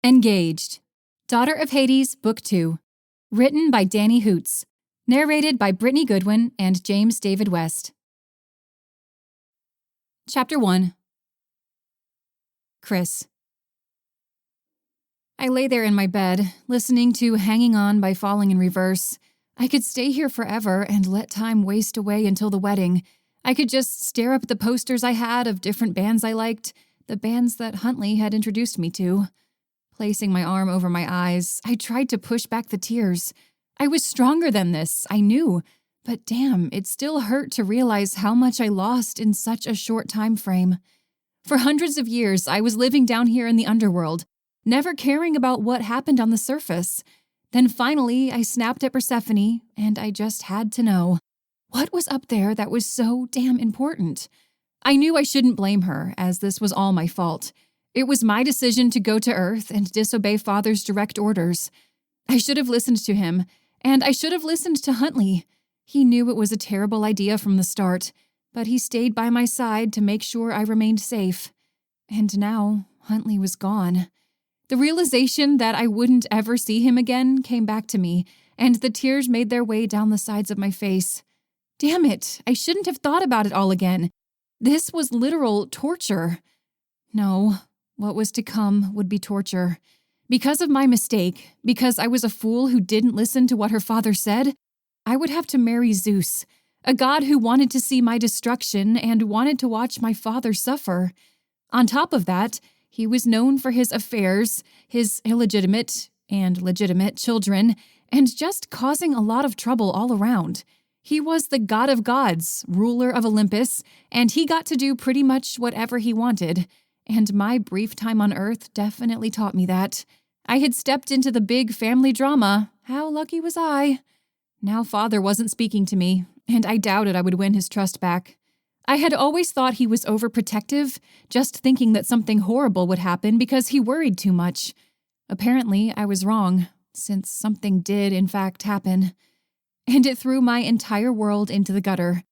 Engaged. Daughter of Hades, Book 2. Written by Dani Hoots. Narrated by Brittany Goodwin and James David West. Chapter 1. Chrys. I lay there in my bed, listening to Hanging On by Falling in Reverse. I could stay here forever and let time waste away until the wedding. I could just stare up at the posters I had of different bands I liked, the bands that Huntley had introduced me to. Placing my arm over my eyes, I tried to push back the tears. I was stronger than this, I knew, but damn, it still hurt to realize how much I lost in such a short time frame. For hundreds of years, I was living down here in the underworld, never caring about what happened on the surface. Then finally, I snapped at Persephone, and I just had to know. What was up there that was so damn important? I knew I shouldn't blame her, as this was all my fault. It was my decision to go to Earth and disobey Father's direct orders. I should have listened to him, and I should have listened to Huntley. He knew it was a terrible idea from the start, but he stayed by my side to make sure I remained safe. And now, Huntley was gone. The realization that I wouldn't ever see him again came back to me, and the tears made their way down the sides of my face. Damn it, I shouldn't have thought about it all again. This was literal torture. No. What was to come would be torture. Because of my mistake, because I was a fool who didn't listen to what her father said, I would have to marry Zeus, a god who wanted to see my destruction and wanted to watch my father suffer. On top of that, he was known for his affairs, his illegitimate and legitimate children, and just causing a lot of trouble all around. He was the god of gods, ruler of Olympus, and he got to do pretty much whatever he wanted. And my brief time on Earth definitely taught me that. I had stepped into the big family drama. How lucky was I? Now Father wasn't speaking to me, and I doubted I would win his trust back. I had always thought he was overprotective, just thinking that something horrible would happen because he worried too much. Apparently, I was wrong, since something did in fact happen. And it threw my entire world into the gutter.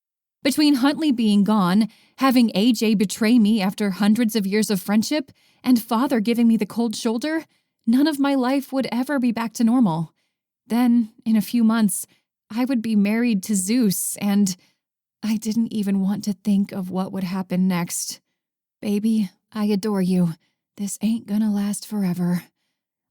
Between Huntley being gone, having AJ betray me after hundreds of years of friendship, and Father giving me the cold shoulder, none of my life would ever be back to normal. Then, in a few months, I would be married to Zeus, and I didn't even want to think of what would happen next. Baby, I adore you. This ain't gonna last forever.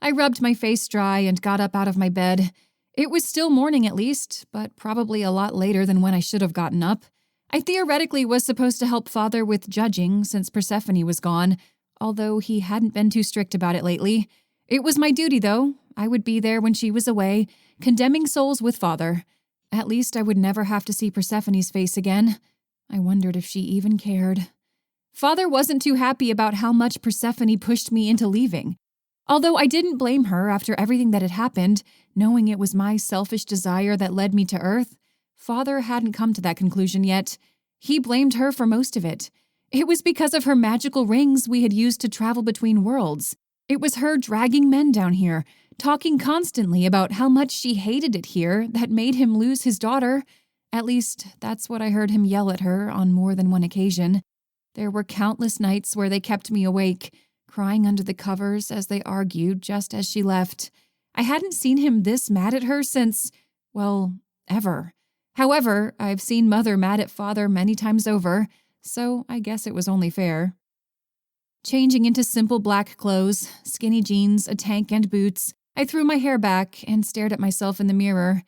I rubbed my face dry and got up out of my bed. It was still morning at least, but probably a lot later than when I should have gotten up. I theoretically was supposed to help Father with judging since Persephone was gone, although he hadn't been too strict about it lately. It was my duty, though. I would be there when she was away, condemning souls with Father. At least I would never have to see Persephone's face again. I wondered if she even cared. Father wasn't too happy about how much Persephone pushed me into leaving. Although I didn't blame her after everything that had happened, knowing it was my selfish desire that led me to Earth, Father hadn't come to that conclusion yet. He blamed her for most of it. It was because of her magical rings we had used to travel between worlds. It was her dragging men down here, talking constantly about how much she hated it here that made him lose his daughter. At least, that's what I heard him yell at her on more than one occasion. There were countless nights where they kept me awake, crying under the covers as they argued just as she left. I hadn't seen him this mad at her since, well, ever. However, I've seen Mother mad at Father many times over, so I guess it was only fair. Changing into simple black clothes, skinny jeans, a tank, and boots, I threw my hair back and stared at myself in the mirror.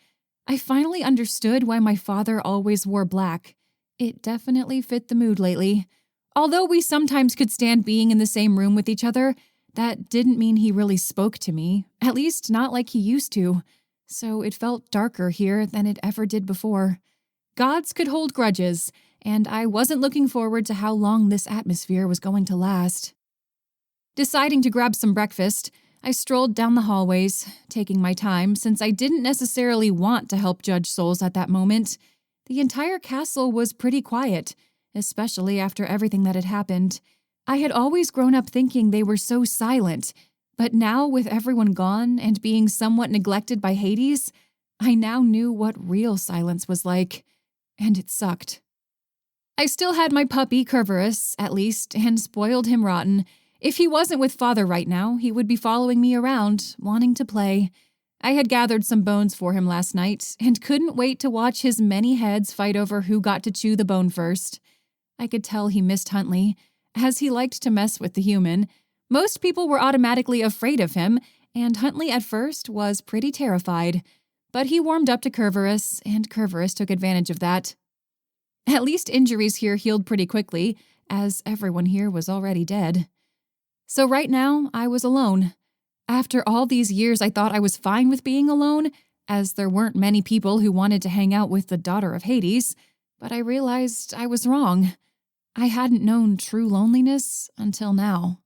I finally understood why my father always wore black. It definitely fit the mood lately. Although we sometimes could stand being in the same room with each other, that didn't mean he really spoke to me, at least not like he used to. So it felt darker here than it ever did before. Gods could hold grudges, and I wasn't looking forward to how long this atmosphere was going to last. Deciding to grab some breakfast, I strolled down the hallways, taking my time since I didn't necessarily want to help judge souls at that moment. The entire castle was pretty quiet, especially after everything that had happened. I had always grown up thinking they were so silent, but now with everyone gone and being somewhat neglected by Hades, I now knew what real silence was like, and it sucked. I still had my puppy, Cerberus, at least, and spoiled him rotten. If he wasn't with Father right now, he would be following me around, wanting to play. I had gathered some bones for him last night, and couldn't wait to watch his many heads fight over who got to chew the bone first. I could tell he missed Huntley, as he liked to mess with the human. Most people were automatically afraid of him, and Huntley at first was pretty terrified. But he warmed up to Cerberus, and Cerberus took advantage of that. At least injuries here healed pretty quickly, as everyone here was already dead. So right now, I was alone. After all these years, I thought I was fine with being alone, as there weren't many people who wanted to hang out with the daughter of Hades, but I realized I was wrong. I hadn't known true loneliness until now.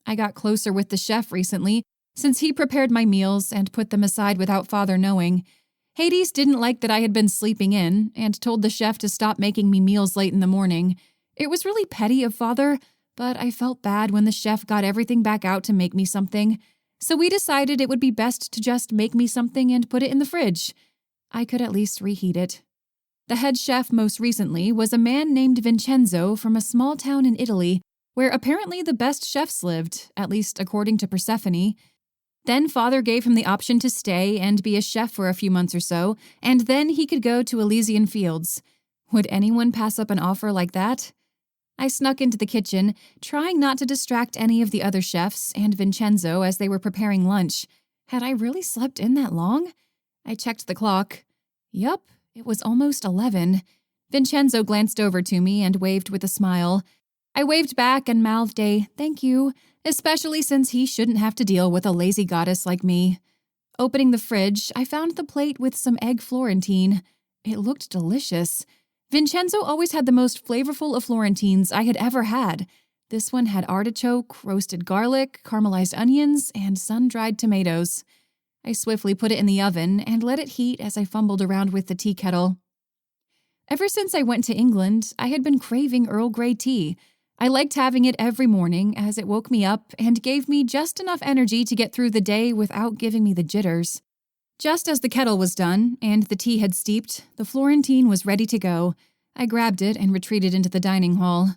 I got closer with the chef recently, since he prepared my meals and put them aside without Father knowing. Hades didn't like that I had been sleeping in, and told the chef to stop making me meals late in the morning. It was really petty of Father, but I felt bad when the chef got everything back out to make me something, so we decided it would be best to just make me something and put it in the fridge. I could at least reheat it. The head chef most recently was a man named Vincenzo from a small town in Italy, where apparently the best chefs lived, at least according to Persephone. Then Father gave him the option to stay and be a chef for a few months or so, and then he could go to Elysian Fields. Would anyone pass up an offer like that? I snuck into the kitchen, trying not to distract any of the other chefs and Vincenzo as they were preparing lunch. Had I really slept in that long? I checked the clock. Yup, it was almost 11. Vincenzo glanced over to me and waved with a smile. I waved back and mouthed a thank you, especially since he shouldn't have to deal with a lazy goddess like me. Opening the fridge, I found the plate with some egg Florentine. It looked delicious. Vincenzo always had the most flavorful of Florentines I had ever had. This one had artichoke, roasted garlic, caramelized onions, and sun-dried tomatoes. I swiftly put it in the oven and let it heat as I fumbled around with the tea kettle. Ever since I went to England, I had been craving Earl Grey tea. I liked having it every morning as it woke me up and gave me just enough energy to get through the day without giving me the jitters. Just as the kettle was done and the tea had steeped, the Florentine was ready to go. I grabbed it and retreated into the dining hall.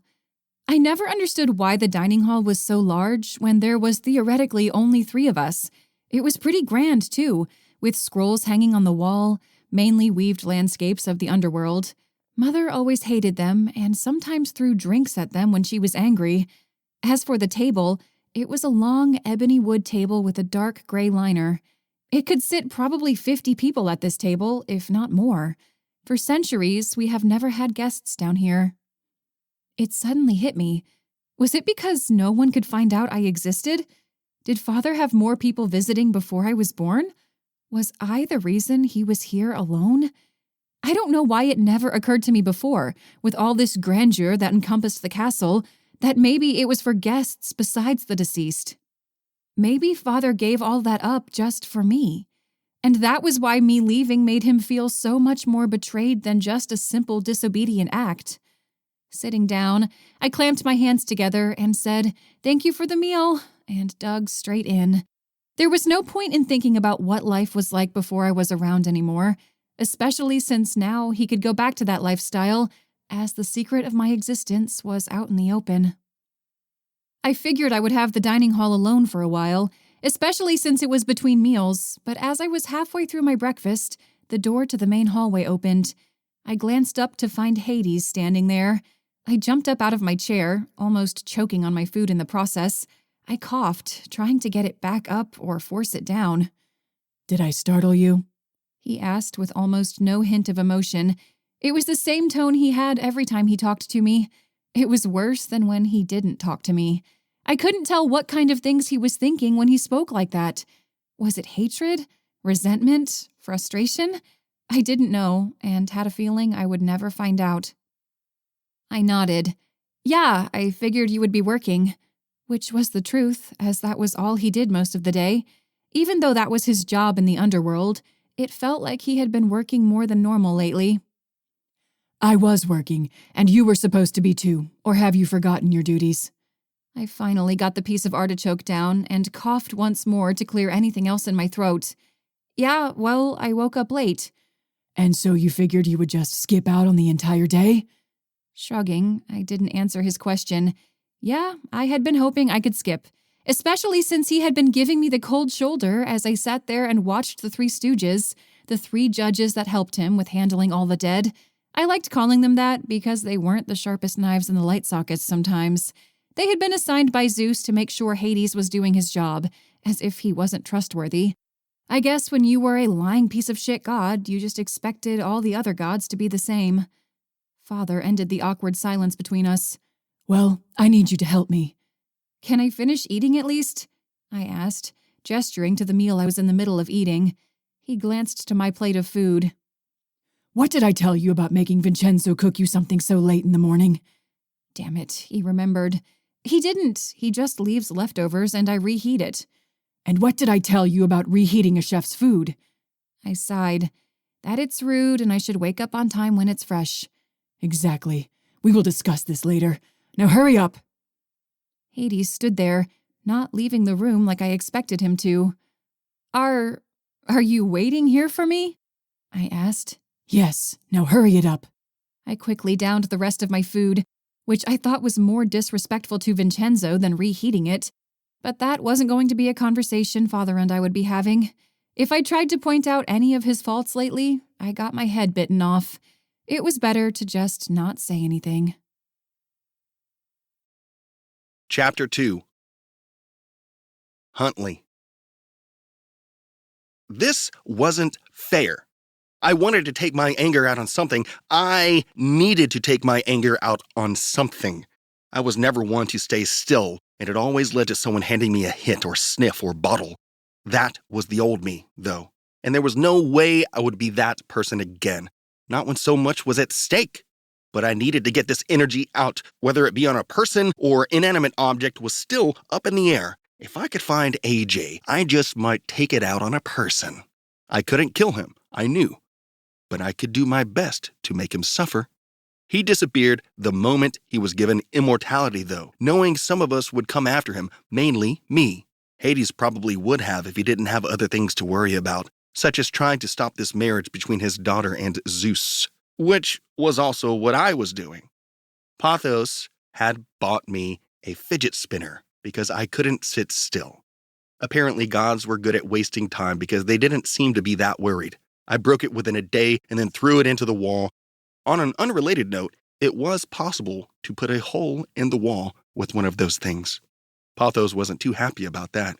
I never understood why the dining hall was so large when there was theoretically only 3 of us. It was pretty grand, too, with scrolls hanging on the wall, mainly weaved landscapes of the underworld. Mother always hated them and sometimes threw drinks at them when she was angry. As for the table, it was a long ebony wood table with a dark gray liner. It could sit probably 50 people at this table, if not more. For centuries, we have never had guests down here. It suddenly hit me. Was it because no one could find out I existed? Did Father have more people visiting before I was born? Was I the reason he was here alone? I don't know why it never occurred to me before, with all this grandeur that encompassed the castle, that maybe it was for guests besides the deceased. Maybe Father gave all that up just for me. And that was why me leaving made him feel so much more betrayed than just a simple disobedient act. Sitting down, I clamped my hands together and said, "Thank you for the meal," and dug straight in. There was no point in thinking about what life was like before I was around anymore, especially since now he could go back to that lifestyle, as the secret of my existence was out in the open. I figured I would have the dining hall alone for a while, especially since it was between meals, but as I was halfway through my breakfast, the door to the main hallway opened. I glanced up to find Hades standing there. I jumped up out of my chair, almost choking on my food in the process. I coughed, trying to get it back up or force it down. "Did I startle you?" he asked with almost no hint of emotion. It was the same tone he had every time he talked to me. It was worse than when he didn't talk to me. I couldn't tell what kind of things he was thinking when he spoke like that. Was it hatred? Resentment? Frustration? I didn't know, and had a feeling I would never find out. I nodded. "Yeah, I figured you would be working." Which was the truth, as that was all he did most of the day. Even though that was his job in the underworld, it felt like he had been working more than normal lately. "I was working, and you were supposed to be too, or have you forgotten your duties?" I finally got the piece of artichoke down and coughed once more to clear anything else in my throat. "Yeah, well, I woke up late." "And so you figured you would just skip out on the entire day?" Shrugging, I didn't answer his question. Yeah, I had been hoping I could skip, especially since he had been giving me the cold shoulder as I sat there and watched the Three Stooges, the three judges that helped him with handling all the dead. I liked calling them that because they weren't the sharpest knives in the light sockets sometimes. They had been assigned by Zeus to make sure Hades was doing his job, as if he wasn't trustworthy. I guess when you were a lying piece of shit god, you just expected all the other gods to be the same. Father ended the awkward silence between us. Well, I need you to help me. Can I finish eating at least? I asked, gesturing to the meal I was in the middle of eating. He glanced to my plate of food. What did I tell you about making Vincenzo cook you something so late in the morning? Damn it, he remembered. He didn't. He just leaves leftovers and I reheat it. And what did I tell you about reheating a chef's food? I sighed. That it's rude and I should wake up on time when it's fresh. Exactly. We will discuss this later. Now hurry up. Hades stood there, not leaving the room like I expected him to. Are you waiting here for me? I asked. Yes, now hurry it up. I quickly downed the rest of my food, which I thought was more disrespectful to Vincenzo than reheating it. But that wasn't going to be a conversation Father and I would be having. If I tried to point out any of his faults lately, I got my head bitten off. It was better to just not say anything. Chapter 2. Huntley. This wasn't fair. I wanted to take my anger out on something. I needed to take my anger out on something. I was never one to stay still, and it always led to someone handing me a hint or sniff or bottle. That was the old me, though, and there was no way I would be that person again, not when so much was at stake. But I needed to get this energy out, whether it be on a person or inanimate object was still up in the air. If I could find AJ, I just might take it out on a person. I couldn't kill him, I knew, but I could do my best to make him suffer. He disappeared the moment he was given immortality, though, knowing some of us would come after him, mainly me. Hades probably would have if he didn't have other things to worry about, such as trying to stop this marriage between his daughter and Zeus, which was also what I was doing. Pothos had bought me a fidget spinner because I couldn't sit still. Apparently, gods were good at wasting time because they didn't seem to be that worried. I broke it within a day and then threw it into the wall. On an unrelated note, it was possible to put a hole in the wall with one of those things. Pothos wasn't too happy about that.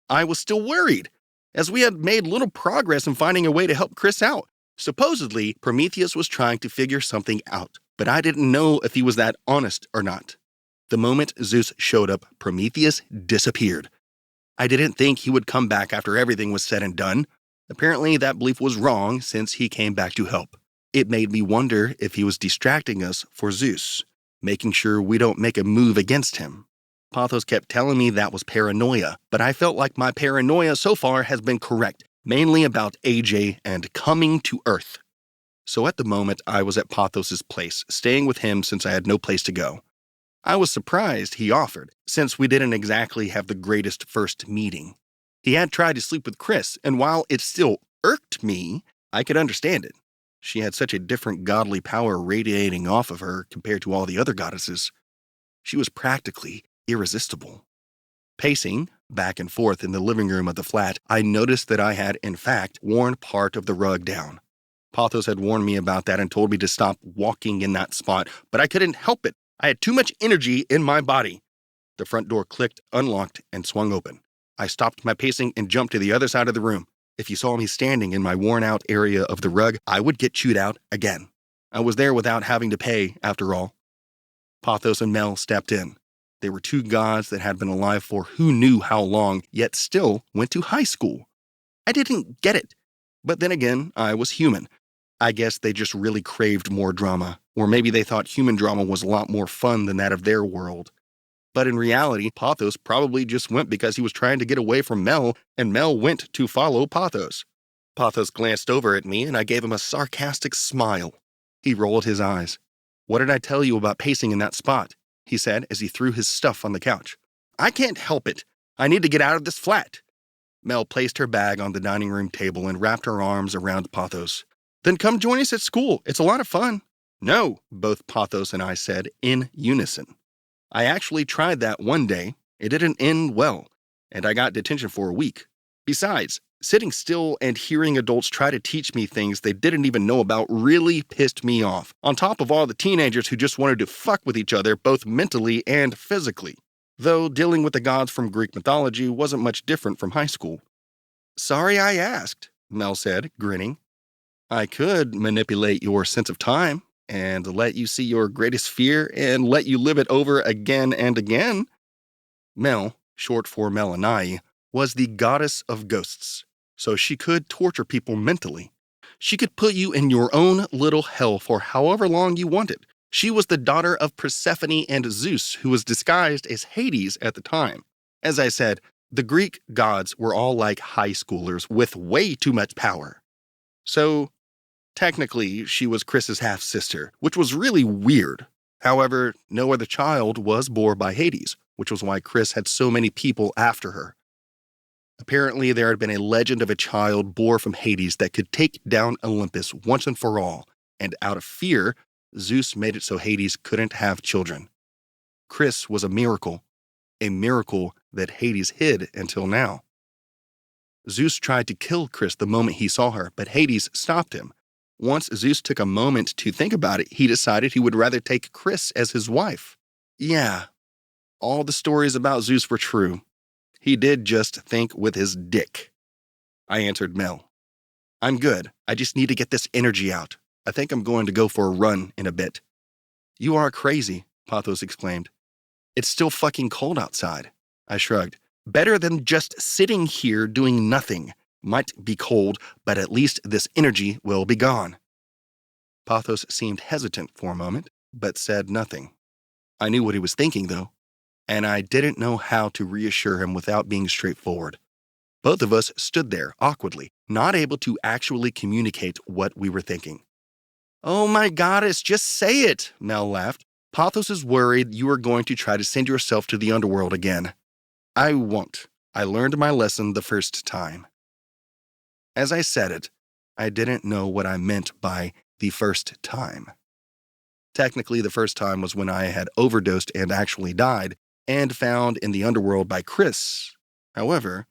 I was still worried, as we had made little progress in finding a way to help Chrys out. Supposedly, Prometheus was trying to figure something out, but I didn't know if he was that honest or not. The moment Zeus showed up, Prometheus disappeared. I didn't think he would come back after everything was said and done. Apparently, that belief was wrong since he came back to help. It made me wonder if he was distracting us for Zeus, making sure we don't make a move against him. Pothos kept telling me that was paranoia, but I felt like my paranoia so far has been correct, mainly about AJ and coming to Earth. So at the moment, I was at Pothos's place, staying with him since I had no place to go. I was surprised he offered, since we didn't exactly have the greatest first meeting. He had tried to sleep with Chrys, and while it still irked me, I could understand it. She had such a different godly power radiating off of her compared to all the other goddesses. She was practically irresistible. Pacing back and forth in the living room of the flat, I noticed that I had, in fact, worn part of the rug down. Pothos had warned me about that and told me to stop walking in that spot, but I couldn't help it. I had too much energy in my body. The front door clicked, unlocked, and swung open. I stopped my pacing and jumped to the other side of the room. If you saw me standing in my worn-out area of the rug, I would get chewed out again. I was there without having to pay, after all. Pothos and Mel stepped in. They were two gods that had been alive for who knew how long, yet still went to high school. I didn't get it. But then again, I was human. I guess they just really craved more drama, or maybe they thought human drama was a lot more fun than that of their world. But in reality, Pothos probably just went because he was trying to get away from Mel, and Mel went to follow Pothos. Pothos glanced over at me, and I gave him a sarcastic smile. He rolled his eyes. "What did I tell you about pacing in that spot?" he said as he threw his stuff on the couch. "I can't help it. I need to get out of this flat." Mel placed her bag on the dining room table and wrapped her arms around Pothos. "Then come join us at school. It's a lot of fun." "No," both Pothos and I said in unison. I actually tried that one day. It didn't end well, and I got detention for a week. Besides, sitting still and hearing adults try to teach me things they didn't even know about really pissed me off, on top of all the teenagers who just wanted to fuck with each other both mentally and physically. Though dealing with the gods from Greek mythology wasn't much different from high school. "Sorry I asked," Mel said, grinning. "I could manipulate your sense of time and let you see your greatest fear and let you live it over again and again." Mel, short for Melanai, was the goddess of ghosts, so she could torture people mentally. She could put you in your own little hell for however long you wanted. She was the daughter of Persephone and Zeus, who was disguised as Hades at the time. As I said, the Greek gods were all like high schoolers with way too much power. So, technically, she was Chrys's half-sister, which was really weird. However, no other child was born by Hades, which was why Chrys had so many people after her. Apparently, there had been a legend of a child born from Hades that could take down Olympus once and for all, and out of fear, Zeus made it so Hades couldn't have children. Chrys was a miracle that Hades hid until now. Zeus tried to kill Chrys the moment he saw her, but Hades stopped him. Once Zeus took a moment to think about it, he decided he would rather take Chrys as his wife. Yeah, all the stories about Zeus were true. He did just think with his dick. I answered Mel. "I'm good. I just need to get this energy out. I think I'm going to go for a run in a bit." "You are crazy," Pathos exclaimed. "It's still fucking cold outside." I shrugged. "Better than just sitting here doing nothing. Might be cold, but at least this energy will be gone." Pathos seemed hesitant for a moment, but said nothing. I knew what he was thinking, though, and I didn't know how to reassure him without being straightforward. Both of us stood there, awkwardly, not able to actually communicate what we were thinking. "Oh my goddess, just say it," Mel laughed. "Pathos is worried you are going to try to send yourself to the underworld again." "I won't. I learned my lesson the first time." As I said it, I didn't know what I meant by the first time. Technically, the first time was when I had overdosed and actually died, and found in the underworld by Chrys. However,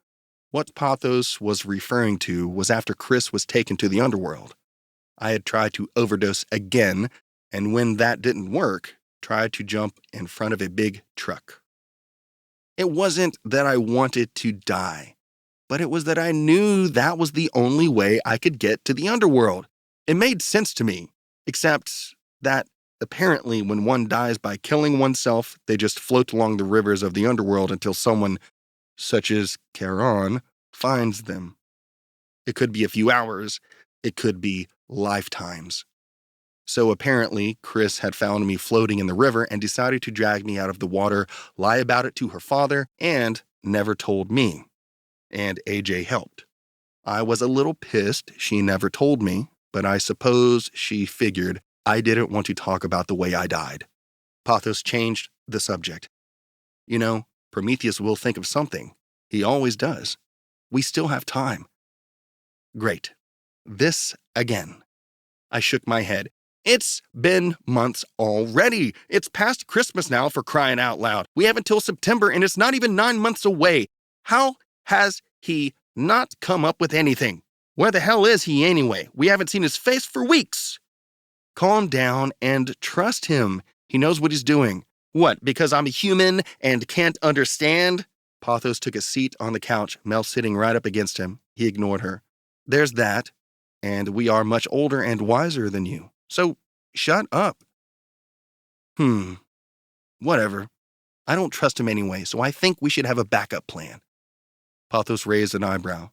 what Pathos was referring to was after Chrys was taken to the underworld. I had tried to overdose again, and when that didn't work, tried to jump in front of a big truck. It wasn't that I wanted to die, but it was that I knew that was the only way I could get to the underworld. It made sense to me, except that apparently when one dies by killing oneself, they just float along the rivers of the underworld until someone, such as Charon, finds them. It could be a few hours, it could be lifetimes. So apparently, Chrys had found me floating in the river and decided to drag me out of the water, lie about it to her father, and never told me. And AJ helped. I was a little pissed she never told me, but I suppose she figured I didn't want to talk about the way I died. Pathos changed the subject. "You know, Prometheus will think of something. He always does. We still have time." "Great. This again." I shook my head. "It's been months already. It's past Christmas now, for crying out loud. We have until September, and it's not even 9 months away. How has he not come up with anything? Where the hell is he anyway? We haven't seen his face for weeks." "Calm down and trust him. He knows what he's doing." "What, because I'm a human and can't understand?" Pathos took a seat on the couch, Mel sitting right up against him. He ignored her. "There's that, and we are much older and wiser than you. So, shut up." Whatever. I don't trust him anyway, so I think we should have a backup plan." Pathos raised an eyebrow.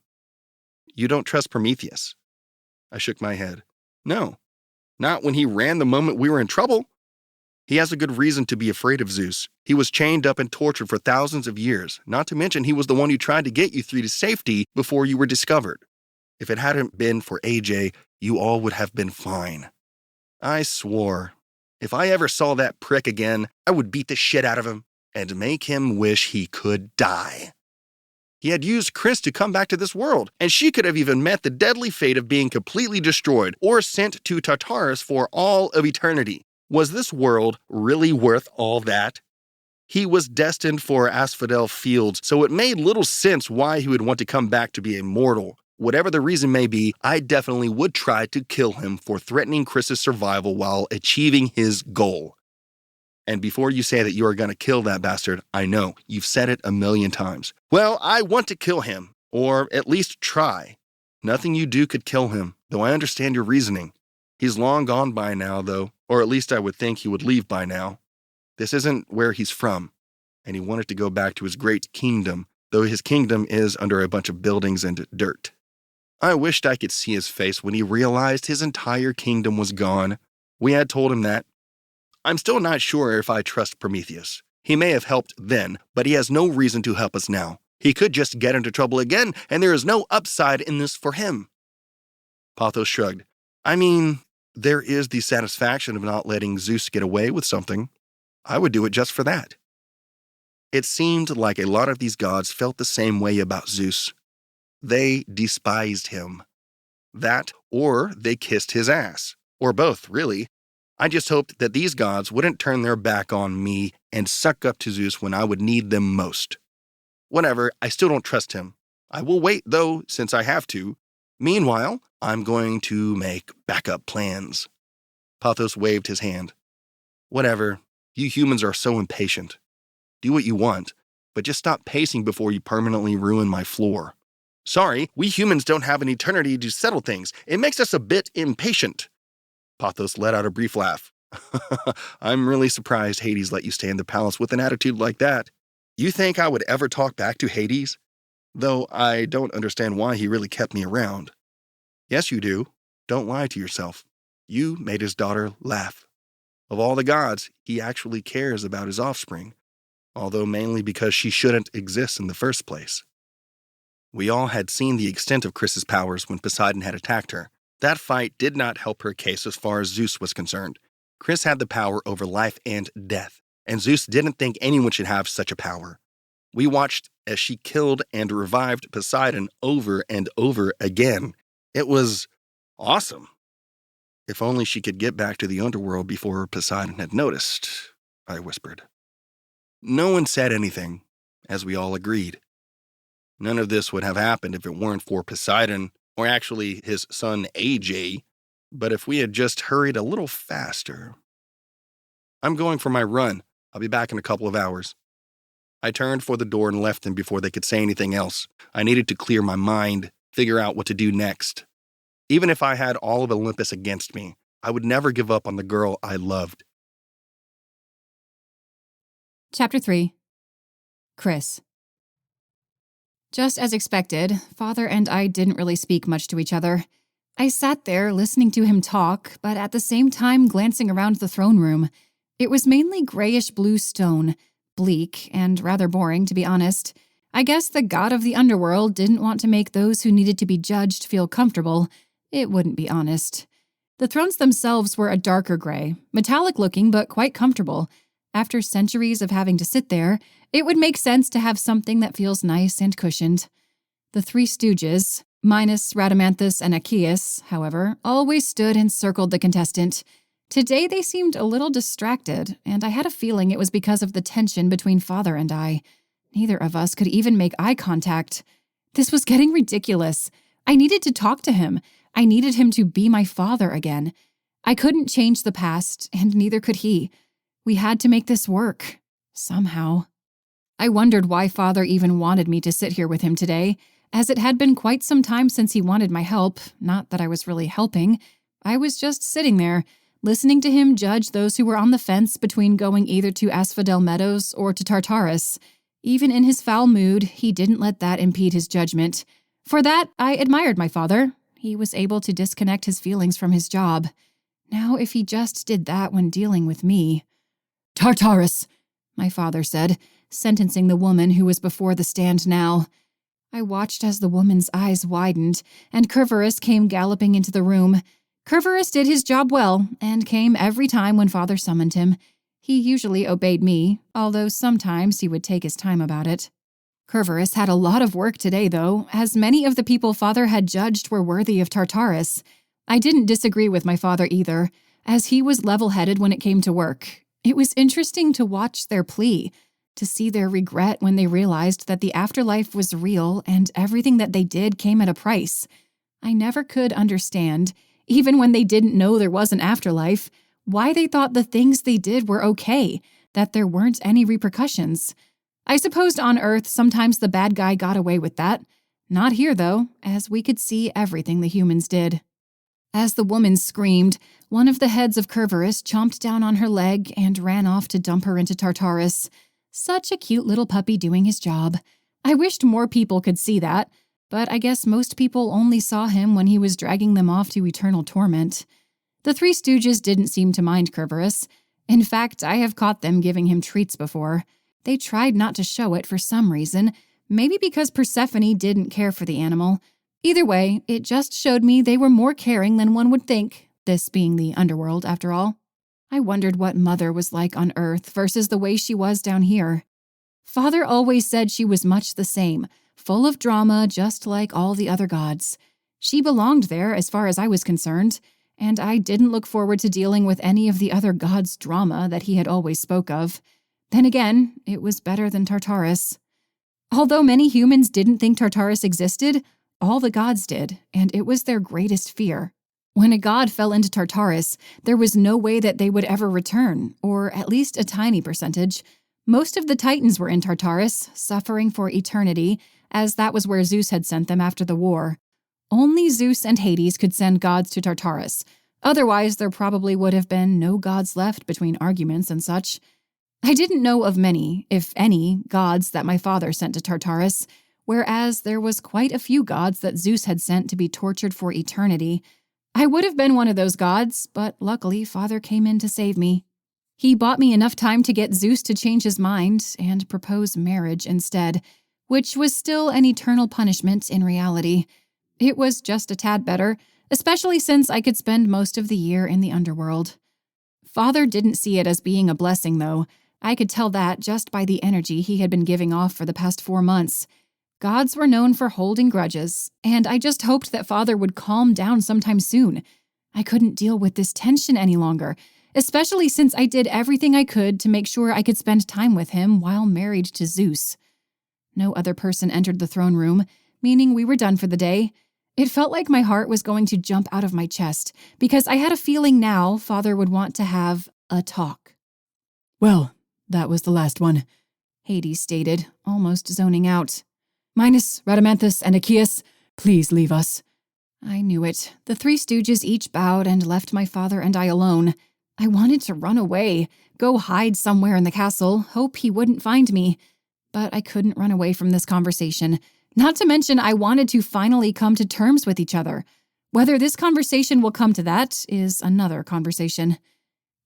"You don't trust Prometheus?" I shook my head. "No. Not when he ran the moment we were in trouble. He has a good reason to be afraid of Zeus. He was chained up and tortured for thousands of years, not to mention he was the one who tried to get you three to safety before you were discovered. If it hadn't been for AJ, you all would have been fine." I swore, if I ever saw that prick again, I would beat the shit out of him and make him wish he could die. He had used Chrys to come back to this world, and she could have even met the deadly fate of being completely destroyed or sent to Tartarus for all of eternity. Was this world really worth all that? He was destined for asphodel fields, so it made little sense why he would want to come back to be a mortal. Whatever the reason may be, I definitely would try to kill him for threatening Chrys's survival while achieving his goal. And before you say that you are going to kill that bastard, I know, you've said it a million times. Well, I want to kill him, or at least try. Nothing you do could kill him, though I understand your reasoning. He's long gone by now, though, or at least I would think he would leave by now. This isn't where he's from, and he wanted to go back to his great kingdom, though his kingdom is under a bunch of buildings and dirt. I wished I could see his face when he realized his entire kingdom was gone. We had told him that. I'm still not sure if I trust Prometheus. He may have helped then, but he has no reason to help us now. He could just get into trouble again, and there is no upside in this for him. Pothos shrugged. I mean, there is the satisfaction of not letting Zeus get away with something. I would do it just for that. It seemed like a lot of these gods felt the same way about Zeus. They despised him. That, or they kissed his ass. Or both, really. I just hoped that these gods wouldn't turn their back on me and suck up to Zeus when I would need them most. Whatever, I still don't trust him. I will wait, though, since I have to. Meanwhile, I'm going to make backup plans. Pothos waved his hand. Whatever, you humans are so impatient. Do what you want, but just stop pacing before you permanently ruin my floor. Sorry, we humans don't have an eternity to settle things. It makes us a bit impatient. Pothos let out a brief laugh. I'm really surprised Hades let you stay in the palace with an attitude like that. You think I would ever talk back to Hades? Though I don't understand why he really kept me around. Yes, you do. Don't lie to yourself. You made his daughter laugh. Of all the gods, he actually cares about his offspring, although mainly because she shouldn't exist in the first place. We all had seen the extent of Chrys's powers when Poseidon had attacked her. That fight did not help her case as far as Zeus was concerned. Chrys had the power over life and death, and Zeus didn't think anyone should have such a power. We watched as she killed and revived Poseidon over and over again. It was awesome. If only she could get back to the underworld before Poseidon had noticed, I whispered. No one said anything, as we all agreed. None of this would have happened if it weren't for Poseidon, or actually his son AJ, but if we had just hurried a little faster. I'm going for my run. I'll be back in a couple of hours. I turned for the door and left them before they could say anything else. I needed to clear my mind, figure out what to do next. Even if I had all of Olympus against me, I would never give up on the girl I loved. Chapter 3. Chrys. Just as expected, Father and I didn't really speak much to each other. I sat there listening to him talk, but at the same time glancing around the throne room. It was mainly grayish-blue stone, bleak and rather boring, to be honest. I guess the god of the underworld didn't want to make those who needed to be judged feel comfortable. It wouldn't be honest. The thrones themselves were a darker gray, metallic-looking but quite comfortable. After centuries of having to sit there, it would make sense to have something that feels nice and cushioned. The three stooges, minus Rhadamanthus and Achaeus, however, always stood and circled the contestant. Today they seemed a little distracted, and I had a feeling it was because of the tension between Father and I. Neither of us could even make eye contact. This was getting ridiculous. I needed to talk to him. I needed him to be my father again. I couldn't change the past, and neither could he. We had to make this work. Somehow. I wondered why Father even wanted me to sit here with him today, as it had been quite some time since he wanted my help. Not that I was really helping. I was just sitting there, listening to him judge those who were on the fence between going either to Asphodel Meadows or to Tartarus. Even in his foul mood, he didn't let that impede his judgment. For that, I admired my father. He was able to disconnect his feelings from his job. Now, if he just did that when dealing with me... Tartarus, my father said, sentencing the woman who was before the stand now. I watched as the woman's eyes widened, and Cerberus came galloping into the room. Cerberus did his job well, and came every time when Father summoned him. He usually obeyed me, although sometimes he would take his time about it. Cerberus had a lot of work today, though, as many of the people Father had judged were worthy of Tartarus. I didn't disagree with my father either, as he was level-headed when it came to work. It was interesting to watch their plea. to see their regret when they realized that the afterlife was real and everything that they did came at a price. I never could understand, even when they didn't know there was an afterlife, why they thought the things they did were okay, that there weren't any repercussions. I supposed on Earth sometimes the bad guy got away with that. Not here, though, as we could see everything the humans did. As the woman screamed, one of the heads of Cerberus chomped down on her leg and ran off to dump her into Tartarus. Such a cute little puppy doing his job. I wished more people could see that, but I guess most people only saw him when he was dragging them off to eternal torment. The Three Stooges didn't seem to mind Cerberus. In fact, I have caught them giving him treats before. They tried not to show it for some reason, maybe because Persephone didn't care for the animal. Either way, it just showed me they were more caring than one would think, this being the underworld, after all. I wondered what Mother was like on Earth versus the way she was down here. Father always said she was much the same, full of drama just like all the other gods. She belonged there as far as I was concerned, and I didn't look forward to dealing with any of the other gods' drama that he had always spoke of. Then again, it was better than Tartarus. Although many humans didn't think Tartarus existed, all the gods did, and it was their greatest fear. When a god fell into Tartarus, there was no way that they would ever return, or at least a tiny percentage. Most of the Titans were in Tartarus, suffering for eternity, as that was where Zeus had sent them after the war. Only Zeus and Hades could send gods to Tartarus. Otherwise, there probably would have been no gods left between arguments and such. I didn't know of many, if any, gods that my father sent to Tartarus, whereas there was quite a few gods that Zeus had sent to be tortured for eternity. I would have been one of those gods, but luckily Father came in to save me. He bought me enough time to get Zeus to change his mind and propose marriage instead, which was still an eternal punishment in reality. It was just a tad better, especially since I could spend most of the year in the underworld. Father didn't see it as being a blessing, though. I could tell that just by the energy he had been giving off for the past 4 months. Gods were known for holding grudges, and I just hoped that Father would calm down sometime soon. I couldn't deal with this tension any longer, especially since I did everything I could to make sure I could spend time with him while married to Zeus. No other person entered the throne room, meaning we were done for the day. It felt like my heart was going to jump out of my chest, because I had a feeling now Father would want to have a talk. "Well, that was the last one," Hades stated, almost zoning out. "Minus Rhadamanthus and Achaeus, please leave us." I knew it. The Three Stooges each bowed and left my father and I alone. I wanted to run away, go hide somewhere in the castle, hope he wouldn't find me. But I couldn't run away from this conversation. Not to mention I wanted to finally come to terms with each other. Whether this conversation will come to that is another conversation.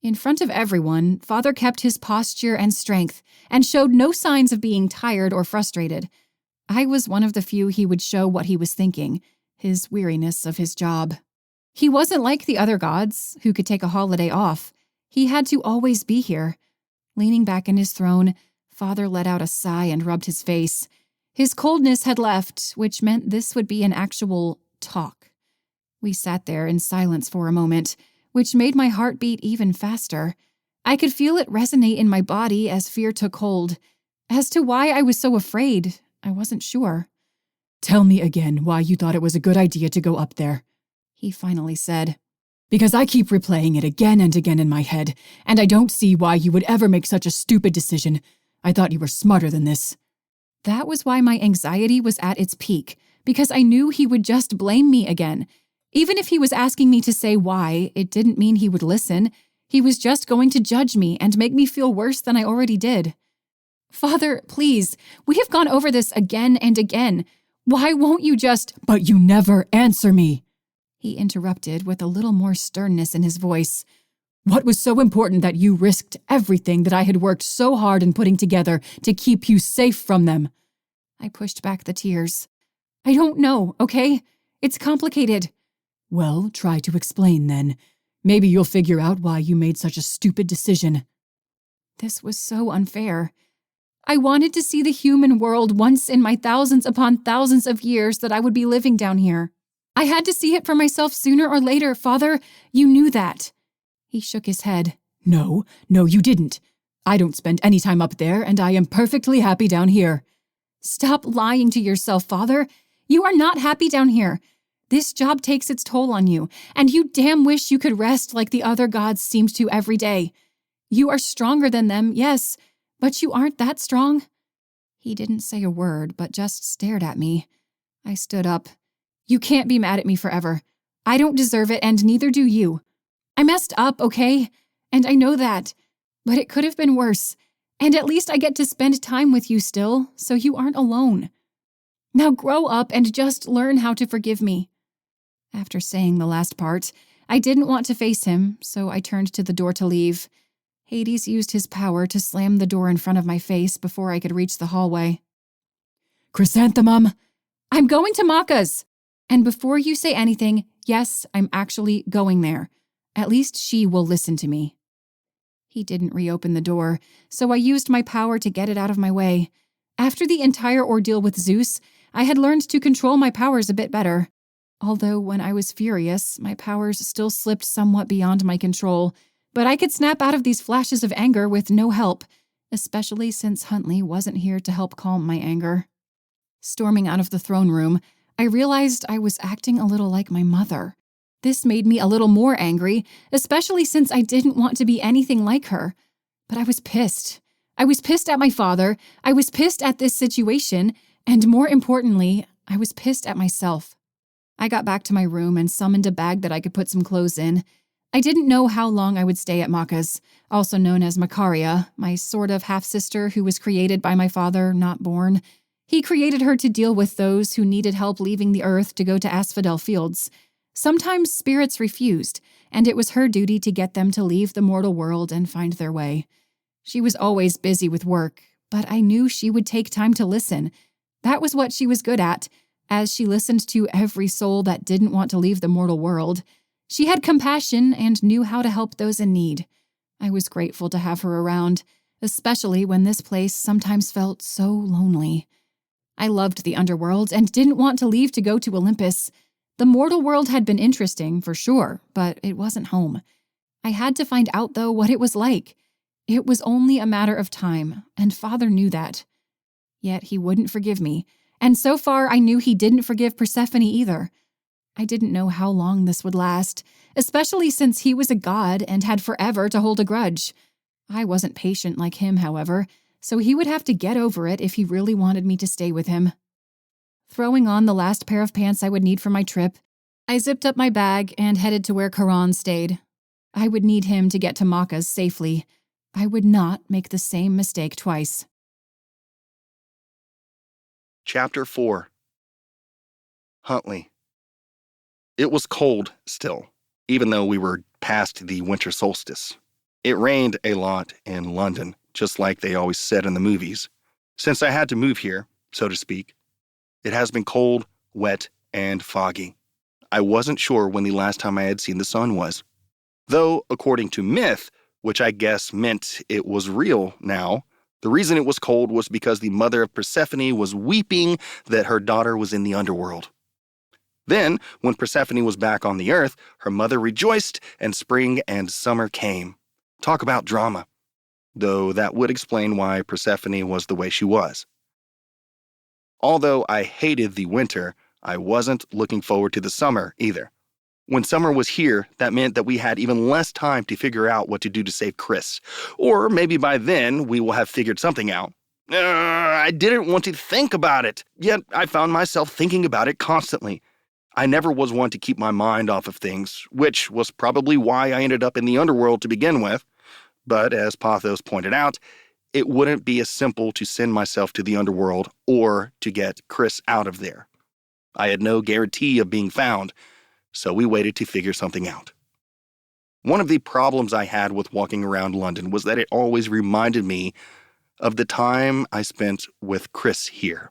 In front of everyone, Father kept his posture and strength and showed no signs of being tired or frustrated. I was one of the few he would show what he was thinking, his weariness of his job. He wasn't like the other gods, who could take a holiday off. He had to always be here. Leaning back in his throne, Father let out a sigh and rubbed his face. His coldness had left, which meant this would be an actual talk. We sat there in silence for a moment, which made my heart beat even faster. I could feel it resonate in my body as fear took hold. As to why I was so afraid, I wasn't sure. "Tell me again why you thought it was a good idea to go up there," he finally said. "Because I keep replaying it again and again in my head, and I don't see why you would ever make such a stupid decision. I thought you were smarter than this." That was why my anxiety was at its peak, because I knew he would just blame me again. Even if he was asking me to say why, it didn't mean he would listen. He was just going to judge me and make me feel worse than I already did. Father, please, we have gone over this again and again. Why won't you just— "But you never answer me," he interrupted with a little more sternness in his voice. "What was so important that you risked everything that I had worked so hard in putting together to keep you safe from them?" I pushed back the tears. I don't know, okay? It's complicated. "Well, try to explain then. Maybe you'll figure out why you made such a stupid decision." This was so unfair. I wanted to see the human world once in my thousands upon thousands of years that I would be living down here. I had to see it for myself sooner or later, Father. You knew that. He shook his head. No, you didn't. I don't spend any time up there, and I am perfectly happy down here." Stop lying to yourself, Father. You are not happy down here. This job takes its toll on you, and you damn wish you could rest like the other gods seemed to every day. You are stronger than them, yes, but you aren't that strong." He didn't say a word, but just stared at me. I stood up. "You can't be mad at me forever. I don't deserve it, and neither do you. I messed up, okay? And I know that. But it could have been worse. And at least I get to spend time with you still, so you aren't alone. Now grow up and just learn how to forgive me." After saying the last part, I didn't want to face him, so I turned to the door to leave. Hades used his power to slam the door in front of my face before I could reach the hallway. "Chrysanthemum!" "I'm going to Maka's. And before you say anything, yes, I'm actually going there. At least she will listen to me." He didn't reopen the door, so I used my power to get it out of my way. After the entire ordeal with Zeus, I had learned to control my powers a bit better. Although when I was furious, my powers still slipped somewhat beyond my control, but I could snap out of these flashes of anger with no help, especially since Huntley wasn't here to help calm my anger. Storming out of the throne room, I realized I was acting a little like my mother. This made me a little more angry, especially since I didn't want to be anything like her. But I was pissed. I was pissed at my father, I was pissed at this situation, and more importantly, I was pissed at myself. I got back to my room and summoned a bag that I could put some clothes in. I didn't know how long I would stay at Maka's, also known as Macaria, my sort of half-sister who was created by my father, not born. He created her to deal with those who needed help leaving the earth to go to Asphodel Fields. Sometimes spirits refused, and it was her duty to get them to leave the mortal world and find their way. She was always busy with work, but I knew she would take time to listen. That was what she was good at, as she listened to every soul that didn't want to leave the mortal world. She had compassion and knew how to help those in need. I was grateful to have her around, especially when this place sometimes felt so lonely. I loved the underworld and didn't want to leave to go to Olympus. The mortal world had been interesting, for sure, but it wasn't home. I had to find out, though, what it was like. It was only a matter of time, and Father knew that. Yet he wouldn't forgive me, and so far I knew he didn't forgive Persephone either. I didn't know how long this would last, especially since he was a god and had forever to hold a grudge. I wasn't patient like him, however, so he would have to get over it if he really wanted me to stay with him. Throwing on the last pair of pants I would need for my trip, I zipped up my bag and headed to where Charon stayed. I would need him to get to Maka's safely. I would not make the same mistake twice. Chapter 4. Huntley. It was cold still, even though we were past the winter solstice. It rained a lot in London, just like they always said in the movies. Since I had to move here, so to speak, it has been cold, wet, and foggy. I wasn't sure when the last time I had seen the sun was. Though, according to myth, which I guess meant it was real now, the reason it was cold was because the mother of Persephone was weeping that her daughter was in the underworld. Then, when Persephone was back on the earth, her mother rejoiced, and spring and summer came. Talk about drama. Though that would explain why Persephone was the way she was. Although I hated the winter, I wasn't looking forward to the summer either. When summer was here, that meant that we had even less time to figure out what to do to save Chrys. Or maybe by then we will have figured something out. I didn't want to think about it, yet I found myself thinking about it constantly. I never was one to keep my mind off of things, which was probably why I ended up in the underworld to begin with. But as Pothos pointed out, it wouldn't be as simple to send myself to the underworld or to get Chrys out of there. I had no guarantee of being found, so we waited to figure something out. One of the problems I had with walking around London was that it always reminded me of the time I spent with Chrys here.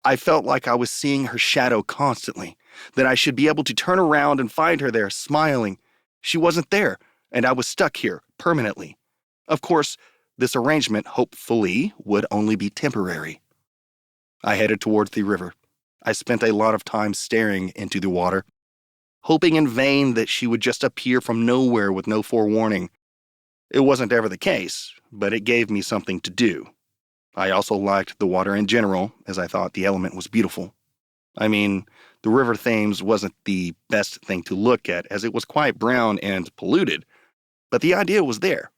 I felt like I was seeing her shadow constantly, that I should be able to turn around and find her there smiling. She wasn't there, and I was stuck here permanently. Of course, this arrangement, hopefully, would only be temporary. I headed towards the river. I spent a lot of time staring into the water, hoping in vain that she would just appear from nowhere with no forewarning. It wasn't ever the case, but it gave me something to do. I also liked the water in general, as I thought the element was beautiful. I mean, the River Thames wasn't the best thing to look at, as it was quite brown and polluted, but the idea was there.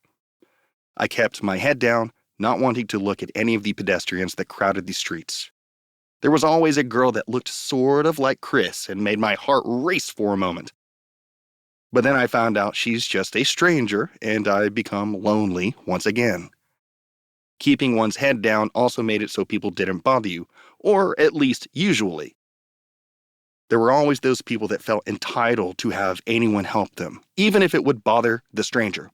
I kept my head down, not wanting to look at any of the pedestrians that crowded the streets. There was always a girl that looked sort of like Chrys and made my heart race for a moment. But then I found out she's just a stranger, and I become lonely once again. Keeping one's head down also made it so people didn't bother you, or at least usually. There were always those people that felt entitled to have anyone help them, even if it would bother the stranger.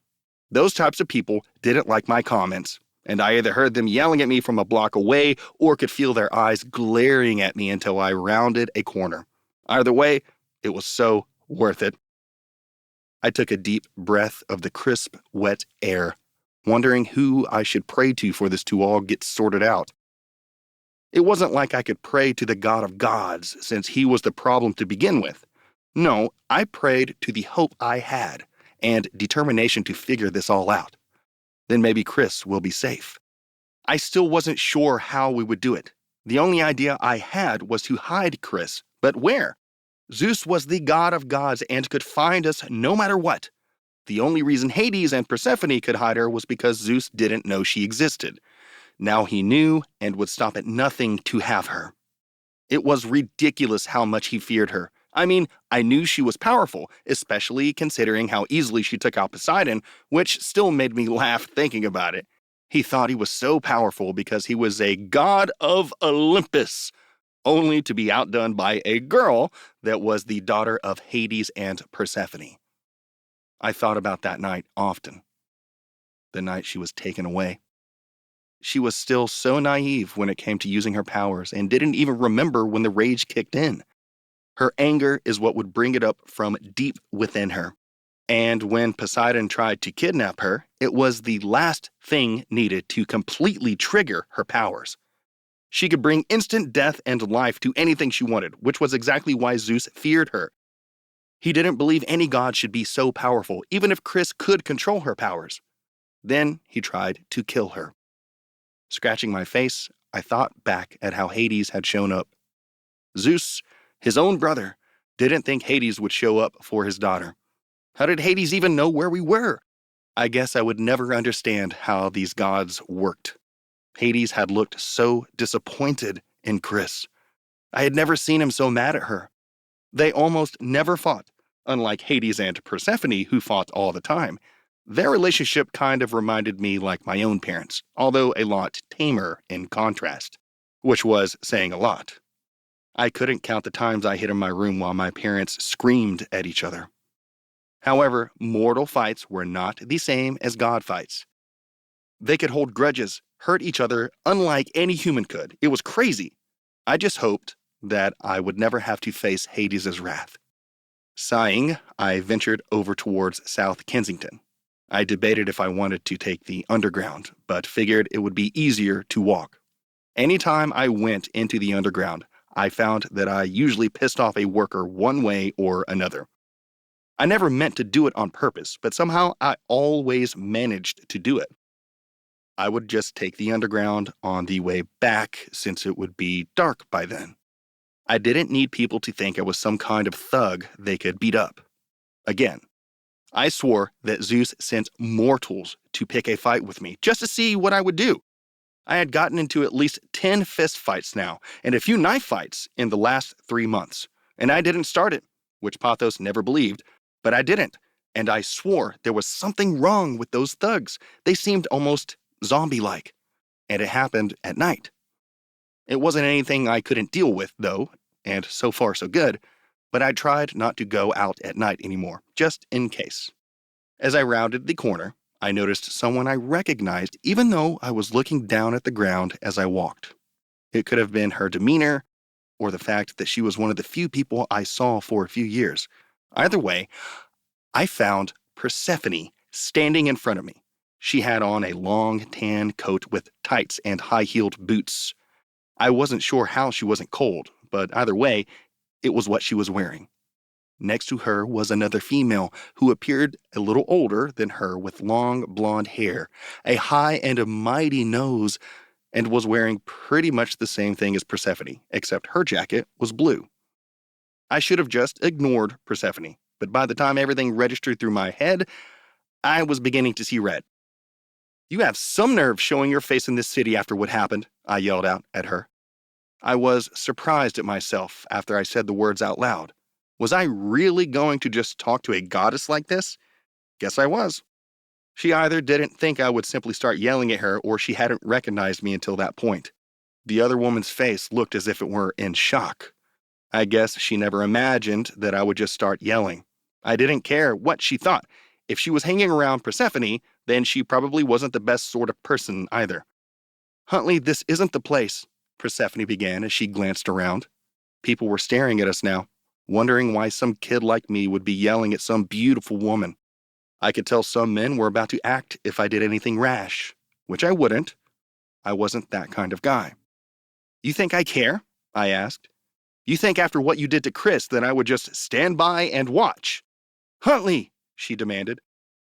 Those types of people didn't like my comments, and I either heard them yelling at me from a block away or could feel their eyes glaring at me until I rounded a corner. Either way, it was so worth it. I took a deep breath of the crisp, wet air, wondering who I should pray to for this to all get sorted out. It wasn't like I could pray to the God of gods, since he was the problem to begin with. No, I prayed to the hope I had and determination to figure this all out. Then maybe Chrys will be safe. I still wasn't sure how we would do it. The only idea I had was to hide Chrys, but where? Zeus was the god of gods and could find us no matter what. The only reason Hades and Persephone could hide her was because Zeus didn't know she existed. Now he knew and would stop at nothing to have her. It was ridiculous how much he feared her. I mean, I knew she was powerful, especially considering how easily she took out Poseidon, which still made me laugh thinking about it. He thought he was so powerful because he was a god of Olympus, only to be outdone by a girl that was the daughter of Hades and Persephone. I thought about that night often. The night she was taken away. She was still so naive when it came to using her powers and didn't even remember when the rage kicked in. Her anger is what would bring it up from deep within her. And when Poseidon tried to kidnap her, it was the last thing needed to completely trigger her powers. She could bring instant death and life to anything she wanted, which was exactly why Zeus feared her. He didn't believe any god should be so powerful, even if Chrys could control her powers. Then he tried to kill her. Scratching my face, I thought back at how Hades had shown up. Zeus, his own brother, didn't think Hades would show up for his daughter. How did Hades even know where we were? I guess I would never understand how these gods worked. Hades had looked so disappointed in Chrys. I had never seen him so mad at her. They almost never fought, unlike Hades and Persephone, who fought all the time. Their relationship kind of reminded me like my own parents, although a lot tamer in contrast, which was saying a lot. I couldn't count the times I hid in my room while my parents screamed at each other. However, mortal fights were not the same as god fights. They could hold grudges, hurt each other, unlike any human could. It was crazy. I just hoped that I would never have to face Hades' wrath. Sighing, I ventured over towards South Kensington. I debated if I wanted to take the underground, but figured it would be easier to walk. Anytime I went into the underground, I found that I usually pissed off a worker one way or another. I never meant to do it on purpose, but somehow I always managed to do it. I would just take the underground on the way back since it would be dark by then. I didn't need people to think I was some kind of thug they could beat up. Again, I swore that Zeus sent mortals to pick a fight with me just to see what I would do. I had gotten into at least 10 fist fights now and a few knife fights in the last 3 months. And I didn't start it, which Pathos never believed, but I didn't. And I swore there was something wrong with those thugs. They seemed almost zombie-like. And it happened at night. It wasn't anything I couldn't deal with, though, and so far so good, but I tried not to go out at night anymore, just in case. As I rounded the corner, I noticed someone I recognized even though I was looking down at the ground as I walked. It could have been her demeanor, or the fact that she was one of the few people I saw for a few years. Either way, I found Persephone standing in front of me. She had on a long tan coat with tights and high-heeled boots. I wasn't sure how she wasn't cold, but either way, it was what she was wearing. Next to her was another female who appeared a little older than her with long blonde hair, a high and a mighty nose, and was wearing pretty much the same thing as Persephone, except her jacket was blue. I should have just ignored Persephone, but by the time everything registered through my head, I was beginning to see red. "You have some nerve showing your face in this city after what happened," I yelled out at her. I was surprised at myself after I said the words out loud. Was I really going to just talk to a goddess like this? Guess I was. She either didn't think I would simply start yelling at her, or she hadn't recognized me until that point. The other woman's face looked as if it were in shock. I guess she never imagined that I would just start yelling. I didn't care what she thought. If she was hanging around Persephone, then she probably wasn't the best sort of person either. "Huntley, this isn't the place," Persephone began as she glanced around. People were staring at us now, wondering why some kid like me would be yelling at some beautiful woman. I could tell some men were about to act if I did anything rash, which I wouldn't. I wasn't that kind of guy. "You think I care?" I asked. "You think after what you did to Chrys that I would just stand by and watch?" "Huntley!" she demanded.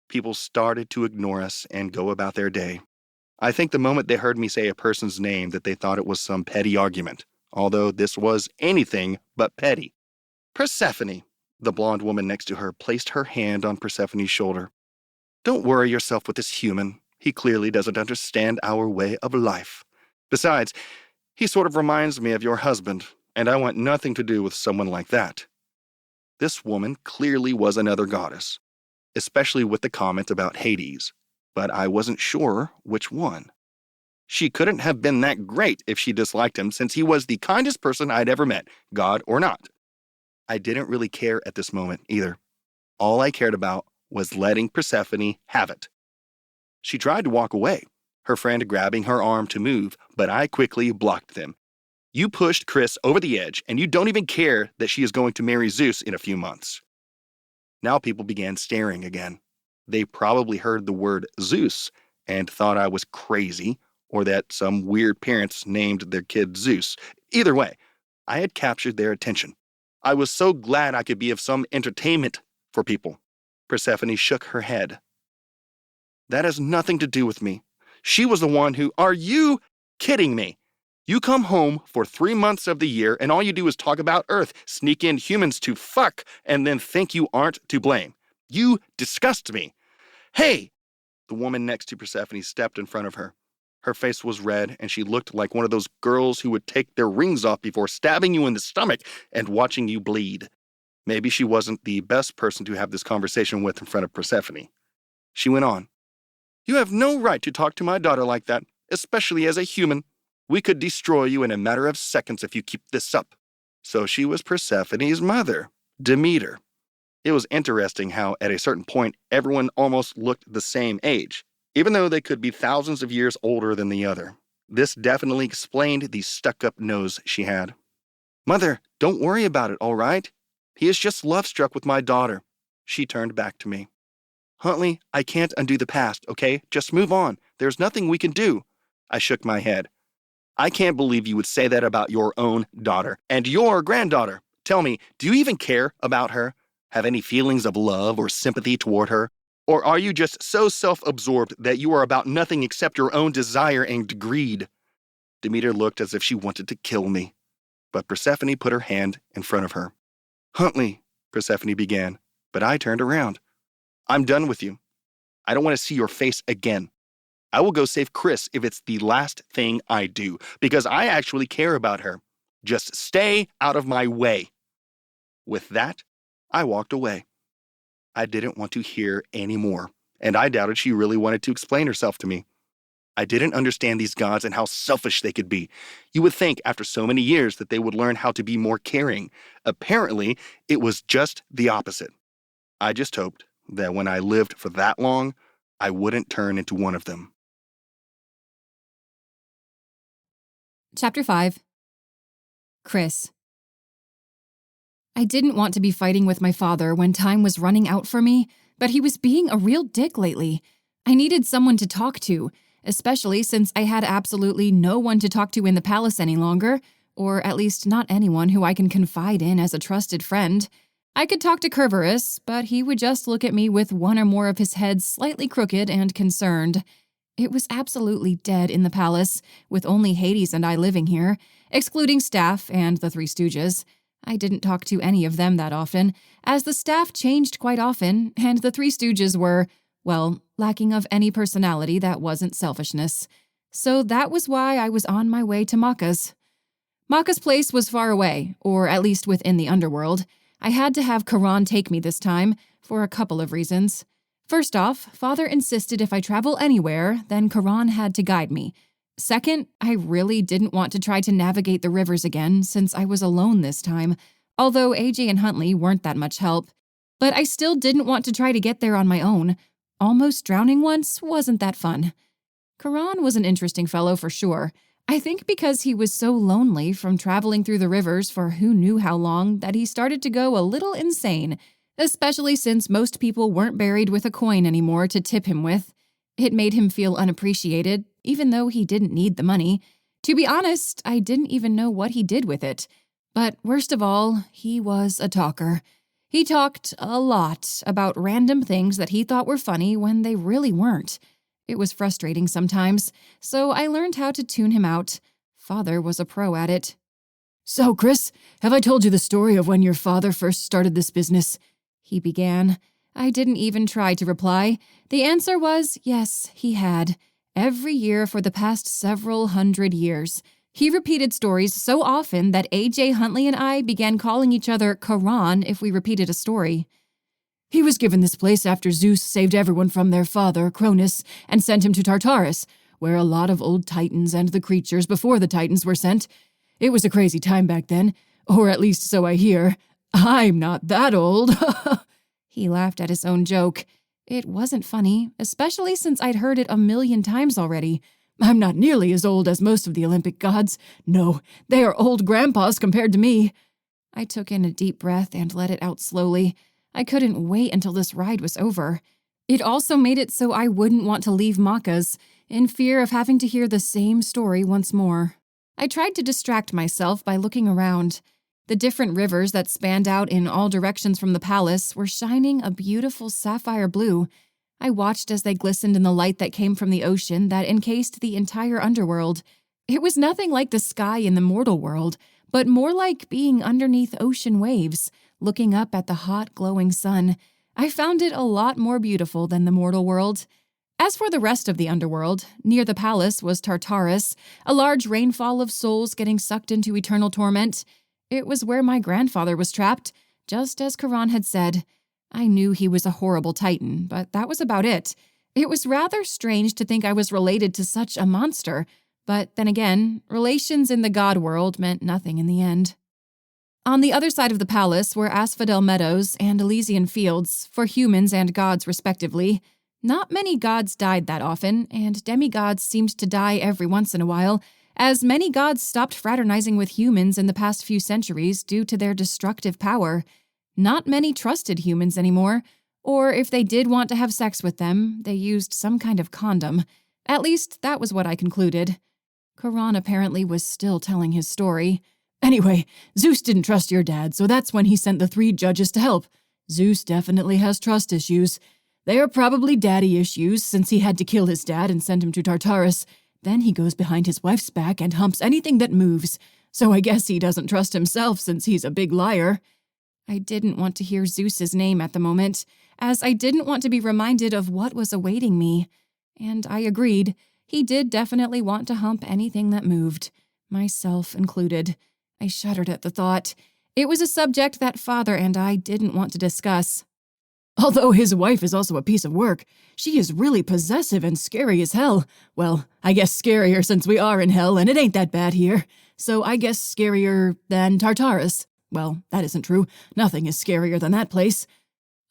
People started to ignore us and go about their day. I think the moment they heard me say a person's name that they thought it was some petty argument, although this was anything but petty. "Persephone," the blonde woman next to her placed her hand on Persephone's shoulder. "Don't worry yourself with this human. He clearly doesn't understand our way of life. Besides, he sort of reminds me of your husband, and I want nothing to do with someone like that." This woman clearly was another goddess, especially with the comment about Hades, but I wasn't sure which one. She couldn't have been that great if she disliked him, since he was the kindest person I'd ever met, god or not. I didn't really care at this moment either. All I cared about was letting Persephone have it. She tried to walk away, her friend grabbing her arm to move, but I quickly blocked them. "You pushed Chrys over the edge, and you don't even care that she is going to marry Zeus in a few months." Now people began staring again. They probably heard the word Zeus and thought I was crazy, or that some weird parents named their kid Zeus. Either way, I had captured their attention. I was so glad I could be of some entertainment for people. Persephone shook her head. "That has nothing to do with me. She was the one who— Are you kidding me? You come home for 3 months of the year and all you do is talk about Earth, sneak in humans to fuck, and then think you aren't to blame. You disgust me. Hey!" The woman next to Persephone stepped in front of her. Her face was red, and she looked like one of those girls who would take their rings off before stabbing you in the stomach and watching you bleed. Maybe she wasn't the best person to have this conversation with in front of Persephone. She went on. "You have no right to talk to my daughter like that, especially as a human. We could destroy you in a matter of seconds if you keep this up." So she was Persephone's mother, Demeter. It was interesting how, at a certain point, everyone almost looked the same age, even though they could be thousands of years older than the other. This definitely explained the stuck-up nose she had. "Mother, don't worry about it, all right? He is just love-struck with my daughter." She turned back to me. "Huntley, I can't undo the past, okay? Just move on. There's nothing we can do." I shook my head. "I can't believe you would say that about your own daughter and your granddaughter. Tell me, do you even care about her? Have any feelings of love or sympathy toward her? Or are you just so self-absorbed that you are about nothing except your own desire and greed?" Demeter looked as if she wanted to kill me, but Persephone put her hand in front of her. "Huntley," Persephone began, but I turned around. "I'm done with you. I don't want to see your face again. I will go save Chrys if it's the last thing I do, because I actually care about her. Just stay out of my way." With that, I walked away. I didn't want to hear any more, and I doubted she really wanted to explain herself to me. I didn't understand these gods and how selfish they could be. You would think after so many years that they would learn how to be more caring. Apparently, it was just the opposite. I just hoped that when I lived for that long, I wouldn't turn into one of them. Chapter 5. Chrys. I didn't want to be fighting with my father when time was running out for me, but he was being a real dick lately. I needed someone to talk to, especially since I had absolutely no one to talk to in the palace any longer, or at least not anyone who I can confide in as a trusted friend. I could talk to Cerberus, but he would just look at me with one or more of his heads slightly crooked and concerned. It was absolutely dead in the palace, with only Hades and I living here, excluding staff and the Three Stooges. I didn't talk to any of them that often, as the staff changed quite often, and the Three Stooges were, well, lacking of any personality that wasn't selfishness. So that was why I was on my way to Maka's. Maka's place was far away, or at least within the underworld. I had to have Charon take me this time, for a couple of reasons. First off, Father insisted if I travel anywhere, then Charon had to guide me. Second, I really didn't want to try to navigate the rivers again since I was alone this time, although AJ and Huntley weren't that much help. But I still didn't want to try to get there on my own. Almost drowning once wasn't that fun. Charon was an interesting fellow for sure. I think because he was so lonely from traveling through the rivers for who knew how long that he started to go a little insane, especially since most people weren't buried with a coin anymore to tip him with. It made him feel unappreciated, even though he didn't need the money. To be honest, I didn't even know what he did with it. But worst of all, he was a talker. He talked a lot about random things that he thought were funny when they really weren't. It was frustrating sometimes, so I learned how to tune him out. Father was a pro at it. "So, Chrys, have I told you the story of when your father first started this business?" He began. I didn't even try to reply. The answer was yes, he had. Every year for the past several hundred years. He repeated stories so often that AJ, Huntley, and I began calling each other Charon if we repeated a story. "He was given this place after Zeus saved everyone from their father, Cronus, and sent him to Tartarus, where a lot of old titans and the creatures before the titans were sent. It was a crazy time back then, or at least so I hear. I'm not that old." He laughed at his own joke. It wasn't funny, especially since I'd heard it a million times already. "I'm not nearly as old as most of the Olympic gods. No, they are old grandpas compared to me." I took in a deep breath and let it out slowly. I couldn't wait until this ride was over. It also made it so I wouldn't want to leave Maka's, in fear of having to hear the same story once more. I tried to distract myself by looking around. The different rivers that spanned out in all directions from the palace were shining a beautiful sapphire blue. I watched as they glistened in the light that came from the ocean that encased the entire underworld. It was nothing like the sky in the mortal world, but more like being underneath ocean waves, looking up at the hot, glowing sun. I found it a lot more beautiful than the mortal world. As for the rest of the underworld, near the palace was Tartarus, a large rainfall of souls getting sucked into eternal torment. It was where my grandfather was trapped, just as Charon had said. I knew he was a horrible titan, but that was about it. It was rather strange to think I was related to such a monster, but then again, relations in the god world meant nothing in the end. On the other side of the palace were asphodel meadows and Elysian fields, for humans and gods respectively. Not many gods died that often, and demigods seemed to die every once in a while, as many gods stopped fraternizing with humans in the past few centuries due to their destructive power. Not many trusted humans anymore, or if they did want to have sex with them, they used some kind of condom. At least, that was what I concluded. Charon apparently was still telling his story. "Anyway, Zeus didn't trust your dad, so that's when he sent the 3 judges to help. Zeus definitely has trust issues. They are probably daddy issues, since he had to kill his dad and send him to Tartarus. Then he goes behind his wife's back and humps anything that moves. So I guess he doesn't trust himself since he's a big liar." I didn't want to hear Zeus's name at the moment, as I didn't want to be reminded of what was awaiting me. And I agreed. He did definitely want to hump anything that moved, myself included. I shuddered at the thought. It was a subject that Father and I didn't want to discuss. "Although his wife is also a piece of work. She is really possessive and scary as hell. Well, I guess scarier since we are in hell and it ain't that bad here. So I guess scarier than Tartarus. Well, that isn't true. Nothing is scarier than that place."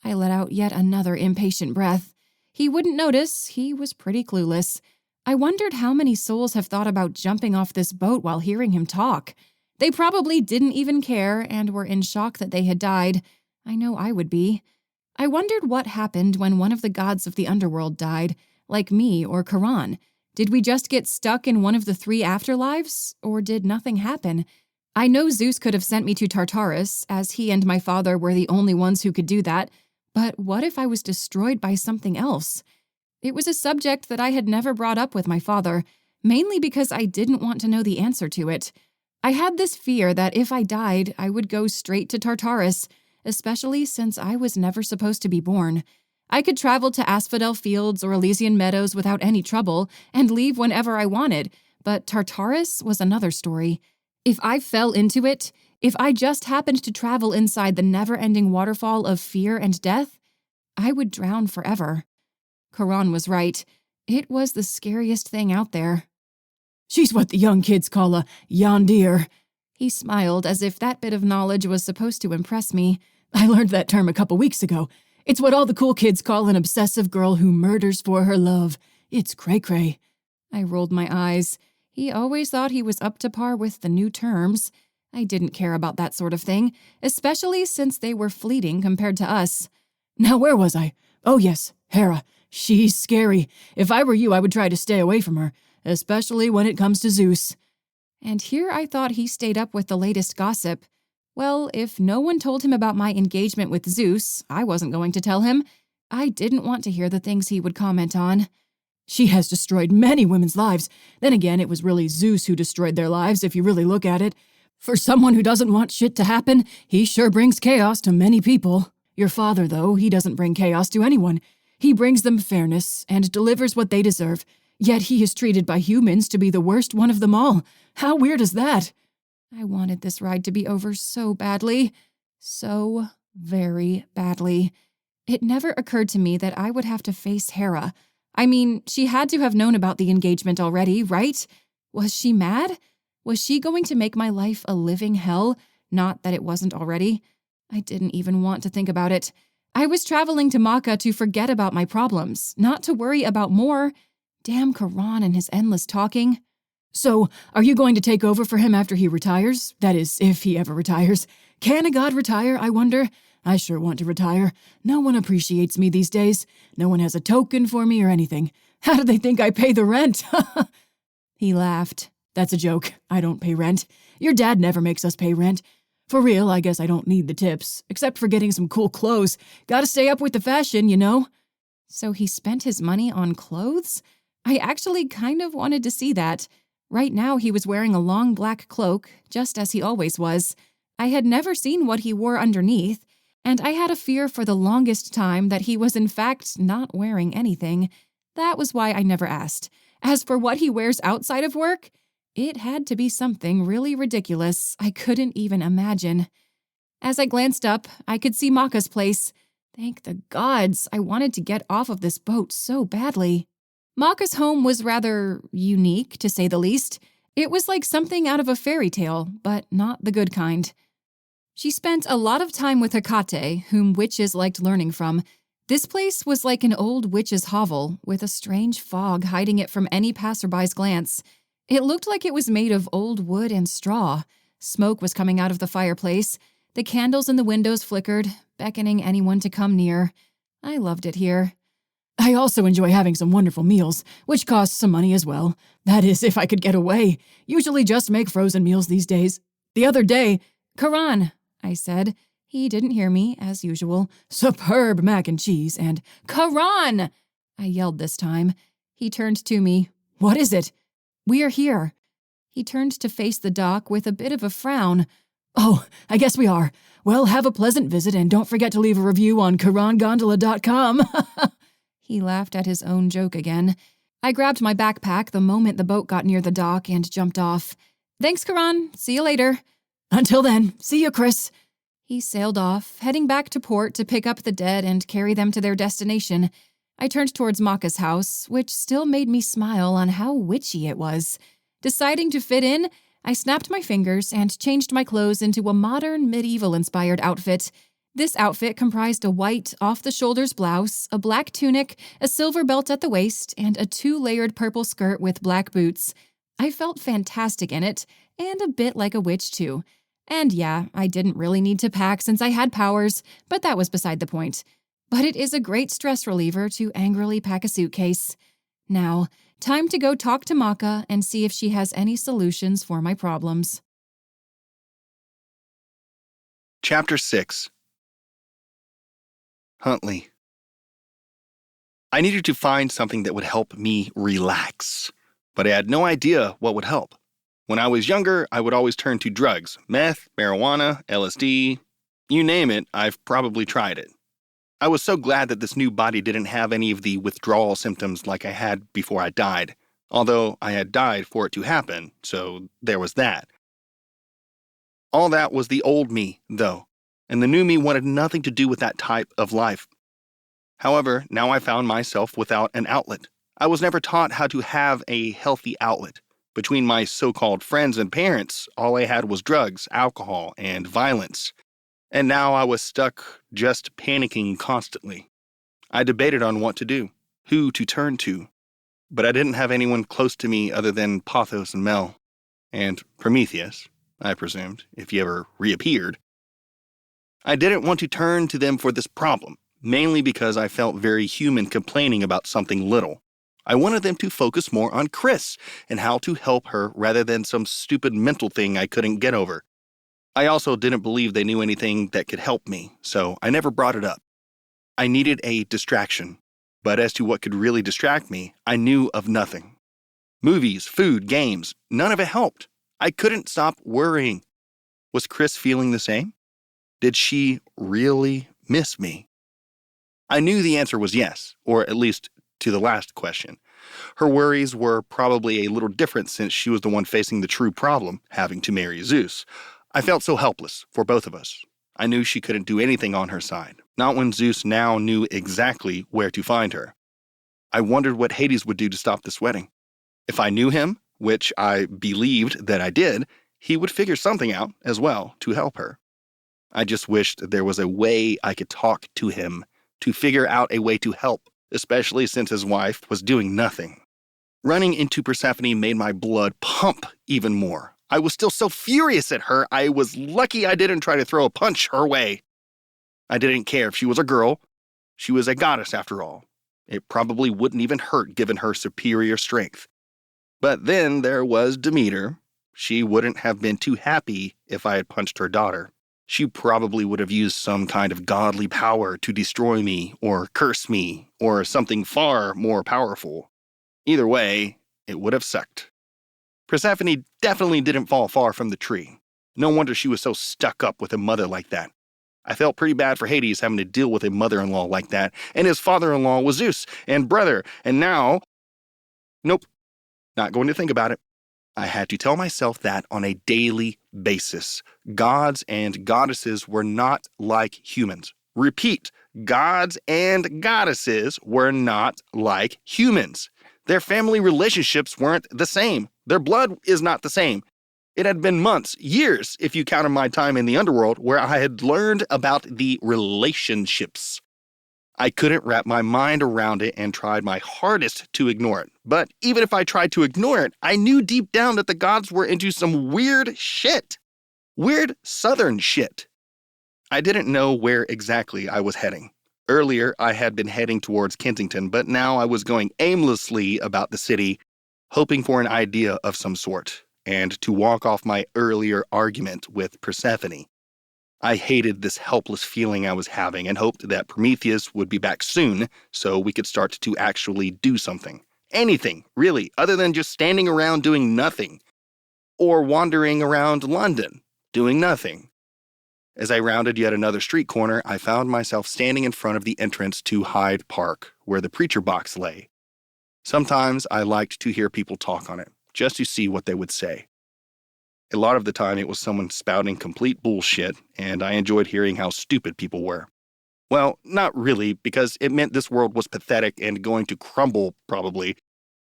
I let out yet another impatient breath. He wouldn't notice. He was pretty clueless. I wondered how many souls have thought about jumping off this boat while hearing him talk. They probably didn't even care and were in shock that they had died. I know I would be. I wondered what happened when one of the gods of the underworld died, like me or Charon. Did we just get stuck in one of the 3 afterlives, or did nothing happen? I know Zeus could have sent me to Tartarus, as he and my father were the only ones who could do that, but what if I was destroyed by something else? It was a subject that I had never brought up with my father, mainly because I didn't want to know the answer to it. I had this fear that if I died, I would go straight to Tartarus, especially since I was never supposed to be born. I could travel to Asphodel Fields or Elysian Meadows without any trouble and leave whenever I wanted, but Tartarus was another story. If I fell into it, if I just happened to travel inside the never-ending waterfall of fear and death, I would drown forever. Charon was right. It was the scariest thing out there. She's what the young kids call a yondeer. He smiled as if that bit of knowledge was supposed to impress me. I learned that term a couple weeks ago. It's what all the cool kids call an obsessive girl who murders for her love. It's cray-cray. I rolled my eyes. He always thought he was up to par with the new terms. I didn't care about that sort of thing, especially since they were fleeting compared to us. Now where was I? Oh yes, Hera. She's scary. If I were you, I would try to stay away from her, especially when it comes to Zeus. And here I thought he stayed up with the latest gossip. Well, if no one told him about my engagement with Zeus, I wasn't going to tell him. I didn't want to hear the things he would comment on. She has destroyed many women's lives. Then again, it was really Zeus who destroyed their lives, if you really look at it. For someone who doesn't want shit to happen, he sure brings chaos to many people. Your father, though, he doesn't bring chaos to anyone. He brings them fairness and delivers what they deserve. Yet he is treated by humans to be the worst one of them all. How weird is that? I wanted this ride to be over so badly. So very badly. It never occurred to me that I would have to face Hera. I mean, she had to have known about the engagement already, right? Was she mad? Was she going to make my life a living hell? Not that it wasn't already. I didn't even want to think about it. I was traveling to Makkah to forget about my problems, not to worry about more. Damn Charon and his endless talking. So, are you going to take over for him after he retires? That is, if he ever retires. Can a god retire, I wonder? I sure want to retire. No one appreciates me these days. No one has a token for me or anything. How do they think I pay the rent? He laughed. That's a joke. I don't pay rent. Your dad never makes us pay rent. For real, I guess I don't need the tips, except for getting some cool clothes. Gotta stay up with the fashion, you know? So he spent his money on clothes? I actually kind of wanted to see that. Right now he was wearing a long black cloak, just as he always was. I had never seen what he wore underneath, and I had a fear for the longest time that he was in fact not wearing anything. That was why I never asked. As for what he wears outside of work, it had to be something really ridiculous I couldn't even imagine. As I glanced up, I could see Maka's place. Thank the gods, I wanted to get off of this boat so badly. Maka's home was rather unique, to say the least. It was like something out of a fairy tale, but not the good kind. She spent a lot of time with Hecate, whom witches liked learning from. This place was like an old witch's hovel, with a strange fog hiding it from any passerby's glance. It looked like it was made of old wood and straw. Smoke was coming out of the fireplace. The candles in the windows flickered, beckoning anyone to come near. I loved it here. I also enjoy having some wonderful meals, which costs some money as well. That is, if I could get away. Usually just make frozen meals these days. The other day, Charon, I said. He didn't hear me, as usual. Superb mac and cheese and Charon! I yelled this time. He turned to me. What is it? We're here. He turned to face the dock with a bit of a frown. Oh, I guess we are. Well, have a pleasant visit and don't forget to leave a review on CharonGondola.com. He laughed at his own joke again. I grabbed my backpack the moment the boat got near the dock and jumped off. Thanks, Charon. See you later. Until then, see you, Chrys. He sailed off, heading back to port to pick up the dead and carry them to their destination. I turned towards Maka's house, which still made me smile on how witchy it was. Deciding to fit in, I snapped my fingers and changed my clothes into a modern, medieval-inspired outfit. This outfit comprised a white, off-the-shoulders blouse, a black tunic, a silver belt at the waist, and a 2-layered purple skirt with black boots. I felt fantastic in it, and a bit like a witch, too. And yeah, I didn't really need to pack since I had powers, but that was beside the point. But it is a great stress reliever to angrily pack a suitcase. Now, time to go talk to Maka and see if she has any solutions for my problems. Chapter 6. Huntley. I needed to find something that would help me relax, but I had no idea what would help. When I was younger, I would always turn to drugs, meth, marijuana, LSD, you name it, I've probably tried it. I was so glad that this new body didn't have any of the withdrawal symptoms like I had before I died, although I had died for it to happen, so there was that. All that was the old me, though, and the new me wanted nothing to do with that type of life. However, now I found myself without an outlet. I was never taught how to have a healthy outlet. Between my so-called friends and parents, all I had was drugs, alcohol, and violence. And now I was stuck just panicking constantly. I debated on what to do, who to turn to, but I didn't have anyone close to me other than Pothos and Mel, and Prometheus, I presumed, if he ever reappeared. I didn't want to turn to them for this problem, mainly because I felt very human complaining about something little. I wanted them to focus more on Chrys and how to help her rather than some stupid mental thing I couldn't get over. I also didn't believe they knew anything that could help me, so I never brought it up. I needed a distraction, but as to what could really distract me, I knew of nothing. Movies, food, games, none of it helped. I couldn't stop worrying. Was Chrys feeling the same? Did she really miss me? I knew the answer was yes, or at least to the last question. Her worries were probably a little different since she was the one facing the true problem, having to marry Zeus. I felt so helpless for both of us. I knew she couldn't do anything on her side, not when Zeus now knew exactly where to find her. I wondered what Hades would do to stop this wedding. If I knew him, which I believed that I did, he would figure something out as well to help her. I just wished there was a way I could talk to him to figure out a way to help, especially since his wife was doing nothing. Running into Persephone made my blood pump even more. I was still so furious at her, I was lucky I didn't try to throw a punch her way. I didn't care if she was a girl. She was a goddess after all. It probably wouldn't even hurt given her superior strength. But then there was Demeter. She wouldn't have been too happy if I had punched her daughter. She probably would have used some kind of godly power to destroy me or curse me or something far more powerful. Either way, it would have sucked. Persephone definitely didn't fall far from the tree. No wonder she was so stuck up with a mother like that. I felt pretty bad for Hades having to deal with a mother-in-law like that, and his father-in-law was Zeus and brother, and now... Nope, not going to think about it. I had to tell myself that on a daily basis. Gods and goddesses were not like humans. Repeat, gods and goddesses were not like humans. Their family relationships weren't the same. Their blood is not the same. It had been months, years, if you counted my time in the underworld, where I had learned about the relationships. I couldn't wrap my mind around it and tried my hardest to ignore it. But even if I tried to ignore it, I knew deep down that the gods were into some weird shit. Weird southern shit. I didn't know where exactly I was heading. Earlier, I had been heading towards Kensington, but now I was going aimlessly about the city, hoping for an idea of some sort, and to walk off my earlier argument with Persephone. I hated this helpless feeling I was having and hoped that Prometheus would be back soon so we could start to actually do something. Anything, really, other than just standing around doing nothing. Or wandering around London, doing nothing. As I rounded yet another street corner, I found myself standing in front of the entrance to Hyde Park, where the preacher box lay. Sometimes I liked to hear people talk on it, just to see what they would say. A lot of the time it was someone spouting complete bullshit, and I enjoyed hearing how stupid people were. Well, not really, because it meant this world was pathetic and going to crumble, probably.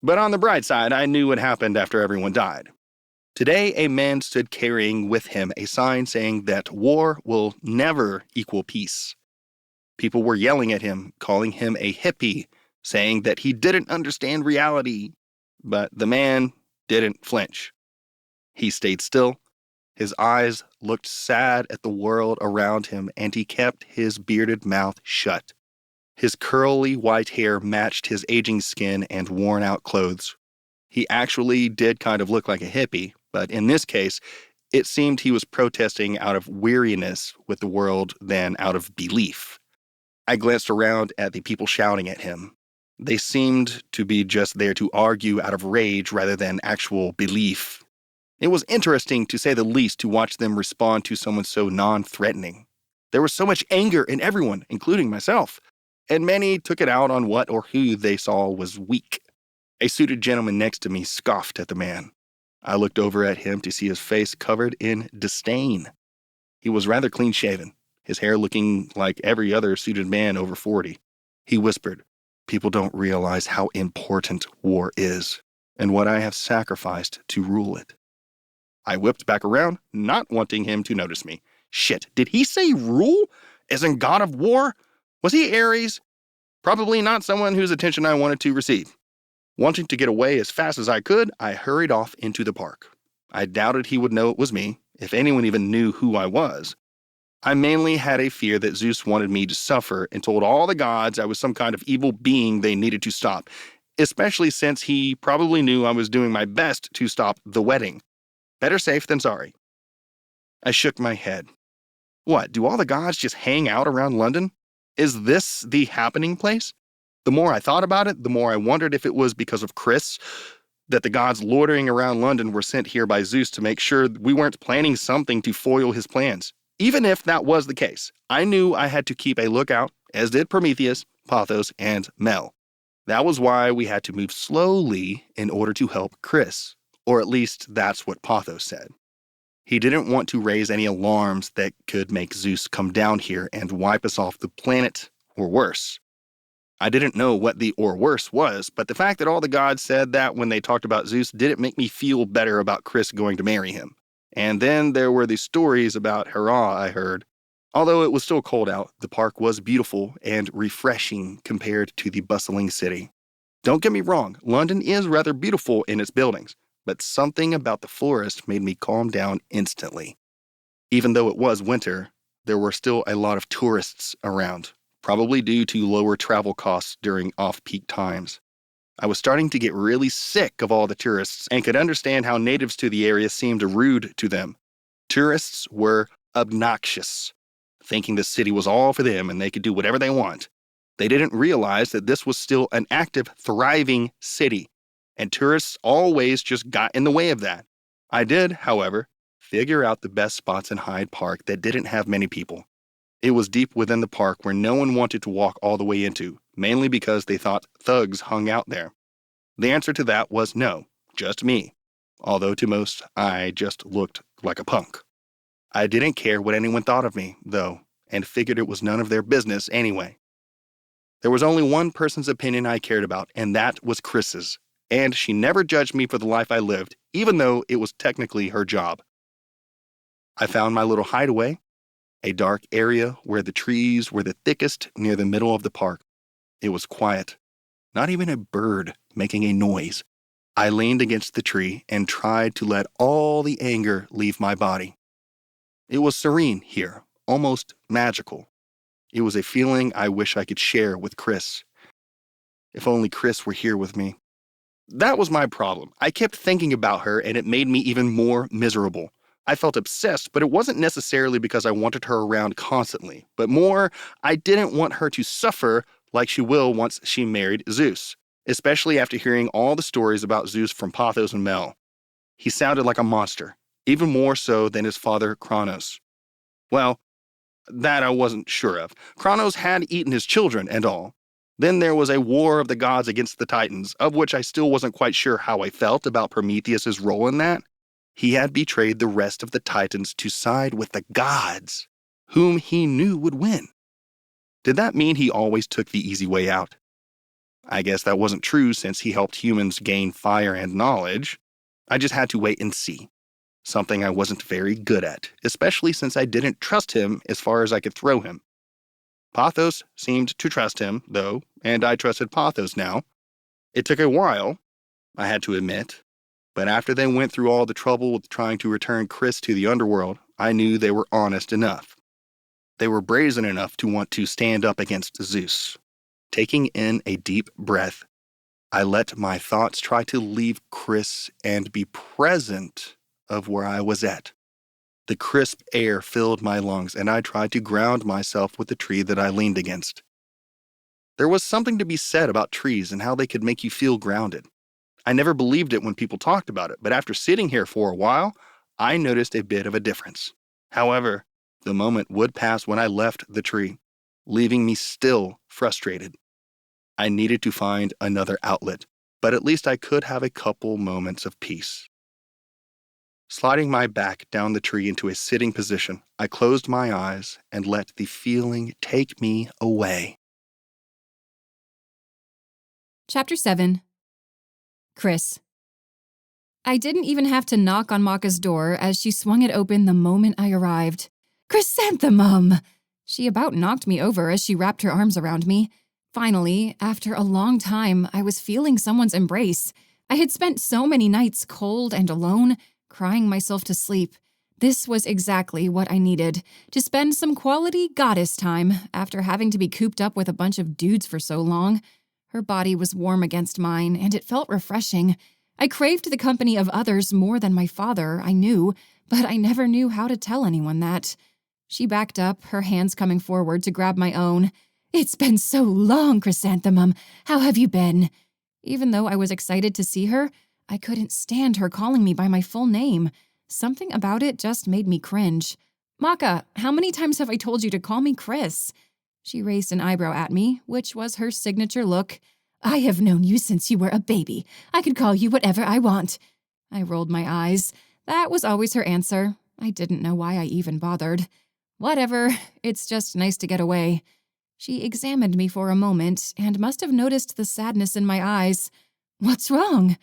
But on the bright side, I knew what happened after everyone died. Today, a man stood carrying with him a sign saying that war will never equal peace. People were yelling at him, calling him a hippie, saying that he didn't understand reality. But the man didn't flinch. He stayed still. His eyes looked sad at the world around him, and he kept his bearded mouth shut. His curly white hair matched his aging skin and worn-out clothes. He actually did kind of look like a hippie, but in this case, It seemed he was protesting out of weariness with the world than out of belief. I glanced around at the people shouting at him. They seemed to be just there to argue out of rage rather than actual belief. It was interesting, to say the least, to watch them respond to someone so non-threatening. There was so much anger in everyone, including myself, and many took it out on what or who they saw was weak. A suited gentleman next to me scoffed at the man. I looked over at him to see his face covered in disdain. He was rather clean-shaven, his hair looking like every other suited man over 40. He whispered, "People don't realize how important war is, and what I have sacrificed to rule it." I whipped back around, not wanting him to notice me. Shit, did he say rule? As in god of war? Was he Ares? Probably not someone whose attention I wanted to receive. Wanting to get away as fast as I could, I hurried off into the park. I doubted he would know it was me, if anyone even knew who I was. I mainly had a fear that Zeus wanted me to suffer and told all the gods I was some kind of evil being they needed to stop, especially since he probably knew I was doing my best to stop the wedding. Better safe than sorry. I shook my head. What, do all the gods just hang out around London? Is this the happening place? The more I thought about it, the more I wondered if it was because of Chrys, that the gods loitering around London were sent here by Zeus to make sure we weren't planning something to foil his plans. Even if that was the case, I knew I had to keep a lookout, as did Prometheus, Pothos, and Mel. That was why we had to move slowly in order to help Chrys, or at least that's what Pothos said. He didn't want to raise any alarms that could make Zeus come down here and wipe us off the planet, or worse. I didn't know what the or worse was, but the fact that all the gods said that when they talked about Zeus didn't make me feel better about Chrys going to marry him. And then there were the stories about Hera I heard. Although it was still cold out, the park was beautiful and refreshing compared to the bustling city. Don't get me wrong, London is rather beautiful in its buildings, but something about the forest made me calm down instantly. Even though it was winter, there were still a lot of tourists around, probably due to lower travel costs during off-peak times. I was starting to get really sick of all the tourists and could understand how natives to the area seemed rude to them. Tourists were obnoxious, thinking the city was all for them and they could do whatever they want. They didn't realize that this was still an active, thriving city, and tourists always just got in the way of that. I did, however, figure out the best spots in Hyde Park that didn't have many people. It was deep within the park where no one wanted to walk all the way into, mainly because they thought thugs hung out there. The answer to that was no, just me. Although to most, I just looked like a punk. I didn't care what anyone thought of me, though, and figured it was none of their business anyway. There was only one person's opinion I cared about, and that was Chrys's. And she never judged me for the life I lived, even though it was technically her job. I found my little hideaway, a dark area where the trees were the thickest near the middle of the park. It was quiet, not even a bird making a noise. I leaned against the tree and tried to let all the anger leave my body. It was serene here, almost magical. It was a feeling I wish I could share with Chrys. If only Chrys were here with me. That was my problem. I kept thinking about her and it made me even more miserable. I felt obsessed, but it wasn't necessarily because I wanted her around constantly, but more, I didn't want her to suffer like she will once she married Zeus, especially after hearing all the stories about Zeus from Pothos and Mel. He sounded like a monster, even more so than his father Kronos. Well, that I wasn't sure of. Kronos had eaten his children and all. Then there was a war of the gods against the Titans, of which I still wasn't quite sure how I felt about Prometheus' role in that. He had betrayed the rest of the Titans to side with the gods, whom he knew would win. Did that mean he always took the easy way out? I guess that wasn't true since he helped humans gain fire and knowledge. I just had to wait and see. Something I wasn't very good at, especially since I didn't trust him as far as I could throw him. Pothos seemed to trust him, though, and I trusted Pothos now. It took a while, I had to admit, but after they went through all the trouble with trying to return Chrys to the underworld, I knew they were honest enough. They were brazen enough to want to stand up against Zeus. Taking in a deep breath, I let my thoughts try to leave Chrys and be present of where I was at. The crisp air filled my lungs, and I tried to ground myself with the tree that I leaned against. There was something to be said about trees and how they could make you feel grounded. I never believed it when people talked about it, but after sitting here for a while, I noticed a bit of a difference. However, the moment would pass when I left the tree, leaving me still frustrated. I needed to find another outlet, but at least I could have a couple moments of peace. Sliding my back down the tree into a sitting position, I closed my eyes and let the feeling take me away. Chapter 7. Chrys. I didn't even have to knock on Maka's door as she swung it open the moment I arrived. "Chrysanthemum!" She about knocked me over as she wrapped her arms around me. Finally, after a long time, I was feeling someone's embrace. I had spent so many nights cold and alone, crying myself to sleep. This was exactly what I needed, to spend some quality goddess time after having to be cooped up with a bunch of dudes for so long. Her body was warm against mine, and it felt refreshing. I craved the company of others more than my father, I knew, but I never knew how to tell anyone that. She backed up, her hands coming forward to grab my own. "It's been so long, Chrysanthemum. How have you been?" Even though I was excited to see her, I couldn't stand her calling me by my full name. Something about it just made me cringe. "Maka, how many times have I told you to call me Chrys?" She raised an eyebrow at me, which was her signature look. "I have known you since you were a baby. I could call you whatever I want." I rolled my eyes. That was always her answer. I didn't know why I even bothered. Whatever, it's just nice to get away. She examined me for a moment and must have noticed the sadness in my eyes. "What's wrong?"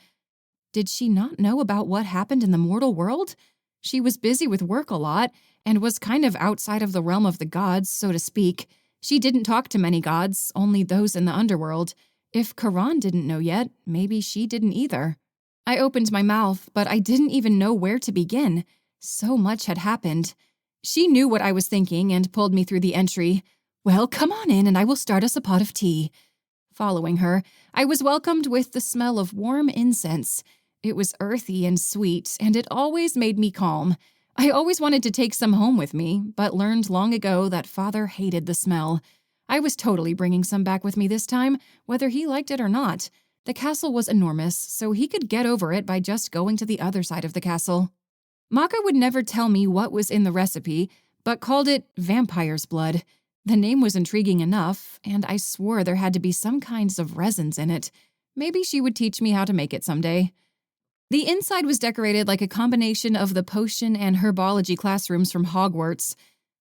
Did she not know about what happened in the mortal world? She was busy with work a lot and was kind of outside of the realm of the gods, so to speak. She didn't talk to many gods, only those in the underworld. If Karan didn't know yet, maybe she didn't either. I opened my mouth, but I didn't even know where to begin. So much had happened. She knew what I was thinking and pulled me through the entry. "Well, come on in and I will start us a pot of tea." Following her, I was welcomed with the smell of warm incense. It was earthy and sweet, and it always made me calm. I always wanted to take some home with me, but learned long ago that Father hated the smell. I was totally bringing some back with me this time, whether he liked it or not. The castle was enormous, so he could get over it by just going to the other side of the castle. Maka would never tell me what was in the recipe, but called it vampire's blood. The name was intriguing enough, and I swore there had to be some kinds of resins in it. Maybe she would teach me how to make it someday. The inside was decorated like a combination of the potion and herbology classrooms from Hogwarts.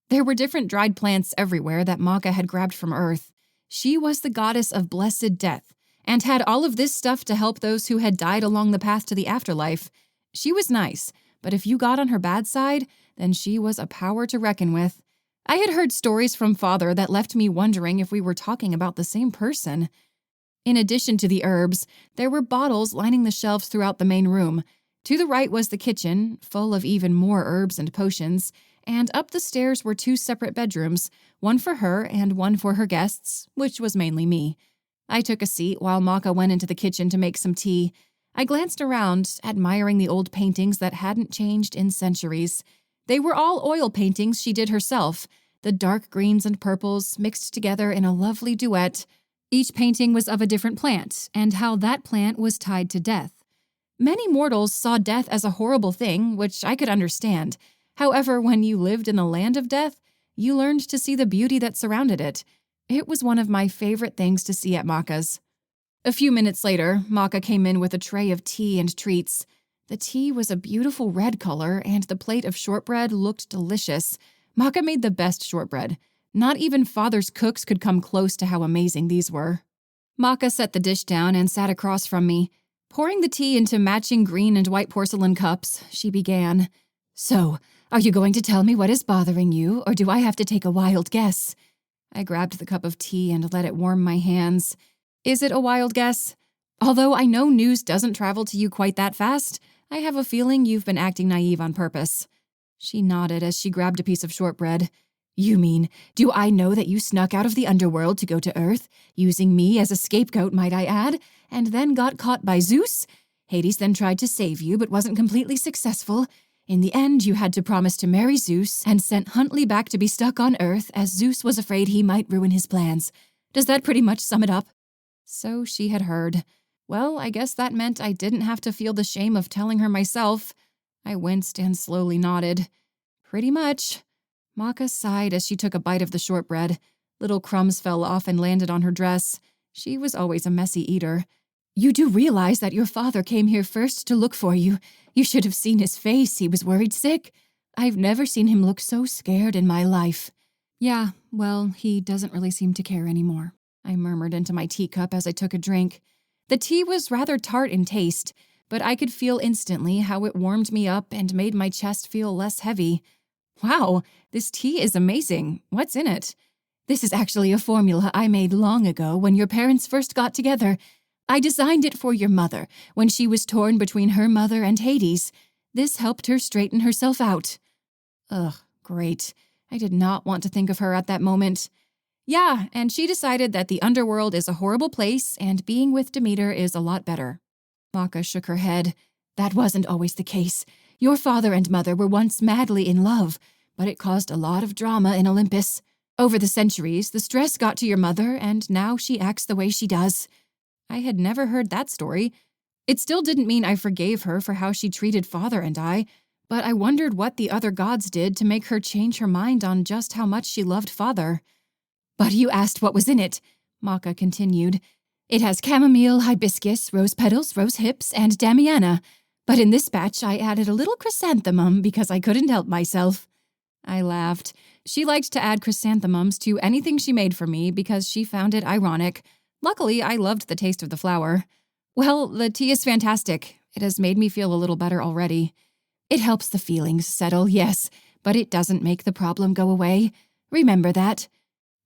There were different dried plants everywhere that Maka had grabbed from Earth. She was the goddess of blessed death, and had all of this stuff to help those who had died along the path to the afterlife. She was nice, but if you got on her bad side, then she was a power to reckon with. I had heard stories from Father that left me wondering if we were talking about the same person. In addition to the herbs, there were bottles lining the shelves throughout the main room. To the right was the kitchen, full of even more herbs and potions, and up the stairs were 2 separate bedrooms, one for her and one for her guests, which was mainly me. I took a seat while Maka went into the kitchen to make some tea. I glanced around, admiring the old paintings that hadn't changed in centuries. They were all oil paintings she did herself, the dark greens and purples mixed together in a lovely duet. Each painting was of a different plant, and how that plant was tied to death. Many mortals saw death as a horrible thing, which I could understand. However, when you lived in the land of death, you learned to see the beauty that surrounded it. It was one of my favorite things to see at Maka's. A few minutes later, Maka came in with a tray of tea and treats. The tea was a beautiful red color, and the plate of shortbread looked delicious. Maka made the best shortbread. Not even Father's cooks could come close to how amazing these were. Maka set the dish down and sat across from me. Pouring the tea into matching green and white porcelain cups, she began. "So, are you going to tell me what is bothering you, or do I have to take a wild guess?" I grabbed the cup of tea and let it warm my hands. Is it a wild guess? Although I know news doesn't travel to you quite that fast, I have a feeling you've been acting naive on purpose. She nodded as she grabbed a piece of shortbread. "You mean, do I know that you snuck out of the underworld to go to Earth, using me as a scapegoat, might I add, and then got caught by Zeus? Hades then tried to save you but wasn't completely successful. In the end, you had to promise to marry Zeus and sent Huntley back to be stuck on Earth as Zeus was afraid he might ruin his plans. Does that pretty much sum it up? So she had heard. Well, I guess that meant I didn't have to feel the shame of telling her myself. I winced and slowly nodded. Pretty much. Maka sighed as she took a bite of the shortbread. Little crumbs fell off and landed on her dress. She was always a messy eater. You do realize that your father came here first to look for you. You should have seen his face. He was worried sick. I've never seen him look so scared in my life. Yeah, well, he doesn't really seem to care anymore. I murmured into my teacup as I took a drink. The tea was rather tart in taste, but I could feel instantly how it warmed me up and made my chest feel less heavy. Wow, this tea is amazing. What's in it? This is actually a formula I made long ago when your parents first got together. I designed it for your mother when she was torn between her mother and Hades. This helped her straighten herself out. Ugh, great. I did not want to think of her at that moment. Yeah, and she decided that the underworld is a horrible place and being with Demeter is a lot better. Maka shook her head. That wasn't always the case. Your father and mother were once madly in love, but it caused a lot of drama in Olympus. Over the centuries, the stress got to your mother, and now she acts the way she does. I had never heard that story. It still didn't mean I forgave her for how she treated Father and I, but I wondered what the other gods did to make her change her mind on just how much she loved Father. But you asked what was in it, Maka continued. It has chamomile, hibiscus, rose petals, rose hips, and damiana. But in this batch, I added a little chrysanthemum because I couldn't help myself. I laughed. She liked to add chrysanthemums to anything she made for me because she found it ironic. Luckily, I loved the taste of the flower. Well, the tea is fantastic. It has made me feel a little better already. It helps the feelings settle, yes, but it doesn't make the problem go away. Remember that.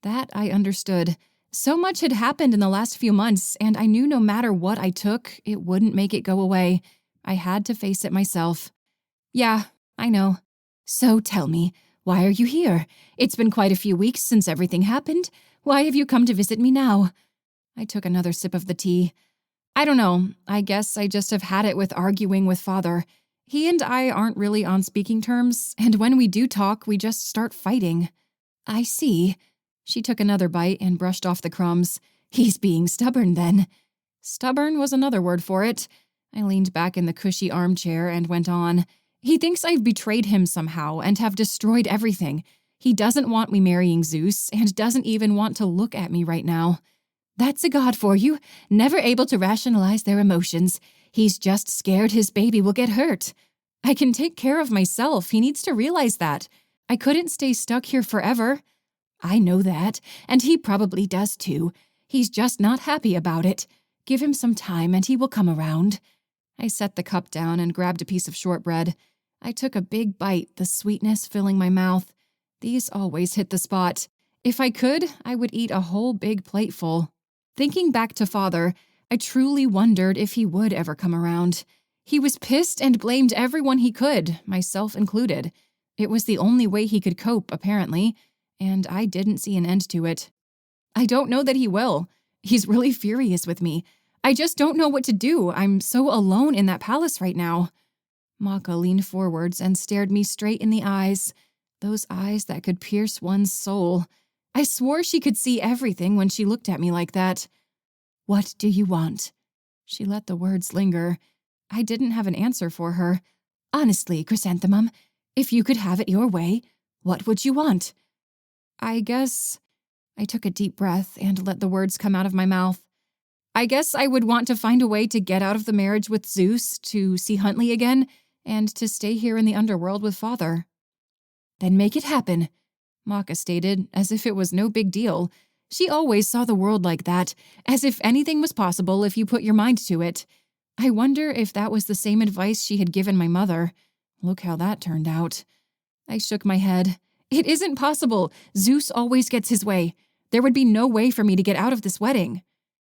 That I understood. So much had happened in the last few months, and I knew no matter what I took, it wouldn't make it go away. I had to face it myself. Yeah, I know. So tell me, why are you here? It's been quite a few weeks since everything happened. Why have you come to visit me now? I took another sip of the tea. I don't know. I guess I just have had it with arguing with Father. He and I aren't really on speaking terms, and when we do talk, we just start fighting. I see. She took another bite and brushed off the crumbs. He's being stubborn, then. Stubborn was another word for it. I leaned back in the cushy armchair and went on. He thinks I've betrayed him somehow and have destroyed everything. He doesn't want me marrying Zeus and doesn't even want to look at me right now. That's a god for you, never able to rationalize their emotions. He's just scared his baby will get hurt. I can take care of myself. He needs to realize that. I couldn't stay stuck here forever. I know that, and he probably does too. He's just not happy about it. Give him some time and he will come around. I set the cup down and grabbed a piece of shortbread. I took a big bite, the sweetness filling my mouth. These always hit the spot. If I could, I would eat a whole big plateful. Thinking back to Father, I truly wondered if he would ever come around. He was pissed and blamed everyone he could, myself included. It was the only way he could cope, apparently, and I didn't see an end to it. I don't know that he will. He's really furious with me. I just don't know what to do. I'm so alone in that palace right now. Maka leaned forwards and stared me straight in the eyes, those eyes that could pierce one's soul. I swore she could see everything when she looked at me like that. What do you want? She let the words linger. I didn't have an answer for her. Honestly, Chrysanthemum, if you could have it your way, what would you want? I guess... I took a deep breath and let the words come out of my mouth. I guess I would want to find a way to get out of the marriage with Zeus, to see Huntley again, and to stay here in the underworld with Father. Then make it happen, Maka stated, as if it was no big deal. She always saw the world like that, as if anything was possible if you put your mind to it. I wonder if that was the same advice she had given my mother. Look how that turned out. I shook my head. It isn't possible. Zeus always gets his way. There would be no way for me to get out of this wedding.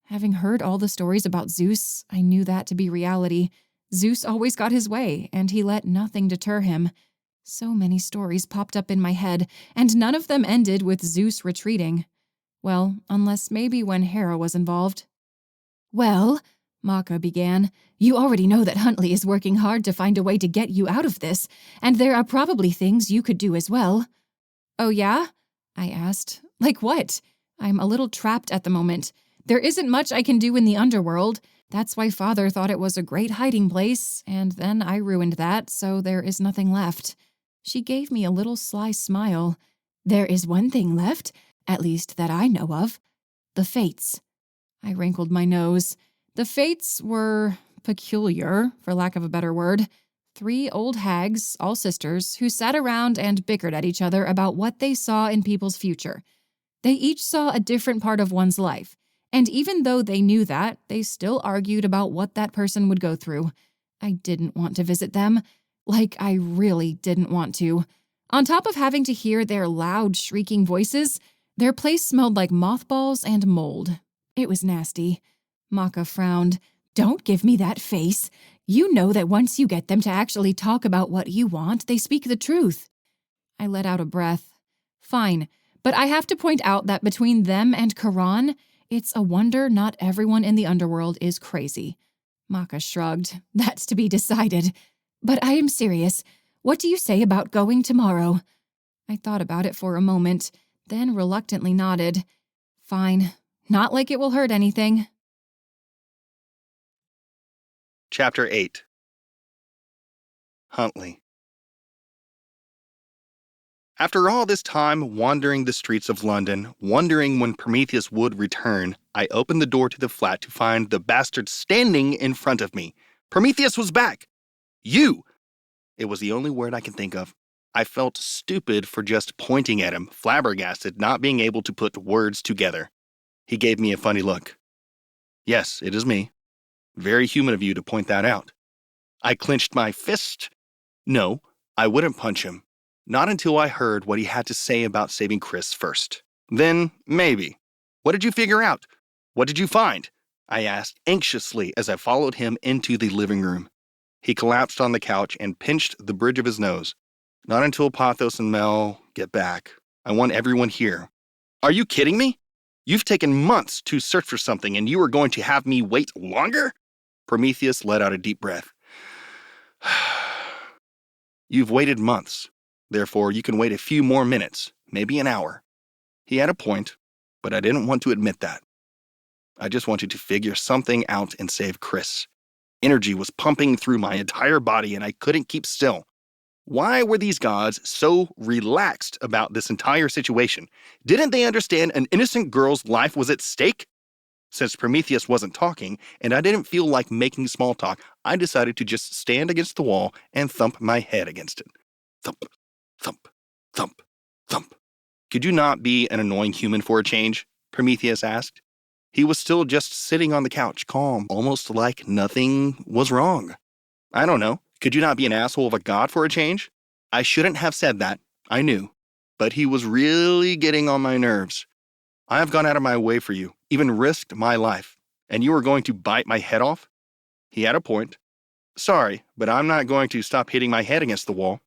Having heard all the stories about Zeus, I knew that to be reality. Zeus always got his way, and he let nothing deter him. So many stories popped up in my head, and none of them ended with Zeus retreating. Well, unless maybe when Hera was involved. Well, Maka began. "You already know that Huntley is working hard to find a way to get you out of this, and there are probably things you could do as well." "Oh yeah?" I asked. "Like what? I'm a little trapped at the moment. There isn't much I can do in the underworld. That's why Father thought it was a great hiding place, and then I ruined that, so there is nothing left." She gave me a little sly smile. "There is one thing left, at least that I know of. The Fates." I wrinkled my nose. The Fates were peculiar, for lack of a better word. 3 old hags, all sisters, who sat around and bickered at each other about what they saw in people's future. They each saw a different part of one's life, and even though they knew that, they still argued about what that person would go through. I didn't want to visit them. Like, I really didn't want to. On top of having to hear their loud, shrieking voices, their place smelled like mothballs and mold. It was nasty. Maka frowned. "Don't give me that face. You know that once you get them to actually talk about what you want, they speak the truth." I let out a breath. "Fine, but I have to point out that between them and Quran, it's a wonder not everyone in the underworld is crazy." Maka shrugged. "That's to be decided. But I am serious. What do you say about going tomorrow?" I thought about it for a moment, then reluctantly nodded. "Fine. Not like it will hurt anything." Chapter 8. Huntley. After all this time wandering the streets of London, wondering when Prometheus would return, I opened the door to the flat to find the bastard standing in front of me. Prometheus was back! "You!" It was the only word I can think of. I felt stupid for just pointing at him, flabbergasted, not being able to put words together. He gave me a funny look. "Yes, it is me. Very human of you to point that out." I clenched my fist. No, I wouldn't punch him. Not until I heard what he had to say about saving Chrys first. Then, maybe. "What did you figure out? What did you find?" I asked anxiously as I followed him into the living room. He collapsed on the couch and pinched the bridge of his nose. "Not until Pothos and Mel get back. I want everyone here." "Are you kidding me? You've taken months to search for something and you are going to have me wait longer?" Prometheus let out a deep breath. "You've waited months. Therefore, you can wait a few more minutes, maybe an hour." He had a point, but I didn't want to admit that. I just wanted to figure something out and save Chrys. Energy was pumping through my entire body and I couldn't keep still. Why were these gods so relaxed about this entire situation? Didn't they understand an innocent girl's life was at stake? Since Prometheus wasn't talking, and I didn't feel like making small talk, I decided to just stand against the wall and thump my head against it. Thump, thump, thump, thump. "Could you not be an annoying human for a change?" Prometheus asked. He was still just sitting on the couch, calm, almost like nothing was wrong. "I don't know. Could you not be an asshole of a god for a change?" I shouldn't have said that, I knew, but he was really getting on my nerves. "I have gone out of my way for you, even risked my life, and you are going to bite my head off?" He had a point. "Sorry, but I'm not going to stop hitting my head against the wall."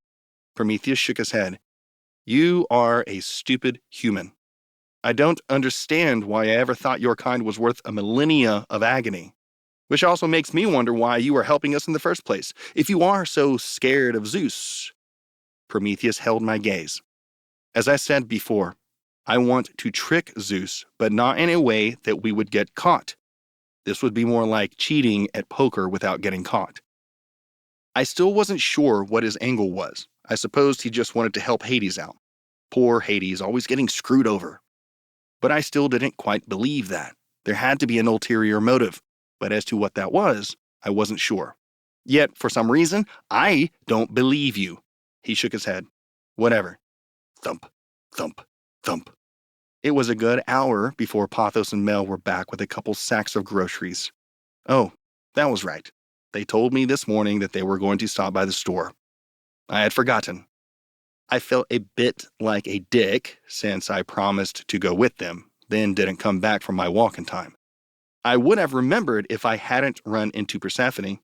Prometheus shook his head. "You are a stupid human. I don't understand why I ever thought your kind was worth a millennia of agony. Which also makes me wonder why you are helping us in the first place, if you are so scared of Zeus." Prometheus held my gaze. "As I said before, I want to trick Zeus, but not in a way that we would get caught. This would be more like cheating at poker without getting caught." I still wasn't sure what his angle was. I supposed he just wanted to help Hades out. Poor Hades, always getting screwed over. But I still didn't quite believe that. There had to be an ulterior motive, but as to what that was, I wasn't sure. Yet, for some reason, I don't believe you. He shook his head. "Whatever." Thump, thump, thump. It was a good hour before Pothos and Mel were back with a couple sacks of groceries. Oh, that was right. They told me this morning that they were going to stop by the store. I had forgotten. I felt a bit like a dick since I promised to go with them, then didn't come back from my walk in time. I would have remembered if I hadn't run into Persephone.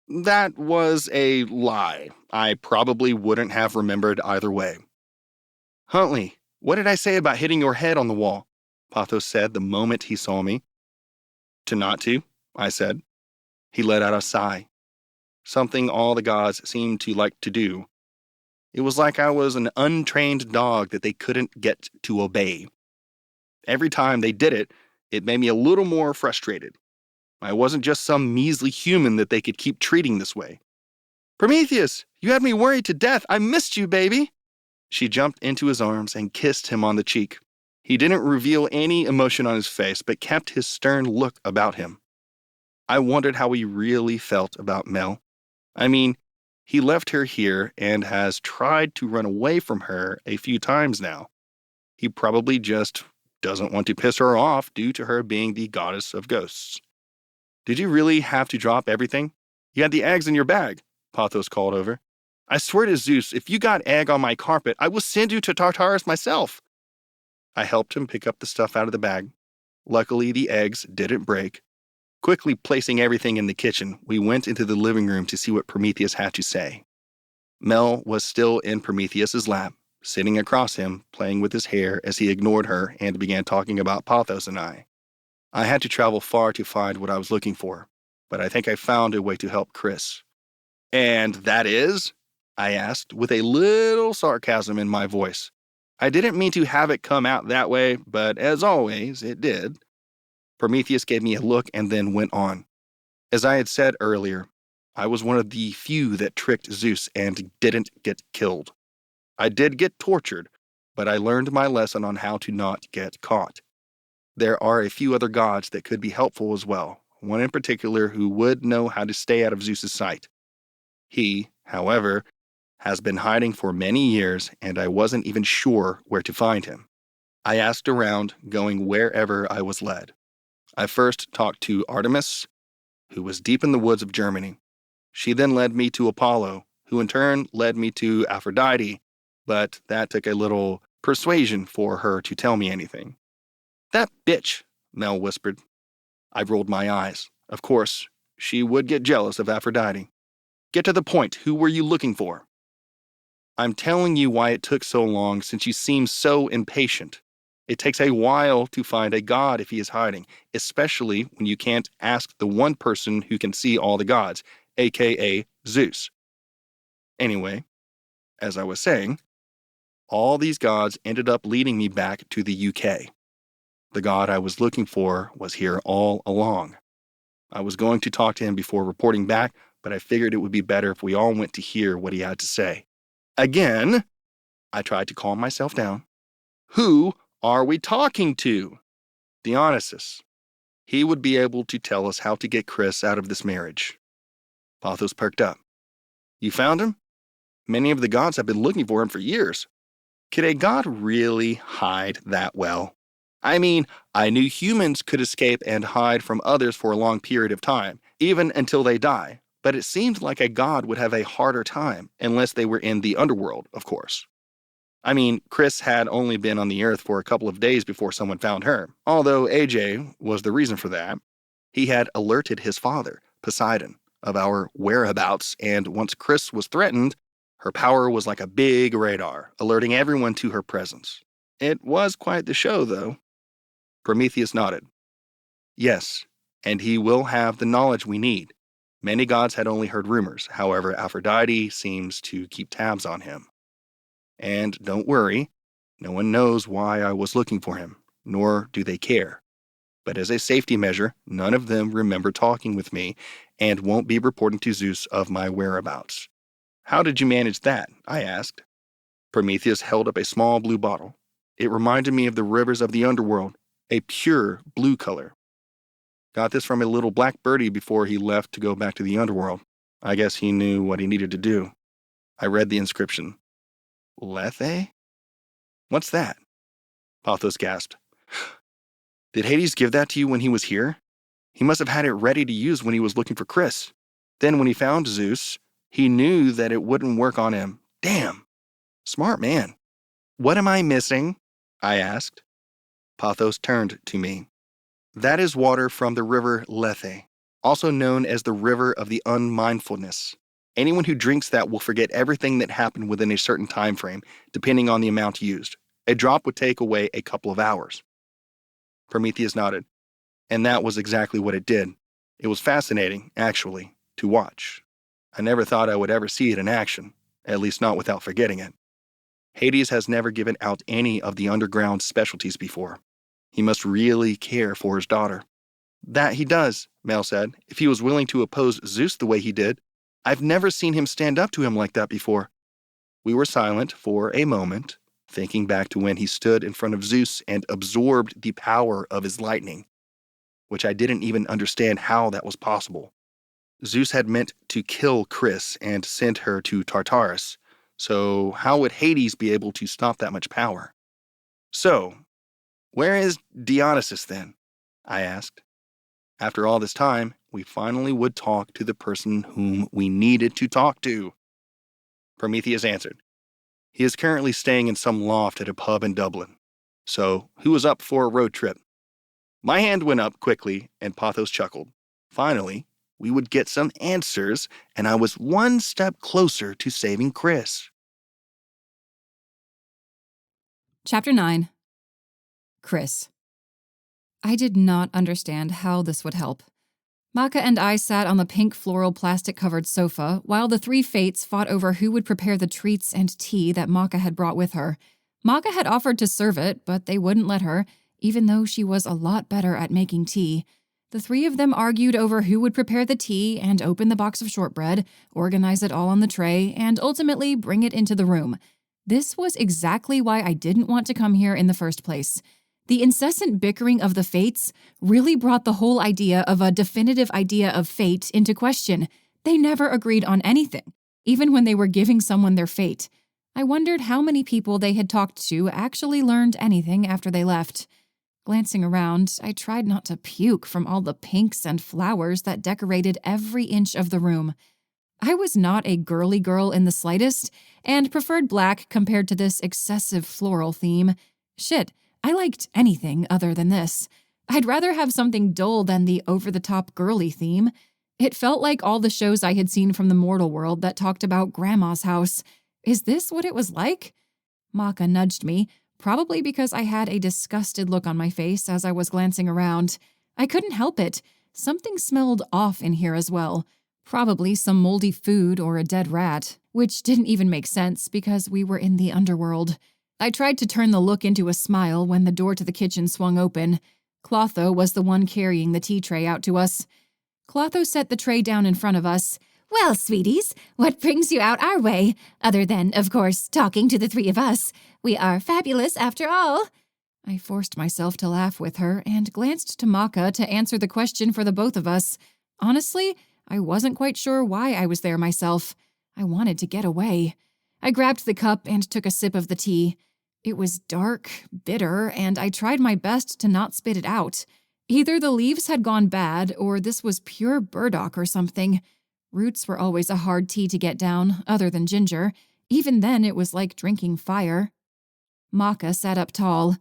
That was a lie. I probably wouldn't have remembered either way. "Huntley, what did I say about hitting your head on the wall?" Pothos said the moment he saw me. "To not to," I said. He let out a sigh, something all the gods seemed to like to do. It was like I was an untrained dog that they couldn't get to obey. Every time they did it, it made me a little more frustrated. I wasn't just some measly human that they could keep treating this way. Prometheus, you had me worried to death. I missed you, baby. She jumped into his arms and kissed him on the cheek. He didn't reveal any emotion on his face, but kept his stern look about him. I wondered how he really felt about Mel. I mean, he left her here and has tried to run away from her a few times now. He probably just doesn't want to piss her off due to her being the goddess of ghosts. Did you really have to drop everything? You had the eggs in your bag, Pothos called over. I swear to Zeus, if you got egg on my carpet, I will send you to Tartarus myself. I helped him pick up the stuff out of the bag. Luckily, the eggs didn't break. Quickly placing everything in the kitchen, we went into the living room to see what Prometheus had to say. Mel was still in Prometheus's lap, sitting across him, playing with his hair as he ignored her and began talking about Pothos and I. I had to travel far to find what I was looking for, but I think I found a way to help Chrys. And that is? I asked, with a little sarcasm in my voice. I didn't mean to have it come out that way, but as always, it did. Prometheus gave me a look and then went on. As I had said earlier, I was one of the few that tricked Zeus and didn't get killed. I did get tortured, but I learned my lesson on how to not get caught. There are a few other gods that could be helpful as well, one in particular who would know how to stay out of Zeus's sight. He, however, has been hiding for many years, and I wasn't even sure where to find him. I asked around, going wherever I was led. I first talked to Artemis, who was deep in the woods of Germany. She then led me to Apollo, who in turn led me to Aphrodite, but that took a little persuasion for her to tell me anything. That bitch, Mel whispered. I rolled my eyes. Of course, she would get jealous of Aphrodite. Get to the point. Who were you looking for? I'm telling you why it took so long since you seem so impatient. It takes a while to find a god if he is hiding, especially when you can't ask the one person who can see all the gods, aka Zeus. Anyway, as I was saying, all these gods ended up leading me back to the UK. The god I was looking for was here all along. I was going to talk to him before reporting back, but I figured it would be better if we all went to hear what he had to say. Again, I tried to calm myself down. Who are we talking to? Dionysus. He would be able to tell us how to get Chrys out of this marriage. Pothos perked up. You found him? Many of the gods have been looking for him for years. Could a god really hide that well? I mean, I knew humans could escape and hide from others for a long period of time, even until they die, but it seemed like a god would have a harder time, unless they were in the underworld, of course. I mean, Chrys had only been on the earth for a couple of days before someone found her, although AJ was the reason for that. He had alerted his father, Poseidon, of our whereabouts, and once Chrys was threatened, her power was like a big radar, alerting everyone to her presence. It was quite the show, though. Prometheus nodded. Yes, and he will have the knowledge we need. Many gods had only heard rumors, however, Aphrodite seems to keep tabs on him. And don't worry, no one knows why I was looking for him, nor do they care. But as a safety measure, none of them remember talking with me and won't be reporting to Zeus of my whereabouts. How did you manage that? I asked. Prometheus held up a small blue bottle. It reminded me of the rivers of the underworld, a pure blue color. Got this from a little black birdie before he left to go back to the underworld. I guess he knew what he needed to do. I read the inscription. Lethe? What's that? Pothos gasped. Did Hades give that to you when he was here? He must have had it ready to use when he was looking for Chrys. Then when he found Zeus, he knew that it wouldn't work on him. Damn. Smart man. What am I missing? I asked. Pothos turned to me. That is water from the river Lethe, also known as the river of the unmindfulness. Anyone who drinks that will forget everything that happened within a certain time frame, depending on the amount used. A drop would take away a couple of hours. Prometheus nodded. And that was exactly what it did. It was fascinating, actually, to watch. I never thought I would ever see it in action, at least not without forgetting it. Hades has never given out any of the underground specialties before. He must really care for his daughter. That he does, Mel said, if he was willing to oppose Zeus the way he did. I've never seen him stand up to him like that before. We were silent for a moment, thinking back to when he stood in front of Zeus and absorbed the power of his lightning, which I didn't even understand how that was possible. Zeus had meant to kill Chrys and send her to Tartarus, so how would Hades be able to stop that much power? So, where is Dionysus then? I asked. After all this time, we finally would talk to the person whom we needed to talk to. Prometheus answered. He is currently staying in some loft at a pub in Dublin. So, who was up for a road trip? My hand went up quickly, and Pothos chuckled. Finally, we would get some answers, and I was one step closer to saving Chrys. Chapter 9. Chrys. I did not understand how this would help. Maka and I sat on the pink floral plastic-covered sofa while the three fates fought over who would prepare the treats and tea that Maka had brought with her. Maka had offered to serve it, but they wouldn't let her, even though she was a lot better at making tea. The three of them argued over who would prepare the tea and open the box of shortbread, organize it all on the tray, and ultimately bring it into the room. This was exactly why I didn't want to come here in the first place. The incessant bickering of the fates really brought the whole idea of a definitive idea of fate into question. They never agreed on anything, even when they were giving someone their fate. I wondered how many people they had talked to actually learned anything after they left. Glancing around, I tried not to puke from all the pinks and flowers that decorated every inch of the room. I was not a girly girl in the slightest, and preferred black compared to this excessive floral theme. Shit, I liked anything other than this. I'd rather have something dull than the over-the-top girly theme. It felt like all the shows I had seen from the mortal world that talked about Grandma's house. Is this what it was like? Maka nudged me, probably because I had a disgusted look on my face as I was glancing around. I couldn't help it. Something smelled off in here as well. Probably some moldy food or a dead rat, which didn't even make sense because we were in the underworld. I tried to turn the look into a smile when the door to the kitchen swung open. Clotho was the one carrying the tea tray out to us. Clotho set the tray down in front of us. Well, sweeties, what brings you out our way? Other than, of course, talking to the three of us. We are fabulous after all. I forced myself to laugh with her and glanced to Maka to answer the question for the both of us. Honestly, I wasn't quite sure why I was there myself. I wanted to get away. I grabbed the cup and took a sip of the tea. It was dark, bitter, and I tried my best to not spit it out. Either the leaves had gone bad, or this was pure burdock or something. Roots were always a hard tea to get down, other than ginger. Even then, it was like drinking fire. Maka sat up tall.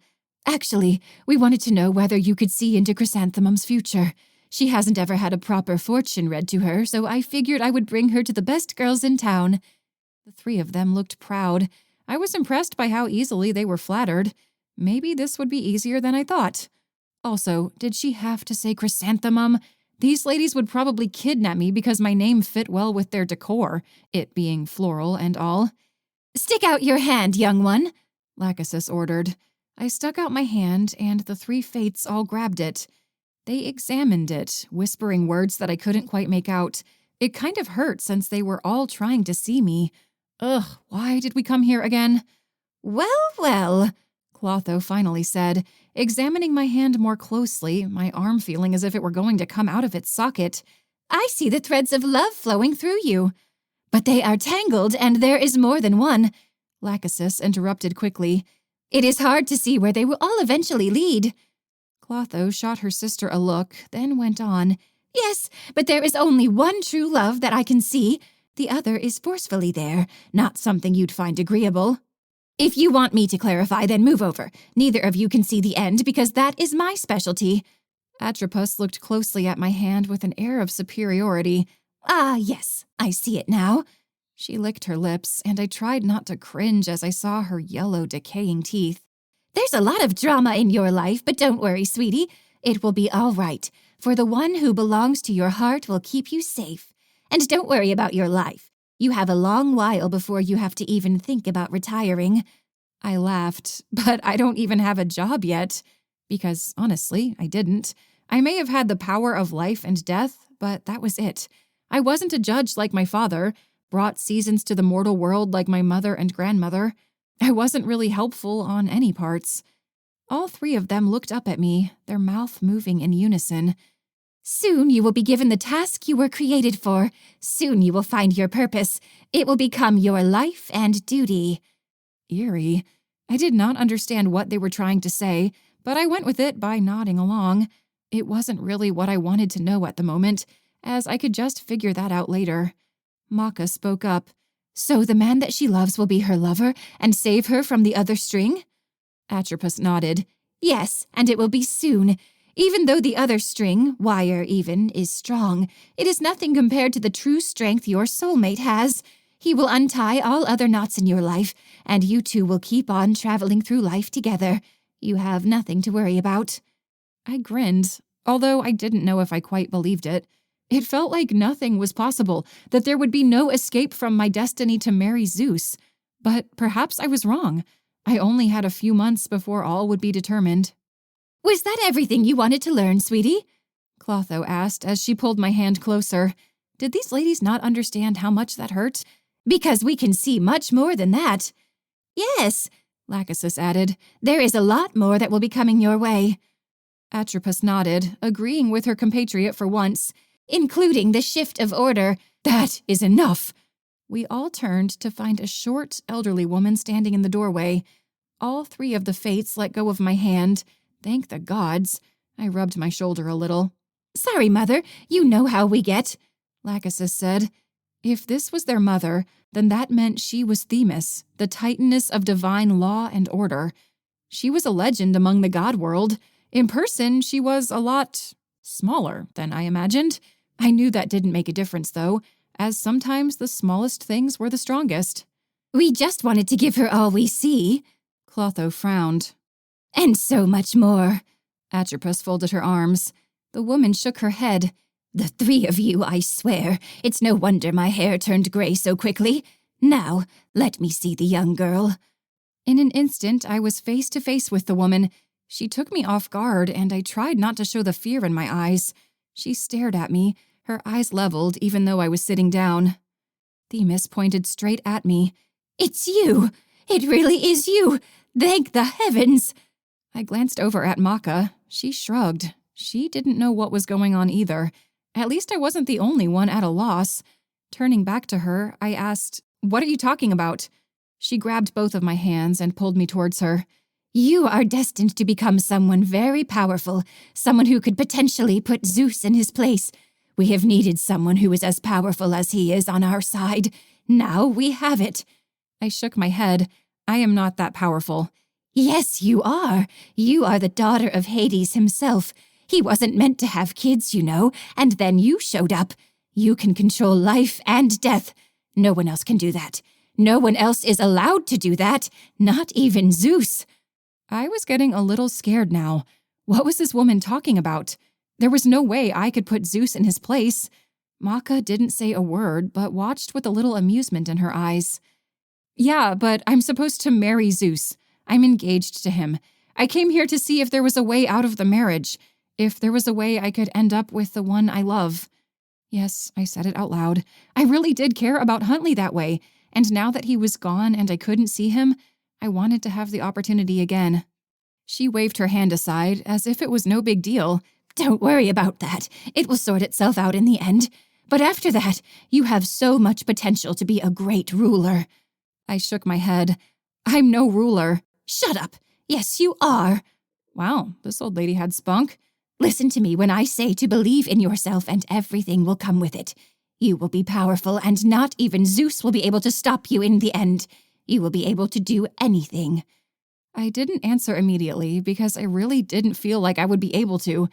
Actually, we wanted to know whether you could see into Chrysanthemum's future. She hasn't ever had a proper fortune read to her, so I figured I would bring her to the best girls in town. The three of them looked proud. I was impressed by how easily they were flattered. Maybe this would be easier than I thought. Also, did she have to say chrysanthemum? These ladies would probably kidnap me because my name fit well with their decor, it being floral and all. Stick out your hand, young one, Lachesis ordered. I stuck out my hand, and the three fates all grabbed it. They examined it, whispering words that I couldn't quite make out. It kind of hurt since they were all trying to see me. Ugh, why did we come here again? Well, Clotho finally said, examining my hand more closely, my arm feeling as if it were going to come out of its socket. I see the threads of love flowing through you. But they are tangled, and there is more than one. Lachesis interrupted quickly. It is hard to see where they will all eventually lead. Clotho shot her sister a look, then went on. Yes, but there is only one true love that I can see. The other is forcefully there, not something you'd find agreeable. If you want me to clarify, then move over. Neither of you can see the end because that is my specialty. Atropus looked closely at my hand with an air of superiority. Ah, yes, I see it now. She licked her lips, and I tried not to cringe as I saw her yellow, decaying teeth. There's a lot of drama in your life, but don't worry, sweetie. It will be all right. for the one who belongs to your heart will keep you safe. And don't worry about your life. You have a long while before you have to even think about retiring." I laughed, but I don't even have a job yet. Because, honestly, I didn't. I may have had the power of life and death, but that was it. I wasn't a judge like my father, brought seasons to the mortal world like my mother and grandmother. I wasn't really helpful on any parts. All three of them looked up at me, their mouth moving in unison. "Soon you will be given the task you were created for. Soon you will find your purpose. It will become your life and duty." Eerie. I did not understand what they were trying to say, but I went with it by nodding along. It wasn't really what I wanted to know at the moment, as I could just figure that out later. Maka spoke up. "So the man that she loves will be her lover and save her from the other string?" Atropos nodded. "Yes, and it will be soon. Even though the other string, wire even, is strong, it is nothing compared to the true strength your soulmate has. He will untie all other knots in your life, and you two will keep on traveling through life together. You have nothing to worry about." I grinned, although I didn't know if I quite believed it. It felt like nothing was possible, that there would be no escape from my destiny to marry Zeus. But perhaps I was wrong. I only had a few months before all would be determined. "Was that everything you wanted to learn, sweetie?" Clotho asked as she pulled my hand closer. Did these ladies not understand how much that hurt? "Because we can see much more than that." "Yes," Lachesis added. "There is a lot more that will be coming your way." Atropos nodded, agreeing with her compatriot for once. "Including the shift of order." "That is enough." We all turned to find a short, elderly woman standing in the doorway. All three of the fates let go of my hand. Thank the gods. I rubbed my shoulder a little. "Sorry, Mother. You know how we get," Lachesis said. If this was their mother, then that meant she was Themis, the titaness of divine law and order. She was a legend among the god world. In person, she was a lot smaller than I imagined. I knew that didn't make a difference, though, as sometimes the smallest things were the strongest. "We just wanted to give her all we see." Clotho frowned. "And so much more." Atropos folded her arms. The woman shook her head. "The three of you, I swear. It's no wonder my hair turned gray so quickly. Now, let me see the young girl." In an instant, I was face to face with the woman. She took me off guard, and I tried not to show the fear in my eyes. She stared at me, her eyes leveled even though I was sitting down. Themis pointed straight at me. "It's you! It really is you! Thank the heavens!" I glanced over at Maka. She shrugged. She didn't know what was going on either. At least I wasn't the only one at a loss. Turning back to her, I asked, "What are you talking about?" She grabbed both of my hands and pulled me towards her. "You are destined to become someone very powerful, someone who could potentially put Zeus in his place. We have needed someone who is as powerful as he is on our side. Now we have it." I shook my head. I am not that powerful. "Yes, you are. You are the daughter of Hades himself. He wasn't meant to have kids, you know, and then you showed up. You can control life and death. No one else can do that. No one else is allowed to do that, not even Zeus." I was getting a little scared now. What was this woman talking about? There was no way I could put Zeus in his place. Maka didn't say a word, but watched with a little amusement in her eyes. "Yeah, but I'm supposed to marry Zeus. I'm engaged to him. I came here to see if there was a way out of the marriage, if there was a way I could end up with the one I love." Yes, I said it out loud. I really did care about Huntley that way, and now that he was gone and I couldn't see him, I wanted to have the opportunity again. She waved her hand aside as if it was no big deal. "Don't worry about that. It will sort itself out in the end. But after that, you have so much potential to be a great ruler." I shook my head. "I'm no ruler." "Shut up. Yes, you are." Wow, this old lady had spunk. "Listen to me when I say to believe in yourself and everything will come with it. You will be powerful and not even Zeus will be able to stop you in the end. You will be able to do anything." I didn't answer immediately because I really didn't feel like I would be able to.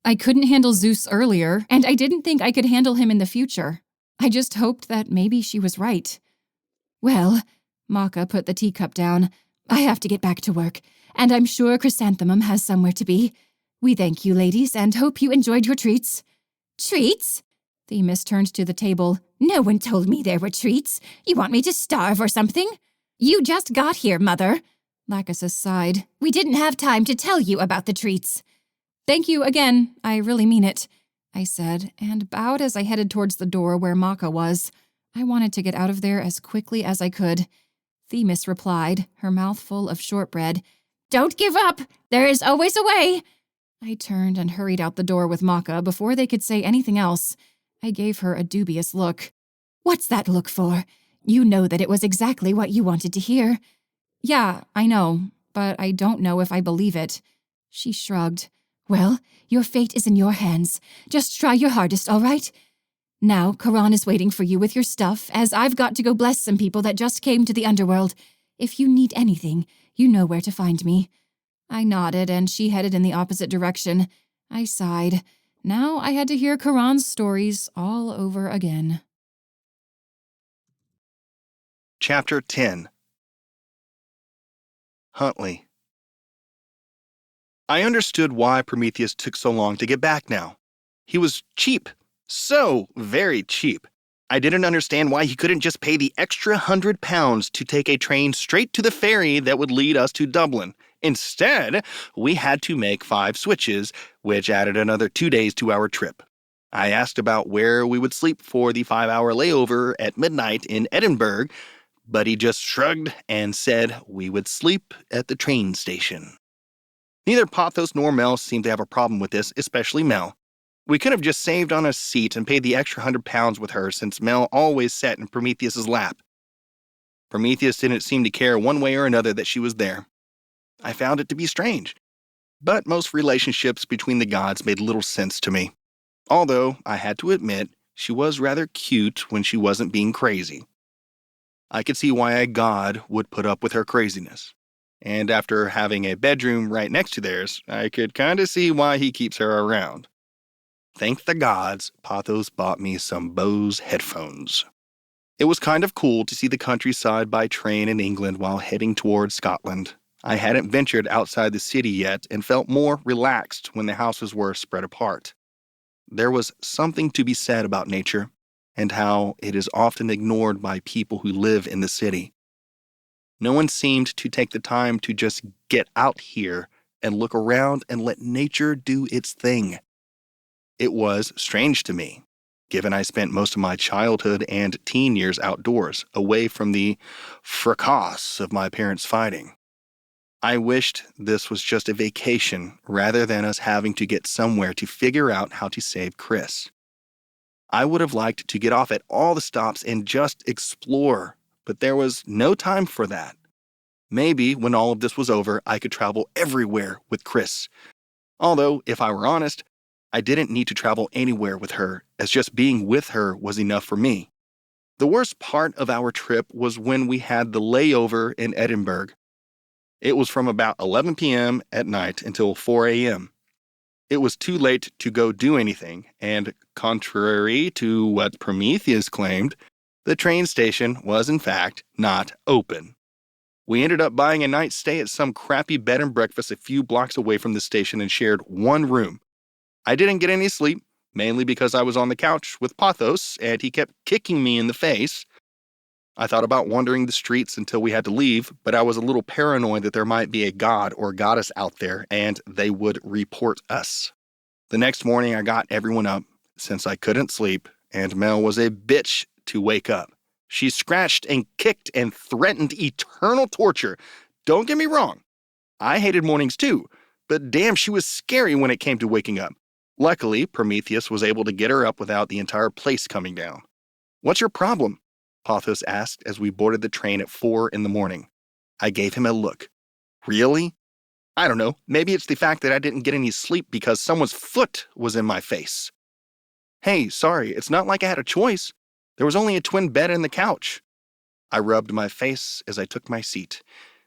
I couldn't handle Zeus earlier, and I didn't think I could handle him in the future. I just hoped that maybe she was right. "Well," Maka put the teacup down, "I have to get back to work, and I'm sure Chrysanthemum has somewhere to be. We thank you, ladies, and hope you enjoyed your treats. Treats? Themis turned to the table. No one told me there were treats. You want me to starve or something? You just got here, Mother. Lachesis sighed. We didn't have time to tell you about the treats. Thank you again. I really mean it, I said, and bowed as I headed towards the door where Maka was. I wanted to get out of there as quickly as I could. Themis replied, her mouth full of shortbread. Don't give up. There is always a way. I turned and hurried out the door with Maka before they could say anything else. I gave her a dubious look. What's that look for? You know that it was exactly what you wanted to hear. Yeah, I know, but I don't know if I believe it. She shrugged. Well, your fate is in your hands. Just try your hardest, all right? Now, Charon is waiting for you with your stuff, as I've got to go bless some people that just came to the underworld. If you need anything, you know where to find me. I nodded, and she headed in the opposite direction. I sighed. Now I had to hear Charon's stories all over again. Chapter 10. Huntley. I understood why Prometheus took so long to get back now. He was cheap. So very cheap. I didn't understand why he couldn't just pay the extra £100 to take a train straight to the ferry that would lead us to Dublin. Instead, we had to make 5 switches, which added another 2 days to our trip. I asked about where we would sleep for the 5-hour layover at midnight in Edinburgh, but he just shrugged and said we would sleep at the train station. Neither Pothos nor Mel seemed to have a problem with this, especially Mel. We could have just saved on a seat and paid the extra £100 with her, since Mel always sat in Prometheus's lap. Prometheus didn't seem to care one way or another that she was there. I found it to be strange, but most relationships between the gods made little sense to me. Although, I had to admit, she was rather cute when she wasn't being crazy. I could see why a god would put up with her craziness. And after having a bedroom right next to theirs, I could kinda see why he keeps her around. Thank the gods, Pothos bought me some Bose headphones. It was kind of cool to see the countryside by train in England while heading towards Scotland. I hadn't ventured outside the city yet and felt more relaxed when the houses were spread apart. There was something to be said about nature and how it is often ignored by people who live in the city. No one seemed to take the time to just get out here and look around and let nature do its thing. It was strange to me, given I spent most of my childhood and teen years outdoors, away from the fracas of my parents fighting. I wished this was just a vacation rather than us having to get somewhere to figure out how to save Chrys. I would have liked to get off at all the stops and just explore, but there was no time for that. Maybe when all of this was over, I could travel everywhere with Chrys. Although, if I were honest, I didn't need to travel anywhere with her, as just being with her was enough for me. The worst part of our trip was when we had the layover in Edinburgh. It was from about 11 p.m. at night until 4 a.m. It was too late to go do anything, and contrary to what Prometheus claimed, the train station was in fact not open. We ended up buying a night's stay at some crappy bed and breakfast a few blocks away from the station and shared one room. I didn't get any sleep, mainly because I was on the couch with Pothos and he kept kicking me in the face. I thought about wandering the streets until we had to leave, but I was a little paranoid that there might be a god or goddess out there and they would report us. The next morning I got everyone up, since I couldn't sleep, and Mel was a bitch to wake up. She scratched and kicked and threatened eternal torture. Don't get me wrong, I hated mornings too, but damn, she was scary when it came to waking up. Luckily, Prometheus was able to get her up without the entire place coming down. "What's your problem?" Pothos asked as we boarded the train at 4 in the morning. I gave him a look. Really? I don't know, maybe it's the fact that I didn't get any sleep because someone's foot was in my face. "Hey, sorry, it's not like I had a choice. There was only a twin bed and the couch." I rubbed my face as I took my seat.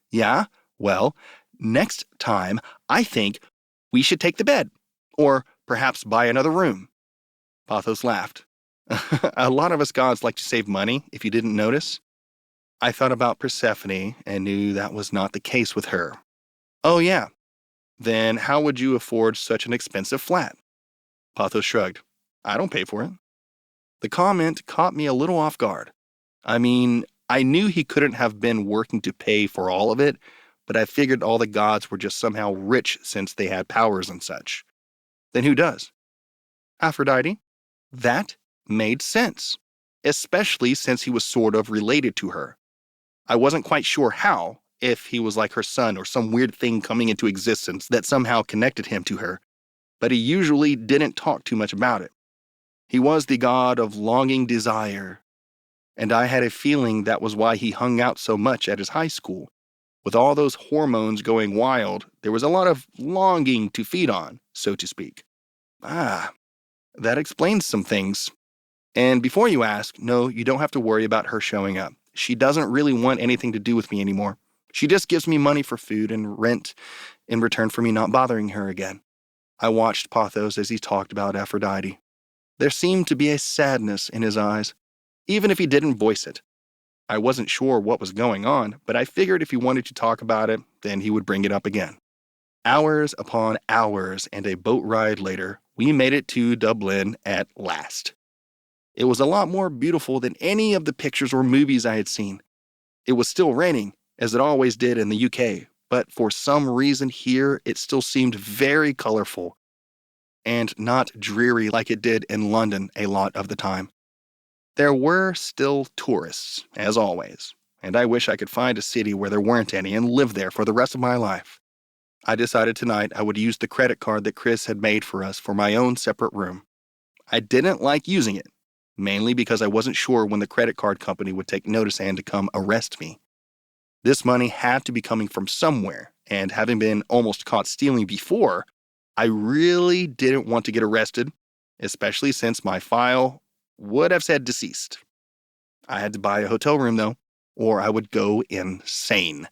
"Yeah, well, next time, I think we should take the bed. Or perhaps buy another room." Pothos laughed. "A lot of us gods like to save money, if you didn't notice." I thought about Persephone and knew that was not the case with her. Oh yeah, Then how would you afford such an expensive flat? Pathos shrugged. I don't pay for it. The comment caught me a little off guard. I mean, I knew he couldn't have been working to pay for all of it, but I figured all the gods were just somehow rich since they had powers and such. Then who does? Aphrodite? That made sense, especially since he was sort of related to her. I wasn't quite sure how, if he was like her son or some weird thing coming into existence that somehow connected him to her, but he usually didn't talk too much about it. He was the god of longing desire, and I had a feeling that was why he hung out so much at his high school. With all those hormones going wild, there was a lot of longing to feed on, so to speak. That explains some things. And before you ask, no, you don't have to worry about her showing up. She doesn't really want anything to do with me anymore. She just gives me money for food and rent in return for me not bothering her again. I watched Pathos as he talked about Aphrodite. There seemed to be a sadness in his eyes, even if he didn't voice it. I wasn't sure what was going on, but I figured if he wanted to talk about it, then he would bring it up again. Hours upon hours and a boat ride later, we made it to Dublin at last. It was a lot more beautiful than any of the pictures or movies I had seen. It was still raining, as it always did in the UK, but for some reason here it still seemed very colorful and not dreary like it did in London a lot of the time. There were still tourists, as always, and I wish I could find a city where there weren't any and live there for the rest of my life. I decided tonight I would use the credit card that Chrys had made for us for my own separate room. I didn't like using it, mainly because I wasn't sure when the credit card company would take notice and to come arrest me. This money had to be coming from somewhere, and having been almost caught stealing before, I really didn't want to get arrested, especially since my file would have said deceased. I had to buy a hotel room, though, or I would go insane.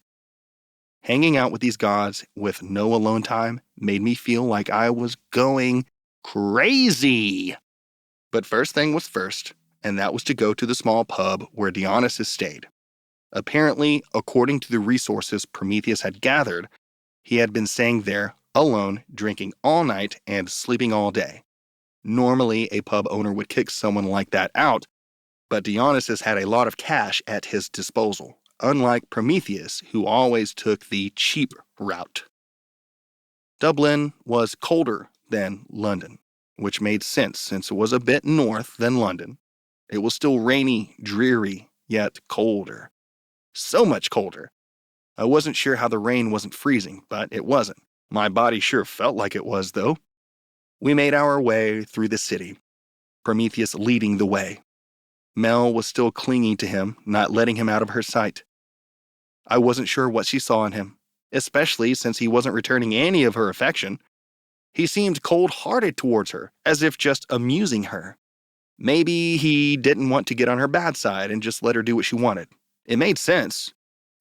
Hanging out with these gods with no alone time made me feel like I was going crazy. But first thing was first, and that was to go to the small pub where Dionysus stayed. Apparently, according to the resources Prometheus had gathered, he had been staying there alone, drinking all night and sleeping all day. Normally, a pub owner would kick someone like that out, but Dionysus had a lot of cash at his disposal, unlike Prometheus, who always took the cheap route. Dublin was colder than London, which made sense since it was a bit north than London. It was still rainy, dreary, yet colder. So much colder. I wasn't sure how the rain wasn't freezing, but it wasn't. My body sure felt like it was, though. We made our way through the city, Prometheus leading the way. Mel was still clinging to him, not letting him out of her sight. I wasn't sure what she saw in him, especially since he wasn't returning any of her affection. He seemed cold-hearted towards her, as if just amusing her. Maybe he didn't want to get on her bad side and just let her do what she wanted. It made sense.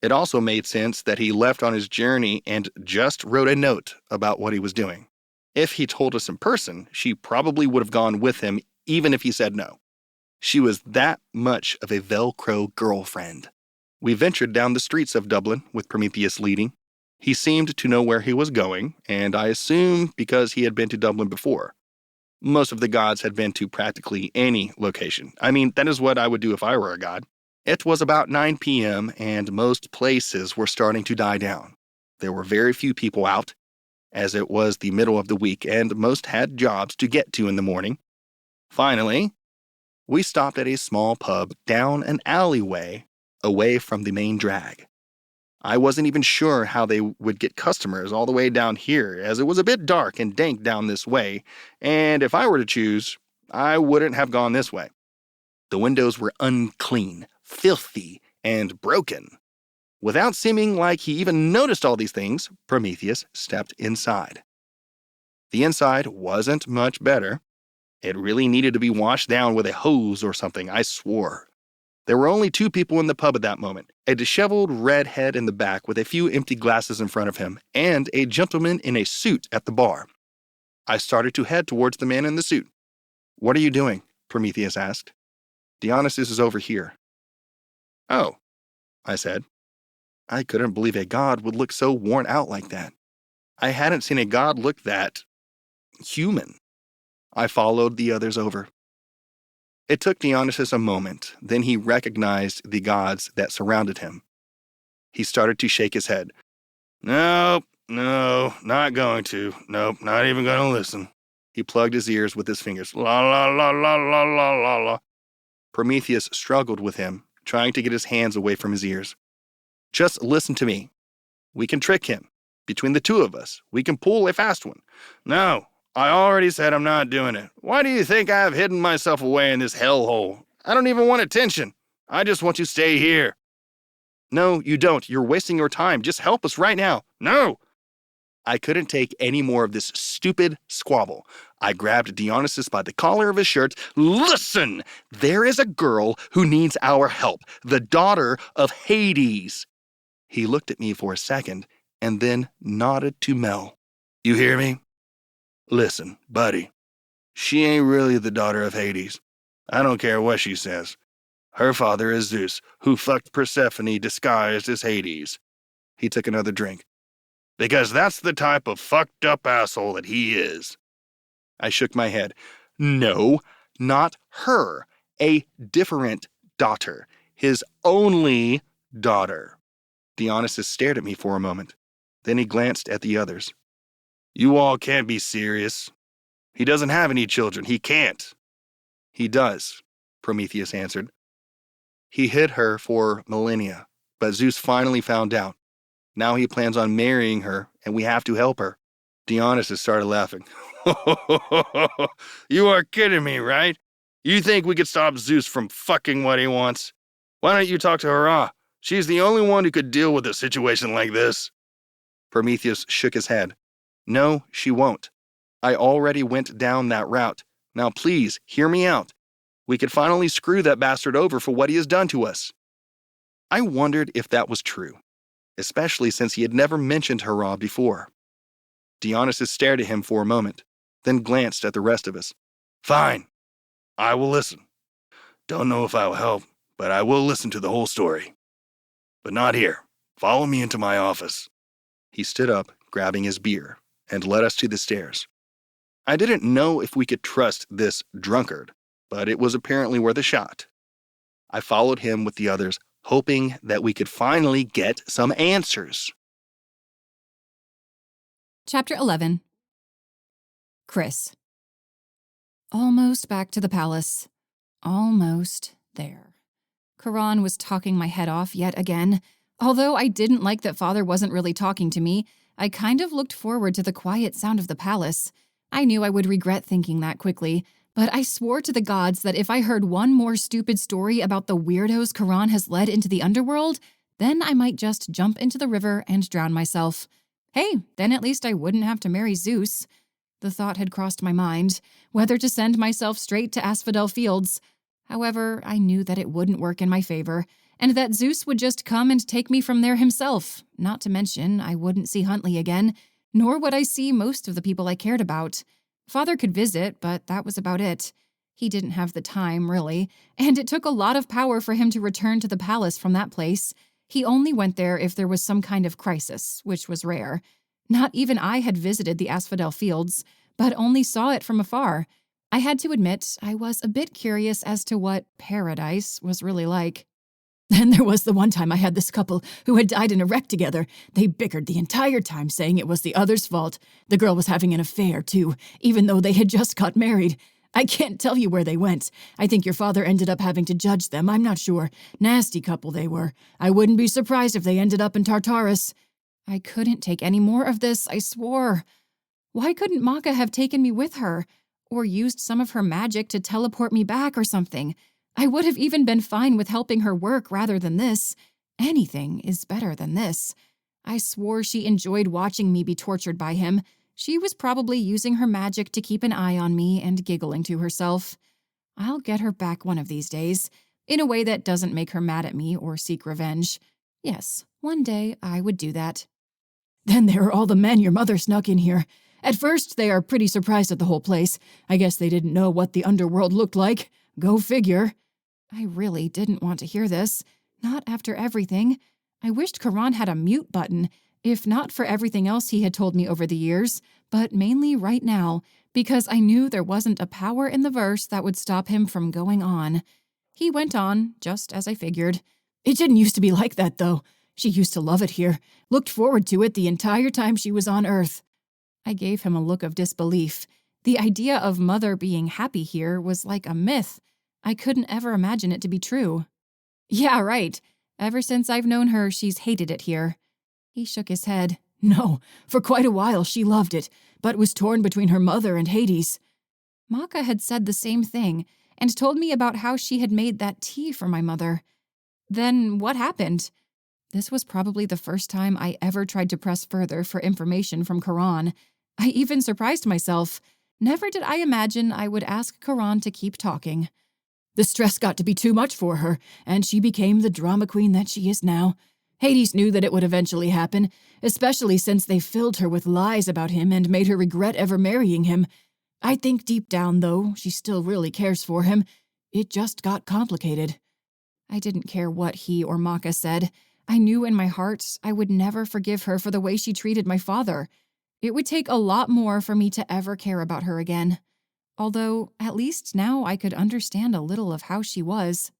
It also made sense that he left on his journey and just wrote a note about what he was doing. If he told us in person, she probably would have gone with him even if he said no. She was that much of a Velcro girlfriend. We ventured down the streets of Dublin with Prometheus leading. He seemed to know where he was going, and I assume because he had been to Dublin before. Most of the gods had been to practically any location. I mean, that is what I would do if I were a god. It was about 9 p.m., and most places were starting to die down. There were very few people out, as it was the middle of the week, and most had jobs to get to in the morning. Finally, we stopped at a small pub down an alleyway away from the main drag. I wasn't even sure how they would get customers all the way down here, as it was a bit dark and dank down this way, and if I were to choose, I wouldn't have gone this way. The windows were unclean, filthy, and broken. Without seeming like he even noticed all these things, Prometheus stepped inside. The inside wasn't much better. It really needed to be washed down with a hose or something, I swore. There were only 2 people in the pub at that moment, a disheveled redhead in the back with a few empty glasses in front of him, and a gentleman in a suit at the bar. I started to head towards the man in the suit. "What are you doing?" Prometheus asked. "Dionysus is over here." "Oh," I said. I couldn't believe a god would look so worn out like that. I hadn't seen a god look that human. I followed the others over. It took Dionysus a moment, then he recognized the gods that surrounded him. He started to shake his head. Nope, no, not going to. Nope, not even going to listen. He plugged his ears with his fingers. La la la la la la la la. Prometheus struggled with him, trying to get his hands away from his ears. Just listen to me. We can trick him. Between the two of us, we can pull a fast one. No, I already said I'm not doing it. Why do you think I have hidden myself away in this hellhole? I don't even want attention. I just want to stay here. No, you don't. You're wasting your time. Just help us right now. No! I couldn't take any more of this stupid squabble. I grabbed Dionysus by the collar of his shirt. Listen! There is a girl who needs our help, the daughter of Hades. He looked at me for a second and then nodded to Mel. You hear me? Listen, buddy. She ain't really the daughter of Hades. I don't care what she says. Her father is Zeus, who fucked Persephone disguised as Hades. He took another drink. Because that's the type of fucked up asshole that he is. I shook my head. No, not her. A different daughter. His only daughter. Dionysus stared at me for a moment. Then he glanced at the others. You all can't be serious. He doesn't have any children. He can't. He does, Prometheus answered. He hid her for millennia, but Zeus finally found out. Now he plans on marrying her, and we have to help her. Dionysus started laughing. You are kidding me, right? You think we could stop Zeus from fucking what he wants? Why don't you talk to Hera? She's the only one who could deal with a situation like this. Prometheus shook his head. No, she won't. I already went down that route. Now please, hear me out. We could finally screw that bastard over for what he has done to us. I wondered if that was true, especially since he had never mentioned Hera before. Dionysus stared at him for a moment, then glanced at the rest of us. Fine. I will listen. Don't know if I will help, but I will listen to the whole story. But not here. Follow me into my office. He stood up, grabbing his beer, and led us to the stairs. I didn't know if we could trust this drunkard, but it was apparently worth a shot. I followed him with the others, hoping that we could finally get some answers. Chapter 11. Chrys. Almost back to the palace. Almost there. Charon was talking my head off yet again. Although I didn't like that Father wasn't really talking to me, I kind of looked forward to the quiet sound of the palace. I knew I would regret thinking that quickly, but I swore to the gods that if I heard one more stupid story about the weirdos Charon has led into the underworld, then I might just jump into the river and drown myself. Hey, then at least I wouldn't have to marry Zeus. The thought had crossed my mind, whether to send myself straight to Asphodel Fields. However, I knew that it wouldn't work in my favor, and that Zeus would just come and take me from there himself. Not to mention, I wouldn't see Huntley again, nor would I see most of the people I cared about. Father could visit, but that was about it. He didn't have the time, really, and it took a lot of power for him to return to the palace from that place. He only went there if there was some kind of crisis, which was rare. Not even I had visited the Asphodel Fields, but only saw it from afar. I had to admit I was a bit curious as to what paradise was really like. Then there was the one time I had this couple who had died in a wreck together. They bickered the entire time, saying it was the other's fault. The girl was having an affair, too, even though they had just got married. I can't tell you where they went. I think your father ended up having to judge them. I'm not sure. Nasty couple they were. I wouldn't be surprised if they ended up in Tartarus. I couldn't take any more of this, I swore. Why couldn't Maka have taken me with her? Or used some of her magic to teleport me back or something? I would have even been fine with helping her work rather than this. Anything is better than this. I swore she enjoyed watching me be tortured by him. She was probably using her magic to keep an eye on me and giggling to herself. I'll get her back one of these days, in a way that doesn't make her mad at me or seek revenge. Yes, one day I would do that. Then there are all the men your mother snuck in here. At first, they are pretty surprised at the whole place. I guess they didn't know what the underworld looked like. Go figure. I really didn't want to hear this. Not after everything. I wished Charon had a mute button. if not for everything else he had told me over the years, but mainly right now, because I knew there wasn't a power in the verse that would stop him from going on. He went on, just as I figured. It didn't used to be like that, though. She used to love it here, looked forward to it the entire time she was on Earth. I gave him a look of disbelief. The idea of Mother being happy here was like a myth. I couldn't ever imagine it to be true. Yeah, right. Ever since I've known her, she's hated it here. He shook his head. No, for quite a while she loved it, but was torn between her mother and Hades. Maka had said the same thing, and told me about how she had made that tea for my mother. Then what happened? This was probably the first time I ever tried to press further for information from Karan. I even surprised myself. Never did I imagine I would ask Karan to keep talking. The stress got to be too much for her, and she became the drama queen that she is now. Hades knew that it would eventually happen, especially since they filled her with lies about him and made her regret ever marrying him. I think deep down, though, she still really cares for him. It just got complicated. I didn't care what he or Maka said. I knew in my heart I would never forgive her for the way she treated my father. It would take a lot more for me to ever care about her again. Although, at least now I could understand a little of how she was.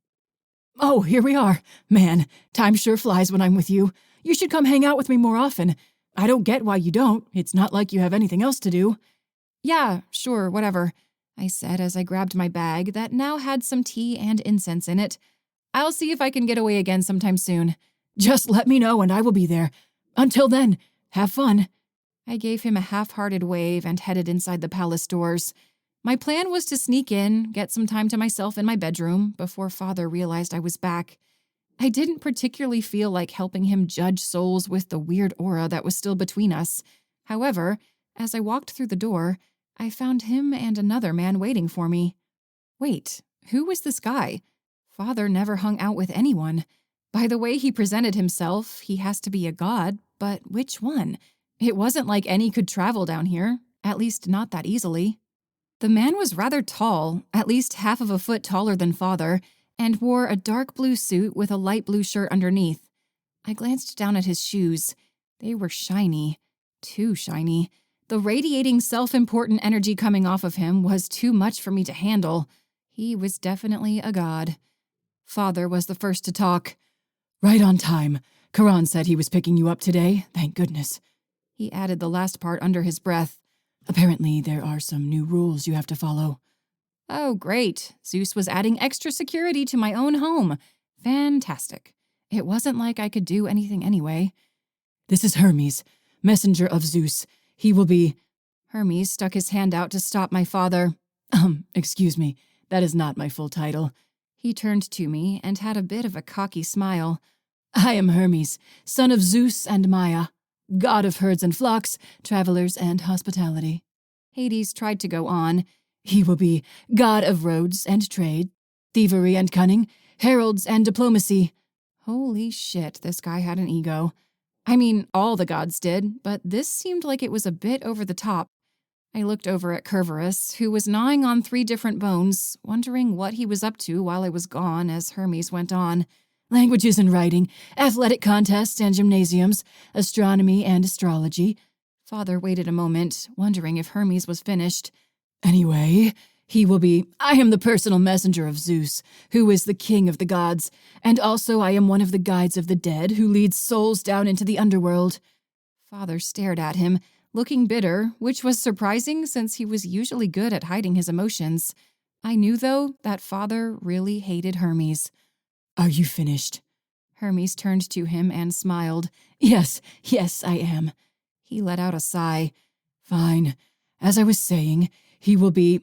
Oh, here we are. Man, time sure flies when I'm with you. You should come hang out with me more often. I don't get why you don't. It's not like you have anything else to do. Yeah, sure, whatever, I said as I grabbed my bag that now had some tea and incense in it. I'll see if I can get away again sometime soon. Just let me know and I will be there. Until then, have fun. I gave him a half-hearted wave and headed inside the palace doors. My plan was to sneak in, get some time to myself in my bedroom before Father realized I was back. I didn't particularly feel like helping him judge souls with the weird aura that was still between us. However, as I walked through the door, I found him and another man waiting for me. Wait, who was this guy? Father never hung out with anyone. By the way he presented himself, he has to be a god, but which one? It wasn't like any could travel down here, at least not that easily. The man was rather tall, at least half of a foot taller than Father, and wore a dark blue suit with a light blue shirt underneath. I glanced down at his shoes. They were shiny. Too shiny. The radiating self-important energy coming off of him was too much for me to handle. He was definitely a god. Father was the first to talk. Right on time. Karan said he was picking you up today, thank goodness. He added the last part under his breath. Apparently, there are some new rules you have to follow. Oh, great. Zeus was adding extra security to my own home. Fantastic. It wasn't like I could do anything anyway. This is Hermes, messenger of Zeus. He will be... Hermes stuck his hand out to stop my father. Excuse me. That is not my full title. He turned to me and had a bit of a cocky smile. I am Hermes, son of Zeus and Maya, god of herds and flocks, travelers and hospitality. Hades tried to go on. He will be god of roads and trade, thievery and cunning, heralds and diplomacy. Holy shit, this guy had an ego. I mean, all the gods did, but this seemed like it was a bit over the top. I looked over at Cerberus, who was gnawing on 3 different bones, wondering what he was up to while I was gone as Hermes went on. Languages and writing, athletic contests and gymnasiums, astronomy and astrology. Father waited a moment, wondering if Hermes was finished. Anyway, he will be, I am the personal messenger of Zeus, who is the king of the gods, and also I am one of the guides of the dead who leads souls down into the underworld. Father stared at him, looking bitter, which was surprising since he was usually good at hiding his emotions. I knew, though, that Father really hated Hermes. Are you finished? Hermes turned to him and smiled. Yes, I am. He let out a sigh. Fine. As I was saying, he will be...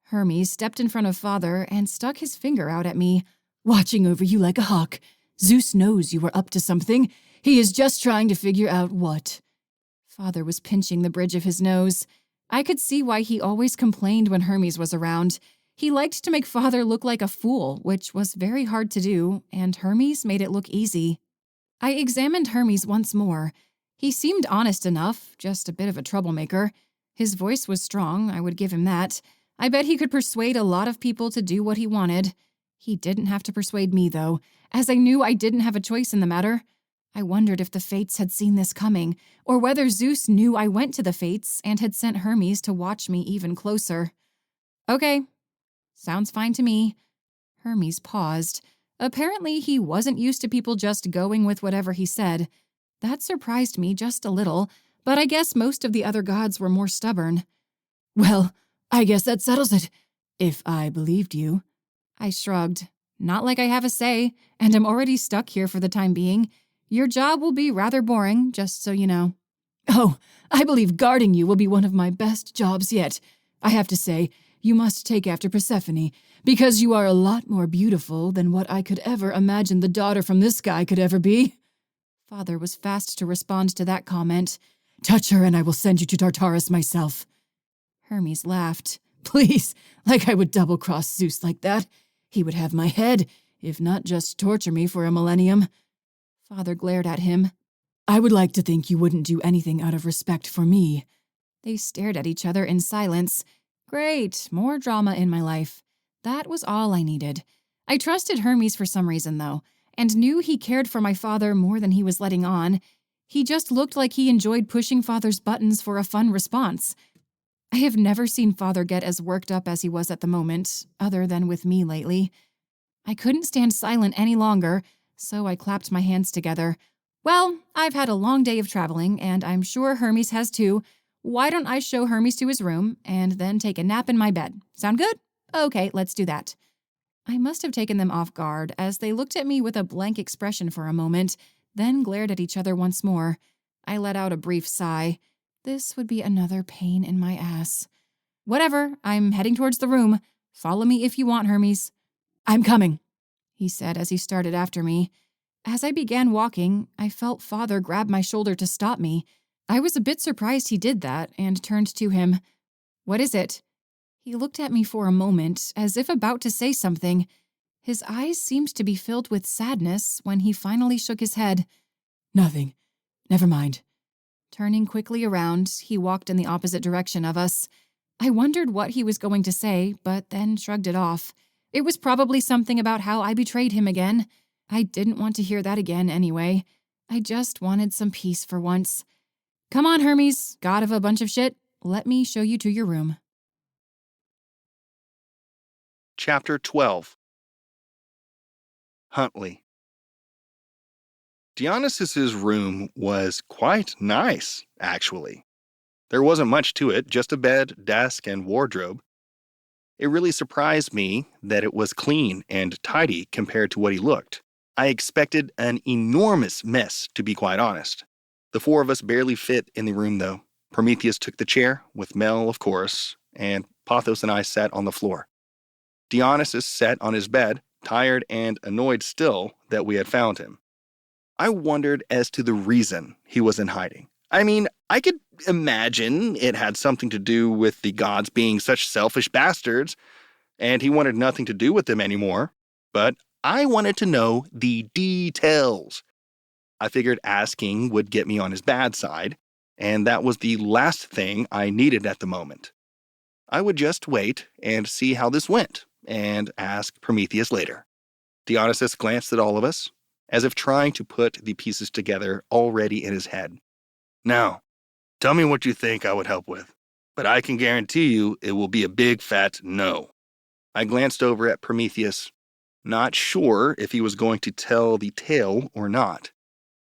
Hermes stepped in front of Father and stuck his finger out at me. Watching over you like a hawk. Zeus knows you are up to something. He is just trying to figure out what. Father was pinching the bridge of his nose. I could see why he always complained when Hermes was around. He liked to make Father look like a fool, which was very hard to do, and Hermes made it look easy. I examined Hermes once more. He seemed honest enough, just a bit of a troublemaker. His voice was strong, I would give him that. I bet he could persuade a lot of people to do what he wanted. He didn't have to persuade me, though, as I knew I didn't have a choice in the matter. I wondered if the Fates had seen this coming, or whether Zeus knew I went to the Fates and had sent Hermes to watch me even closer. Okay, sounds fine to me. Hermes paused. Apparently, he wasn't used to people just going with whatever he said. That surprised me just a little, but I guess most of the other gods were more stubborn. Well, I guess that settles it, if I believed you. I shrugged. Not like I have a say, and I'm already stuck here for the time being. Your job will be rather boring, just so you know. Oh, I believe guarding you will be one of my best jobs yet. I have to say, you must take after Persephone, because you are a lot more beautiful than what I could ever imagine the daughter from this guy could ever be. Father was fast to respond to that comment. Touch her and I will send you to Tartarus myself. Hermes laughed. Please, like I would double-cross Zeus like that. He would have my head, if not just torture me for a millennium. Father glared at him. I would like to think you wouldn't do anything out of respect for me. They stared at each other in silence. Great, more drama in my life. That was all I needed. I trusted Hermes for some reason, though, and knew he cared for my father more than he was letting on. He just looked like he enjoyed pushing Father's buttons for a fun response. I have never seen Father get as worked up as he was at the moment, other than with me lately. I couldn't stand silent any longer, so I clapped my hands together. Well, I've had a long day of traveling, and I'm sure Hermes has too. Why don't I show Hermes to his room, and then take a nap in my bed? Sound good? Okay, let's do that. I must have taken them off guard, as they looked at me with a blank expression for a moment, then glared at each other once more. I let out a brief sigh. This would be another pain in my ass. Whatever, I'm heading towards the room. Follow me if you want, Hermes. I'm coming, he said as he started after me. As I began walking, I felt Father grab my shoulder to stop me. I was a bit surprised he did that and turned to him. What is it? He looked at me for a moment, as if about to say something. His eyes seemed to be filled with sadness when he finally shook his head. Nothing. Never mind. Turning quickly around, he walked in the opposite direction of us. I wondered what he was going to say, but then shrugged it off. It was probably something about how I betrayed him again. I didn't want to hear that again anyway. I just wanted some peace for once. Come on, Hermes, god of a bunch of shit. Let me show you to your room. Chapter 12. Huntley. Dionysus's room was quite nice, actually. There wasn't much to it, just a bed, desk, and wardrobe. It really surprised me that it was clean and tidy compared to what he looked. I expected an enormous mess, to be quite honest. The four of us barely fit in the room, though. Prometheus took the chair, with Mel, of course, and Pothos and I sat on the floor. Dionysus sat on his bed, tired and annoyed still that we had found him. I wondered as to the reason he was in hiding. I mean, I could imagine it had something to do with the gods being such selfish bastards, and he wanted nothing to do with them anymore, but I wanted to know the details. I figured asking would get me on his bad side, and that was the last thing I needed at the moment. I would just wait and see how this went, and ask Prometheus later. Dionysus glanced at all of us, as if trying to put the pieces together already in his head. Now, tell me what you think I would help with, but I can guarantee you it will be a big fat no. I glanced over at Prometheus, not sure if he was going to tell the tale or not.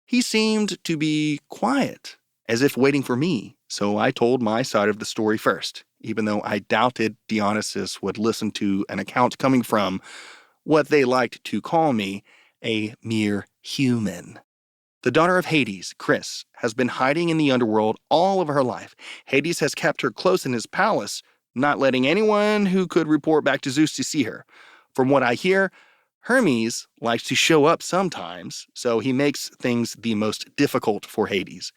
He seemed to be quiet, as if waiting for me, so I told my side of the story first, even though I doubted Dionysus would listen to an account coming from what they liked to call me, a mere human. The daughter of Hades, Chrys, has been hiding in the underworld all of her life. Hades has kept her close in his palace, not letting anyone who could report back to Zeus to see her. From what I hear, Hermes likes to show up sometimes, so he makes things the most difficult for Hades.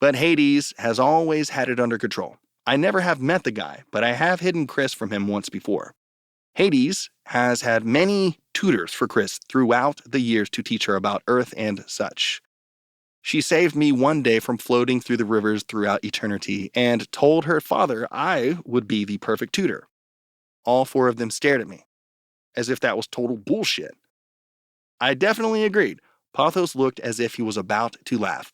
But Hades has always had it under control. I never have met the guy, but I have hidden Chrys from him once before. Hades has had many tutors for Chrys throughout the years to teach her about Earth and such. She saved me one day from floating through the rivers throughout eternity and told her father I would be the perfect tutor. All four of them stared at me, as if that was total bullshit. I definitely agreed. Pothos looked as if he was about to laugh.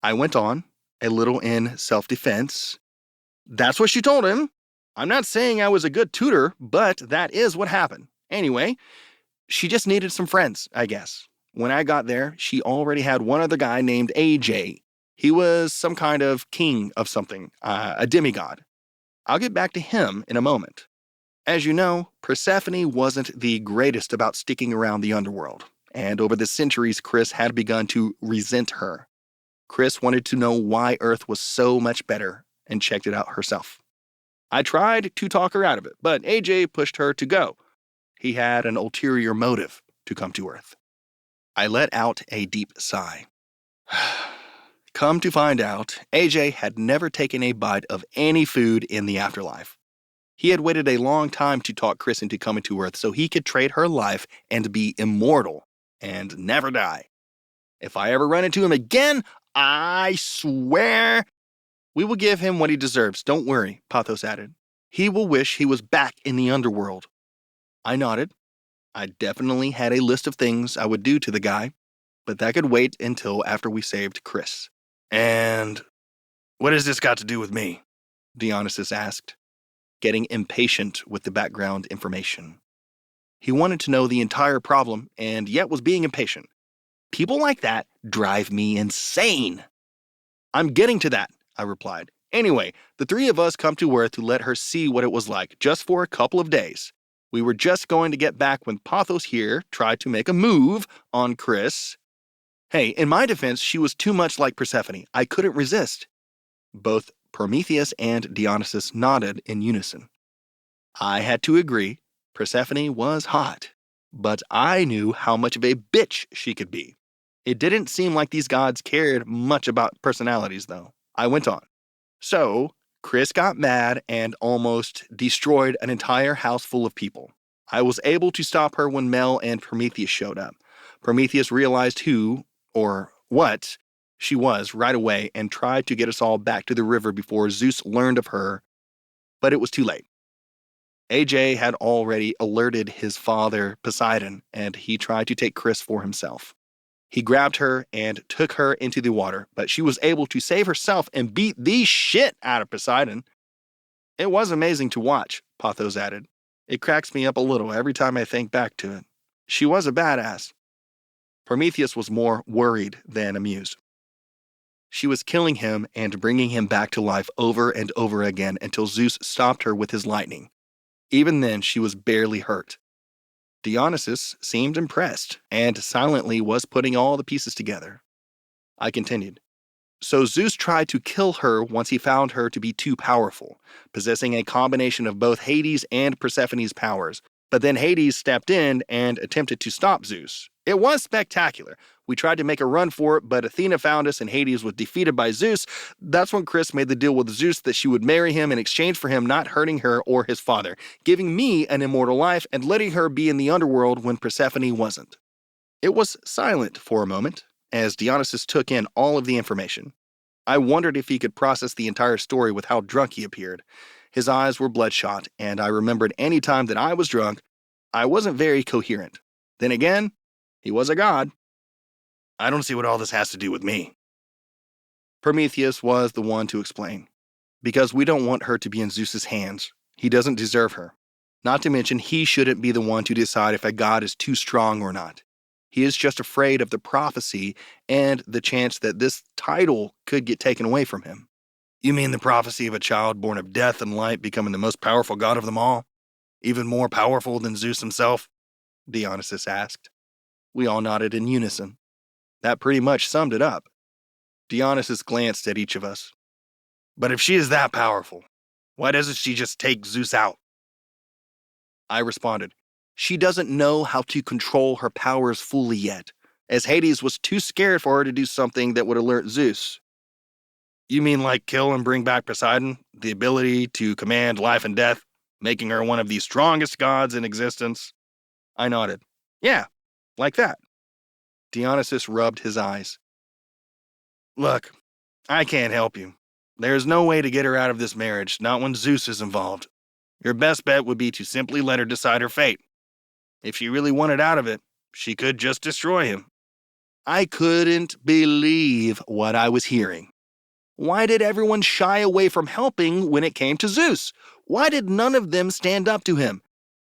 I went on, a little in self-defense. That's what she told him. I'm not saying I was a good tutor, but that is what happened. Anyway, she just needed some friends, I guess. When I got there, she already had one other guy named AJ. He was some kind of king of something, a demigod. I'll get back to him in a moment. As you know, Persephone wasn't the greatest about sticking around the underworld, and over the centuries, Chrys had begun to resent her. Chrys wanted to know why Earth was so much better and checked it out herself. I tried to talk her out of it, but AJ pushed her to go. He had an ulterior motive to come to Earth. I let out a deep sigh. Come to find out, AJ had never taken a bite of any food in the afterlife. He had waited a long time to talk Chrys into coming to Earth so he could trade her life and be immortal and never die. If I ever run into him again, I swear we will give him what he deserves. Don't worry, Pothos added. He will wish he was back in the underworld. I nodded. I definitely had a list of things I would do to the guy, but that could wait until after we saved Chrys. And what has this got to do with me? Dionysus asked, getting impatient with the background information. He wanted to know the entire problem and yet was being impatient. People like that drive me insane. I'm getting to that, I replied. Anyway, the three of us come to Earth to let her see what it was like, just for a couple of days. We were just going to get back when Pothos here tried to make a move on Chrys. Hey, in my defense, she was too much like Persephone. I couldn't resist. Both Prometheus and Dionysus nodded in unison. I had to agree, Persephone was hot, but I knew how much of a bitch she could be. It didn't seem like these gods cared much about personalities, though. I went on. So, Chrys got mad and almost destroyed an entire house full of people. I was able to stop her when Mel and Prometheus showed up. Prometheus realized who, or what, she was right away and tried to get us all back to the river before Zeus learned of her, but it was too late. AJ had already alerted his father, Poseidon, and he tried to take Chrys for himself. He grabbed her and took her into the water, but she was able to save herself and beat the shit out of Poseidon. It was amazing to watch, Pothos added. It cracks me up a little every time I think back to it. She was a badass. Prometheus was more worried than amused. She was killing him and bringing him back to life over and over again until Zeus stopped her with his lightning. Even then, she was barely hurt. Dionysus seemed impressed and silently was putting all the pieces together. I continued. So Zeus tried to kill her once he found her to be too powerful, possessing a combination of both Hades and Persephone's powers. But then Hades stepped in and attempted to stop Zeus. It was spectacular. We tried to make a run for it, but Athena found us and Hades was defeated by Zeus. That's when Chrys made the deal with Zeus that she would marry him in exchange for him not hurting her or his father, giving me an immortal life and letting her be in the underworld when Persephone wasn't. It was silent for a moment, as Dionysus took in all of the information. I wondered if he could process the entire story with how drunk he appeared. His eyes were bloodshot, and I remembered any time that I was drunk, I wasn't very coherent. Then again, he was a god. I don't see what all this has to do with me. Prometheus was the one to explain. Because we don't want her to be in Zeus's hands. He doesn't deserve her. Not to mention, he shouldn't be the one to decide if a god is too strong or not. He is just afraid of the prophecy and the chance that this title could get taken away from him. You mean the prophecy of a child born of death and light becoming the most powerful god of them all? Even more powerful than Zeus himself? Dionysus asked. We all nodded in unison. That pretty much summed it up. Dionysus glanced at each of us. But if she is that powerful, why doesn't she just take Zeus out? I responded, she doesn't know how to control her powers fully yet, as Hades was too scared for her to do something that would alert Zeus. You mean like kill and bring back Poseidon? The ability to command life and death, making her one of the strongest gods in existence? I nodded. Yeah, like that. Dionysus rubbed his eyes. Look, I can't help you. There's no way to get her out of this marriage, not when Zeus is involved. Your best bet would be to simply let her decide her fate. If she really wanted out of it, she could just destroy him. I couldn't believe what I was hearing. Why did everyone shy away from helping when it came to Zeus? Why did none of them stand up to him?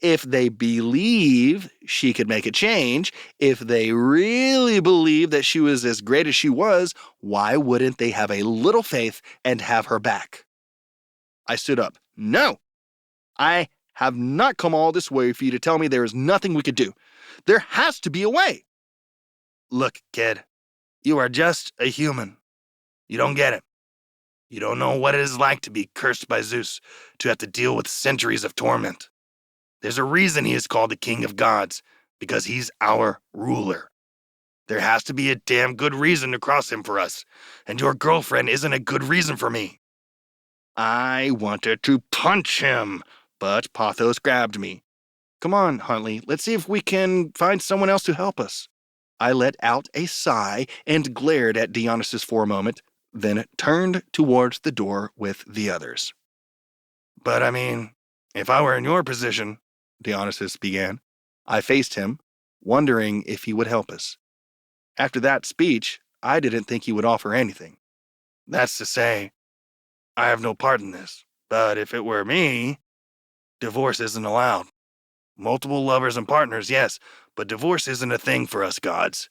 If they believe she could make a change, if they really believe that she was as great as she was, why wouldn't they have a little faith and have her back? I stood up. No! I have not come all this way for you to tell me there is nothing we could do. There has to be a way. Look, kid, you are just a human. You don't get it. You don't know what it is like to be cursed by Zeus, to have to deal with centuries of torment. There's a reason he is called the King of Gods, because he's our ruler. There has to be a damn good reason to cross him for us, and your girlfriend isn't a good reason for me. I wanted to punch him, but Pothos grabbed me. Come on, Huntley, let's see if we can find someone else to help us. I let out a sigh and glared at Dionysus for a moment, then turned towards the door with the others. But I mean, if I were in your position, Dionysus began. I faced him, wondering if he would help us. After that speech, I didn't think he would offer anything. That's to say, I have no part in this, but if it were me, divorce isn't allowed. Multiple lovers and partners, yes, but divorce isn't a thing for us gods.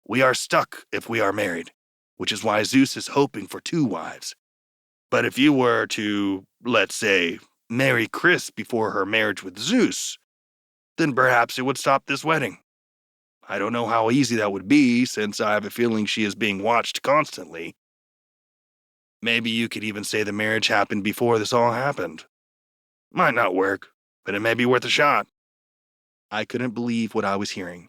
We are stuck if we are married, which is why Zeus is hoping for 2 wives. But if you were to, let's say, marry Chrys before her marriage with Zeus, then perhaps it would stop this wedding. I don't know how easy that would be, since I have a feeling she is being watched constantly. Maybe you could even say the marriage happened before this all happened. Might not work, but it may be worth a shot. I couldn't believe what I was hearing.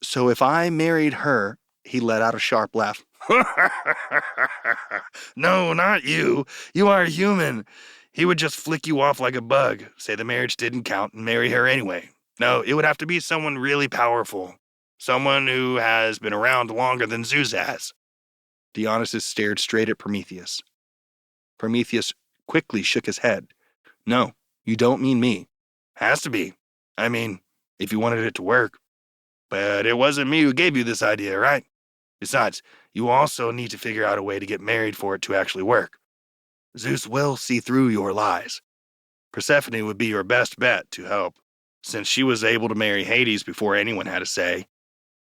So if I married her, he let out a sharp laugh. No, not you. You are a human. He would just flick you off like a bug, say the marriage didn't count, and marry her anyway. No, it would have to be someone really powerful. Someone who has been around longer than Zeus has. Dionysus stared straight at Prometheus. Prometheus quickly shook his head. No, you don't mean me. Has to be. I mean, if you wanted it to work. But it wasn't me who gave you this idea, right? Besides, you also need to figure out a way to get married for it to actually work. Zeus will see through your lies. Persephone would be your best bet to help, since she was able to marry Hades before anyone had a say.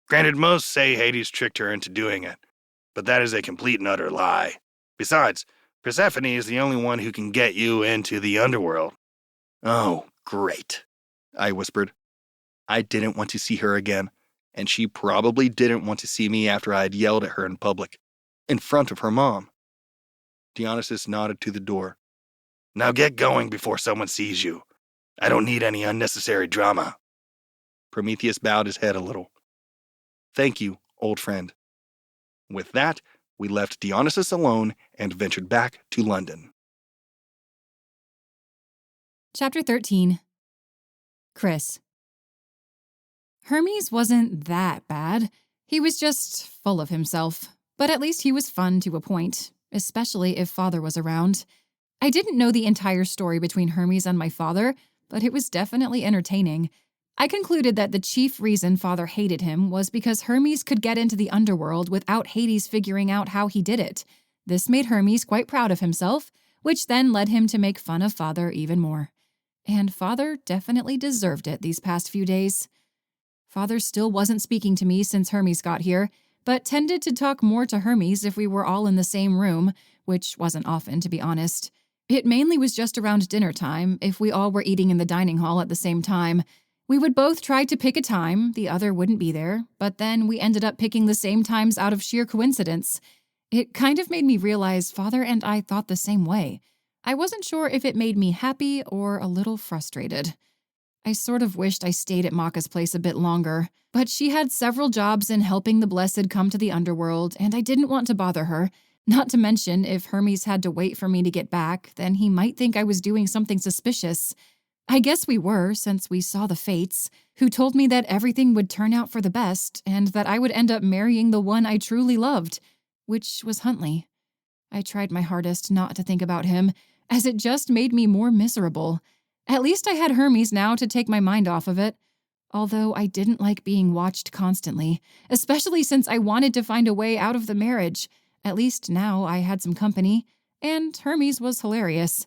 Granted, most say Hades tricked her into doing it, but that is a complete and utter lie. Besides, Persephone is the only one who can get you into the underworld. Oh, great, I whispered. I didn't want to see her again, and she probably didn't want to see me after I had yelled at her in public, in front of her mom. Dionysus nodded to the door. Now get going before someone sees you. I don't need any unnecessary drama. Prometheus bowed his head a little. Thank you, old friend. With that, we left Dionysus alone and ventured back to London. Chapter 13. Chrys. Hermes wasn't that bad. He was just full of himself. But at least he was fun to a point, especially if father was around. I didn't know the entire story between Hermes and my father, but it was definitely entertaining. I concluded that the chief reason father hated him was because Hermes could get into the underworld without Hades figuring out how he did it. This made Hermes quite proud of himself, which then led him to make fun of father even more. And father definitely deserved it these past few days. Father still wasn't speaking to me since Hermes got here, but tended to talk more to Hermes if we were all in the same room, which wasn't often, to be honest. It mainly was just around dinner time, if we all were eating in the dining hall at the same time. We would both try to pick a time, the other wouldn't be there, but then we ended up picking the same times out of sheer coincidence. It kind of made me realize father and I thought the same way. I wasn't sure if it made me happy or a little frustrated. I sort of wished I stayed at Maka's place a bit longer, but she had several jobs in helping the Blessed come to the underworld, and I didn't want to bother her. Not to mention, if Hermes had to wait for me to get back, then he might think I was doing something suspicious. I guess we were, since we saw the fates, who told me that everything would turn out for the best, and that I would end up marrying the one I truly loved, which was Huntley. I tried my hardest not to think about him, as it just made me more miserable. At least I had Hermes now to take my mind off of it. although I didn't like being watched constantly, especially since I wanted to find a way out of the marriage. At least now I had some company, and Hermes was hilarious.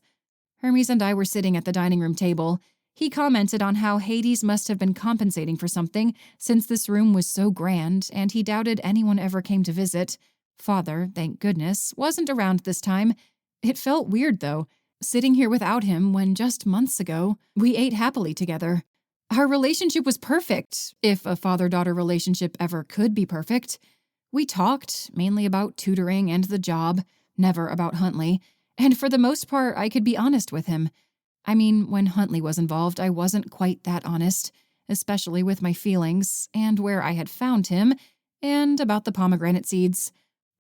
Hermes and I were sitting at the dining room table. He commented on how Hades must have been compensating for something since this room was so grand, and he doubted anyone ever came to visit. Father, thank goodness, wasn't around this time. It felt weird, though, sitting here without him when just months ago we ate happily together. Our relationship was perfect, if a father-daughter relationship ever could be perfect. We talked, mainly about tutoring and the job, never about Huntley, and for the most part I could be honest with him. I mean, when Huntley was involved, I wasn't quite that honest, especially with my feelings, and where I had found him, and about the pomegranate seeds.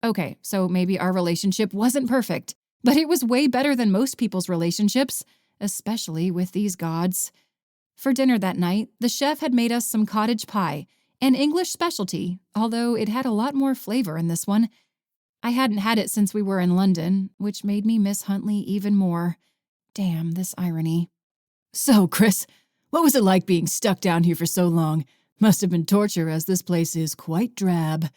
Okay, so maybe our relationship wasn't perfect, but it was way better than most people's relationships, especially with these gods. For dinner that night, the chef had made us some cottage pie, an English specialty, although it had a lot more flavor in this one. I hadn't had it since we were in London, which made me miss Huntley even more. Damn, this irony. So, Chrys, what was it like being stuck down here for so long? Must have been torture, as this place is quite drab,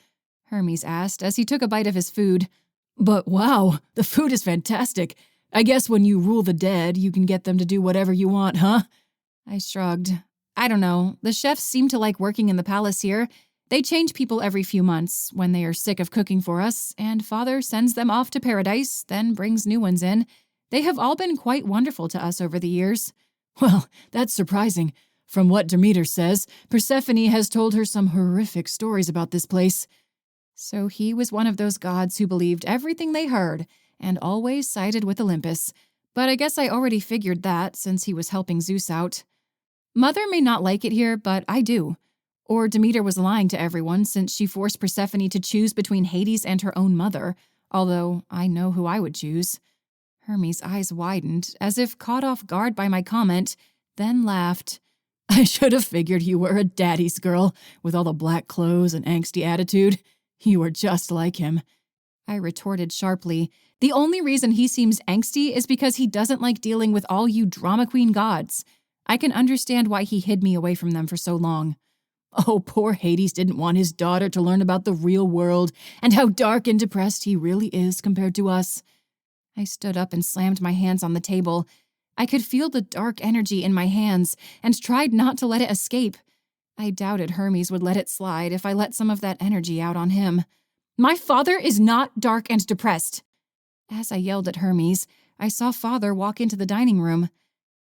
Hermes asked as he took a bite of his food. But wow, the food is fantastic. I guess when you rule the dead, you can get them to do whatever you want, huh? I shrugged. I don't know. The chefs seem to like working in the palace here. They change people every few months when they are sick of cooking for us, and Father sends them off to paradise, then brings new ones in. They have all been quite wonderful to us over the years. Well, that's surprising. From what Demeter says, Persephone has told her some horrific stories about this place. So he was one of those gods who believed everything they heard and always sided with Olympus. But I guess I already figured that since he was helping Zeus out. Mother may not like it here, but I do. Or Demeter was lying to everyone since she forced Persephone to choose between Hades and her own mother, although I know who I would choose. Hermes' eyes widened, as if caught off guard by my comment, then laughed. I should have figured you were a daddy's girl, with all the black clothes and angsty attitude. You are just like him. I retorted sharply. The only reason he seems angsty is because he doesn't like dealing with all you drama queen gods. I can understand why he hid me away from them for so long. Oh, poor Hades didn't want his daughter to learn about the real world and how dark and depressed he really is compared to us. I stood up and slammed my hands on the table. I could feel the dark energy in my hands and tried not to let it escape. I doubted Hermes would let it slide if I let some of that energy out on him. My father is not dark and depressed. As I yelled at Hermes, I saw Father walk into the dining room.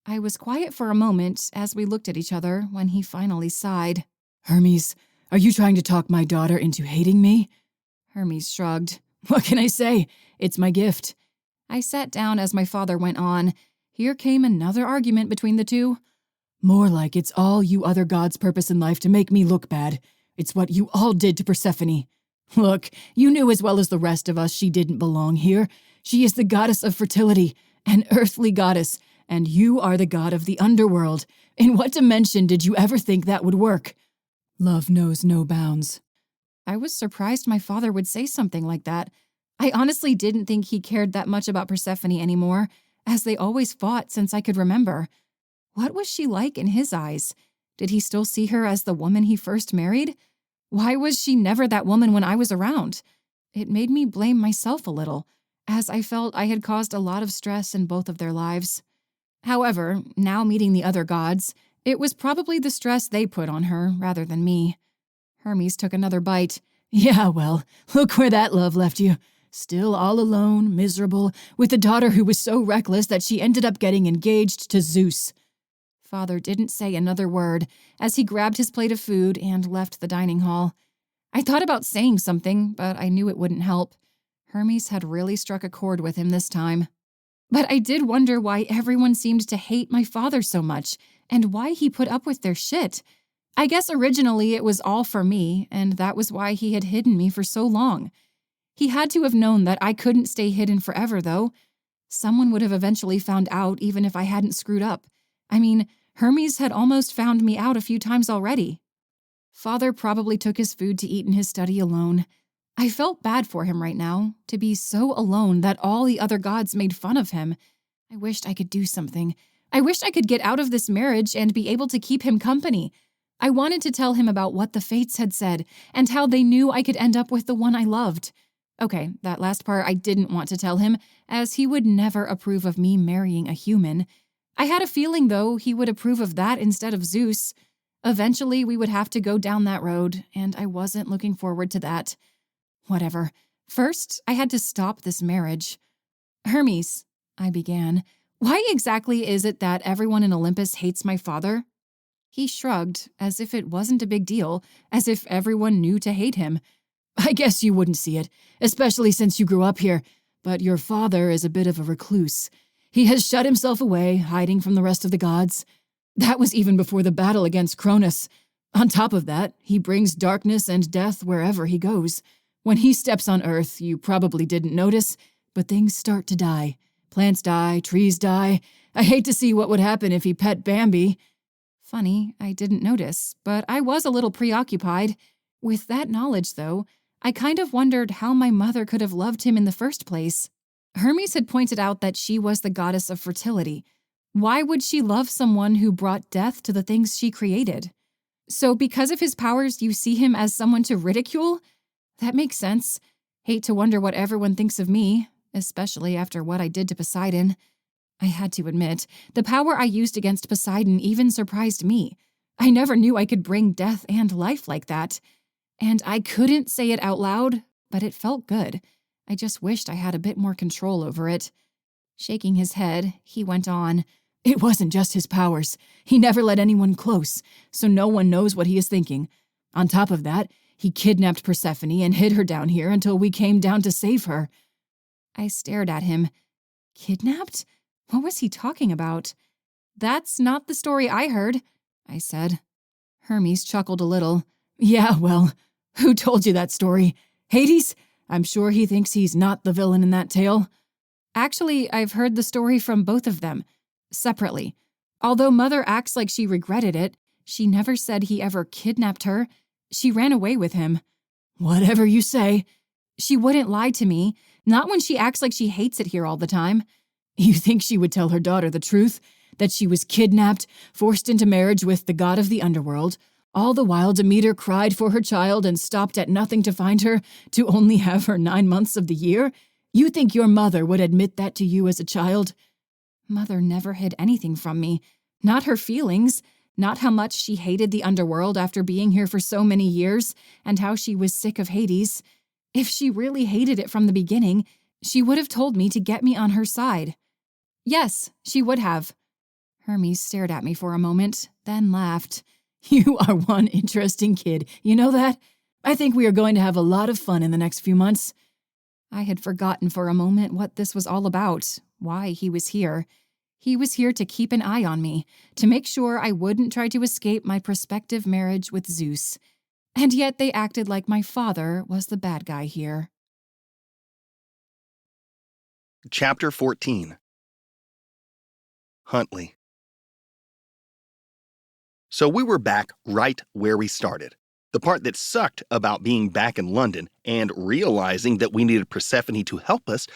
I was quiet for a moment as we looked at each other when he finally sighed. Hermes, are you trying to talk my daughter into hating me? Hermes shrugged. What can I say? It's my gift. I sat down as my father went on. Here came another argument between the two. More like it's all you other gods' purpose in life to make me look bad. It's what you all did to Persephone. Look, you knew as well as the rest of us she didn't belong here. She is the goddess of fertility, an earthly goddess, and you are the god of the underworld. In what dimension did you ever think that would work? Love knows no bounds. I was surprised my father would say something like that. I honestly didn't think he cared that much about Persephone anymore, as they always fought since I could remember. What was she like in his eyes? Did he still see her as the woman he first married? Why was she never that woman when I was around? It made me blame myself a little, as I felt I had caused a lot of stress in both of their lives. However, now meeting the other gods, it was probably the stress they put on her rather than me. Hermes took another bite. Yeah, well, look where that love left you. Still all alone, miserable, with a daughter who was so reckless that she ended up getting engaged to Zeus. Father didn't say another word as he grabbed his plate of food and left the dining hall. I thought about saying something, but I knew it wouldn't help. Hermes had really struck a chord with him this time. But I did wonder why everyone seemed to hate my father so much, and why he put up with their shit. I guess originally it was all for me, and that was why he had hidden me for so long. He had to have known that I couldn't stay hidden forever, though. Someone would have eventually found out even if I hadn't screwed up. I mean, Hermes had almost found me out a few times already. Father probably took his food to eat in his study alone. I felt bad for him right now, to be so alone that all the other gods made fun of him. I wished I could do something. I wished I could get out of this marriage and be able to keep him company. I wanted to tell him about what the fates had said and how they knew I could end up with the one I loved. Okay, that last part I didn't want to tell him, as he would never approve of me marrying a human. I had a feeling, though, he would approve of that instead of Zeus. Eventually, we would have to go down that road, and I wasn't looking forward to that. Whatever. First, I had to stop this marriage. Hermes, I began, why exactly is it that everyone in Olympus hates my father? He shrugged, as if it wasn't a big deal, as if everyone knew to hate him. I guess you wouldn't see it, especially since you grew up here, but your father is a bit of a recluse. He has shut himself away, hiding from the rest of the gods. That was even before the battle against Cronus. On top of that, he brings darkness and death wherever he goes. When he steps on Earth, you probably didn't notice, but things start to die. Plants die, trees die. I hate to see what would happen if he pet Bambi. Funny, I didn't notice, but I was a little preoccupied. With that knowledge, though, I kind of wondered how my mother could have loved him in the first place. Hermes had pointed out that she was the goddess of fertility. Why would she love someone who brought death to the things she created? So because of his powers, you see him as someone to ridicule? That makes sense. Hate to wonder what everyone thinks of me, especially after what I did to Poseidon. I had to admit, the power I used against Poseidon even surprised me. I never knew I could bring death and life like that. And I couldn't say it out loud, but it felt good. I just wished I had a bit more control over it. Shaking his head, he went on. It wasn't just his powers. He never let anyone close, so no one knows what he is thinking. On top of that, he kidnapped Persephone and hid her down here until we came down to save her. I stared at him. Kidnapped? What was he talking about? That's not the story I heard, I said. Hermes chuckled a little. Yeah, well, who told you that story? Hades? I'm sure he thinks he's not the villain in that tale. Actually, I've heard the story from both of them, separately. Although Mother acts like she regretted it, she never said he ever kidnapped her. She ran away with him. Whatever you say. She wouldn't lie to me, not when she acts like she hates it here all the time. You think she would tell her daughter the truth? That she was kidnapped, forced into marriage with the god of the underworld, all the while Demeter cried for her child and stopped at nothing to find her, to only have her 9 months of the year? You think your mother would admit that to you as a child? Mother never hid anything from me. Not her feelings, not how much she hated the underworld after being here for so many years, and how she was sick of Hades. If she really hated it from the beginning, she would have told me to get me on her side. Yes, she would have. Hermes stared at me for a moment, then laughed. You are one interesting kid, you know that? I think we are going to have a lot of fun in the next few months. I had forgotten for a moment what this was all about, why he was here. He was here to keep an eye on me, to make sure I wouldn't try to escape my prospective marriage with Zeus. And yet they acted like my father was the bad guy here. Chapter 14. Huntley. So we were back right where we started. The part that sucked about being back in London and realizing that we needed Persephone to help us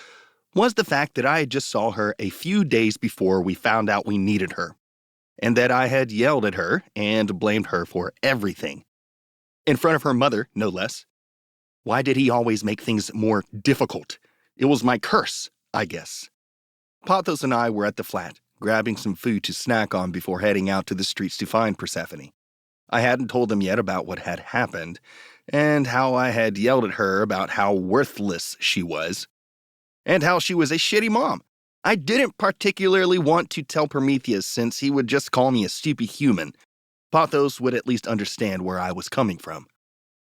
was the fact that I just saw her a few days before we found out we needed her, and that I had yelled at her and blamed her for everything. In front of her mother, no less. Why did he always make things more difficult? It was my curse, I guess. Pothos and I were at the flat, grabbing some food to snack on before heading out to the streets to find Persephone. I hadn't told them yet about what had happened, and how I had yelled at her about how worthless she was, and how she was a shitty mom. I didn't particularly want to tell Prometheus since he would just call me a stupid human. Pothos would at least understand where I was coming from.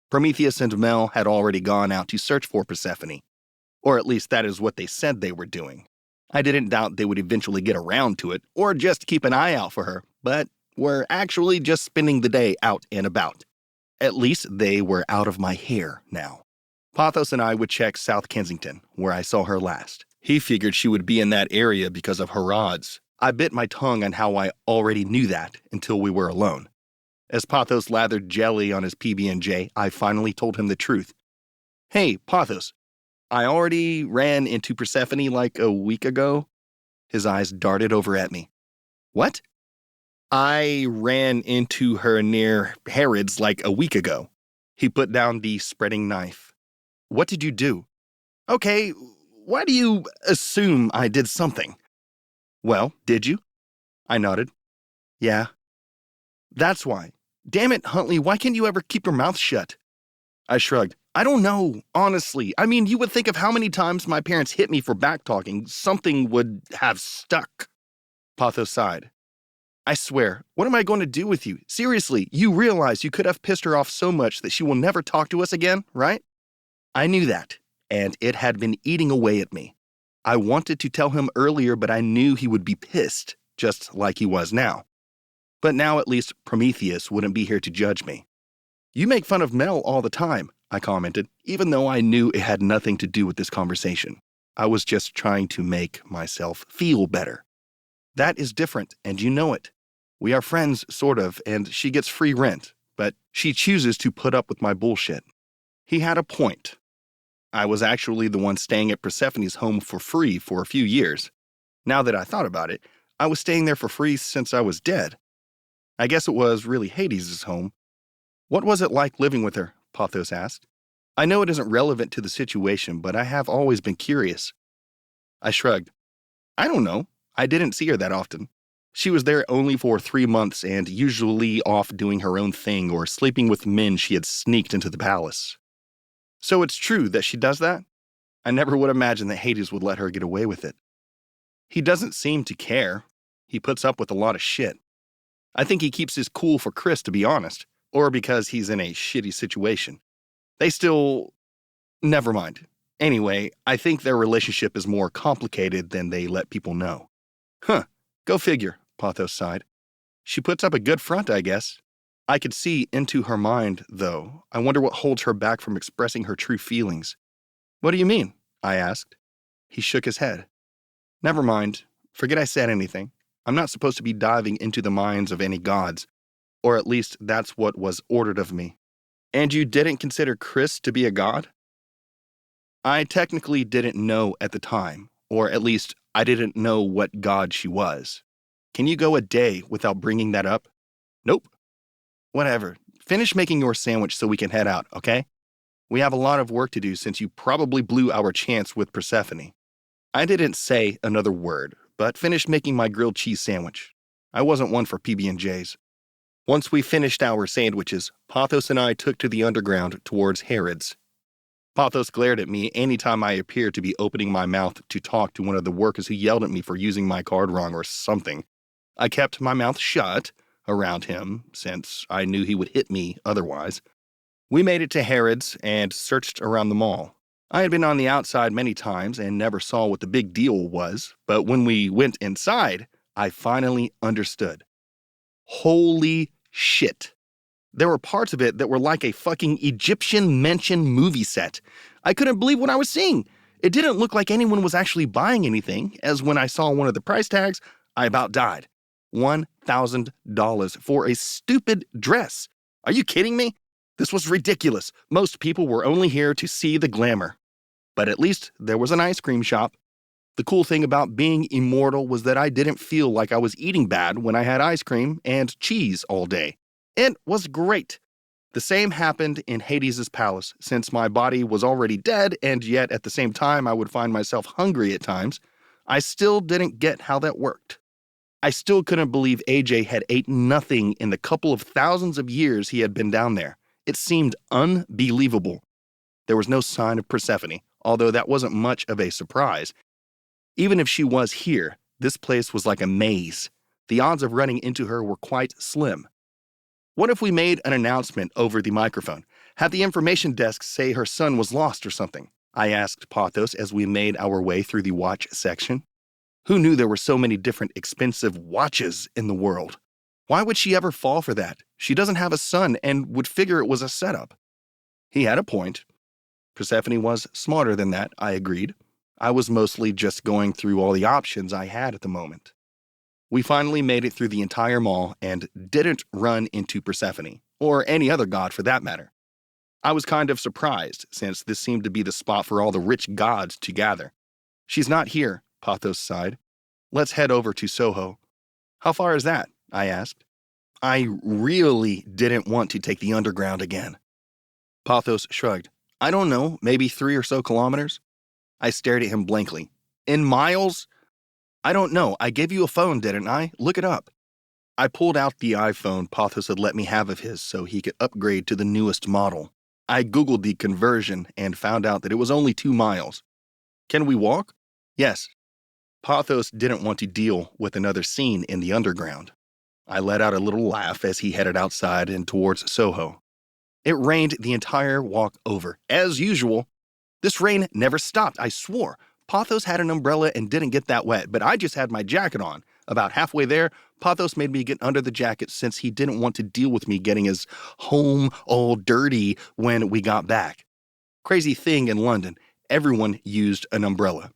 Prometheus and Mel had already gone out to search for Persephone, or at least that is what they said they were doing. I didn't doubt they would eventually get around to it, or just keep an eye out for her, but were actually just spending the day out and about. At least they were out of my hair now. Pothos and I would check South Kensington, where I saw her last. He figured she would be in that area because of her odds. I bit my tongue on how I already knew that until we were alone. As Pothos lathered jelly on his PB&J, I finally told him the truth. Hey, Pothos, I already ran into Persephone like a week ago. His eyes darted over at me. What? I ran into her near Harrods like a week ago. He put down the spreading knife. What did you do? Okay, why do you assume I did something? Well, did you? I nodded. Yeah. That's why. Damn it, Huntley, why can't you ever keep your mouth shut? I shrugged. I don't know, honestly. I mean, you would think of how many times my parents hit me for backtalking, something would have stuck. Pothos sighed. I swear, what am I going to do with you? Seriously, you realize you could have pissed her off so much that she will never talk to us again, right? I knew that, and it had been eating away at me. I wanted to tell him earlier, but I knew he would be pissed, just like he was now. But now at least Prometheus wouldn't be here to judge me. You make fun of Mel all the time, I commented, even though I knew it had nothing to do with this conversation. I was just trying to make myself feel better. That is different, and you know it. We are friends, sort of, and she gets free rent, but she chooses to put up with my bullshit. He had a point. I was actually the one staying at Persephone's home for free for a few years. Now that I thought about it, I was staying there for free since I was dead. I guess it was really Hades' home. What was it like living with her? Pothos asked. I know it isn't relevant to the situation, but I have always been curious. I shrugged. I don't know. I didn't see her that often. She was there only for 3 months and usually off doing her own thing or sleeping with men she had sneaked into the palace. So it's true that she does that? I never would imagine that Hades would let her get away with it. He doesn't seem to care. He puts up with a lot of shit. I think he keeps his cool for Chrys, to be honest, or because he's in a shitty situation. They still... Never mind. Anyway, I think their relationship is more complicated than they let people know. Huh, go figure, Pothos sighed. She puts up a good front, I guess. I could see into her mind, though. I wonder what holds her back from expressing her true feelings. What do you mean? I asked. He shook his head. Never mind. Forget I said anything. I'm not supposed to be diving into the minds of any gods, or at least that's what was ordered of me. And you didn't consider Chrys to be a god? I technically didn't know at the time, or at least I didn't know what god she was. Can you go a day without bringing that up? Nope. Whatever. Finish making your sandwich so we can head out, okay? We have a lot of work to do since you probably blew our chance with Persephone. I didn't say another word, but finished making my grilled cheese sandwich. I wasn't one for PB&Js. Once we finished our sandwiches, Pothos and I took to the underground towards Harrods. Pothos glared at me anytime I appeared to be opening my mouth to talk to one of the workers who yelled at me for using my card wrong or something. I kept my mouth shut around him, since I knew he would hit me otherwise. We made it to Harrods and searched around the mall. I had been on the outside many times and never saw what the big deal was, but when we went inside, I finally understood. Holy shit. There were parts of it that were like a fucking Egyptian mansion movie set. I couldn't believe what I was seeing. It didn't look like anyone was actually buying anything, as when I saw one of the price tags, I about died. $1,000 for a stupid dress. Are you kidding me? This was ridiculous. Most people were only here to see the glamour. But at least there was an ice cream shop. The cool thing about being immortal was that I didn't feel like I was eating bad when I had ice cream and cheese all day. It was great. The same happened in Hades' palace, since my body was already dead, and yet at the same time I would find myself hungry at times. I still didn't get how that worked. I still couldn't believe AJ had ate nothing in the couple of thousands of years he had been down there. It seemed unbelievable. There was no sign of Persephone, although that wasn't much of a surprise. Even if she was here, this place was like a maze. The odds of running into her were quite slim. What if we made an announcement over the microphone? Have the information desk say her son was lost or something? I asked Pothos as we made our way through the watch section. Who knew there were so many different expensive watches in the world? Why would she ever fall for that? She doesn't have a son and would figure it was a setup. He had a point. Persephone was smarter than that, I agreed. I was mostly just going through all the options I had at the moment. We finally made it through the entire mall and didn't run into Persephone, or any other god for that matter. I was kind of surprised, since this seemed to be the spot for all the rich gods to gather. She's not here, Pothos sighed. Let's head over to Soho. How far is that? I asked. I really didn't want to take the underground again. Pothos shrugged. I don't know, maybe 3 or so kilometers? I stared at him blankly. In miles? I don't know. I gave you a phone, didn't I? Look it up. I pulled out the iPhone Pothos had let me have of his so he could upgrade to the newest model. I Googled the conversion and found out that it was only 2 miles. Can we walk? Yes. Pothos didn't want to deal with another scene in the underground. I let out a little laugh as he headed outside and towards Soho. It rained the entire walk over, as usual. This rain never stopped, I swore. Pothos had an umbrella and didn't get that wet, but I just had my jacket on. About halfway there, Pothos made me get under the jacket since he didn't want to deal with me getting his home all dirty when we got back. Crazy thing in London, everyone used an umbrella.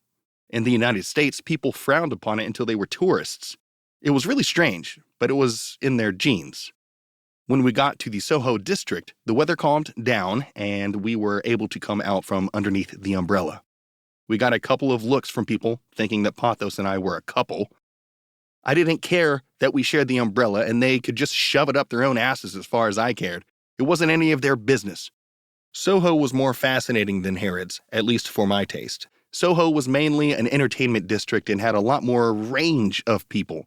In the United States, people frowned upon it until they were tourists. It was really strange, but it was in their genes. When we got to the Soho district, the weather calmed down and we were able to come out from underneath the umbrella. We got a couple of looks from people thinking that Pothos and I were a couple. I didn't care that we shared the umbrella and they could just shove it up their own asses as far as I cared. It wasn't any of their business. Soho was more fascinating than Harrods, at least for my taste. Soho was mainly an entertainment district and had a lot more range of people.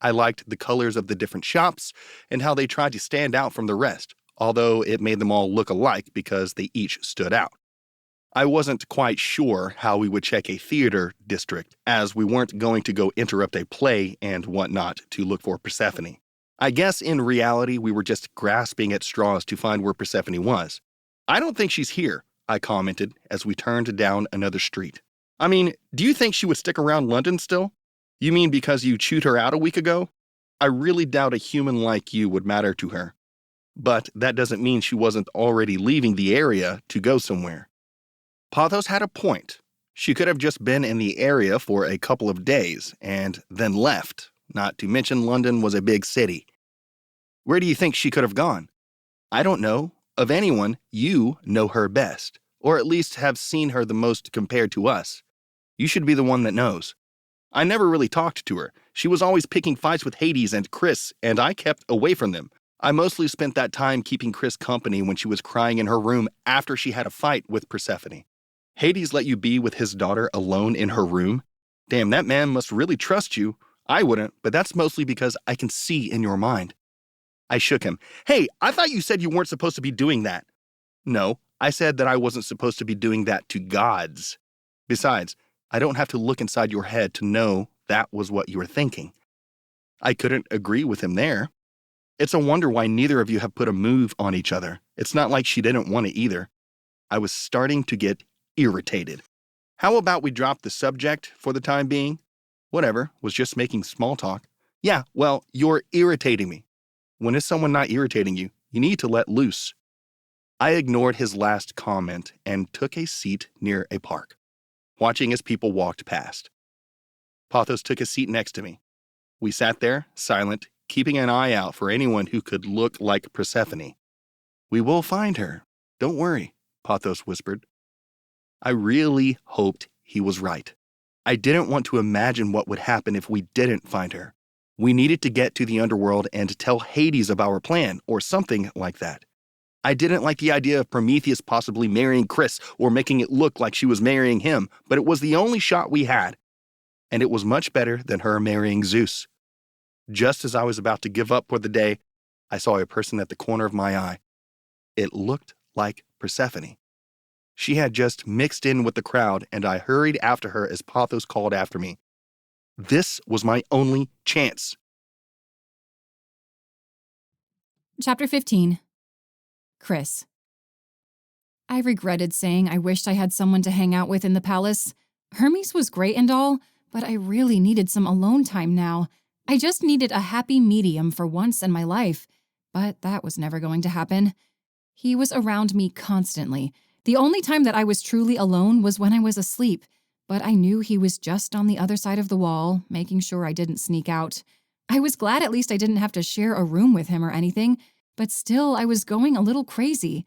I liked the colors of the different shops and how they tried to stand out from the rest, although it made them all look alike because they each stood out. I wasn't quite sure how we would check a theater district, as we weren't going to go interrupt a play and whatnot to look for Persephone. I guess in reality we were just grasping at straws to find where Persephone was. I don't think she's here, I commented as we turned down another street. I mean, do you think she would stick around London still? You mean because you chewed her out a week ago? I really doubt a human like you would matter to her. But that doesn't mean she wasn't already leaving the area to go somewhere. Pothos had a point. She could have just been in the area for a couple of days and then left, not to mention London was a big city. Where do you think she could have gone? I don't know. Of anyone, you know her best, or at least have seen her the most compared to us. You should be the one that knows. I never really talked to her. She was always picking fights with Hades and Chrys, and I kept away from them. I mostly spent that time keeping Chrys company when she was crying in her room after she had a fight with Persephone. Hades let you be with his daughter alone in her room? Damn, that man must really trust you. I wouldn't, but that's mostly because I can see in your mind. I shook him. Hey, I thought you said you weren't supposed to be doing that. No, I said that I wasn't supposed to be doing that to gods. Besides, I don't have to look inside your head to know that was what you were thinking. I couldn't agree with him there. It's a wonder why neither of you have put a move on each other. It's not like she didn't want it either. I was starting to get irritated. How about we drop the subject for the time being? Whatever, was just making small talk. Yeah, well, you're irritating me. When is someone not irritating you? You need to let loose. I ignored his last comment and took a seat near a park, watching as people walked past. Pothos took a seat next to me. We sat there, silent, keeping an eye out for anyone who could look like Persephone. We will find her. Don't worry, Pothos whispered. I really hoped he was right. I didn't want to imagine what would happen if we didn't find her. We needed to get to the underworld and tell Hades of our plan, or something like that. I didn't like the idea of Prometheus possibly marrying Chrys or making it look like she was marrying him, but it was the only shot we had. And it was much better than her marrying Zeus. Just as I was about to give up for the day, I saw a person at the corner of my eye. It looked like Persephone. She had just mixed in with the crowd, and I hurried after her as Pothos called after me. This was my only chance. Chapter 15. Chrys. I regretted saying I wished I had someone to hang out with in the palace. Hermes was great and all, but I really needed some alone time now. I just needed a happy medium for once in my life, but that was never going to happen. He was around me constantly. The only time that I was truly alone was when I was asleep, but I knew he was just on the other side of the wall, making sure I didn't sneak out. I was glad at least I didn't have to share a room with him or anything, but still I was going a little crazy.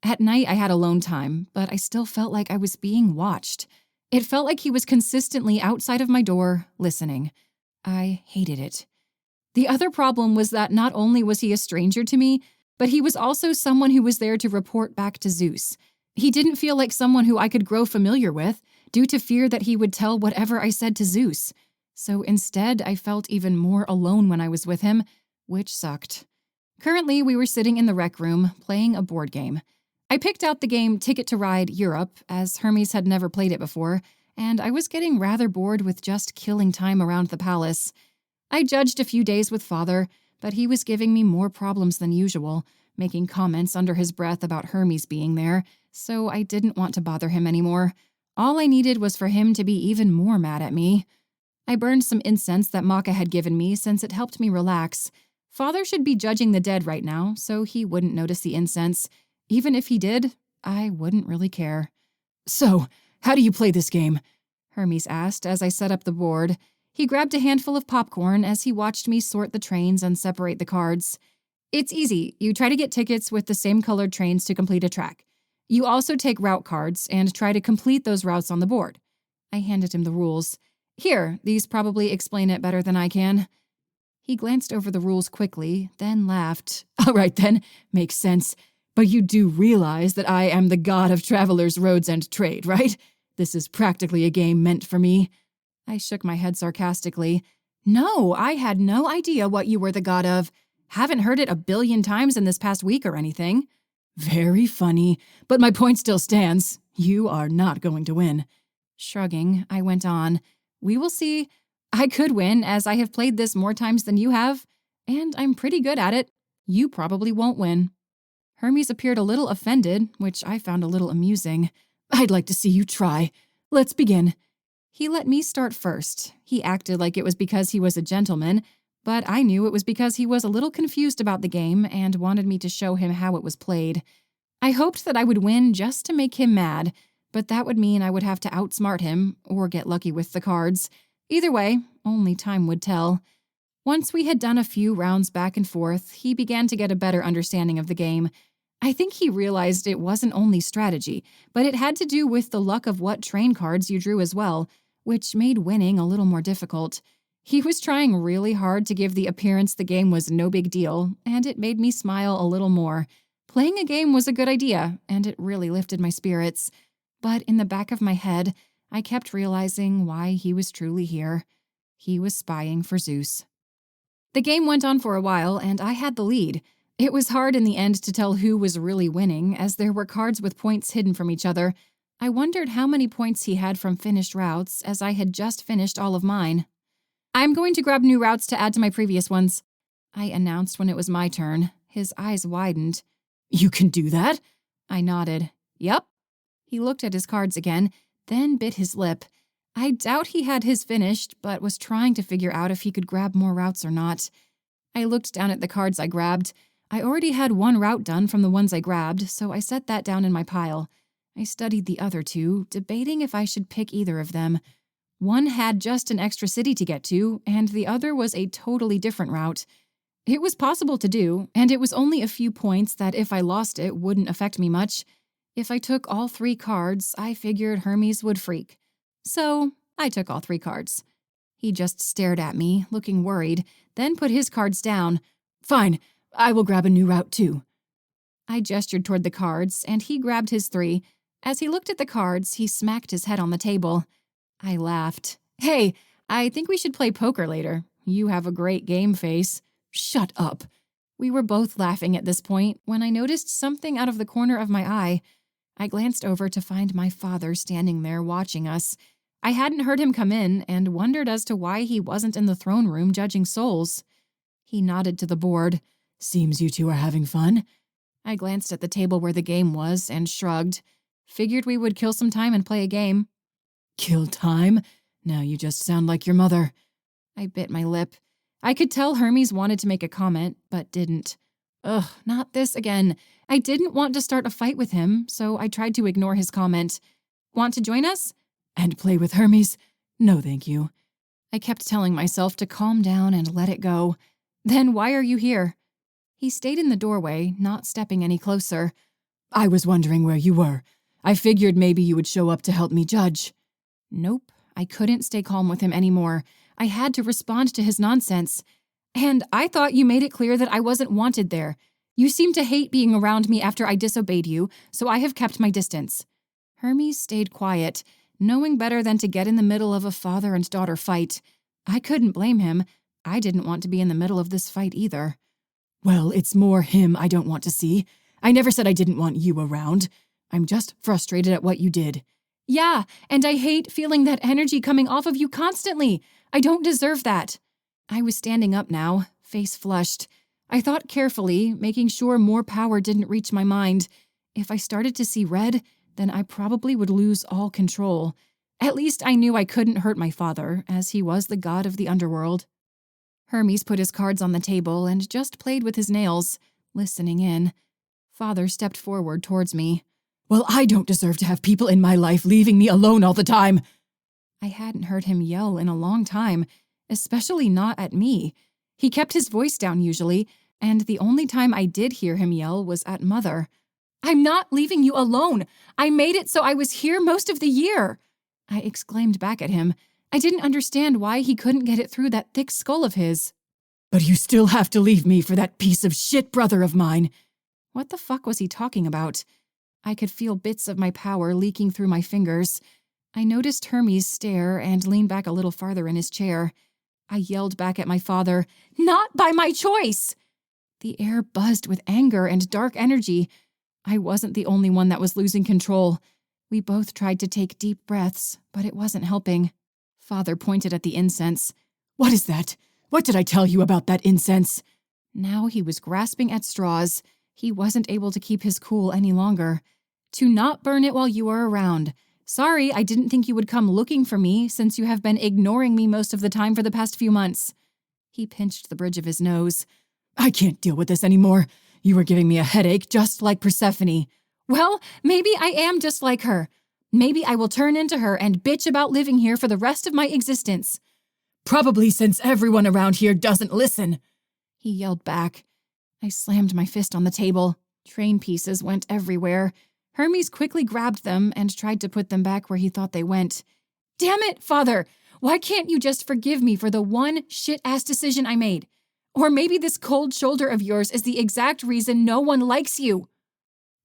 At night I had alone time, but I still felt like I was being watched. It felt like he was consistently outside of my door, listening. I hated it. The other problem was that not only was he a stranger to me, but he was also someone who was there to report back to Zeus. He didn't feel like someone who I could grow familiar with, due to fear that he would tell whatever I said to Zeus. So instead, I felt even more alone when I was with him, which sucked. Currently, we were sitting in the rec room, playing a board game. I picked out the game Ticket to Ride Europe, as Hermes had never played it before, and I was getting rather bored with just killing time around the palace. I judged a few days with Father, but he was giving me more problems than usual, making comments under his breath about Hermes being there, so I didn't want to bother him anymore. All I needed was for him to be even more mad at me. I burned some incense that Maka had given me since it helped me relax. Father should be judging the dead right now, so he wouldn't notice the incense. Even if he did, I wouldn't really care. So, how do you play this game? Hermes asked as I set up the board. He grabbed a handful of popcorn as he watched me sort the trains and separate the cards. It's easy. You try to get tickets with the same colored trains to complete a track. You also take route cards and try to complete those routes on the board. I handed him the rules. Here, these probably explain it better than I can. He glanced over the rules quickly, then laughed. All right then, makes sense. But you do realize that I am the god of travelers, roads, and trade, right? This is practically a game meant for me. I shook my head sarcastically. No, I had no idea what you were the god of. Haven't heard it 1 billion times in this past week or anything. Very funny, but my point still stands. You are not going to win. Shrugging, I went on. We will see. I could win, as I have played this more times than you have, and I'm pretty good at it. You probably won't win. Hermes appeared a little offended, which I found a little amusing. I'd like to see you try. Let's begin. He let me start first. He acted like it was because he was a gentleman, but I knew it was because he was a little confused about the game and wanted me to show him how it was played. I hoped that I would win just to make him mad, but that would mean I would have to outsmart him or get lucky with the cards. Either way, only time would tell. Once we had done a few rounds back and forth, he began to get a better understanding of the game. I think he realized it wasn't only strategy, but it had to do with the luck of what train cards you drew as well, which made winning a little more difficult. He was trying really hard to give the appearance the game was no big deal, and it made me smile a little more. Playing a game was a good idea, and it really lifted my spirits. But in the back of my head, I kept realizing why he was truly here. He was spying for Zeus. The game went on for a while, and I had the lead. It was hard in the end to tell who was really winning, as there were cards with points hidden from each other. I wondered how many points he had from finished routes, as I had just finished all of mine. I'm going to grab new routes to add to my previous ones, I announced when it was my turn. His eyes widened. You can do that? I nodded. Yep. He looked at his cards again, then bit his lip. I doubt he had his finished, but was trying to figure out if he could grab more routes or not. I looked down at the cards I grabbed. I already had one route done from the ones I grabbed, so I set that down in my pile. I studied the other two, debating if I should pick either of them. One had just an extra city to get to, and the other was a totally different route. It was possible to do, and it was only a few points that if I lost it wouldn't affect me much. If I took all 3 cards, I figured Hermes would freak. So I took all 3 cards. He just stared at me, looking worried, then put his cards down. Fine, I will grab a new route too. I gestured toward the cards, and he grabbed his 3. As he looked at the cards, he smacked his head on the table. I laughed. Hey, I think we should play poker later. You have a great game face. Shut up. We were both laughing at this point when I noticed something out of the corner of my eye. I glanced over to find my father standing there watching us. I hadn't heard him come in and wondered as to why he wasn't in the throne room judging souls. He nodded to the board. Seems you two are having fun. I glanced at the table where the game was and shrugged. Figured we would kill some time and play a game. Kill time? Now you just sound like your mother. I bit my lip. I could tell Hermes wanted to make a comment, but didn't. Ugh, not this again. I didn't want to start a fight with him, so I tried to ignore his comment. Want to join us? And play with Hermes? No, thank you. I kept telling myself to calm down and let it go. Then why are you here? He stayed in the doorway, not stepping any closer. I was wondering where you were. I figured maybe you would show up to help me judge. Nope, I couldn't stay calm with him anymore. I had to respond to his nonsense. And I thought you made it clear that I wasn't wanted there. You seem to hate being around me after I disobeyed you, so I have kept my distance." Hermes stayed quiet, knowing better than to get in the middle of a father and daughter fight. I couldn't blame him. I didn't want to be in the middle of this fight either. "Well, it's more him I don't want to see. I never said I didn't want you around. I'm just frustrated at what you did." "Yeah, and I hate feeling that energy coming off of you constantly. I don't deserve that." I was standing up now, face flushed. I thought carefully, making sure more power didn't reach my mind. If I started to see red, then I probably would lose all control. At least I knew I couldn't hurt my father, as he was the god of the underworld. Hermes put his cards on the table and just played with his nails, listening in. Father stepped forward towards me. "Well, I don't deserve to have people in my life leaving me alone all the time." I hadn't heard him yell in a long time, especially not at me. He kept his voice down usually, and the only time I did hear him yell was at Mother. "I'm not leaving you alone. I made it so I was here most of the year," I exclaimed back at him. I didn't understand why he couldn't get it through that thick skull of his. "But you still have to leave me for that piece of shit brother of mine." What the fuck was he talking about? I could feel bits of my power leaking through my fingers. I noticed Hermes stare and lean back a little farther in his chair. I yelled back at my father, "Not by my choice!" The air buzzed with anger and dark energy. I wasn't the only one that was losing control. We both tried to take deep breaths, but it wasn't helping. Father pointed at the incense. "What is that? What did I tell you about that incense?" Now he was grasping at straws. He wasn't able to keep his cool any longer. "To not burn it while you are around. Sorry, I didn't think you would come looking for me since you have been ignoring me most of the time for the past few months." He pinched the bridge of his nose. "I can't deal with this anymore. You are giving me a headache just like Persephone." "Well, maybe I am just like her. Maybe I will turn into her and bitch about living here for the rest of my existence." "Probably since everyone around here doesn't listen," he yelled back. I slammed my fist on the table. Train pieces went everywhere. Hermes quickly grabbed them and tried to put them back where he thought they went. "Damn it, Father! Why can't you just forgive me for the one shit-ass decision I made? Or maybe this cold shoulder of yours is the exact reason no one likes you."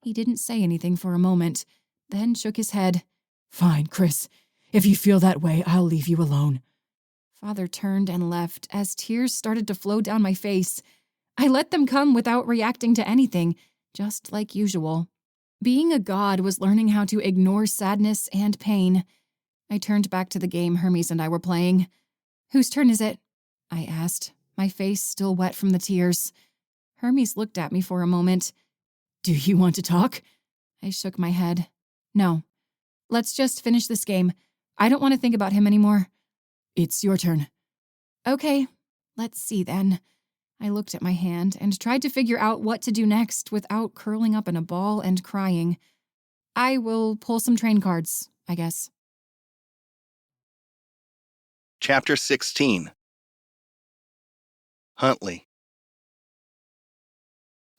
He didn't say anything for a moment, then shook his head. "Fine, Chrys. If you feel that way, I'll leave you alone." Father turned and left as tears started to flow down my face. I let them come without reacting to anything, just like usual. Being a god was learning how to ignore sadness and pain. I turned back to the game Hermes and I were playing. "Whose turn is it?" I asked, my face still wet from the tears. Hermes looked at me for a moment. "Do you want to talk?" I shook my head. "No. Let's just finish this game. I don't want to think about him anymore." "It's your turn." "Okay, let's see then." I looked at my hand and tried to figure out what to do next without curling up in a ball and crying. I will pull some train cards, I guess. Chapter 16. Huntley.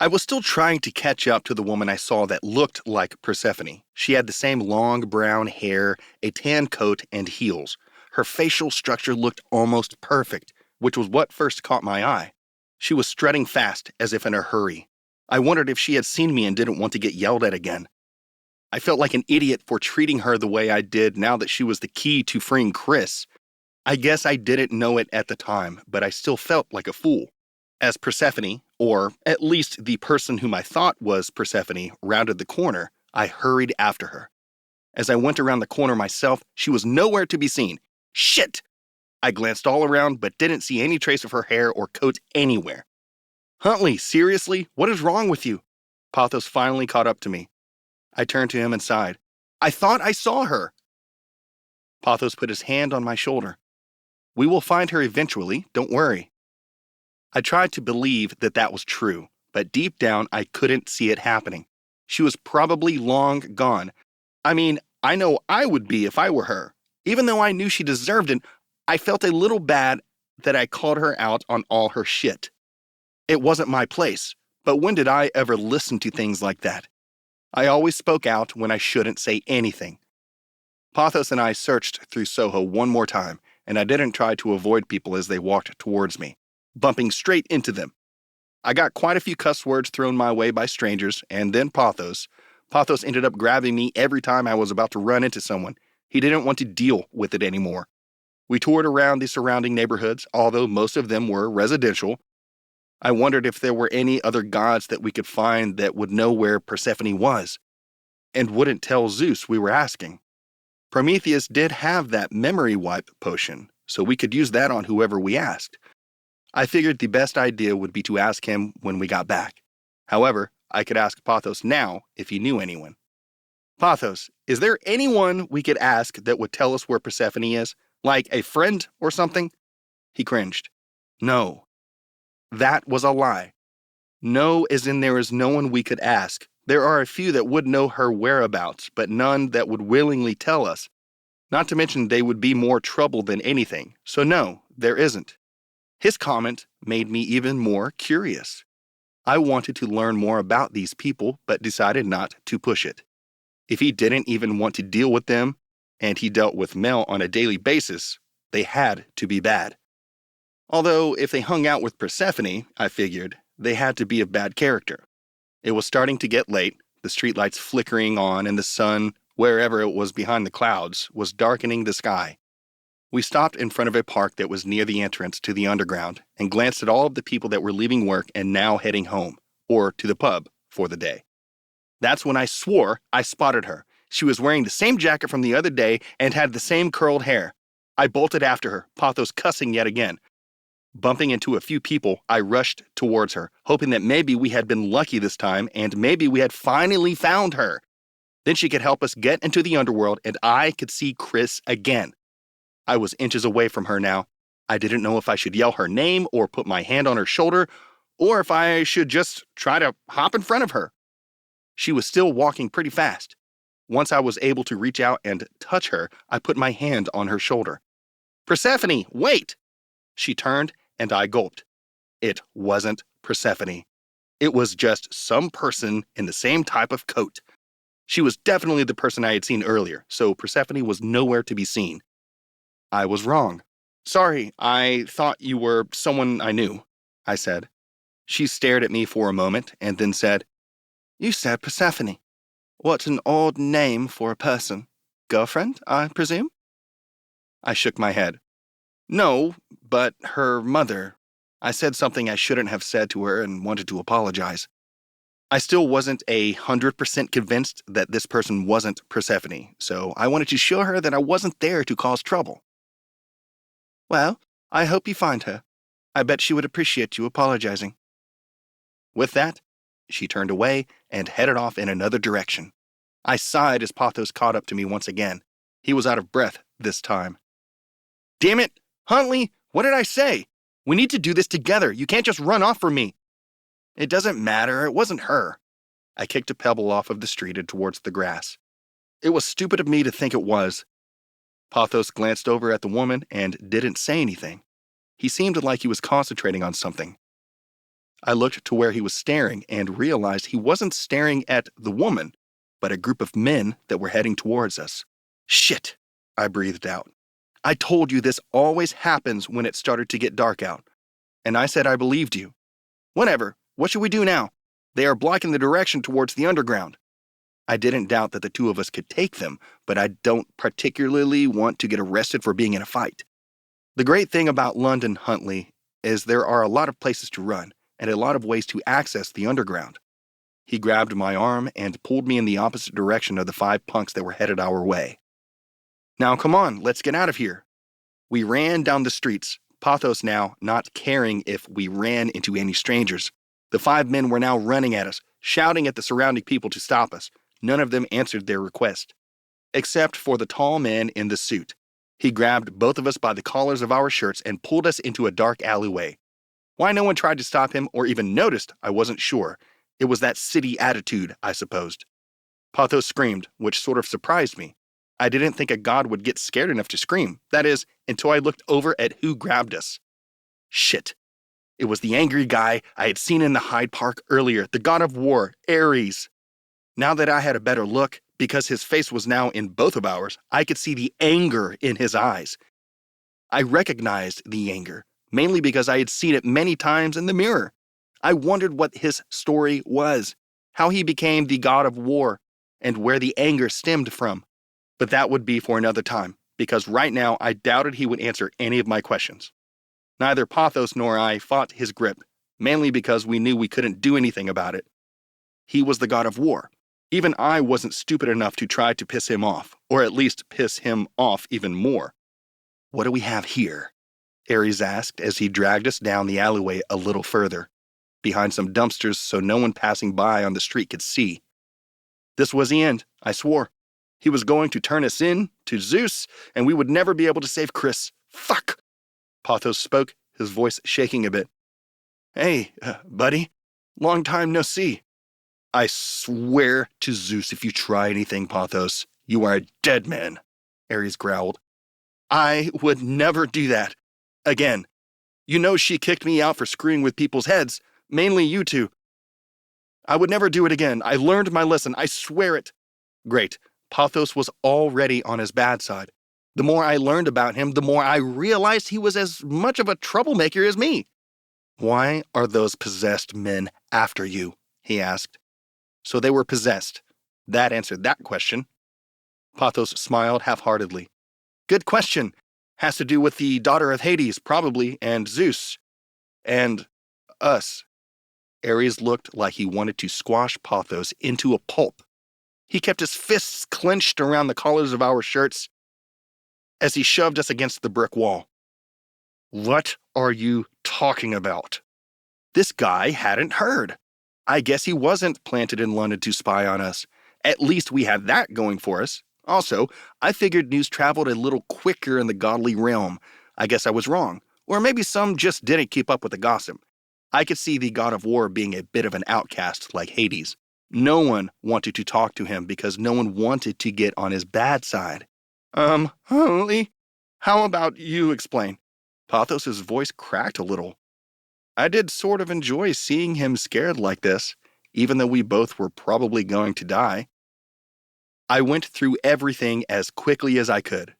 I was still trying to catch up to the woman I saw that looked like Persephone. She had the same long brown hair, a tan coat, and heels. Her facial structure looked almost perfect, which was what first caught my eye. She was strutting fast, as if in a hurry. I wondered if she had seen me and didn't want to get yelled at again. I felt like an idiot for treating her the way I did now that she was the key to freeing Chrys. I guess I didn't know it at the time, but I still felt like a fool. As Persephone, or at least the person whom I thought was Persephone, rounded the corner, I hurried after her. As I went around the corner myself, she was nowhere to be seen. Shit! I glanced all around, but didn't see any trace of her hair or coat anywhere. "Huntley, seriously? What is wrong with you?" Pothos finally caught up to me. I turned to him and sighed. "I thought I saw her." Pothos put his hand on my shoulder. "We will find her eventually, don't worry." I tried to believe that that was true, but deep down I couldn't see it happening. She was probably long gone. I mean, I know I would be if I were her. Even though I knew she deserved it, I felt a little bad that I called her out on all her shit. It wasn't my place, but when did I ever listen to things like that? I always spoke out when I shouldn't say anything. Pothos and I searched through Soho one more time, and I didn't try to avoid people as they walked towards me. bumping straight into them. I got quite a few cuss words thrown my way by strangers, and then Pothos. Pothos ended up grabbing me every time I was about to run into someone. He didn't want to deal with it anymore. We toured around the surrounding neighborhoods, although most of them were residential. I wondered if there were any other gods that we could find that would know where Persephone was, and wouldn't tell Zeus we were asking. Prometheus did have that memory wipe potion, so we could use that on whoever we asked. I figured the best idea would be to ask him when we got back. However, I could ask Pothos now if he knew anyone. Pothos, is there anyone we could ask that would tell us where Persephone is? Like a friend or something? He cringed. No. That was a lie. No, as in there is no one we could ask. There are a few that would know her whereabouts, but none that would willingly tell us. Not to mention they would be more trouble than anything. So no, there isn't. His comment made me even more curious. I wanted to learn more about these people, but decided not to push it. If he didn't even want to deal with them, and he dealt with Mel on a daily basis, they had to be bad. Although, if they hung out with Persephone, I figured, they had to be of bad character. It was starting to get late, the streetlights flickering on, and the sun, wherever it was behind the clouds, was darkening the sky. We stopped in front of a park that was near the entrance to the underground, and glanced at all of the people that were leaving work and now heading home, or to the pub, for the day. That's when I swore I spotted her. She was wearing the same jacket from the other day and had the same curled hair. I bolted after her, Pothos cussing yet again. Bumping into a few people, I rushed towards her, hoping that maybe we had been lucky this time and maybe we had finally found her. Then she could help us get into the underworld and I could see Chrys again. I was inches away from her now. I didn't know if I should yell her name or put my hand on her shoulder, or if I should just try to hop in front of her. She was still walking pretty fast. Once I was able to reach out and touch her, I put my hand on her shoulder. Persephone, wait! She turned, and I gulped. It wasn't Persephone. It was just some person in the same type of coat. She was definitely the person I had seen earlier, so Persephone was nowhere to be seen. I was wrong. Sorry, I thought you were someone I knew, I said. She stared at me for a moment, and then said, You said Persephone. What an odd name for a person. Girlfriend, I presume? I shook my head. No, but her mother. I said something I shouldn't have said to her and wanted to apologize. I still wasn't 100% convinced that this person wasn't Persephone, so I wanted to show her that I wasn't there to cause trouble. Well, I hope you find her. I bet she would appreciate you apologizing. With that, she turned away and headed off in another direction. I sighed as Pothos caught up to me once again. He was out of breath this time. Damn it! Huntley, what did I say? We need to do this together. You can't just run off from me. It doesn't matter. It wasn't her. I kicked a pebble off of the street and towards the grass. It was stupid of me to think it was. Pothos glanced over at the woman and didn't say anything. He seemed like he was concentrating on something. I looked to where he was staring and realized he wasn't staring at the woman, but a group of men that were heading towards us. Shit, I breathed out. I told you this always happens when it started to get dark out. And I said I believed you. Whatever, what should we do now? They are blocking the direction towards the underground. I didn't doubt that the two of us could take them, but I don't particularly want to get arrested for being in a fight. The great thing about London, Huntley, is there are a lot of places to run, and a lot of ways to access the underground. He grabbed my arm and pulled me in the opposite direction of the 5 punks that were headed our way. Now come on, let's get out of here. We ran down the streets, Pothos now not caring if we ran into any strangers. The 5 men were now running at us, shouting at the surrounding people to stop us. None of them answered their request. Except for the tall man in the suit. He grabbed both of us by the collars of our shirts and pulled us into a dark alleyway. Why no one tried to stop him or even noticed, I wasn't sure. It was that city attitude, I supposed. Pothos screamed, which sort of surprised me. I didn't think a god would get scared enough to scream. That is, until I looked over at who grabbed us. Shit. It was the angry guy I had seen in the Hyde Park earlier, the god of war, Ares. Now that I had a better look, because his face was now in both of ours, I could see the anger in his eyes. I recognized the anger, mainly because I had seen it many times in the mirror. I wondered what his story was, how he became the god of war, and where the anger stemmed from. But that would be for another time, because right now I doubted he would answer any of my questions. Neither Pothos nor I fought his grip, mainly because we knew we couldn't do anything about it. He was the god of war. Even I wasn't stupid enough to try to piss him off, or at least piss him off even more. "What do we have here?" Ares asked as he dragged us down the alleyway a little further, behind some dumpsters so no one passing by on the street could see. This was the end, I swore. He was going to turn us in to Zeus, and we would never be able to save Chrys. Fuck! Pothos spoke, his voice shaking a bit. "Hey, buddy. Long time no see." "I swear to Zeus if you try anything, Pothos, you are a dead man," Ares growled. "I would never do that. Again. You know she kicked me out for screwing with people's heads, mainly you two. I would never do it again. I learned my lesson. I swear it." Great. Pothos was already on his bad side. The more I learned about him, the more I realized he was as much of a troublemaker as me. "Why are those possessed men after you?" he asked. So they were possessed. That answered that question. Pothos smiled half-heartedly. "Good question. Has to do with the daughter of Hades, probably, and Zeus. And us." Ares looked like he wanted to squash Pothos into a pulp. He kept his fists clenched around the collars of our shirts as he shoved us against the brick wall. "What are you talking about?" This guy hadn't heard. I guess he wasn't planted in London to spy on us. At least we had that going for us. Also, I figured news traveled a little quicker in the godly realm. I guess I was wrong. Or maybe some just didn't keep up with the gossip. I could see the god of war being a bit of an outcast like Hades. No one wanted to talk to him because no one wanted to get on his bad side. Huntley, how about you explain?" Pothos' voice cracked a little. I did sort of enjoy seeing him scared like this, even though we both were probably going to die. I went through everything as quickly as I could.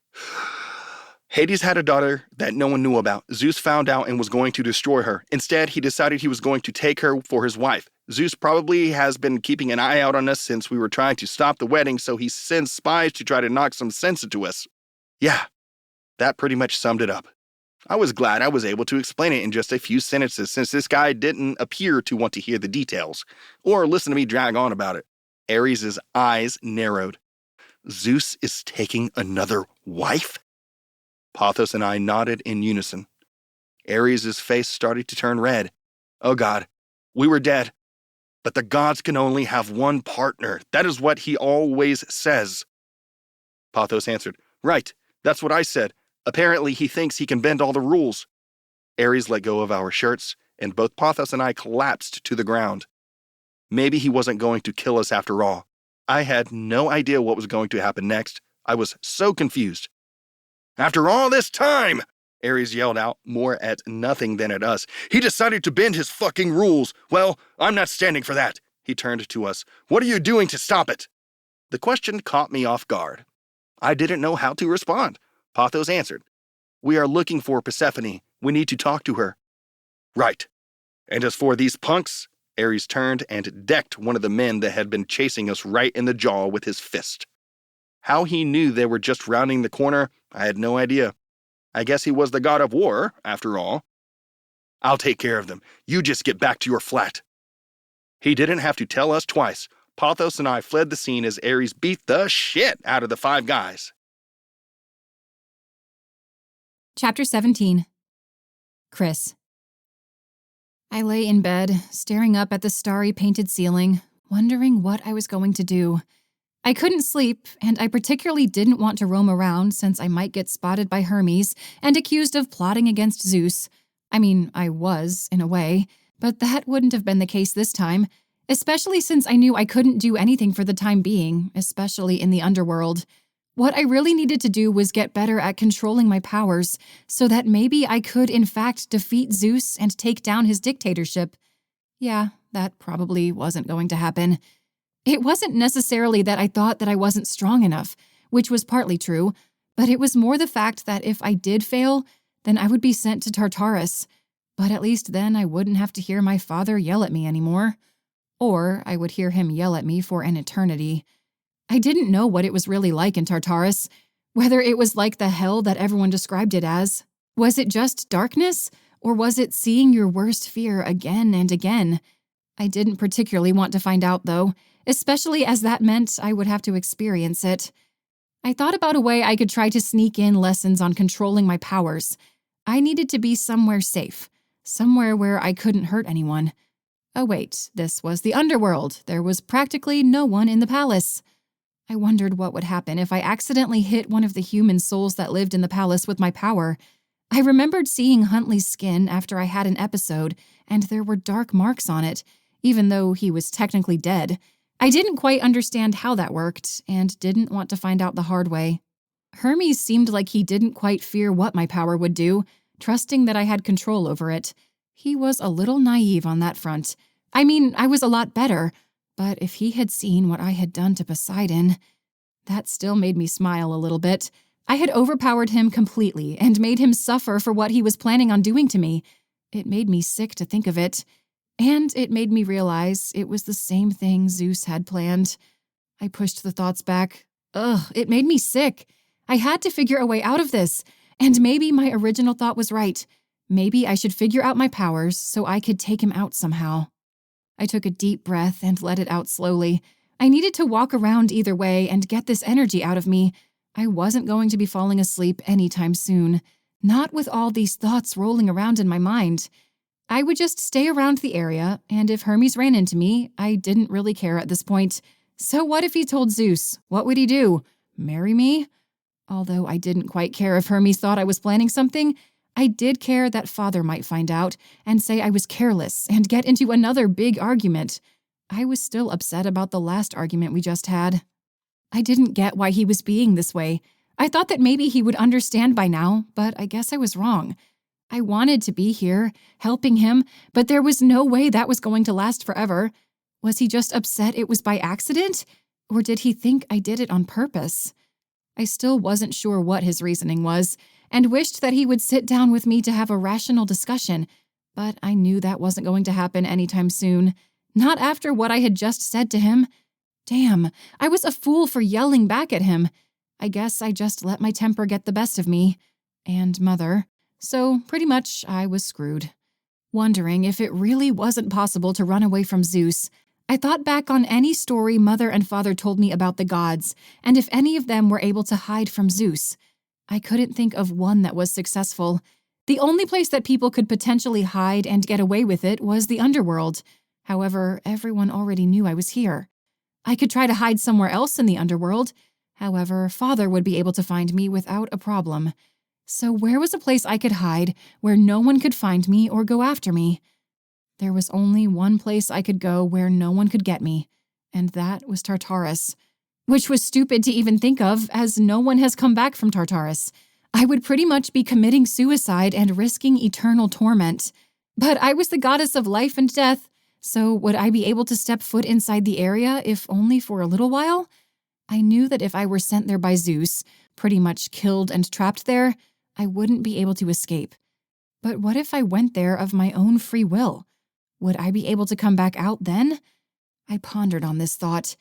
Hades had a daughter that no one knew about. Zeus found out and was going to destroy her. Instead, he decided he was going to take her for his wife. Zeus probably has been keeping an eye out on us since we were trying to stop the wedding, so he sends spies to try to knock some sense into us. Yeah, that pretty much summed it up. I was glad I was able to explain it in just a few sentences since this guy didn't appear to want to hear the details, or listen to me drag on about it. Ares' eyes narrowed. "Zeus is taking another wife?" Pothos and I nodded in unison. Ares' face started to turn red. Oh God, we were dead. But the gods can only have one partner. That is what he always says. Pothos answered, "Right, that's what I said. Apparently he thinks he can bend all the rules." Ares let go of our shirts, and both Pothos and I collapsed to the ground. Maybe he wasn't going to kill us after all. I had no idea what was going to happen next. I was so confused. "After all this time," Ares yelled out, more at nothing than at us, "he decided to bend his fucking rules. Well, I'm not standing for that." He turned to us. "What are you doing to stop it?" The question caught me off guard. I didn't know how to respond. Pothos answered, "We are looking for Persephone. We need to talk to her." "Right. And as for these punks," Ares turned and decked one of the men that had been chasing us right in the jaw with his fist. How he knew they were just rounding the corner, I had no idea. I guess he was the god of war, after all. "I'll take care of them. You just get back to your flat." He didn't have to tell us twice. Pothos and I fled the scene as Ares beat the shit out of the 5 guys. Chapter 17. Chrys. I lay in bed, staring up at the starry painted ceiling, wondering what I was going to do. I couldn't sleep, and I particularly didn't want to roam around since I might get spotted by Hermes and accused of plotting against Zeus. I mean, I was, in a way, but that wouldn't have been the case this time, especially since I knew I couldn't do anything for the time being, especially in the underworld. What I really needed to do was get better at controlling my powers, so that maybe I could in fact defeat Zeus and take down his dictatorship. Yeah, that probably wasn't going to happen. It wasn't necessarily that I thought that I wasn't strong enough, which was partly true, but it was more the fact that if I did fail, then I would be sent to Tartarus. But at least then I wouldn't have to hear my father yell at me anymore. Or I would hear him yell at me for an eternity. I didn't know what it was really like in Tartarus, whether it was like the hell that everyone described it as. Was it just darkness, or was it seeing your worst fear again and again? I didn't particularly want to find out, though, especially as that meant I would have to experience it. I thought about a way I could try to sneak in lessons on controlling my powers. I needed to be somewhere safe, somewhere where I couldn't hurt anyone. Oh wait, this was the underworld. There was practically no one in the palace. I wondered what would happen if I accidentally hit one of the human souls that lived in the palace with my power. I remembered seeing Huntley's skin after I had an episode, and there were dark marks on it, even though he was technically dead. I didn't quite understand how that worked, and didn't want to find out the hard way. Hermes seemed like he didn't quite fear what my power would do, trusting that I had control over it. He was a little naive on that front. I mean, I was a lot better, but if he had seen what I had done to Poseidon, that still made me smile a little bit. I had overpowered him completely and made him suffer for what he was planning on doing to me. It made me sick to think of it. And it made me realize it was the same thing Zeus had planned. I pushed the thoughts back. It made me sick. I had to figure a way out of this. And maybe my original thought was right. Maybe I should figure out my powers so I could take him out somehow. I took a deep breath and let it out slowly. I needed to walk around either way and get this energy out of me. I wasn't going to be falling asleep anytime soon. Not with all these thoughts rolling around in my mind. I would just stay around the area, and if Hermes ran into me, I didn't really care at this point. So what if he told Zeus? What would he do? Marry me? Although I didn't quite care if Hermes thought I was planning something, I did care that father might find out and say I was careless and get into another big argument. I was still upset about the last argument we just had. I didn't get why he was being this way. I thought that maybe he would understand by now, but I guess I was wrong. I wanted to be here, helping him, but there was no way that was going to last forever. Was he just upset it was by accident? Or did he think I did it on purpose? I still wasn't sure what his reasoning was, and wished that he would sit down with me to have a rational discussion, but I knew that wasn't going to happen anytime soon. Not after what I had just said to him. Damn, I was a fool for yelling back at him. I guess I just let my temper get the best of me. And Mother. So pretty much I was screwed. Wondering if it really wasn't possible to run away from Zeus, I thought back on any story Mother and Father told me about the gods, and if any of them were able to hide from Zeus. I couldn't think of one that was successful. The only place that people could potentially hide and get away with it was the underworld. However, everyone already knew I was here. I could try to hide somewhere else in the underworld. However, Father would be able to find me without a problem. So where was a place I could hide where no one could find me or go after me? There was only one place I could go where no one could get me, and that was Tartarus. Which was stupid to even think of, as no one has come back from Tartarus. I would pretty much be committing suicide and risking eternal torment. But I was the goddess of life and death, so would I be able to step foot inside the area, if only for a little while? I knew that if I were sent there by Zeus, pretty much killed and trapped there, I wouldn't be able to escape. But what if I went there of my own free will? Would I be able to come back out then? I pondered on this thought.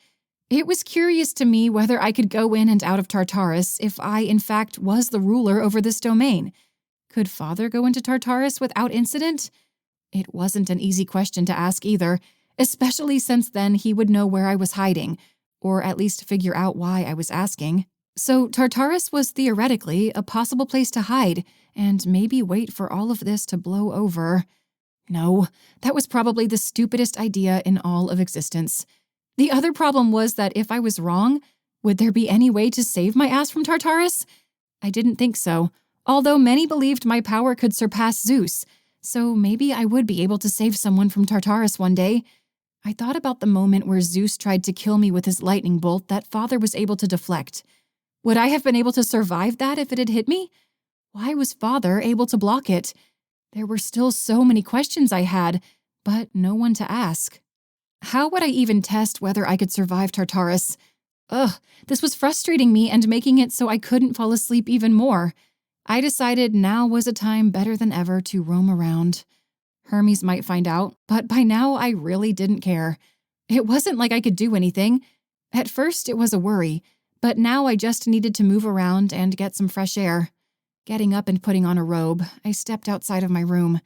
It was curious to me whether I could go in and out of Tartarus if I, in fact, was the ruler over this domain. Could Father go into Tartarus without incident? It wasn't an easy question to ask either, especially since then he would know where I was hiding, or at least figure out why I was asking. So Tartarus was theoretically a possible place to hide, and maybe wait for all of this to blow over. No, that was probably the stupidest idea in all of existence. The other problem was that if I was wrong, would there be any way to save my ass from Tartarus? I didn't think so, although many believed my power could surpass Zeus, so maybe I would be able to save someone from Tartarus one day. I thought about the moment where Zeus tried to kill me with his lightning bolt that Father was able to deflect. Would I have been able to survive that if it had hit me? Why was Father able to block it? There were still so many questions I had, but no one to ask. How would I even test whether I could survive Tartarus? This was frustrating me and making it so I couldn't fall asleep even more. I decided now was a time better than ever to roam around. Hermes might find out, but by now I really didn't care. It wasn't like I could do anything. At first it was a worry, but now I just needed to move around and get some fresh air. Getting up and putting on a robe, I stepped outside of my room.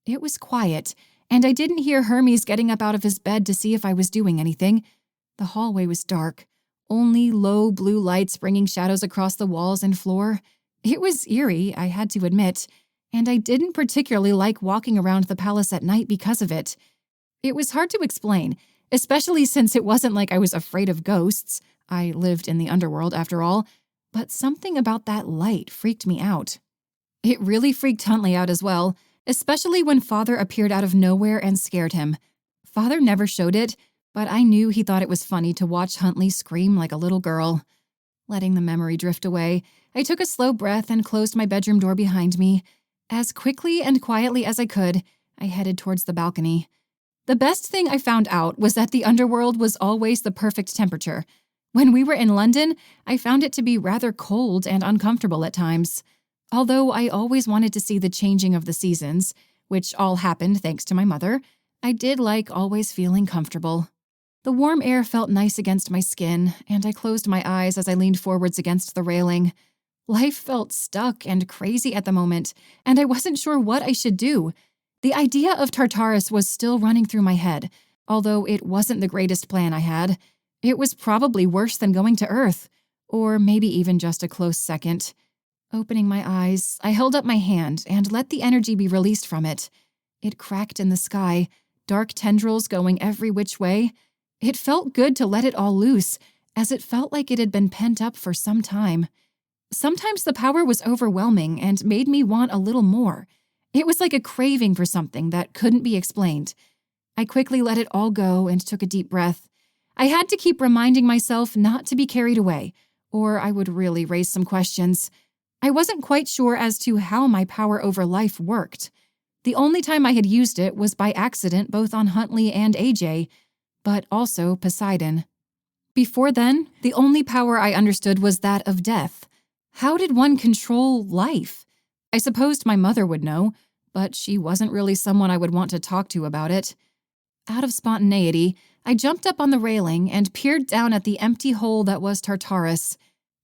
It was quiet, and I didn't hear Hermes getting up out of his bed to see if I was doing anything. The hallway was dark, only low blue lights bringing shadows across the walls and floor. It was eerie, I had to admit, and I didn't particularly like walking around the palace at night because of it. It was hard to explain, especially since it wasn't like I was afraid of ghosts. I lived in the underworld, after all, but something about that light freaked me out. It really freaked Huntley out as well, especially when Father appeared out of nowhere and scared him. Father never showed it, but I knew he thought it was funny to watch Huntley scream like a little girl. Letting the memory drift away, I took a slow breath and closed my bedroom door behind me. As quickly and quietly as I could, I headed towards the balcony. The best thing I found out was that the underworld was always the perfect temperature. When we were in London, I found it to be rather cold and uncomfortable at times. Although I always wanted to see the changing of the seasons, which all happened thanks to my mother, I did like always feeling comfortable. The warm air felt nice against my skin, and I closed my eyes as I leaned forwards against the railing. Life felt stuck and crazy at the moment, and I wasn't sure what I should do. The idea of Tartarus was still running through my head, although it wasn't the greatest plan I had. It was probably worse than going to Earth, or maybe even just a close second. Opening my eyes, I held up my hand and let the energy be released from it. It cracked in the sky, dark tendrils going every which way. It felt good to let it all loose, as it felt like it had been pent up for some time. Sometimes the power was overwhelming and made me want a little more. It was like a craving for something that couldn't be explained. I quickly let it all go and took a deep breath. I had to keep reminding myself not to be carried away, or I would really raise some questions. I wasn't quite sure as to how my power over life worked. The only time I had used it was by accident both on Huntley and AJ, but also Poseidon. Before then, the only power I understood was that of death. How did one control life? I supposed my mother would know, but she wasn't really someone I would want to talk to about it. Out of spontaneity, I jumped up on the railing and peered down at the empty hole that was Tartarus.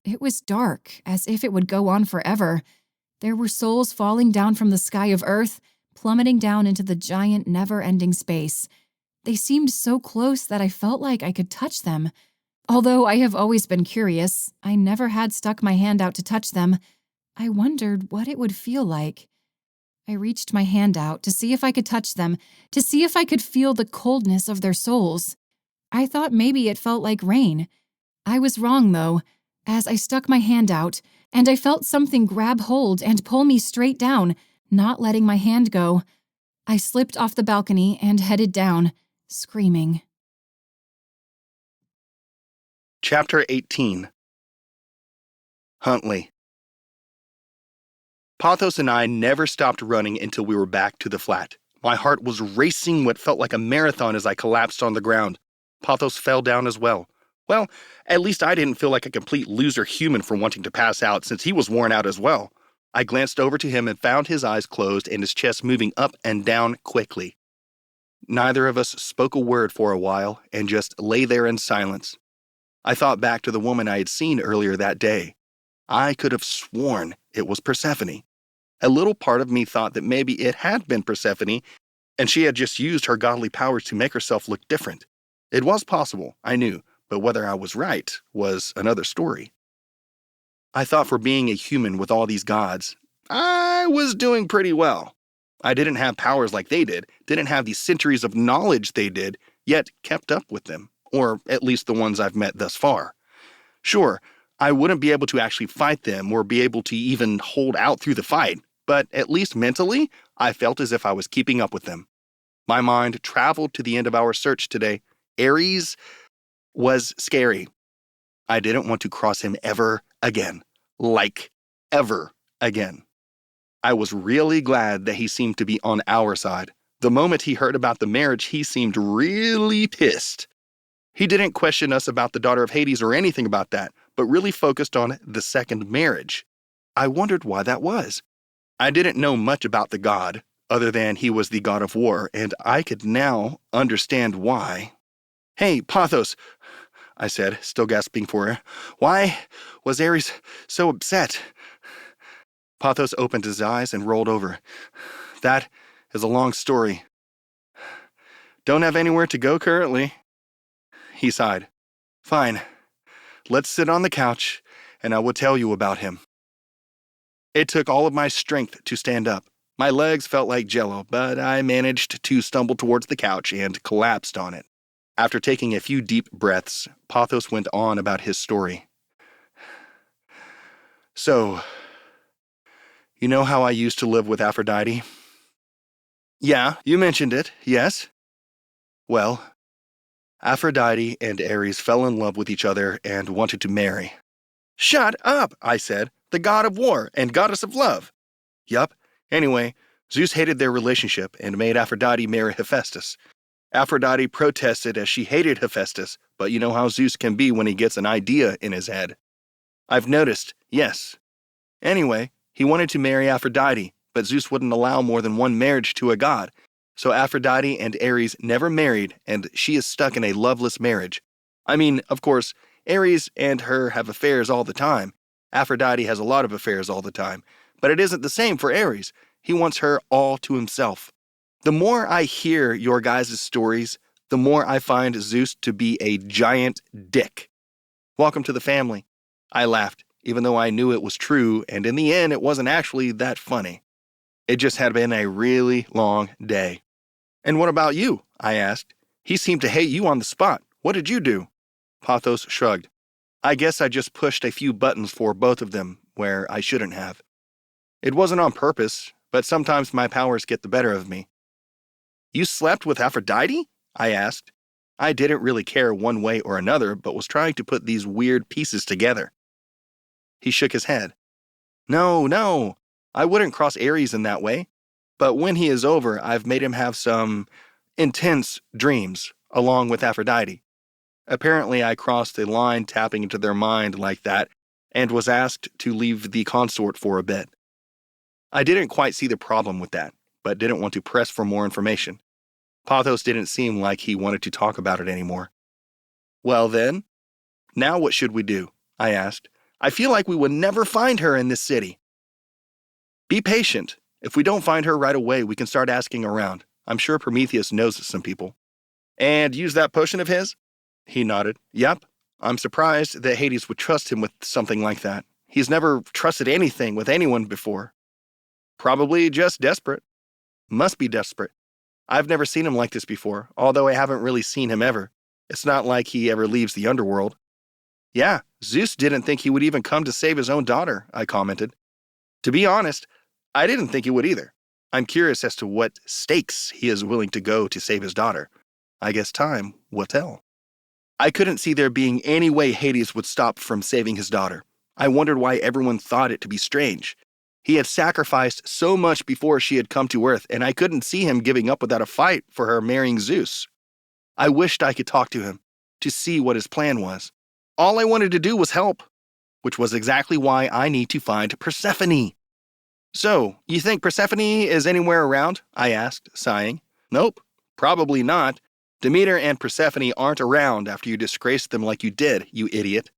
It was dark, as if it would go on forever. There were souls falling down from the sky of Earth, plummeting down into the giant, never-ending space. They seemed so close that I felt like I could touch them. Although I have always been curious, I never had stuck my hand out to touch them. I wondered what it would feel like. I reached my hand out to see if I could touch them, to see if I could feel the coldness of their souls. I thought maybe it felt like rain. I was wrong, though, as I stuck my hand out, and I felt something grab hold and pull me straight down, not letting my hand go. I slipped off the balcony and headed down, screaming. Chapter 18. Huntley. Pothos and I never stopped running until we were back to the flat. My heart was racing what felt like a marathon as I collapsed on the ground. Pothos fell down as well. Well, at least I didn't feel like a complete loser human for wanting to pass out since he was worn out as well. I glanced over to him and found his eyes closed and his chest moving up and down quickly. Neither of us spoke a word for a while and just lay there in silence. I thought back to the woman I had seen earlier that day. I could have sworn it was Persephone. A little part of me thought that maybe it had been Persephone, and she had just used her godly powers to make herself look different. It was possible, I knew, but whether I was right was another story. I thought for being a human with all these gods, I was doing pretty well. I didn't have powers like they did, didn't have these centuries of knowledge they did, yet kept up with them, or at least the ones I've met thus far. Sure, I wouldn't be able to actually fight them or be able to even hold out through the fight, but at least mentally, I felt as if I was keeping up with them. My mind traveled to the end of our search today. Ares was scary. I didn't want to cross him ever again. Like, ever again. I was really glad that he seemed to be on our side. The moment he heard about the marriage, he seemed really pissed. He didn't question us about the daughter of Hades or anything about that, but really focused on the second marriage. I wondered why that was. I didn't know much about the god, other than he was the god of war, and I could now understand why. "Hey, Pothos," I said, still gasping for air. "Why was Ares so upset?" Pothos opened his eyes and rolled over. "That is a long story. Don't have anywhere to go currently." He sighed. "Fine. Let's sit on the couch, and I will tell you about him." It took all of my strength to stand up. My legs felt like jello, but I managed to stumble towards the couch and collapsed on it. After taking a few deep breaths, Pothos went on about his story. "So, you know how I used to live with Aphrodite?" "Yeah, you mentioned it, yes." "Well, Aphrodite and Ares fell in love with each other and wanted to marry." "Shut up," I said. "The god of war and goddess of love." "Yup. Anyway, Zeus hated their relationship and made Aphrodite marry Hephaestus. Aphrodite protested as she hated Hephaestus, but you know how Zeus can be when he gets an idea in his head." "I've noticed, yes." "Anyway, he wanted to marry Aphrodite, but Zeus wouldn't allow more than one marriage to a god. So Aphrodite and Ares never married, and she is stuck in a loveless marriage. I mean, of course, Ares and her have affairs all the time. Aphrodite has a lot of affairs all the time. But it isn't the same for Ares. He wants her all to himself. The more I hear your guys' stories, the more I find Zeus to be a giant dick." "Welcome to the family." I laughed, even though I knew it was true, and in the end it wasn't actually that funny. It just had been a really long day. "And what about you?" I asked. "He seemed to hate you on the spot. What did you do?" Pothos shrugged. "I guess I just pushed a few buttons for both of them where I shouldn't have. It wasn't on purpose, but sometimes my powers get the better of me." "You slept with Aphrodite?" I asked. I didn't really care one way or another, but was trying to put these weird pieces together. He shook his head. No, I wouldn't cross Ares in that way. But when he is over, I've made him have some intense dreams, along with Aphrodite. Apparently, I crossed a line tapping into their mind like that, and was asked to leave the consort for a bit. I didn't quite see the problem with that, but didn't want to press for more information. Pothos didn't seem like he wanted to talk about it anymore. "Well then, now what should we do?" I asked. "I feel like we would never find her in this city." "Be patient. If we don't find her right away, we can start asking around. I'm sure Prometheus knows some people." "And use that potion of his?" He nodded. "Yep. I'm surprised that Hades would trust him with something like that. He's never trusted anything with anyone before." "Probably just desperate." "Must be desperate. I've never seen him like this before, although I haven't really seen him ever. It's not like he ever leaves the underworld." "Yeah, Zeus didn't think he would even come to save his own daughter," I commented. "To be honest, I didn't think he would either. I'm curious as to what stakes he is willing to go to save his daughter. I guess time will tell." I couldn't see there being any way Hades would stop from saving his daughter. I wondered why everyone thought it to be strange. He had sacrificed so much before she had come to Earth, and I couldn't see him giving up without a fight for her marrying Zeus. I wished I could talk to him, to see what his plan was. All I wanted to do was help, which was exactly why I need to find Persephone. "So, you think Persephone is anywhere around?" I asked, sighing. "Nope, probably not. Demeter and Persephone aren't around after you disgraced them like you did, you idiot."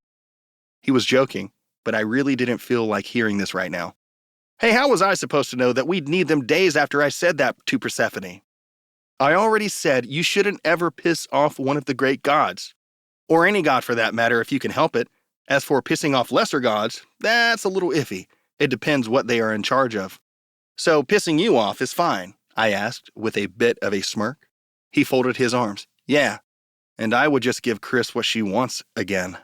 He was joking, but I really didn't feel like hearing this right now. Hey, how was I supposed to know that we'd need them days after I said that to Persephone? I already said you shouldn't ever piss off one of the great gods. Or any god for that matter if you can help it. As for pissing off lesser gods, that's a little iffy. It depends what they are in charge of. "So pissing you off is fine?" I asked with a bit of a smirk. He folded his arms. "Yeah, and I would just give Chrys what she wants again."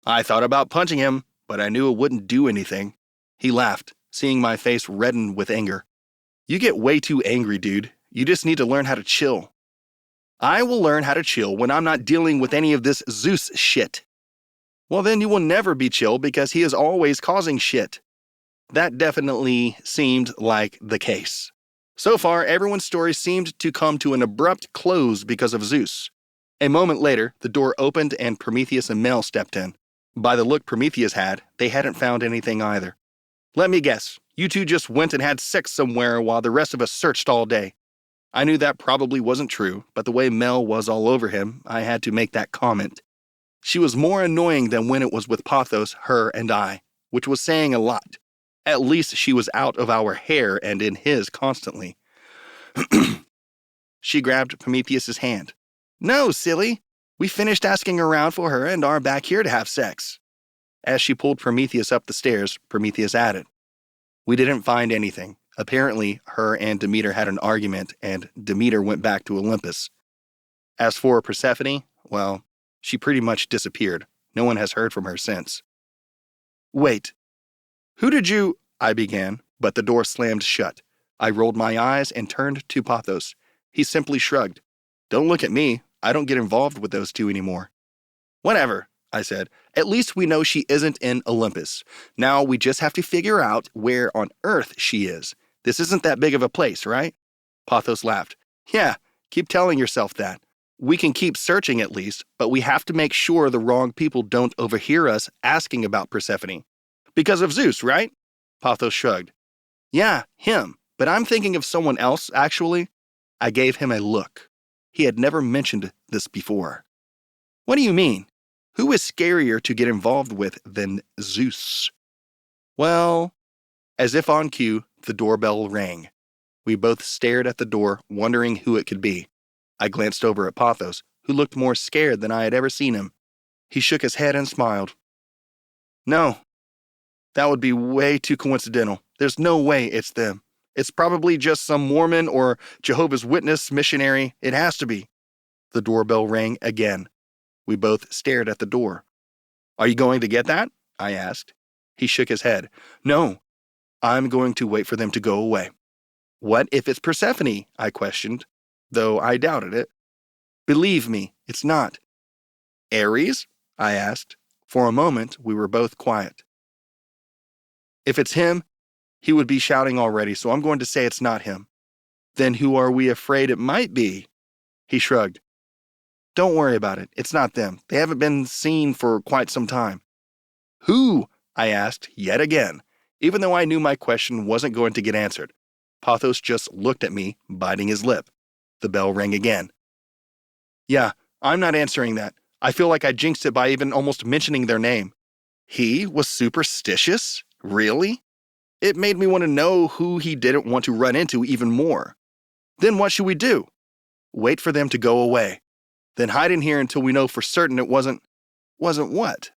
I thought about punching him, but I knew it wouldn't do anything. He laughed, seeing my face redden with anger. "You get way too angry, dude. You just need to learn how to chill." "I will learn how to chill when I'm not dealing with any of this Zeus shit." "Well, then you will never be chill because he is always causing shit." That definitely seemed like the case. So far, everyone's story seemed to come to an abrupt close because of Zeus. A moment later, the door opened and Prometheus and Mel stepped in. By the look Prometheus had, they hadn't found anything either. Let me guess, you two just went and had sex somewhere while the rest of us searched all day. I knew that probably wasn't true, but the way Mel was all over him, I had to make that comment. She was more annoying than when it was with Pothos, her, and I, which was saying a lot. At least she was out of our hair and in his constantly. She grabbed Prometheus's hand. No, silly. We finished asking around for her and are back here to have sex. As she pulled Prometheus up the stairs, Prometheus added, We didn't find anything. Apparently, her and Demeter had an argument, and Demeter went back to Olympus. As for Persephone, well, she pretty much disappeared. No one has heard from her since. Wait. Who did you... I began, but the door slammed shut. I rolled my eyes and turned to Pothos. He simply shrugged. Don't look at me. I don't get involved with those two anymore. Whatever, I said. At least we know she isn't in Olympus. Now we just have to figure out where on earth she is. This isn't that big of a place, right? Pothos laughed. Yeah, keep telling yourself that. We can keep searching at least, but we have to make sure the wrong people don't overhear us asking about Persephone. Because of Zeus, right? Pothos shrugged. Yeah, him. But I'm thinking of someone else, actually. I gave him a look. He had never mentioned this before. What do you mean? Who is scarier to get involved with than Zeus? Well, as if on cue, the doorbell rang. We both stared at the door, wondering who it could be. I glanced over at Pothos, who looked more scared than I had ever seen him. He shook his head and smiled. No, that would be way too coincidental. There's no way it's them. It's probably just some Mormon or Jehovah's Witness missionary. It has to be. The doorbell rang again. We both stared at the door. Are you going to get that? I asked. He shook his head. No, I'm going to wait for them to go away. What if it's Persephone? I questioned, though I doubted it. Believe me, it's not. Ares? I asked. For a moment, we were both quiet. If it's him, he would be shouting already, so I'm going to say it's not him. Then who are we afraid it might be? He shrugged. Don't worry about it. It's not them. They haven't been seen for quite some time. Who? I asked yet again, even though I knew my question wasn't going to get answered. Pothos just looked at me, biting his lip. The bell rang again. Yeah, I'm not answering that. I feel like I jinxed it by even almost mentioning their name. He was superstitious? Really? It made me want to know who he didn't want to run into even more. Then what should we do? Wait for them to go away. Then hide in here until we know for certain it wasn't what?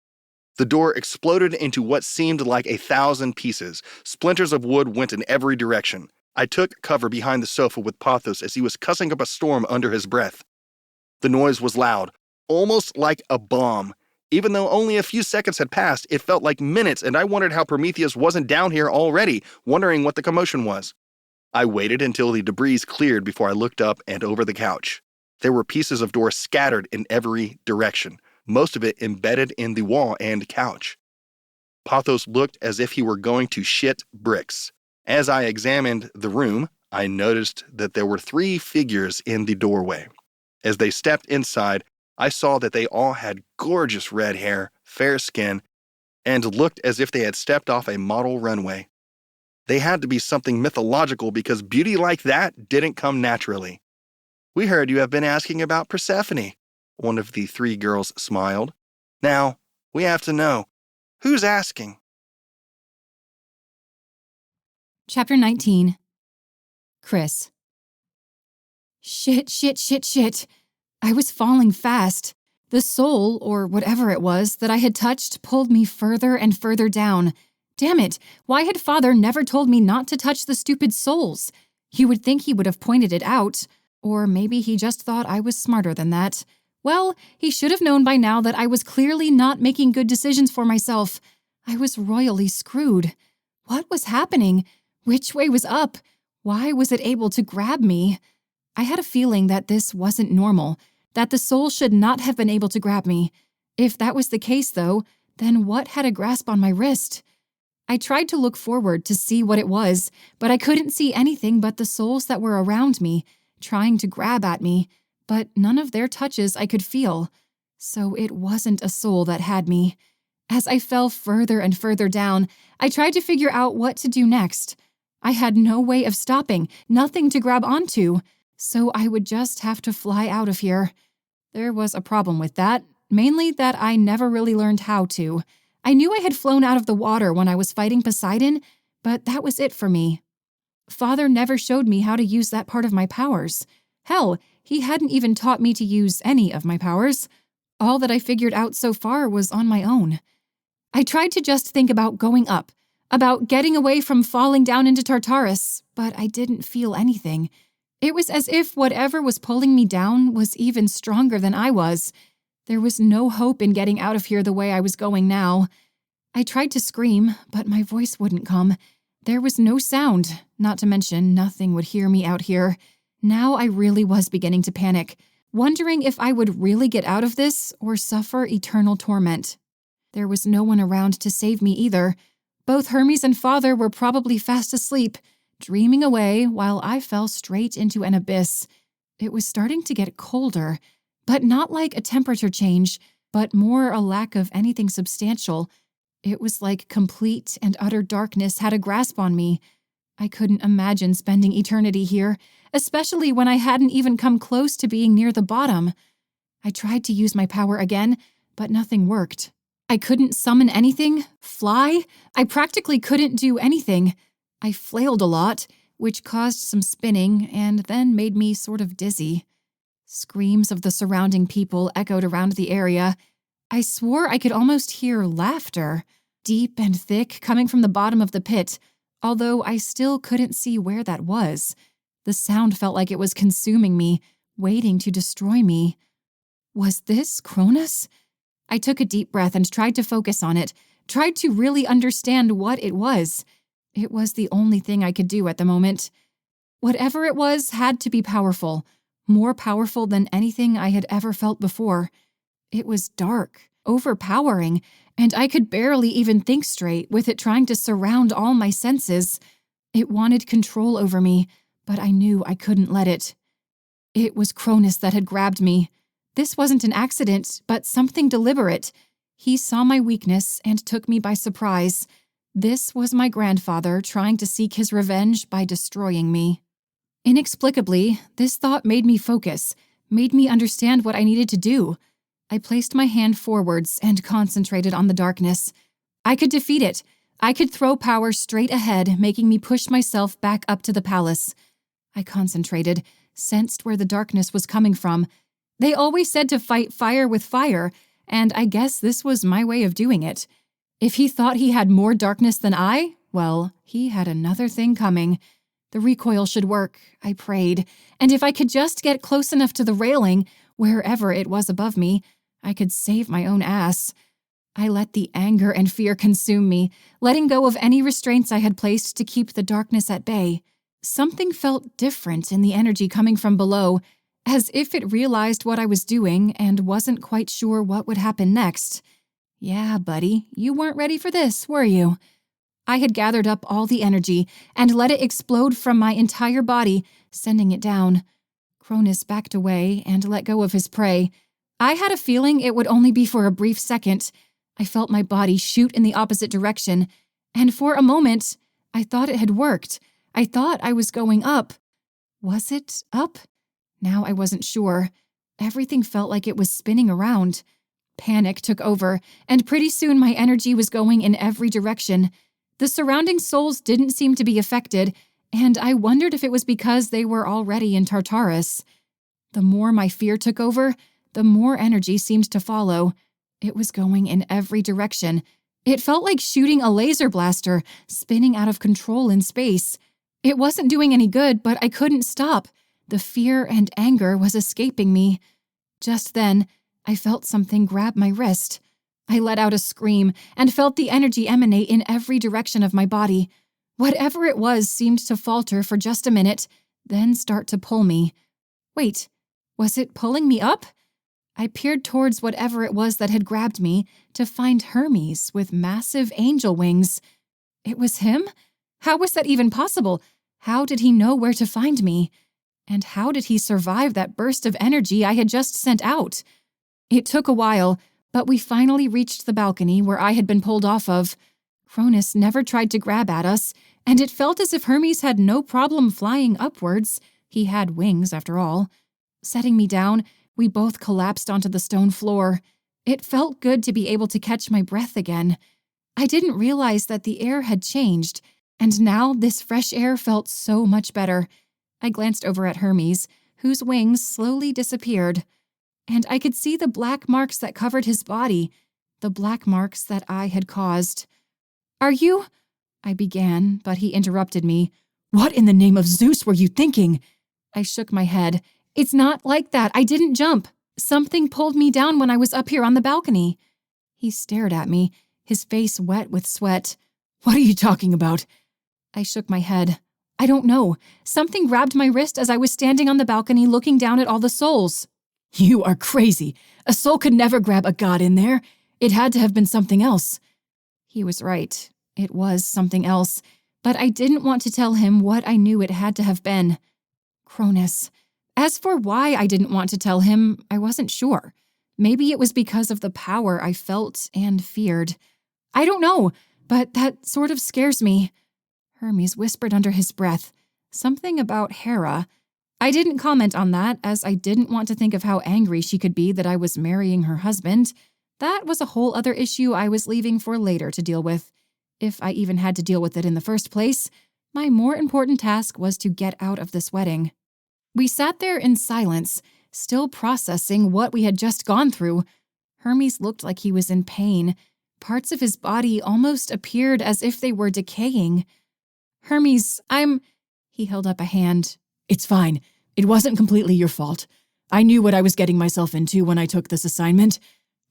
The door exploded into what seemed like 1,000 pieces. Splinters of wood went in every direction. I took cover behind the sofa with Pothos as he was cussing up a storm under his breath. The noise was loud, almost like a bomb. Even though only a few seconds had passed, it felt like minutes, and I wondered how Prometheus wasn't down here already, wondering what the commotion was. I waited until the debris cleared before I looked up and over the couch. There were pieces of door scattered in every direction, most of it embedded in the wall and couch. Pothos looked as if he were going to shit bricks. As I examined the room, I noticed that there were 3 figures in the doorway. As they stepped inside, I saw that they all had gorgeous red hair, fair skin, and looked as if they had stepped off a model runway. They had to be something mythological because beauty like that didn't come naturally. We heard you have been asking about Persephone, one of the 3 girls smiled. Now, we have to know, who's asking? Chapter 19. Chrys. Shit. I was falling fast. The soul, or whatever it was, that I had touched pulled me further and further down. Damn it, why had Father never told me not to touch the stupid souls? You would think he would have pointed it out. Or maybe he just thought I was smarter than that. Well, he should have known by now that I was clearly not making good decisions for myself. I was royally screwed. What was happening? Which way was up? Why was it able to grab me? I had a feeling that this wasn't normal, that the soul should not have been able to grab me. If that was the case, though, then what had a grasp on my wrist? I tried to look forward to see what it was, but I couldn't see anything but the souls that were around me, trying to grab at me, but none of their touches I could feel. So it wasn't a soul that had me. As I fell further and further down, I tried to figure out what to do next. I had no way of stopping, nothing to grab onto, so I would just have to fly out of here. There was a problem with that, mainly that I never really learned how to. I knew I had flown out of the water when I was fighting Poseidon, but that was it for me. Father never showed me how to use that part of my powers. Hell, he hadn't even taught me to use any of my powers. All that I figured out so far was on my own. I tried to just think about going up, about getting away from falling down into Tartarus, but I didn't feel anything. It was as if whatever was pulling me down was even stronger than I was. There was no hope in getting out of here the way I was going now. I tried to scream, but my voice wouldn't come. There was no sound, not to mention nothing would hear me out here. Now I really was beginning to panic, wondering if I would really get out of this or suffer eternal torment. There was no one around to save me either. Both Hermes and Father were probably fast asleep, dreaming away while I fell straight into an abyss. It was starting to get colder, but not like a temperature change, but more a lack of anything substantial. It was like complete and utter darkness had a grasp on me. I couldn't imagine spending eternity here, especially when I hadn't even come close to being near the bottom. I tried to use my power again, but nothing worked. I couldn't summon anything, fly. I practically couldn't do anything. I flailed a lot, which caused some spinning and then made me sort of dizzy. Screams of the surrounding people echoed around the area. I swore I could almost hear laughter, deep and thick, coming from the bottom of the pit, although I still couldn't see where that was. The sound felt like it was consuming me, waiting to destroy me. Was this Cronus? I took a deep breath and tried to focus on it, tried to really understand what it was. It was the only thing I could do at the moment. Whatever it was had to be powerful, more powerful than anything I had ever felt before. It was dark, overpowering, and I could barely even think straight with it trying to surround all my senses. It wanted control over me, but I knew I couldn't let it. It was Cronus that had grabbed me. This wasn't an accident, but something deliberate. He saw my weakness and took me by surprise. This was my grandfather trying to seek his revenge by destroying me. Inexplicably, this thought made me focus, made me understand what I needed to do. I placed my hand forwards and concentrated on the darkness. I could defeat it. I could throw power straight ahead, making me push myself back up to the palace. I concentrated, sensed where the darkness was coming from. They always said to fight fire with fire, and I guess this was my way of doing it. If he thought he had more darkness than I, well, he had another thing coming. The recoil should work, I prayed, and if I could just get close enough to the railing, wherever it was above me, I could save my own ass. I let the anger and fear consume me, letting go of any restraints I had placed to keep the darkness at bay. Something felt different in the energy coming from below, as if it realized what I was doing and wasn't quite sure what would happen next. Yeah, buddy, you weren't ready for this, were you? I had gathered up all the energy and let it explode from my entire body, sending it down. Cronus backed away and let go of his prey. I had a feeling it would only be for a brief second. I felt my body shoot in the opposite direction, and for a moment, I thought it had worked. I thought I was going up. Was it up? Now I wasn't sure. Everything felt like it was spinning around. Panic took over, and pretty soon my energy was going in every direction. The surrounding souls didn't seem to be affected, and I wondered if it was because they were already in Tartarus. The more my fear took over, the more energy seemed to follow. It was going in every direction. It felt like shooting a laser blaster, spinning out of control in space. It wasn't doing any good, but I couldn't stop. The fear and anger was escaping me. Just then, I felt something grab my wrist. I let out a scream and felt the energy emanate in every direction of my body. Whatever it was seemed to falter for just a minute, then start to pull me. Wait, was it pulling me up? I peered towards whatever it was that had grabbed me to find Hermes with massive angel wings. It was him? How was that even possible? How did he know where to find me? And how did he survive that burst of energy I had just sent out? It took a while, But we finally reached the balcony where I had been pulled off of. Cronus never tried to grab at us, and it felt as if Hermes had no problem flying upwards. He had wings, after all. Setting me down, we both collapsed onto the stone floor. It felt good to be able to catch my breath again. I didn't realize that the air had changed, and now this fresh air felt so much better. I glanced over at Hermes, whose wings slowly disappeared, and I could see the black marks that covered his body, the black marks that I had caused. "Are you—" I began, but he interrupted me. "What in the name of Zeus were you thinking?" I shook my head. "It's not like that. I didn't jump. Something pulled me down when I was up here on the balcony." He stared at me, his face wet with sweat. "What are you talking about?" I shook my head. "I don't know. Something grabbed my wrist as I was standing on the balcony looking down at all the souls." "You are crazy. A soul could never grab a god in there. It had to have been something else." He was right. It was something else, but I didn't want to tell him what I knew it had to have been. Cronus. As for why I didn't want to tell him, I wasn't sure. Maybe it was because of the power I felt and feared. I don't know, but that sort of scares me. Hermes whispered under his breath, something about Hera. I didn't comment on that, as I didn't want to think of how angry she could be that I was marrying her husband. That was a whole other issue I was leaving for later to deal with. If I even had to deal with it in the first place, my more important task was to get out of this wedding. We sat there in silence, still processing what we had just gone through. Hermes looked like he was in pain. Parts of his body almost appeared as if they were decaying. "Hermes, He held up a hand. "It's fine. It wasn't completely your fault. I knew what I was getting myself into when I took this assignment.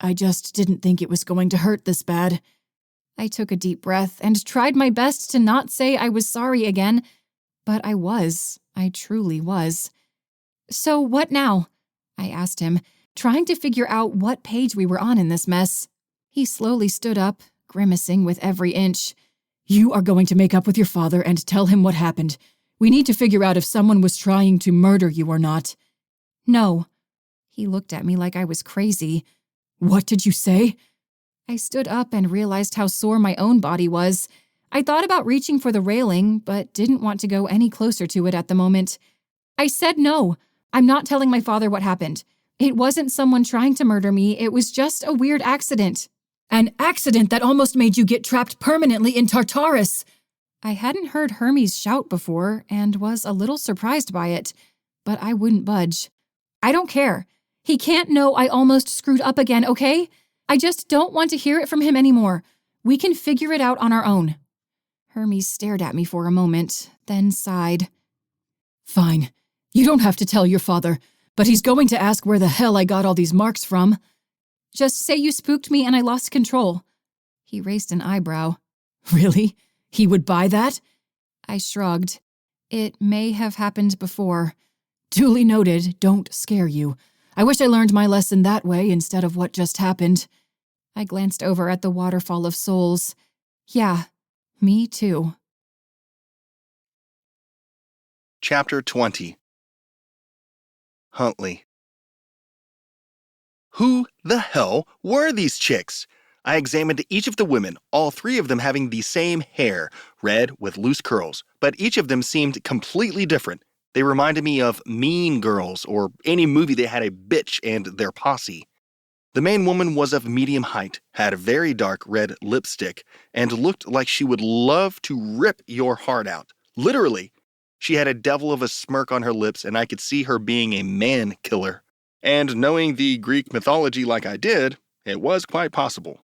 I just didn't think it was going to hurt this bad." I took a deep breath and tried my best to not say I was sorry again, but I was. I truly was. "So what now?" I asked him, trying to figure out what page we were on in this mess. He slowly stood up, grimacing with every inch. "You are going to make up with your father and tell him what happened. We need to figure out if someone was trying to murder you or not." "No." He looked at me like I was crazy. "What did you say?" I stood up and realized how sore my own body was. I thought about reaching for the railing, but didn't want to go any closer to it at the moment. "I said no. I'm not telling my father what happened. It wasn't someone trying to murder me. It was just a weird accident." "An accident that almost made you get trapped permanently in Tartarus." I hadn't heard Hermes shout before and was a little surprised by it, but I wouldn't budge. "I don't care. He can't know I almost screwed up again, okay? I just don't want to hear it from him anymore. We can figure it out on our own." Hermes stared at me for a moment, then sighed. "Fine. You don't have to tell your father, but he's going to ask where the hell I got all these marks from." "Just say you spooked me and I lost control." He raised an eyebrow. "Really? He would buy that?" I shrugged. It may have happened before. "Duly noted. Don't scare you. I wish I learned my lesson that way instead of what just happened." I glanced over at the waterfall of souls. Yeah, me too. Chapter 20. Huntley. Who the hell were these chicks? I examined each of the women, all three of them having the same hair, red with loose curls, but each of them seemed completely different. They reminded me of Mean Girls or any movie that had a bitch and their posse. The main woman was of medium height, had very dark red lipstick, and looked like she would love to rip your heart out. Literally. She had a devil of a smirk on her lips, and I could see her being a man killer. And knowing the Greek mythology like I did, it was quite possible.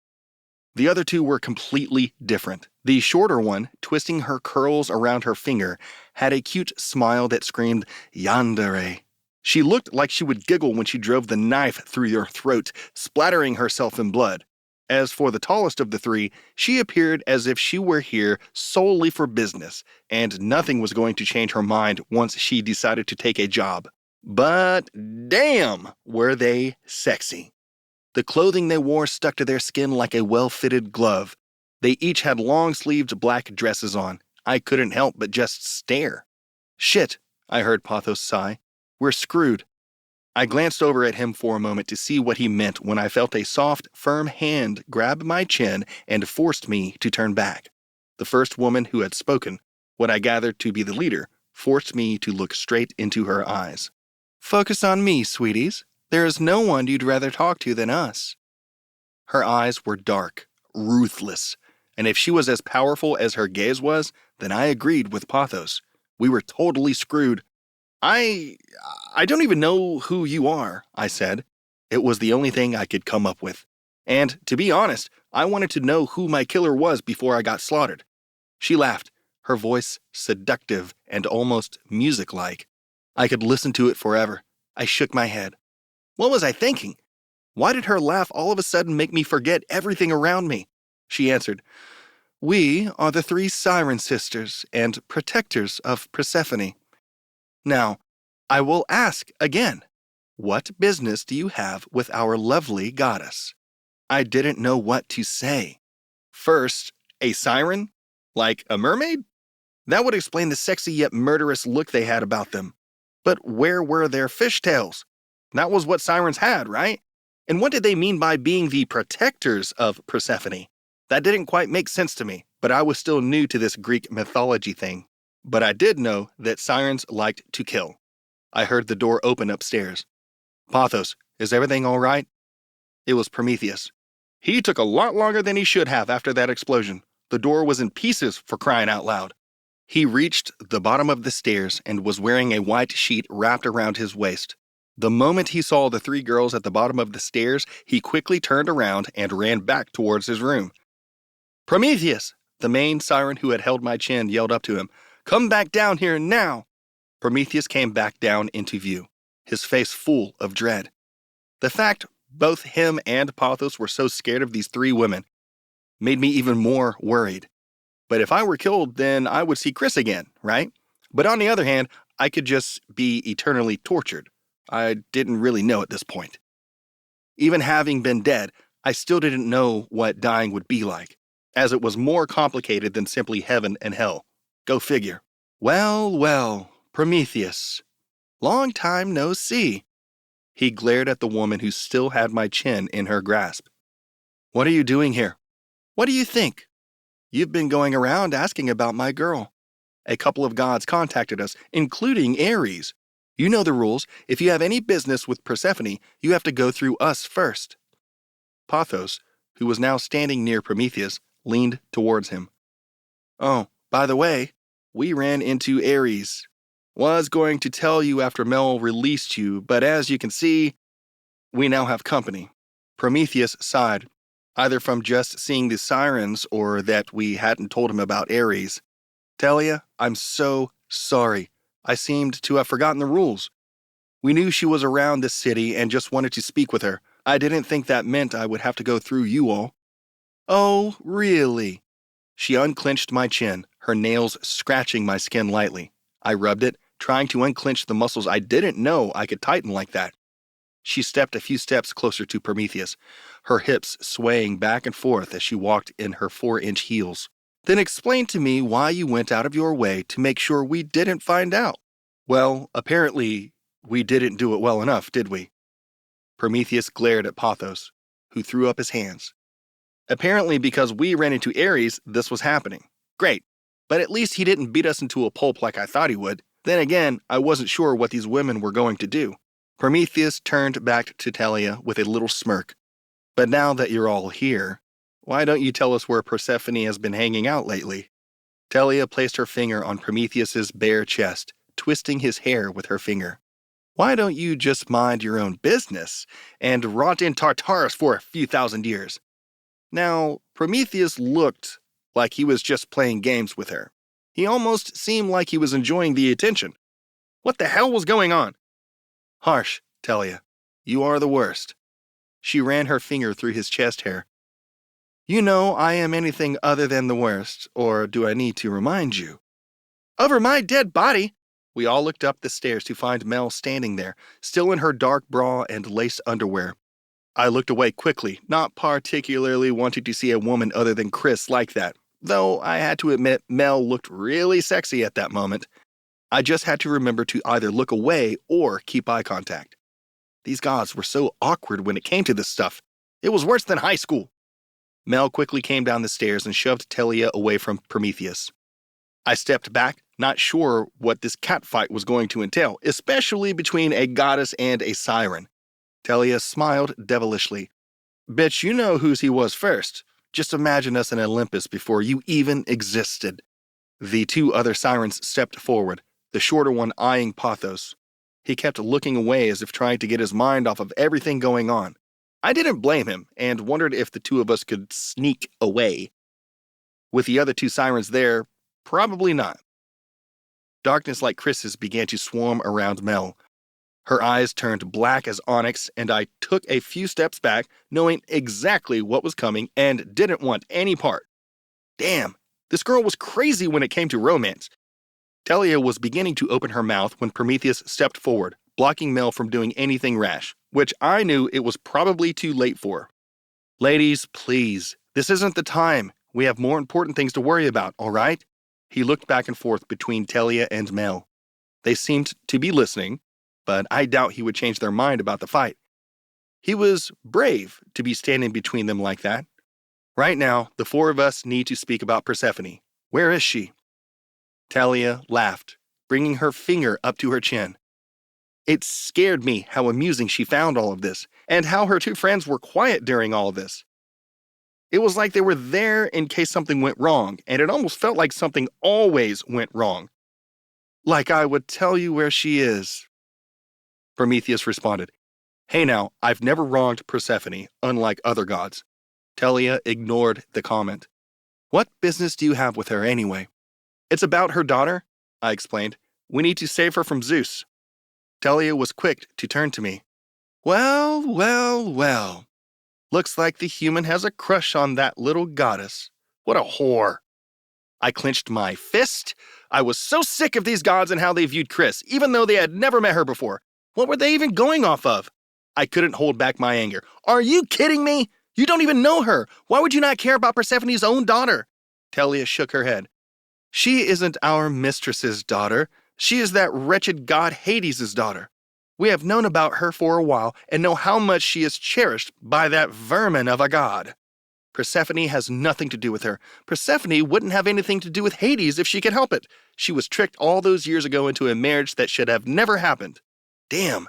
The other two were completely different. The shorter one, twisting her curls around her finger, had a cute smile that screamed, "Yandere." She looked like she would giggle when she drove the knife through your throat, splattering herself in blood. As for the tallest of the three, she appeared as if she were here solely for business, and nothing was going to change her mind once she decided to take a job. But damn, were they sexy. The clothing they wore stuck to their skin like a well-fitted glove. They each had long-sleeved black dresses on. I couldn't help but just stare. "Shit," I heard Pothos sigh. "We're screwed." I glanced over at him for a moment to see what he meant when I felt a soft, firm hand grab my chin and forced me to turn back. The first woman who had spoken, what I gathered to be the leader, forced me to look straight into her eyes. "Focus on me, sweeties. There is no one you'd rather talk to than us." Her eyes were dark, ruthless, and if she was as powerful as her gaze was, then I agreed with Pothos. We were totally screwed. I don't even know who you are," I said. It was the only thing I could come up with. And, to be honest, I wanted to know who my killer was before I got slaughtered. She laughed, her voice seductive and almost music-like. I could listen to it forever. I shook my head. What was I thinking? Why did her laugh all of a sudden make me forget everything around me? She answered, "We are the 3 siren sisters and protectors of Persephone. Now, I will ask again, what business do you have with our lovely goddess?" I didn't know what to say. First, a siren? Like a mermaid? That would explain the sexy yet murderous look they had about them. But where were their fishtails? That was what sirens had, right? And what did they mean by being the protectors of Persephone? That didn't quite make sense to me, but I was still new to this Greek mythology thing. But I did know that sirens liked to kill. I heard the door open upstairs. "Pothos, is everything all right?" It was Prometheus. He took a lot longer than he should have after that explosion. The door was in pieces, for crying out loud. He reached the bottom of the stairs and was wearing a white sheet wrapped around his waist. The moment he saw the 3 girls at the bottom of the stairs, he quickly turned around and ran back towards his room. "Prometheus!" The main siren who had held my chin yelled up to him. "Come back down here now!" Prometheus came back down into view, his face full of dread. The fact both him and Pothos were so scared of these 3 women made me even more worried. But if I were killed, then I would see Chrys again, right? But on the other hand, I could just be eternally tortured. I didn't really know at this point. Even having been dead, I still didn't know what dying would be like, as it was more complicated than simply heaven and hell. Go figure. Well, Prometheus. Long time no see." He glared at the woman who still had my chin in her grasp. "What are you doing here? What do you think? You've been going around asking about my girl. A couple of gods contacted us, including Ares. You know the rules. If you have any business with Persephone, you have to go through us first." Pothos, who was now standing near Prometheus, leaned towards him. "Oh, by the way, we ran into Ares. Was going to tell you after Mel released you, but as you can see, we now have company." Prometheus sighed, either from just seeing the sirens or that we hadn't told him about Ares. "Talia, I'm so sorry. I seemed to have forgotten the rules. We knew she was around this city and just wanted to speak with her. I didn't think that meant I would have to go through you all." "Oh, really?" She unclenched my chin, her nails scratching my skin lightly. I rubbed it, trying to unclench the muscles I didn't know I could tighten like that. She stepped a few steps closer to Prometheus, her hips swaying back and forth as she walked in her 4-inch heels. "Then explain to me why you went out of your way to make sure we didn't find out." "Well, apparently, we didn't do it well enough, did we?" Prometheus glared at Pothos, who threw up his hands. "Apparently, because we ran into Ares, this was happening. Great, but at least he didn't beat us into a pulp like I thought he would. Then again, I wasn't sure what these women were going to do." Prometheus turned back to Talia with a little smirk. "But now that you're all here, why don't you tell us where Persephone has been hanging out lately?" Talia placed her finger on Prometheus's bare chest, twisting his hair with her finger. "Why don't you just mind your own business and rot in Tartarus for a few thousand years?" Now, Prometheus looked like he was just playing games with her. He almost seemed like he was enjoying the attention. What the hell was going on? "Harsh, Talia. You are the worst." She ran her finger through his chest hair. "You know I am anything other than the worst, or do I need to remind you?" "Over my dead body!" We all looked up the stairs to find Mel standing there, still in her dark bra and lace underwear. I looked away quickly, not particularly wanting to see a woman other than Chrys like that, though I had to admit Mel looked really sexy at that moment. I just had to remember to either look away or keep eye contact. These gods were so awkward when it came to this stuff. It was worse than high school. Mel quickly came down the stairs and shoved Telia away from Prometheus. I stepped back, not sure what this catfight was going to entail, especially between a goddess and a siren. Telia smiled devilishly. Bet you know whose he was first. Just imagine us in Olympus before you even existed. The two other sirens stepped forward, the shorter one eyeing Pathos. He kept looking away as if trying to get his mind off of everything going on. I didn't blame him and wondered if the two of us could sneak away. With the other two sirens there, probably not. Darkness like Chrys's began to swarm around Mel. Her eyes turned black as onyx, and I took a few steps back, knowing exactly what was coming and didn't want any part. Damn, this girl was crazy when it came to romance. Telia was beginning to open her mouth when Prometheus stepped forward, blocking Mel from doing anything rash, which I knew it was probably too late for. Ladies, please, this isn't the time. We have more important things to worry about, all right? He looked back and forth between Telia and Mel. They seemed to be listening, but I doubt he would change their mind about the fight. He was brave to be standing between them like that. Right now, the four of us need to speak about Persephone. Where is she? Telia laughed, bringing her finger up to her chin. It scared me how amusing she found all of this, and how her two friends were quiet during all of this. It was like they were there in case something went wrong, and it almost felt like something always went wrong. Like I would tell you where she is. Prometheus responded, Hey now, I've never wronged Persephone, unlike other gods. Telia ignored the comment. What business do you have with her anyway? It's about her daughter, I explained. We need to save her from Zeus. Telia was quick to turn to me. Well. Looks like the human has a crush on that little goddess. What a whore. I clenched my fist. I was so sick of these gods and how they viewed Chrys, even though they had never met her before. What were they even going off of? I couldn't hold back my anger. Are you kidding me? You don't even know her. Why would you not care about Persephone's own daughter? Telia shook her head. She isn't our mistress's daughter. She is that wretched god Hades' daughter. We have known about her for a while and know how much she is cherished by that vermin of a god. Persephone has nothing to do with her. Persephone wouldn't have anything to do with Hades if she could help it. She was tricked all those years ago into a marriage that should have never happened. Damn.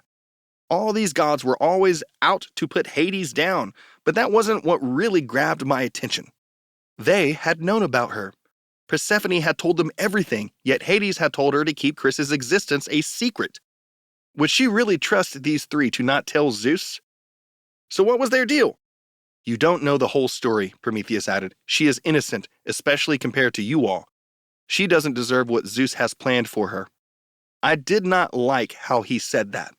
All these gods were always out to put Hades down, but that wasn't what really grabbed my attention. They had known about her. Persephone had told them everything, yet Hades had told her to keep Chrys's existence a secret. Would she really trust these three to not tell Zeus? So what was their deal? You don't know the whole story, Prometheus added. She is innocent, especially compared to you all. She doesn't deserve what Zeus has planned for her. I did not like how he said that.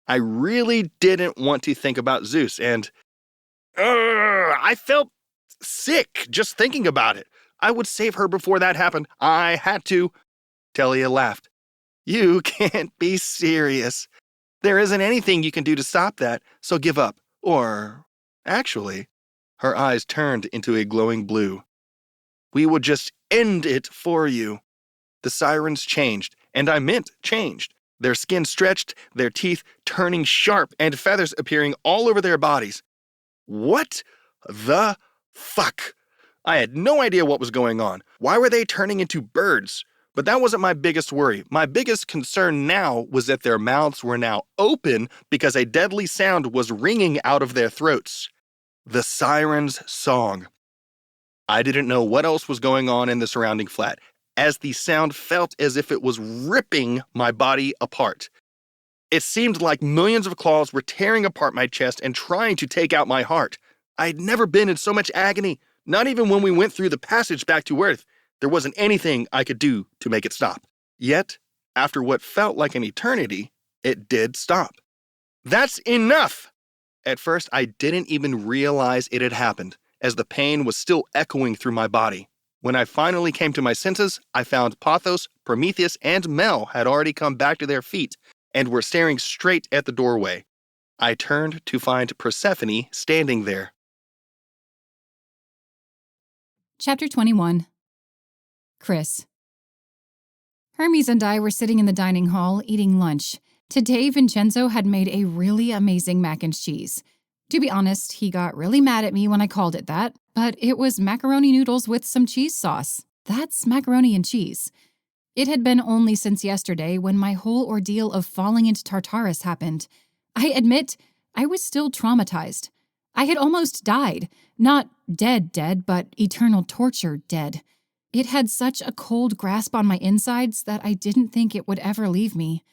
I really didn't want to think about Zeus, and I felt sick just thinking about it. I would save her before that happened. I had to. Telia laughed. You can't be serious. There isn't anything you can do to stop that, so give up. Or, actually, her eyes turned into a glowing blue. We would just end it for you. The sirens changed, and I meant changed. Their skin stretched, their teeth turning sharp, and feathers appearing all over their bodies. What the fuck? I had no idea what was going on. Why were they turning into birds? But that wasn't my biggest worry. My biggest concern now was that their mouths were now open because a deadly sound was ringing out of their throats. The siren's song. I didn't know what else was going on in the surrounding flat, as the sound felt as if it was ripping my body apart. It seemed like millions of claws were tearing apart my chest and trying to take out my heart. I had never been in so much agony, not even when we went through the passage back to Earth. There wasn't anything I could do to make it stop. Yet, after what felt like an eternity, it did stop. That's enough! At first, I didn't even realize it had happened, as the pain was still echoing through my body. When I finally came to my senses, I found Pathos, Prometheus, and Mel had already come back to their feet and were staring straight at the doorway. I turned to find Persephone standing there. Chapter 21. Chrys. Hermes and I were sitting in the dining hall eating lunch. Today, Vincenzo had made a really amazing mac and cheese. To be honest, he got really mad at me when I called it that, but it was macaroni noodles with some cheese sauce. That's macaroni and cheese. It had been only since yesterday when my whole ordeal of falling into Tartarus happened. I admit, I was still traumatized. I had almost died. Not dead, but eternal torture dead. It had such a cold grasp on my insides that I didn't think it would ever leave me.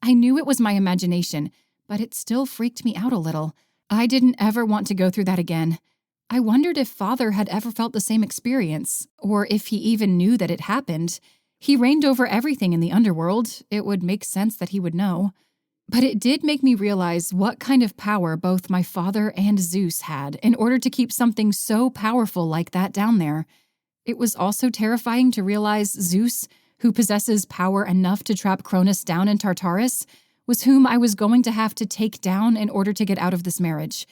I knew it was my imagination, but it still freaked me out a little. I didn't ever want to go through that again. I wondered if Father had ever felt the same experience, or if he even knew that it happened. He reigned over everything in the underworld. It would make sense that he would know. But it did make me realize what kind of power both my father and Zeus had in order to keep something so powerful like that down there. It was also terrifying to realize Zeus, who possesses power enough to trap Cronus down in Tartarus, was whom I was going to have to take down in order to get out of this marriage.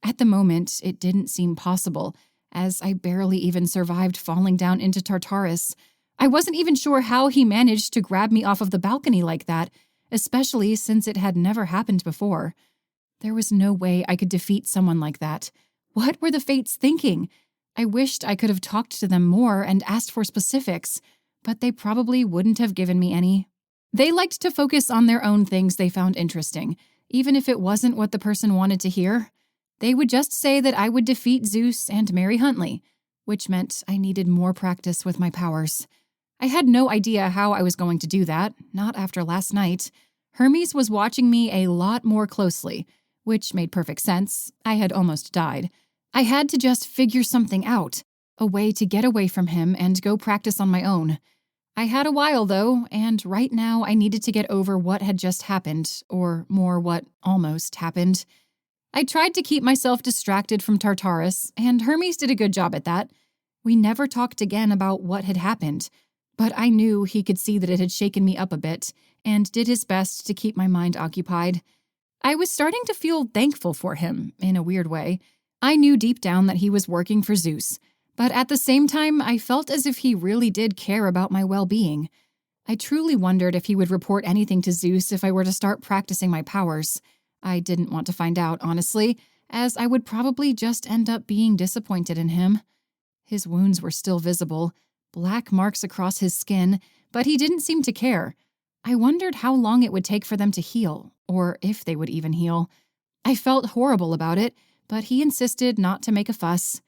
At the moment, it didn't seem possible, as I barely even survived falling down into Tartarus. I wasn't even sure how he managed to grab me off of the balcony like that, especially since it had never happened before. There was no way I could defeat someone like that. What were the fates thinking? I wished I could have talked to them more and asked for specifics, but they probably wouldn't have given me any. They liked to focus on their own things they found interesting, even if it wasn't what the person wanted to hear. They would just say that I would defeat Zeus and marry Huntley, which meant I needed more practice with my powers. I had no idea how I was going to do that, not after last night. Hermes was watching me a lot more closely, which made perfect sense. I had almost died. I had to just figure something out, a way to get away from him and go practice on my own. I had a while, though, and right now I needed to get over what had just happened, or more what almost happened. I tried to keep myself distracted from Tartarus, and Hermes did a good job at that. We never talked again about what had happened, but I knew he could see that it had shaken me up a bit, and did his best to keep my mind occupied. I was starting to feel thankful for him, in a weird way. I knew deep down that he was working for Zeus, but at the same time, I felt as if he really did care about my well-being. I truly wondered if he would report anything to Zeus if I were to start practicing my powers. I didn't want to find out, honestly, as I would probably just end up being disappointed in him. His wounds were still visible, black marks across his skin, but he didn't seem to care. I wondered how long it would take for them to heal, or if they would even heal. I felt horrible about it, but he insisted not to make a fuss.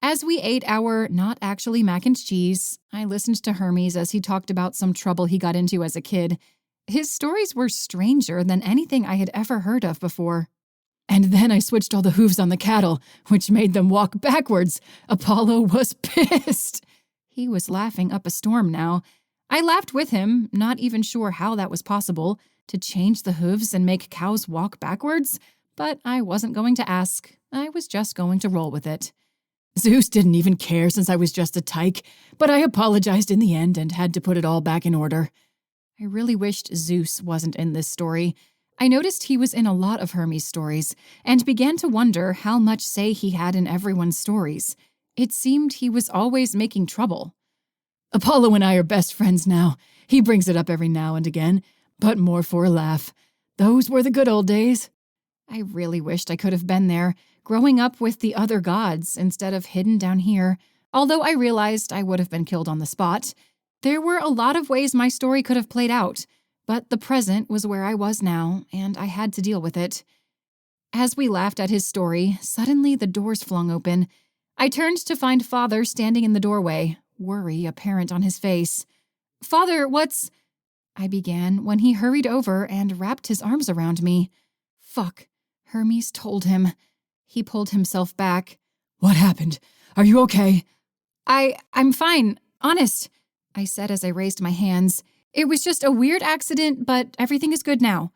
As we ate our not actually mac and cheese, I listened to Hermes as he talked about some trouble he got into as a kid. His stories were stranger than anything I had ever heard of before. And then I switched all the hooves on the cattle, which made them walk backwards. Apollo was pissed. He was laughing up a storm now. I laughed with him, not even sure how that was possible, to change the hooves and make cows walk backwards, but I wasn't going to ask. I was just going to roll with it. Zeus didn't even care since I was just a tyke, but I apologized in the end and had to put it all back in order. I really wished Zeus wasn't in this story. I noticed he was in a lot of Hermes' stories, and began to wonder how much say he had in everyone's stories. It seemed he was always making trouble. Apollo and I are best friends now. He brings it up every now and again, but more for a laugh. Those were the good old days. I really wished I could have been there, growing up with the other gods instead of hidden down here, although I realized I would have been killed on the spot. There were a lot of ways my story could have played out, but the present was where I was now, and I had to deal with it. As we laughed at his story, suddenly the doors flung open. I turned to find Father standing in the doorway, worry apparent on his face. "Father, what's—" I began when he hurried over and wrapped his arms around me. Fuck. Hermes told him. He pulled himself back. "What happened? Are you okay?" I'm fine, honest," I said as I raised my hands. "It was just a weird accident, but everything is good now."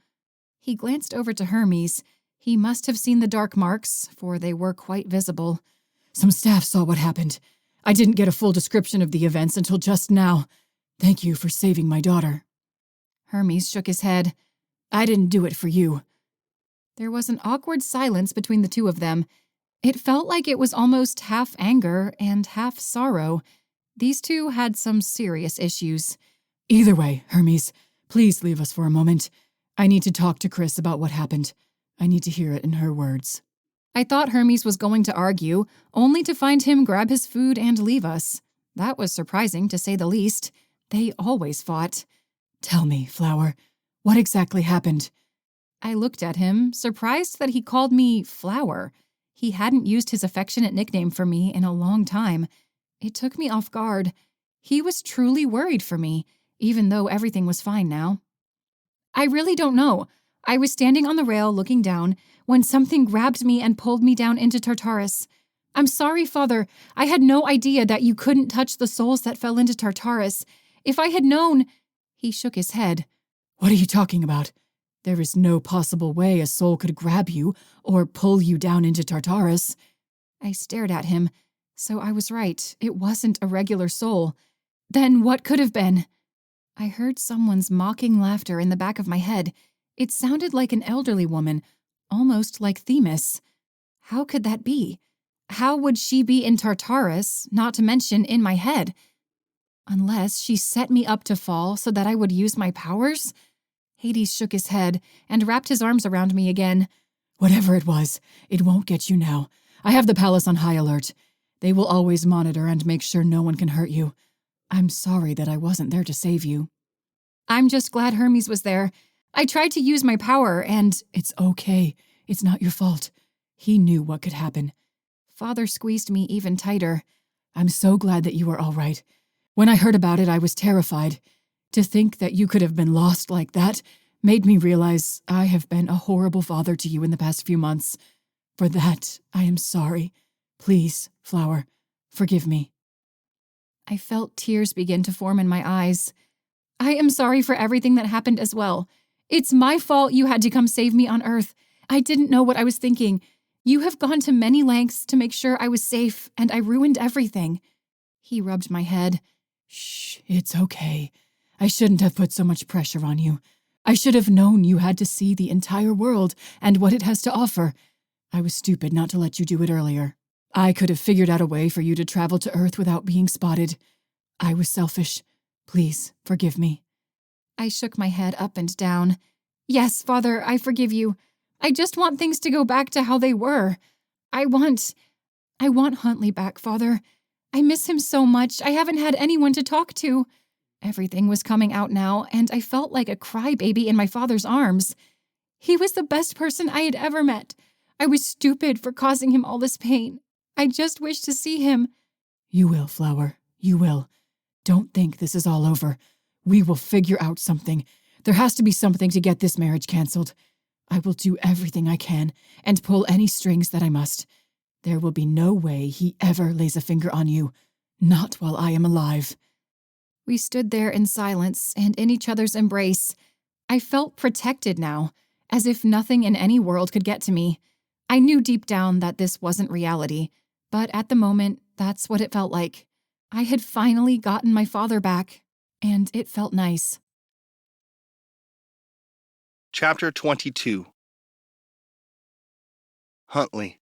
He glanced over to Hermes. He must have seen the dark marks, for they were quite visible. "Some staff saw what happened. I didn't get a full description of the events until just now. Thank you for saving my daughter." Hermes shook his head. "I didn't do it for you." There was an awkward silence between the two of them. It felt like it was almost half anger and half sorrow. These two had some serious issues. "Either way, Hermes, please leave us for a moment. I need to talk to Chrys about what happened. I need to hear it in her words. I thought Hermes was going to argue, only to find him grab his food and leave us. That was surprising, to say the least. They always fought. Tell me, Flower, what exactly happened? I looked at him, surprised that he called me Flower. He hadn't used his affectionate nickname for me in a long time. It took me off guard. He was truly worried for me, even though everything was fine now. I really don't know. I was standing on the rail looking down when something grabbed me and pulled me down into Tartarus. I'm sorry, Father. I had no idea that you couldn't touch the souls that fell into Tartarus. If I had known... He shook his head. What are you talking about? There is no possible way a soul could grab you or pull you down into Tartarus. I stared at him. So I was right. It wasn't a regular soul. Then what could have been? I heard someone's mocking laughter in the back of my head. It sounded like an elderly woman, almost like Themis. How could that be? How would she be in Tartarus, not to mention in my head? Unless she set me up to fall so that I would use my powers? Hades shook his head and wrapped his arms around me again. Whatever it was, it won't get you now. I have the palace on high alert. They will always monitor and make sure no one can hurt you. I'm sorry that I wasn't there to save you. I'm just glad Hermes was there. I tried to use my power and... It's okay. It's not your fault. He knew what could happen. Father squeezed me even tighter. I'm so glad that you are all right. When I heard about it, I was terrified. To think that you could have been lost like that made me realize I have been a horrible father to you in the past few months. For that, I am sorry. Please, Flower, forgive me. I felt tears begin to form in my eyes. I am sorry for everything that happened as well. It's my fault you had to come save me on Earth. I didn't know what I was thinking. You have gone to many lengths to make sure I was safe, and I ruined everything. He rubbed my head. Shh, it's okay. I shouldn't have put so much pressure on you. I should have known you had to see the entire world and what it has to offer. I was stupid not to let you do it earlier. I could have figured out a way for you to travel to Earth without being spotted. I was selfish. Please, forgive me. I shook my head up and down. Yes, Father, I forgive you. I just want things to go back to how they were. I want Huntley back, Father. I miss him so much. I haven't had anyone to talk to. Everything was coming out now, and I felt like a crybaby in my father's arms. He was the best person I had ever met. I was stupid for causing him all this pain. I just wished to see him. You will, Flower. You will. Don't think this is all over. We will figure out something. There has to be something to get this marriage canceled. I will do everything I can and pull any strings that I must. There will be no way he ever lays a finger on you. Not while I am alive. We stood there in silence and in each other's embrace. I felt protected now, as if nothing in any world could get to me. I knew deep down that this wasn't reality, but at the moment, that's what it felt like. I had finally gotten my father back, and it felt nice. Chapter 22. Huntley.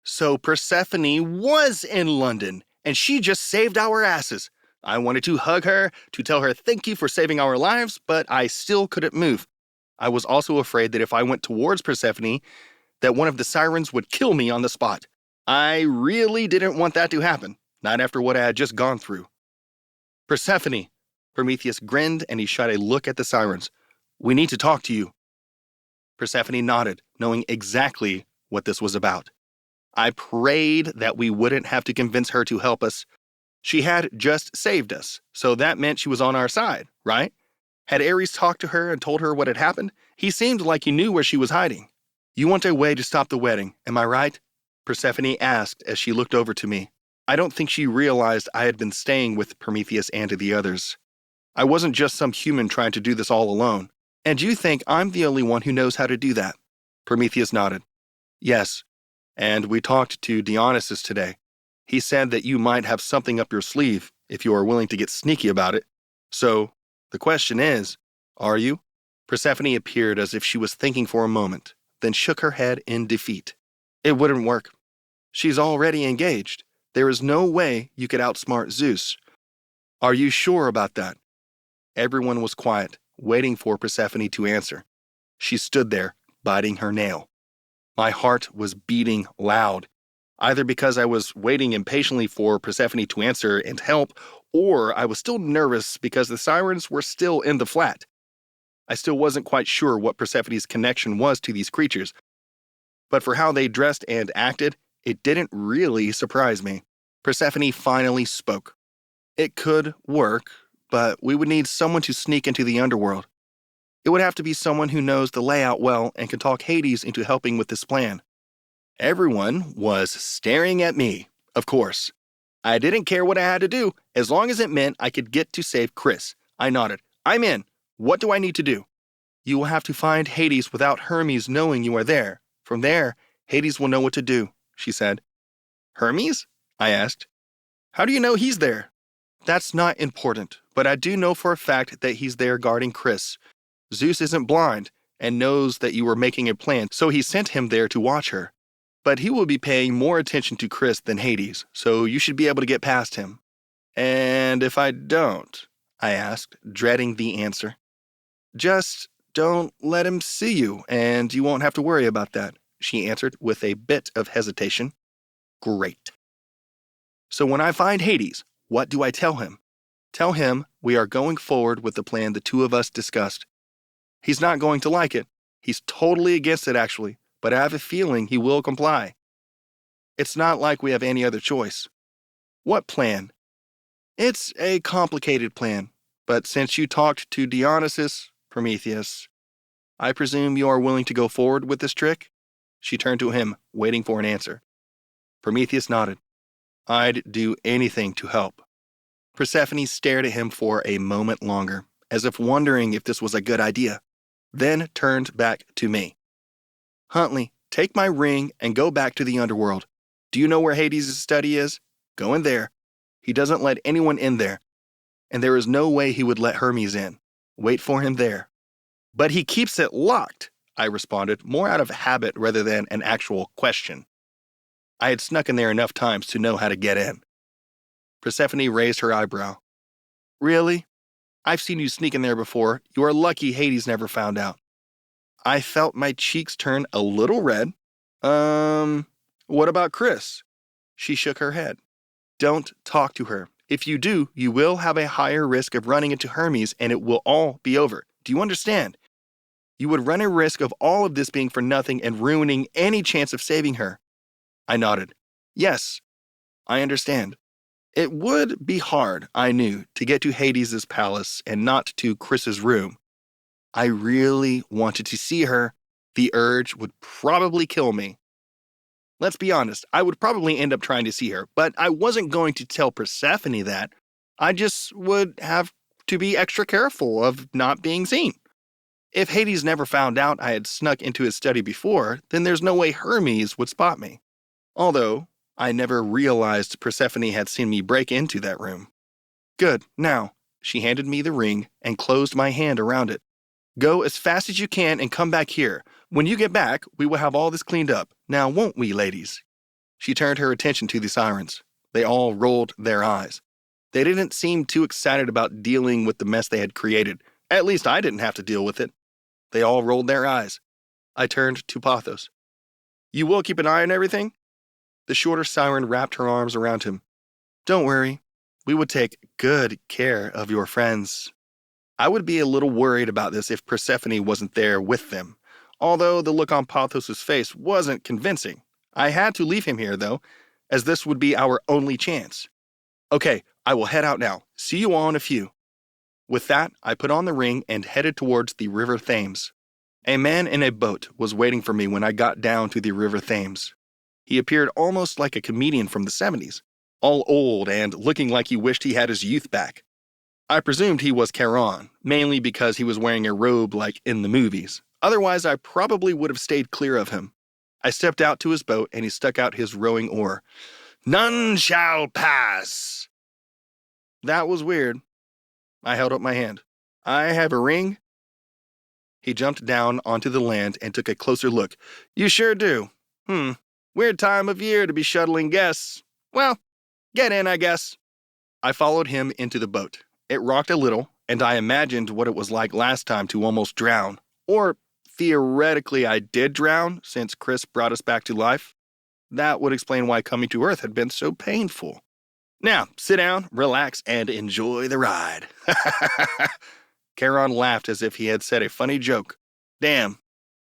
So Persephone was in London, and she just saved our asses. I wanted to hug her, to tell her thank you for saving our lives, but I still couldn't move. I was also afraid that if I went towards Persephone, that one of the sirens would kill me on the spot. I really didn't want that to happen, not after what I had just gone through. Persephone. Prometheus grinned, and he shot a look at the sirens. We need to talk to you. Persephone nodded, knowing exactly what this was about. I prayed that we wouldn't have to convince her to help us. She had just saved us, so that meant she was on our side, right? Had Ares talked to her and told her what had happened? He seemed like he knew where she was hiding. You want a way to stop the wedding, am I right? Persephone asked as she looked over to me. I don't think she realized I had been staying with Prometheus and the others. I wasn't just some human trying to do this all alone. And you think I'm the only one who knows how to do that? Prometheus nodded. Yes, and we talked to Dionysus today. He said that you might have something up your sleeve if you are willing to get sneaky about it. So, the question is, are you? Persephone appeared as if she was thinking for a moment, then shook her head in defeat. It wouldn't work. She's already engaged. There is no way you could outsmart Zeus. Are you sure about that? Everyone was quiet, waiting for Persephone to answer. She stood there, biting her nail. My heart was beating loud, either because I was waiting impatiently for Persephone to answer and help, or I was still nervous because the sirens were still in the flat. I still wasn't quite sure what Persephone's connection was to these creatures, but for how they dressed and acted, it didn't really surprise me. Persephone finally spoke. It could work, but we would need someone to sneak into the underworld. It would have to be someone who knows the layout well and can talk Hades into helping with this plan. Everyone was staring at me, of course. I didn't care what I had to do, as long as it meant I could get to save Chrys. I nodded. I'm in. What do I need to do? You will have to find Hades without Hermes knowing you are there. From there, Hades will know what to do, she said. Hermes? I asked. How do you know he's there? That's not important, but I do know for a fact that he's there guarding Chrys. Zeus isn't blind and knows that you were making a plan, so he sent him there to watch her. But he will be paying more attention to Chrys than Hades, so you should be able to get past him. And if I don't? I asked, dreading the answer. Just don't let him see you, and you won't have to worry about that, she answered with a bit of hesitation. Great. So when I find Hades, what do I tell him? Tell him we are going forward with the plan the two of us discussed. He's not going to like it. He's totally against it, actually, but I have a feeling he will comply. It's not like we have any other choice. What plan? It's a complicated plan, but since you talked to Dionysus, Prometheus, I presume you are willing to go forward with this trick? She turned to him, waiting for an answer. Prometheus nodded. I'd do anything to help. Persephone stared at him for a moment longer, as if wondering if this was a good idea, then turned back to me. Huntley, take my ring and go back to the underworld. Do you know where Hades' study is? Go in there. He doesn't let anyone in there, and there is no way he would let Hermes in. Wait for him there. But he keeps it locked, I responded, more out of habit rather than an actual question. I had snuck in there enough times to know how to get in. Persephone raised her eyebrow. Really? I've seen you sneak in there before. You are lucky Hades never found out. I felt my cheeks turn a little red. What about Chrys? She shook her head. Don't talk to her. If you do, you will have a higher risk of running into Hermes and it will all be over. Do you understand? You would run a risk of all of this being for nothing and ruining any chance of saving her. I nodded. Yes, I understand. It would be hard, I knew, to get to Hades' palace and not to Chrys's room. I really wanted to see her. The urge would probably kill me. Let's be honest, I would probably end up trying to see her, but I wasn't going to tell Persephone that. I just would have to be extra careful of not being seen. If Hades never found out I had snuck into his study before, then there's no way Hermes would spot me. Although, I never realized Persephone had seen me break into that room. Good, now, she handed me the ring and closed my hand around it. Go as fast as you can and come back here. When you get back, we will have all this cleaned up. Now, won't we, ladies? She turned her attention to the sirens. They all rolled their eyes. They didn't seem too excited about dealing with the mess they had created. At least I didn't have to deal with it. They all rolled their eyes. I turned to Pothos. You will keep an eye on everything? The shorter siren wrapped her arms around him. Don't worry. We would take good care of your friends. I would be a little worried about this if Persephone wasn't there with them, although the look on Pothos' face wasn't convincing. I had to leave him here, though, as this would be our only chance. Okay, I will head out now. See you all in a few. With that, I put on the ring and headed towards the River Thames. A man in a boat was waiting for me when I got down to the River Thames. He appeared almost like a comedian from the 70s, all old and looking like he wished he had his youth back. I presumed he was Charon, mainly because he was wearing a robe like in the movies. Otherwise, I probably would have stayed clear of him. I stepped out to his boat and he stuck out his rowing oar. None shall pass. That was weird. I held up my hand. I have a ring? He jumped down onto the land and took a closer look. You sure do. Weird time of year to be shuttling guests. Well, get in, I guess. I followed him into the boat. It rocked a little, and I imagined what it was like last time to almost drown. Or theoretically, I did drown since Chrys brought us back to life. That would explain why coming to Earth had been so painful. Now, sit down, relax, and enjoy the ride. Charon laughed as if he had said a funny joke. Damn,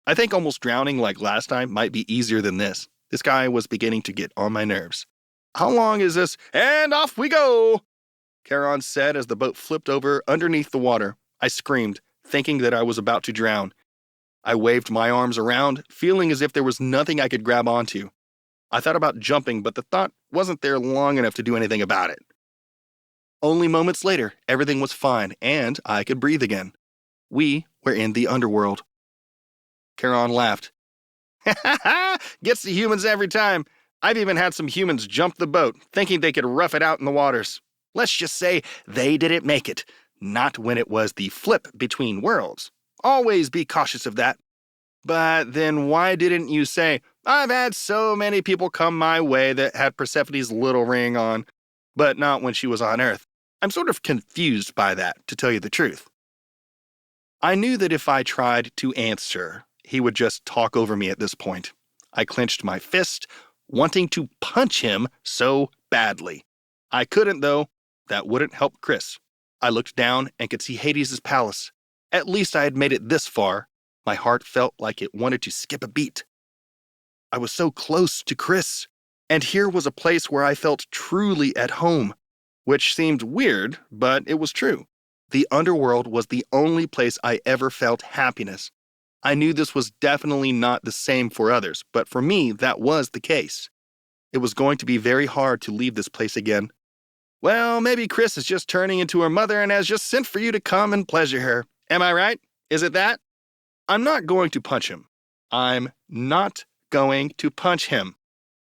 I think almost drowning like last time might be easier than this. This guy was beginning to get on my nerves. How long is this? And off we go! Charon said as the boat flipped over underneath the water. I screamed, thinking that I was about to drown. I waved my arms around, feeling as if there was nothing I could grab onto. I thought about jumping, but the thought wasn't there long enough to do anything about it. Only moments later, everything was fine, and I could breathe again. We were in the underworld. Charon laughed. Ha ha ha! Gets the humans every time. I've even had some humans jump the boat, thinking they could rough it out in the waters. Let's just say they didn't make it. Not when it was the flip between worlds. Always be cautious of that. But then why didn't you say, I've had so many people come my way that had Persephone's little ring on, but not when she was on Earth? I'm sort of confused by that, to tell you the truth. I knew that if I tried to answer, he would just talk over me at this point. I clenched my fist, wanting to punch him so badly. I couldn't, though. That wouldn't help Chrys. I looked down and could see Hades' palace. At least I had made it this far. My heart felt like it wanted to skip a beat. I was so close to Chrys, and here was a place where I felt truly at home, which seemed weird, but it was true. The underworld was the only place I ever felt happiness. I knew this was definitely not the same for others, but for me, that was the case. It was going to be very hard to leave this place again. Well, maybe Chrys is just turning into her mother and has just sent for you to come and pleasure her. Am I right? Is it that? I'm not going to punch him. I'm not going to punch him.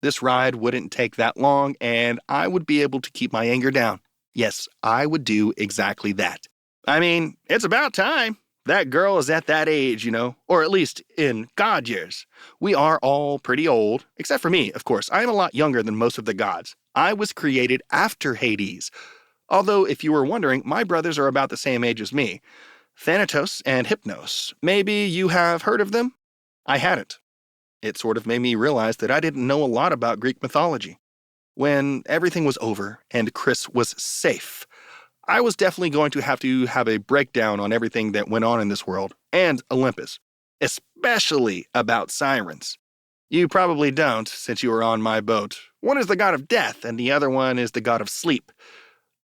This ride wouldn't take that long, and I would be able to keep my anger down. Yes, I would do exactly that. I mean, it's about time. That girl is at that age, you know, or at least in God years. We are all pretty old, except for me, of course. I am a lot younger than most of the gods. I was created after Hades. Although, if you were wondering, my brothers are about the same age as me. Thanatos and Hypnos. Maybe you have heard of them? I hadn't. It sort of made me realize that I didn't know a lot about Greek mythology. When everything was over and Chrys was safe, I was definitely going to have a breakdown on everything that went on in this world, and Olympus, especially about sirens. You probably don't, since you were on my boat. One is the god of death, and the other one is the god of sleep.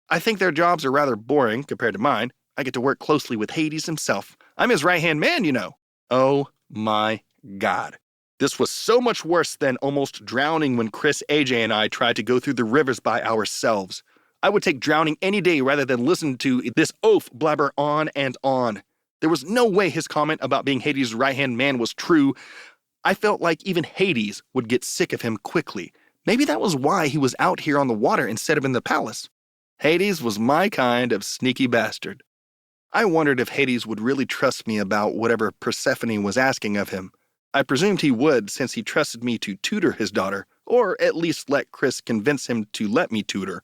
I think their jobs are rather boring compared to mine. I get to work closely with Hades himself. I'm his right-hand man, you know. Oh my God. This was so much worse than almost drowning when Chrys, AJ, and I tried to go through the rivers by ourselves. I would take drowning any day rather than listen to this oaf blabber on and on. There was no way his comment about being Hades' right-hand man was true. I felt like even Hades would get sick of him quickly. Maybe that was why he was out here on the water instead of in the palace. Hades was my kind of sneaky bastard. I wondered if Hades would really trust me about whatever Persephone was asking of him. I presumed he would, since he trusted me to tutor his daughter, or at least let Chrys convince him to let me tutor.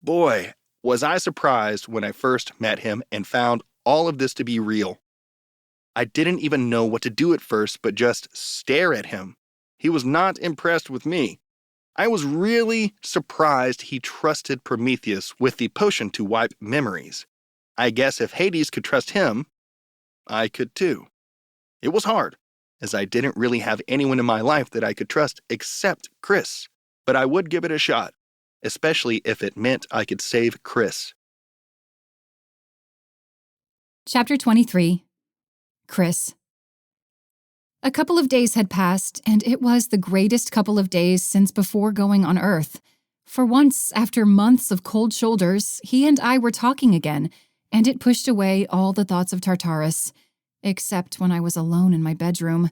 Boy, was I surprised when I first met him and found all of this to be real. I didn't even know what to do at first, but just stare at him. He was not impressed with me. I was really surprised he trusted Prometheus with the potion to wipe memories. I guess if Hades could trust him, I could too. It was hard, as I didn't really have anyone in my life that I could trust except Chrys, but I would give it a shot, especially if it meant I could save Chrys. Chapter 23. Chrys. A couple of days had passed, and it was the greatest couple of days since before going on Earth. For once, after months of cold shoulders, he and I were talking again, and it pushed away all the thoughts of Tartarus, except when I was alone in my bedroom.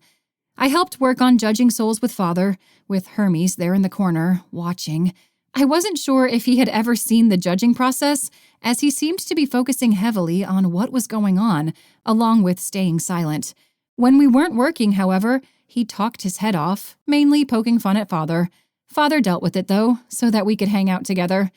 I helped work on judging souls with Father, with Hermes there in the corner, watching. I wasn't sure if he had ever seen the judging process, as he seemed to be focusing heavily on what was going on, along with staying silent. When we weren't working, however, he talked his head off, mainly poking fun at Father. Father dealt with it, though, so that we could hang out together.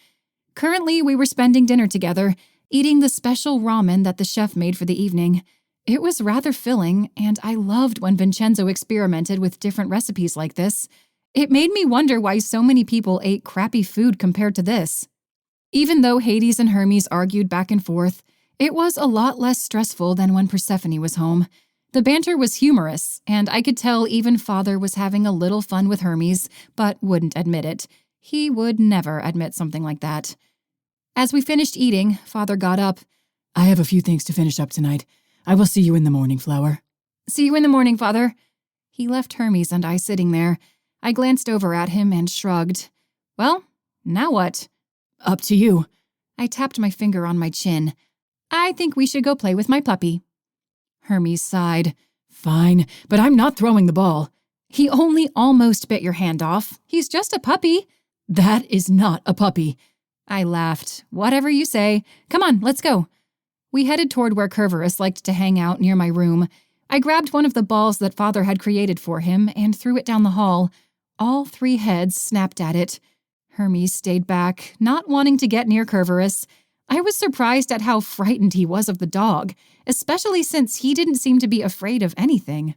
Currently, we were spending dinner together, eating the special ramen that the chef made for the evening. It was rather filling, and I loved when Vincenzo experimented with different recipes like this. It made me wonder why so many people ate crappy food compared to this. Even though Hades and Hermes argued back and forth, it was a lot less stressful than when Persephone was home. The banter was humorous, and I could tell even Father was having a little fun with Hermes, but wouldn't admit it. He would never admit something like that. As we finished eating, Father got up. I have a few things to finish up tonight. I will see you in the morning, Flower. See you in the morning, Father. He left Hermes and I sitting there. I glanced over at him and shrugged. Well, now what? Up to you. I tapped my finger on my chin. I think we should go play with my puppy. Hermes sighed. Fine, but I'm not throwing the ball. He only almost bit your hand off. He's just a puppy. That is not a puppy. I laughed. Whatever you say. Come on, let's go. We headed toward where Cerberus liked to hang out near my room. I grabbed one of the balls that Father had created for him and threw it down the hall. All three heads snapped at it. Hermes stayed back, not wanting to get near Cerberus. I was surprised at how frightened he was of the dog, especially since he didn't seem to be afraid of anything.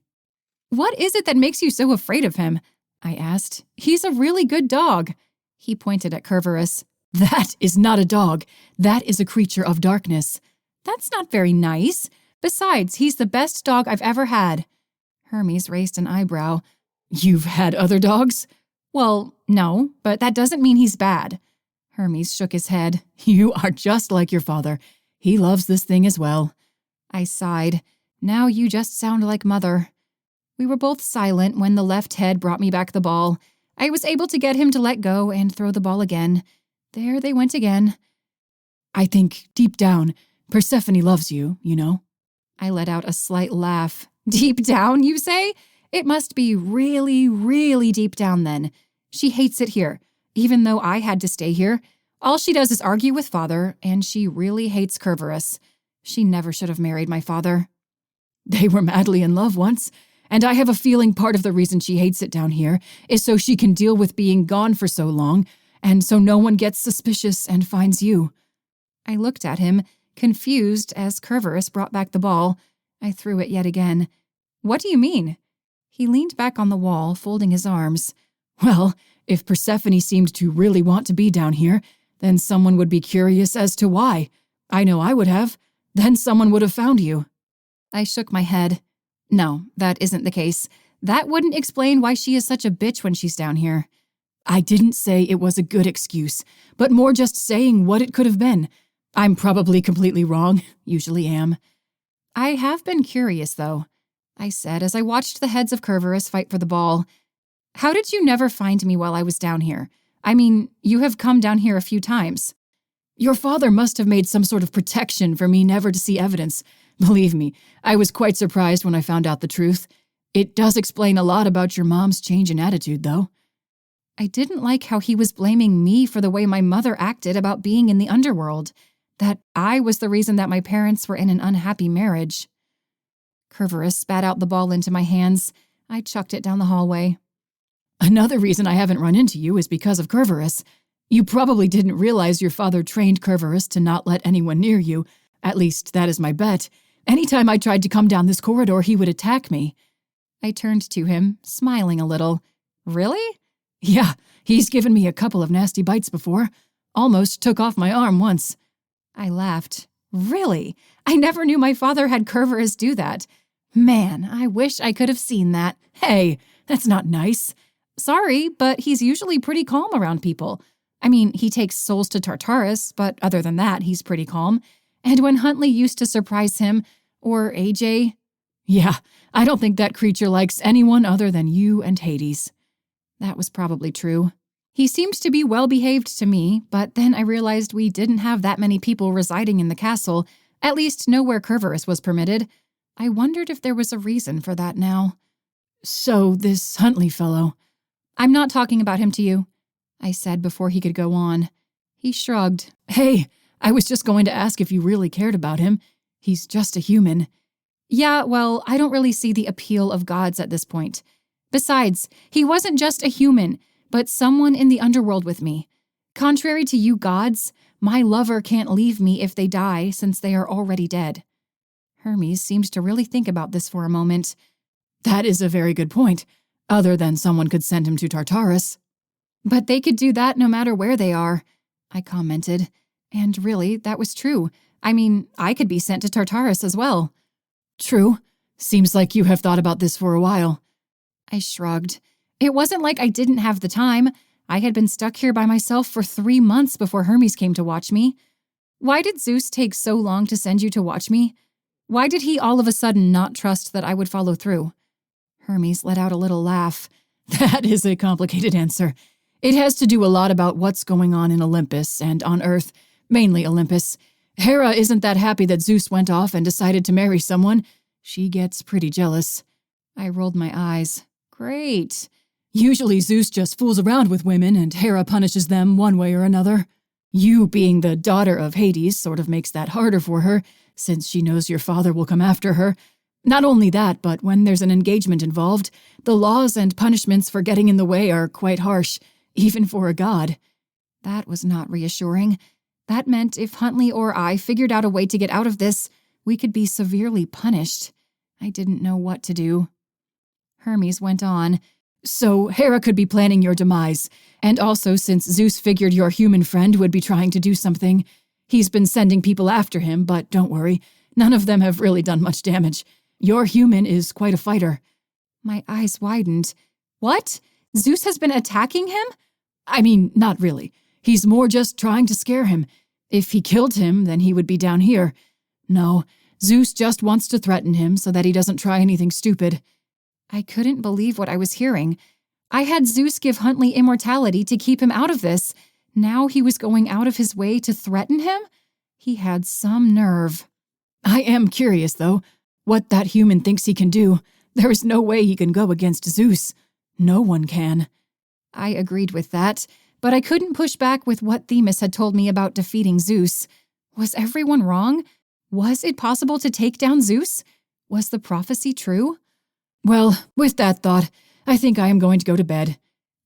What is it that makes you so afraid of him? I asked. He's a really good dog. He pointed at Cerberus. That is not a dog. That is a creature of darkness. That's not very nice. Besides, he's the best dog I've ever had. Hermes raised an eyebrow. You've had other dogs? Well, no, but that doesn't mean he's bad. Hermes shook his head. You are just like your father. He loves this thing as well. I sighed. Now you just sound like Mother. We were both silent when the left head brought me back the ball. I was able to get him to let go and throw the ball again. There they went again. I think, deep down, Persephone loves you, you know? I let out a slight laugh. Deep down, you say? It must be really, really deep down then. She hates it here, even though I had to stay here. All she does is argue with Father, and she really hates Cerberus. She never should have married my father. They were madly in love once, and I have a feeling part of the reason she hates it down here is so she can deal with being gone for so long, and so no one gets suspicious and finds you. I looked at him, confused as Cerberus brought back the ball. I threw it yet again. What do you mean? He leaned back on the wall, folding his arms. Well, if Persephone seemed to really want to be down here, then someone would be curious as to why. I know I would have. Then someone would have found you. I shook my head. No, that isn't the case. That wouldn't explain why she is such a bitch when she's down here. I didn't say it was a good excuse, but more just saying what it could have been. I'm probably completely wrong, usually am. I have been curious, though, I said as I watched the heads of Cerberus fight for the ball. How did you never find me while I was down here? I mean, you have come down here a few times. Your father must have made some sort of protection for me never to see evidence. Believe me, I was quite surprised when I found out the truth. It does explain a lot about your mom's change in attitude, though. I didn't like how he was blaming me for the way my mother acted about being in the underworld, that I was the reason that my parents were in an unhappy marriage. Cerberus spat out the ball into my hands. I chucked it down the hallway. Another reason I haven't run into you is because of Cerberus. You probably didn't realize your father trained Cerberus to not let anyone near you. At least, that is my bet. Anytime I tried to come down this corridor, he would attack me. I turned to him, smiling a little. Really? Yeah, he's given me a couple of nasty bites before. Almost took off my arm once. I laughed. Really? I never knew my father had Cerberus do that. Man, I wish I could have seen that. Hey, that's not nice. Sorry, but he's usually pretty calm around people. I mean, he takes souls to Tartarus, but other than that, he's pretty calm. And when Huntley used to surprise him, or AJ... Yeah, I don't think that creature likes anyone other than you and Hades. That was probably true. He seemed to be well-behaved to me, but then I realized we didn't have that many people residing in the castle, at least nowhere Cerberus was permitted. I wondered if there was a reason for that now. So, this Huntley fellow... I'm not talking about him to you, I said before he could go on. He shrugged. Hey, I was just going to ask if you really cared about him. He's just a human. Yeah, well, I don't really see the appeal of gods at this point. Besides, he wasn't just a human, but someone in the underworld with me. Contrary to you gods, My lover can't leave me if they die, since they are already dead. Hermes seems to really think about this for a moment. That is a very good point, other than someone could send him to Tartarus. But they could do that no matter where they are, I commented. And really, that was true. I mean, I could be sent to Tartarus as well. True. Seems like you have thought about this for a while. I shrugged. It wasn't like I didn't have the time. I had been stuck here by myself for 3 months before Hermes came to watch me. Why did Zeus take so long to send you to watch me? Why did he all of a sudden not trust that I would follow through? Hermes let out a little laugh. That is a complicated answer. It has to do a lot about what's going on in Olympus and on Earth, mainly Olympus. Hera isn't that happy that Zeus went off and decided to marry someone. She gets pretty jealous. I rolled my eyes. Great. Usually Zeus just fools around with women and Hera punishes them one way or another. You being the daughter of Hades sort of makes that harder for her, since she knows your father will come after her. Not only that, but when there's an engagement involved, the laws and punishments for getting in the way are quite harsh, even for a god. That was not reassuring. That meant if Huntley or I figured out a way to get out of this, we could be severely punished. I didn't know what to do. Hermes went on. So Hera could be planning your demise, and also since Zeus figured your human friend would be trying to do something, he's been sending people after him, but don't worry, none of them have really done much damage. Your human is quite a fighter. My eyes widened. What? Zeus has been attacking him? I mean, not really. He's more just trying to scare him. If he killed him, then he would be down here. No, Zeus just wants to threaten him so that he doesn't try anything stupid. I couldn't believe what I was hearing. I had Zeus give Huntley immortality to keep him out of this. Now he was going out of his way to threaten him? He had some nerve. I am curious, though, what that human thinks he can do. There is no way he can go against Zeus. No one can. I agreed with that, but I couldn't push back with what Themis had told me about defeating Zeus. Was everyone wrong? Was it possible to take down Zeus? Was the prophecy true? Well, with that thought, I think I am going to go to bed.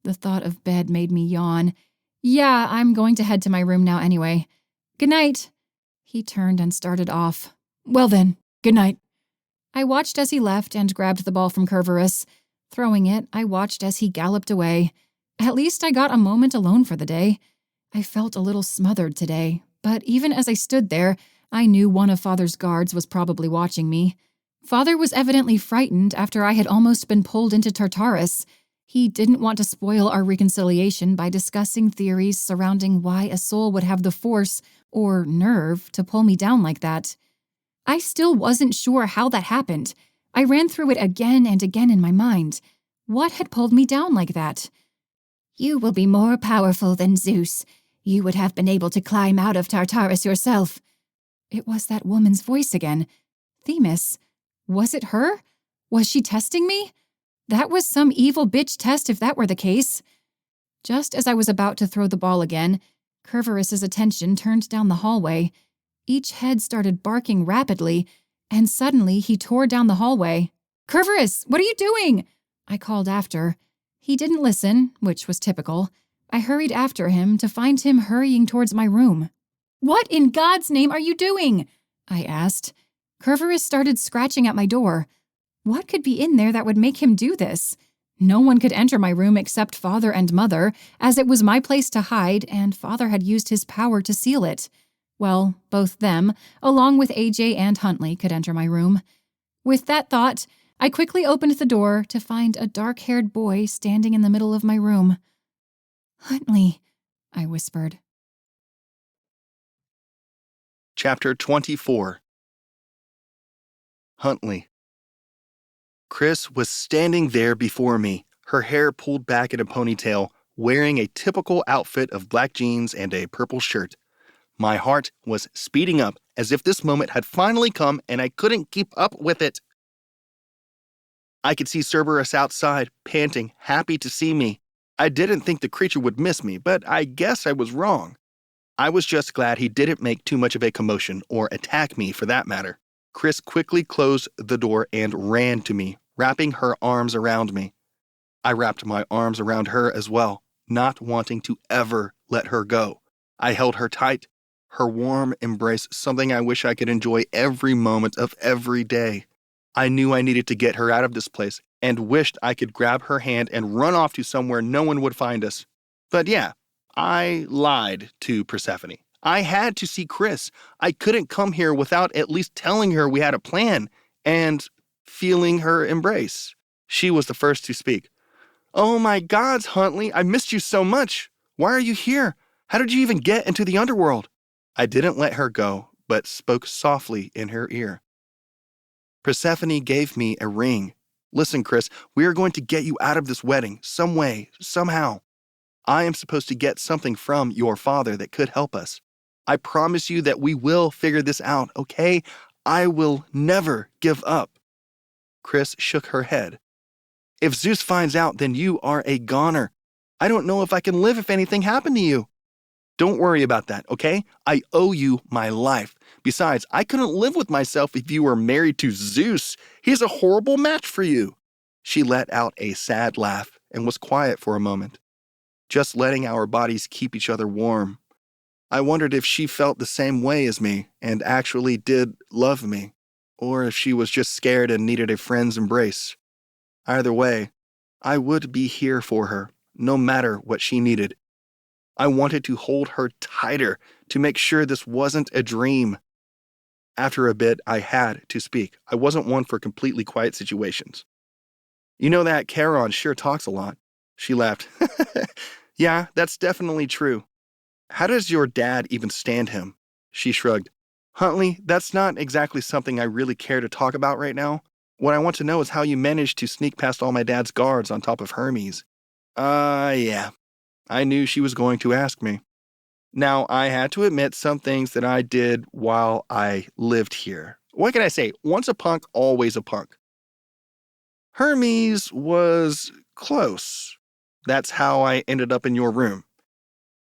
The thought of bed made me yawn. Yeah, I'm going to head to my room now anyway. Good night. He turned and started off. Well then, good night. I watched as he left and grabbed the ball from Chrys. Throwing it, I watched as he galloped away. At least I got a moment alone for the day. I felt a little smothered today, but even as I stood there, I knew one of Father's guards was probably watching me. Father was evidently frightened after I had almost been pulled into Tartarus. He didn't want to spoil our reconciliation by discussing theories surrounding why a soul would have the force, or nerve, to pull me down like that. I still wasn't sure how that happened. I ran through it again and again in my mind. What had pulled me down like that? You will be more powerful than Zeus. You would have been able to climb out of Tartarus yourself. It was that woman's voice again. Themis. Was it her? Was she testing me? That was some evil bitch test if that were the case. Just as I was about to throw the ball again, Chrys's attention turned down the hallway. Each head started barking rapidly, and suddenly he tore down the hallway. Chrys, what are you doing? I called after. He didn't listen, which was typical. I hurried after him to find him hurrying towards my room. What in God's name are you doing? I asked. Chrys started scratching at my door. What could be in there that would make him do this? No one could enter my room except Father and Mother, as it was my place to hide, and Father had used his power to seal it. Well, both them, along with AJ and Huntley, could enter my room. With that thought, I quickly opened the door to find a dark-haired boy standing in the middle of my room. Huntley, I whispered. Chapter 24. Huntley. Chrys was standing there before me, her hair pulled back in a ponytail, wearing a typical outfit of black jeans and a purple shirt. My heart was speeding up as if this moment had finally come and I couldn't keep up with it. I could see Cerberus outside, panting, happy to see me. I didn't think the creature would miss me, but I guess I was wrong. I was just glad he didn't make too much of a commotion, or attack me for that matter. Chrys quickly closed the door and ran to me, wrapping her arms around me. I wrapped my arms around her as well, not wanting to ever let her go. I held her tight, Her warm embrace, something I wish I could enjoy every moment of every day. I knew I needed to get her out of this place and wished I could grab her hand and run off to somewhere no one would find us. But yeah, I lied to Persephone. I had to see Chrys. I couldn't come here without at least telling her we had a plan and feeling her embrace. She was the first to speak. "Oh my gods, Huntley, I missed you so much. Why are you here? How did you even get into the underworld?" I didn't let her go, but spoke softly in her ear. "Persephone gave me a ring. Listen, Chrys, we are going to get you out of this wedding, some way, somehow. I am supposed to get something from your father that could help us. I promise you that we will figure this out, okay? I will never give up." Chrys shook her head. "If Zeus finds out, then you are a goner. I don't know if I can live if anything happened to you. Don't worry about that, okay? I owe you my life. Besides, I couldn't live with myself if you were married to Zeus. He's a horrible match for you." She let out a sad laugh and was quiet for a moment, just letting our bodies keep each other warm. I wondered if she felt the same way as me and actually did love me, or if she was just scared and needed a friend's embrace. Either way, I would be here for her, no matter what she needed. I wanted to hold her tighter to make sure this wasn't a dream. After a bit, I had to speak. I wasn't one for completely quiet situations. "You know that Charon sure talks a lot." She laughed. "Yeah, that's definitely true. How does your dad even stand him?" She shrugged. "Huntley, that's not exactly something I really care to talk about right now. What I want to know is how you managed to sneak past all my dad's guards on top of Hermes." Yeah. I knew she was going to ask me. Now, I had to admit some things that I did while I lived here. What can I say? Once a punk, always a punk. Hermes was close. That's how I ended up in your room.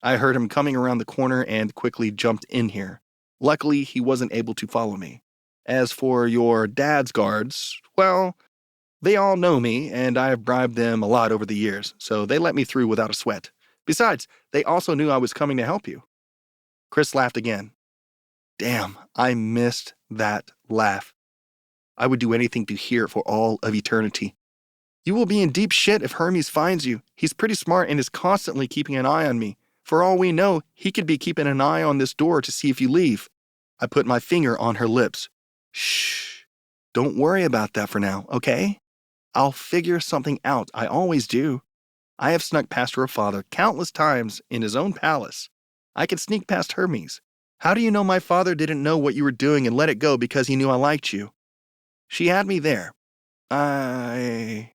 I heard him coming around the corner and quickly jumped in here. Luckily, he wasn't able to follow me. As for your dad's guards, well, they all know me, and I have bribed them a lot over the years, so they let me through without a sweat. Besides, they also knew I was coming to help you. Chrys laughed again. Damn, I missed that laugh. I would do anything to hear it for all of eternity. You will be in deep shit if Hermes finds you. He's pretty smart and is constantly keeping an eye on me. For all we know, he could be keeping an eye on this door to see if you leave. I put my finger on her lips. Shh. Don't worry about that for now, okay? I'll figure something out. I always do. I have snuck past your father countless times in his own palace. I could sneak past Hermes. How do you know my father didn't know what you were doing and let it go because he knew I liked you? She had me there. I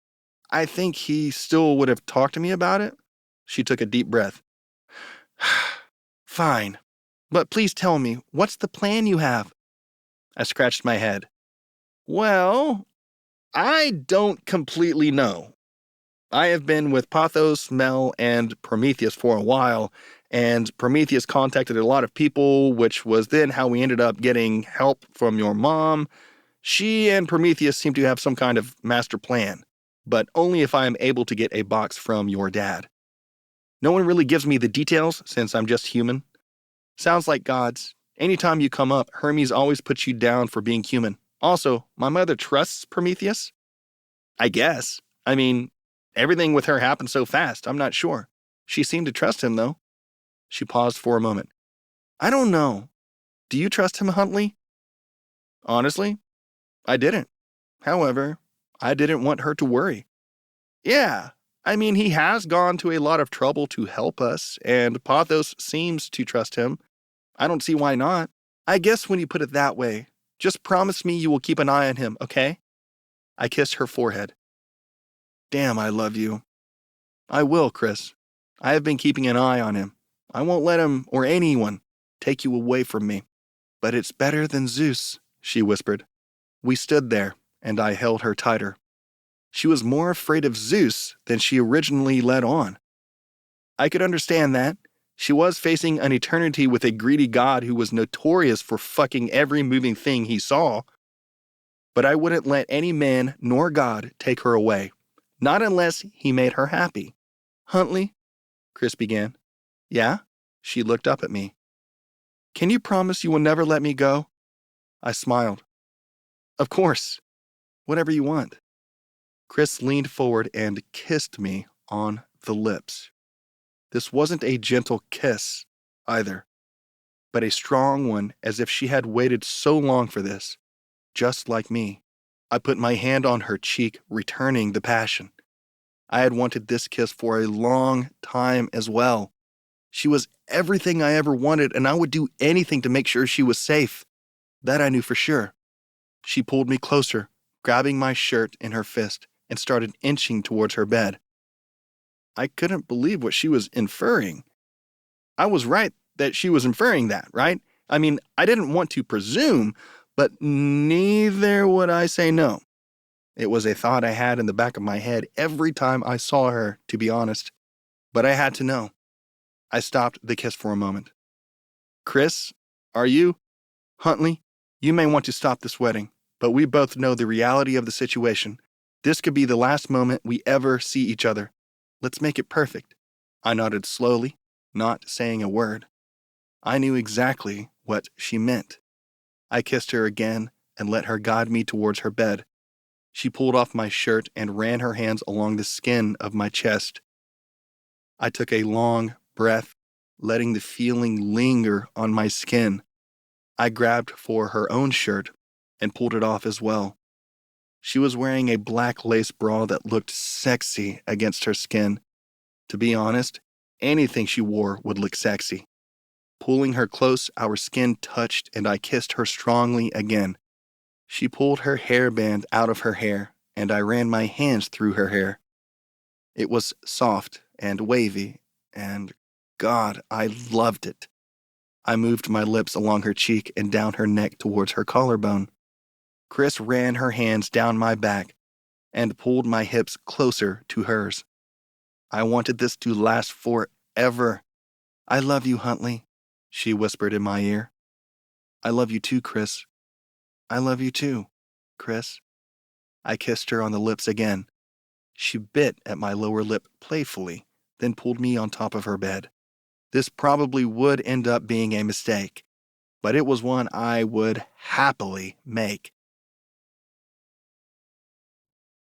think he still would have talked to me about it. She took a deep breath. Fine. But please tell me, what's the plan you have? I scratched my head. Well, I don't completely know. I have been with Pathos, Mel, and Prometheus for a while, and Prometheus contacted a lot of people, which was then how we ended up getting help from your mom. She and Prometheus seem to have some kind of master plan, but only if I am able to get a box from your dad. No one really gives me the details since I'm just human. Sounds like gods. Anytime you come up, Hermes always puts you down for being human. Also, my mother trusts Prometheus? I guess. I mean, everything with her happened so fast, I'm not sure. She seemed to trust him, though. She paused for a moment. I don't know. Do you trust him, Huntley? Honestly, I didn't. However, I didn't want her to worry. Yeah, I mean, he has gone to a lot of trouble to help us, and Pathos seems to trust him. I don't see why not. I guess when you put it that way, just promise me you will keep an eye on him, okay? I kissed her forehead. Damn, I love you. I will, Chrys. I have been keeping an eye on him. I won't let him or anyone take you away from me. But it's better than Zeus, she whispered. We stood there, and I held her tighter. She was more afraid of Zeus than she originally let on. I could understand that. She was facing an eternity with a greedy god who was notorious for fucking every moving thing he saw. But I wouldn't let any man nor god take her away. Not unless he made her happy. Huntley, Chrys began. Yeah? She looked up at me. Can you promise you will never let me go? I smiled. Of course. Whatever you want. Chrys leaned forward and kissed me on the lips. This wasn't a gentle kiss, either, but a strong one, as if she had waited so long for this, just like me. I put my hand on her cheek, returning the passion. I had wanted this kiss for a long time as well. She was everything I ever wanted, and I would do anything to make sure she was safe. That I knew for sure. She pulled me closer, grabbing my shirt in her fist, and started inching towards her bed. I couldn't believe what she was inferring. I was right that she was inferring that, right? I mean, I didn't want to presume, but neither would I say no. It was a thought I had in the back of my head every time I saw her, to be honest. But I had to know. I stopped the kiss for a moment. Chrys, are you? Huntley, you may want to stop this wedding, but we both know the reality of the situation. This could be the last moment we ever see each other. Let's make it perfect. I nodded slowly, not saying a word. I knew exactly what she meant. I kissed her again and let her guide me towards her bed. She pulled off my shirt and ran her hands along the skin of my chest. I took a long breath, letting the feeling linger on my skin. I grabbed for her own shirt and pulled it off as well. She was wearing a black lace bra that looked sexy against her skin. To be honest, anything she wore would look sexy. Pulling her close, our skin touched and I kissed her strongly again. She pulled her hairband out of her hair and I ran my hands through her hair. It was soft and wavy and, God, I loved it. I moved my lips along her cheek and down her neck towards her collarbone. Chrys ran her hands down my back and pulled my hips closer to hers. I wanted this to last forever. I love you, Huntley, she whispered in my ear. I love you too, Chrys. I love you too, Chrys. I kissed her on the lips again. She bit at my lower lip playfully, then pulled me on top of her bed. This probably would end up being a mistake, but it was one I would happily make.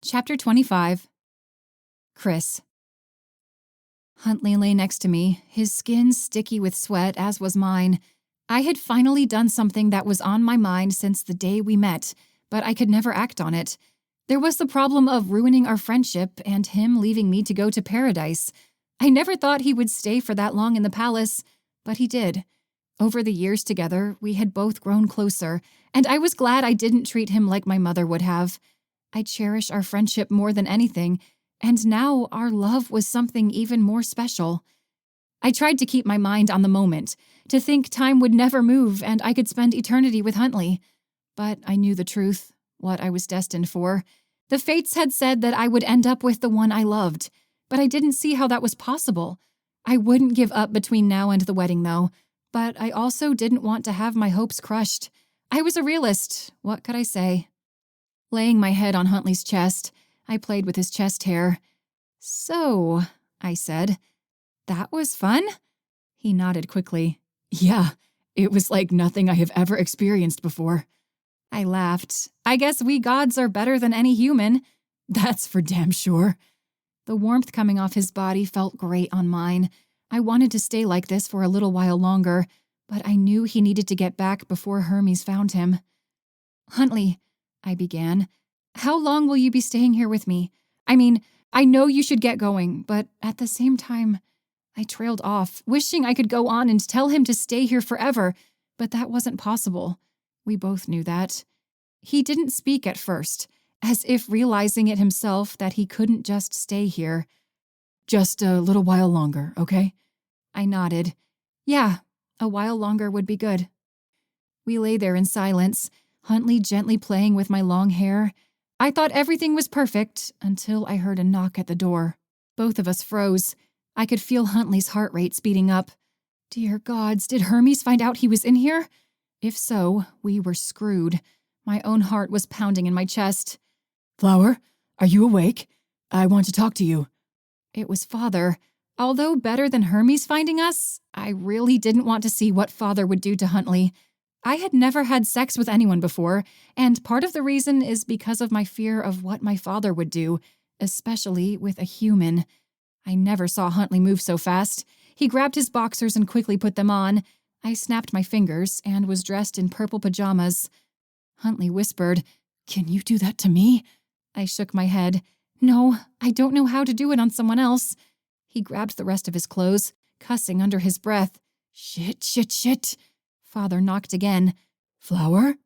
Chapter 25. Chrys. Huntley lay next to me, his skin sticky with sweat, as was mine. I had finally done something that was on my mind since the day we met, but I could never act on it. There was the problem of ruining our friendship and him leaving me to go to paradise. I never thought he would stay for that long in the palace, but he did. Over the years together, we had both grown closer, and I was glad I didn't treat him like my mother would have. I cherish our friendship more than anything, and now our love was something even more special. I tried to keep my mind on the moment, to think time would never move and I could spend eternity with Huntley. But I knew the truth, what I was destined for. The fates had said that I would end up with the one I loved, but I didn't see how that was possible. I wouldn't give up between now and the wedding, though, but I also didn't want to have my hopes crushed. I was a realist, what could I say? Laying my head on Huntley's chest, I played with his chest hair. So, I said, that was fun? He nodded quickly. Yeah, it was like nothing I have ever experienced before. I laughed. I guess we gods are better than any human. That's for damn sure. The warmth coming off his body felt great on mine. I wanted to stay like this for a little while longer, but I knew he needed to get back before Hermes found him. Huntley, I began, how long will you be staying here with me? I mean, I know you should get going, but at the same time, I trailed off, wishing I could go on and tell him to stay here forever, but that wasn't possible. We both knew that. He didn't speak at first, as if realizing it himself that he couldn't just stay here. Just a little while longer, okay? I nodded. Yeah, a while longer would be good. We lay there in silence, Huntley gently playing with my long hair. I thought everything was perfect until I heard a knock at the door. Both of us froze. I could feel Huntley's heart rate speeding up. Dear gods, did Hermes find out he was in here? If so, we were screwed. My own heart was pounding in my chest. Flower, are you awake? I want to talk to you. It was Father. Although better than Hermes finding us, I really didn't want to see what Father would do to Huntley. I had never had sex with anyone before, and part of the reason is because of my fear of what my father would do, especially with a human. I never saw Huntley move so fast. He grabbed his boxers and quickly put them on. I snapped my fingers and was dressed in purple pajamas. Huntley whispered, "Can you do that to me?" I shook my head. "No, I don't know how to do it on someone else." He grabbed the rest of his clothes, cussing under his breath. Shit. Father knocked again. "Flower?"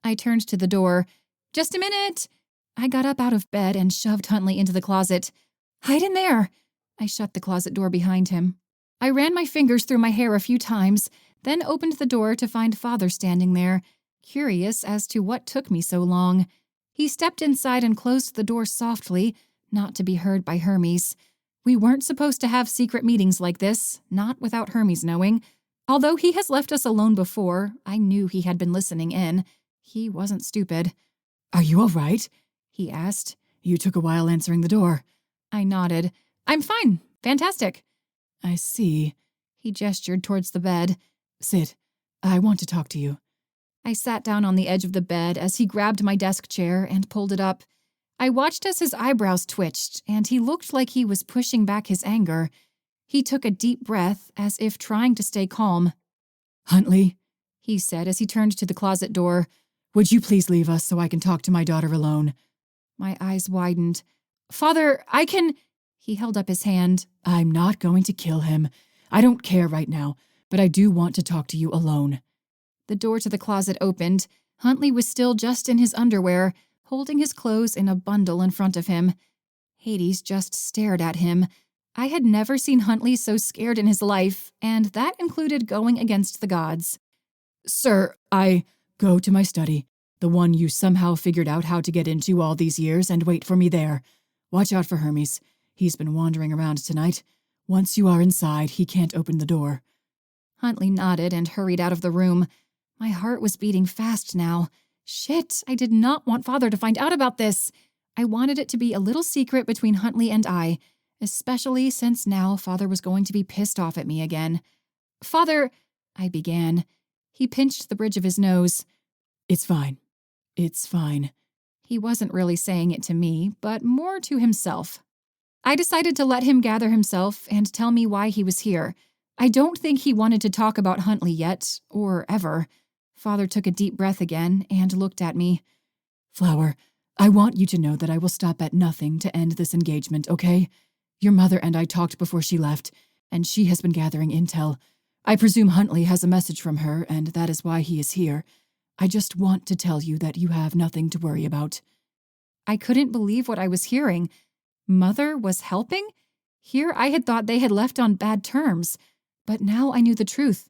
I turned to the door. "Just a minute." I got up out of bed and shoved Huntley into the closet. "Hide in there." I shut the closet door behind him. I ran my fingers through my hair a few times, then opened the door to find Father standing there, curious as to what took me so long. He stepped inside and closed the door softly, not to be heard by Hermes. We weren't supposed to have secret meetings like this, not without Hermes knowing. Although he has left us alone before, I knew he had been listening in. He wasn't stupid. "Are you all right?" he asked. "You took a while answering the door." I nodded. "I'm fine. Fantastic." "I see." He gestured towards the bed. "Sit. I want to talk to you." I sat down on the edge of the bed as he grabbed my desk chair and pulled it up. I watched as his eyebrows twitched, and he looked like he was pushing back his anger. He took a deep breath, as if trying to stay calm. "Huntley," he said as he turned to the closet door, "would you please leave us so I can talk to my daughter alone?" My eyes widened. "Father, I can—" He held up his hand. "I'm not going to kill him. I don't care right now, but I do want to talk to you alone." The door to the closet opened. Huntley was still just in his underwear, holding his clothes in a bundle in front of him. Hades just stared at him. I had never seen Huntley so scared in his life, and that included going against the gods. "Sir, I go to my study, the one you somehow figured out how to get into all these years, and wait for me there. Watch out for Hermes. He's been wandering around tonight. Once you are inside, he can't open the door." Huntley nodded and hurried out of the room. My heart was beating fast now. Shit, I did not want Father to find out about this. I wanted it to be a little secret between Huntley and I, especially since now Father was going to be pissed off at me again. "Father," I began. He pinched the bridge of his nose. It's fine. He wasn't really saying it to me, but more to himself. I decided to let him gather himself and tell me why he was here. I don't think he wanted to talk about Huntley yet, or ever. Father took a deep breath again and looked at me. "Flower, I want you to know that I will stop at nothing to end this engagement, okay? Your mother and I talked before she left, and she has been gathering intel. I presume Huntley has a message from her, and that is why he is here. I just want to tell you that you have nothing to worry about." I couldn't believe what I was hearing. Mother was helping? Here I had thought they had left on bad terms, but now I knew the truth.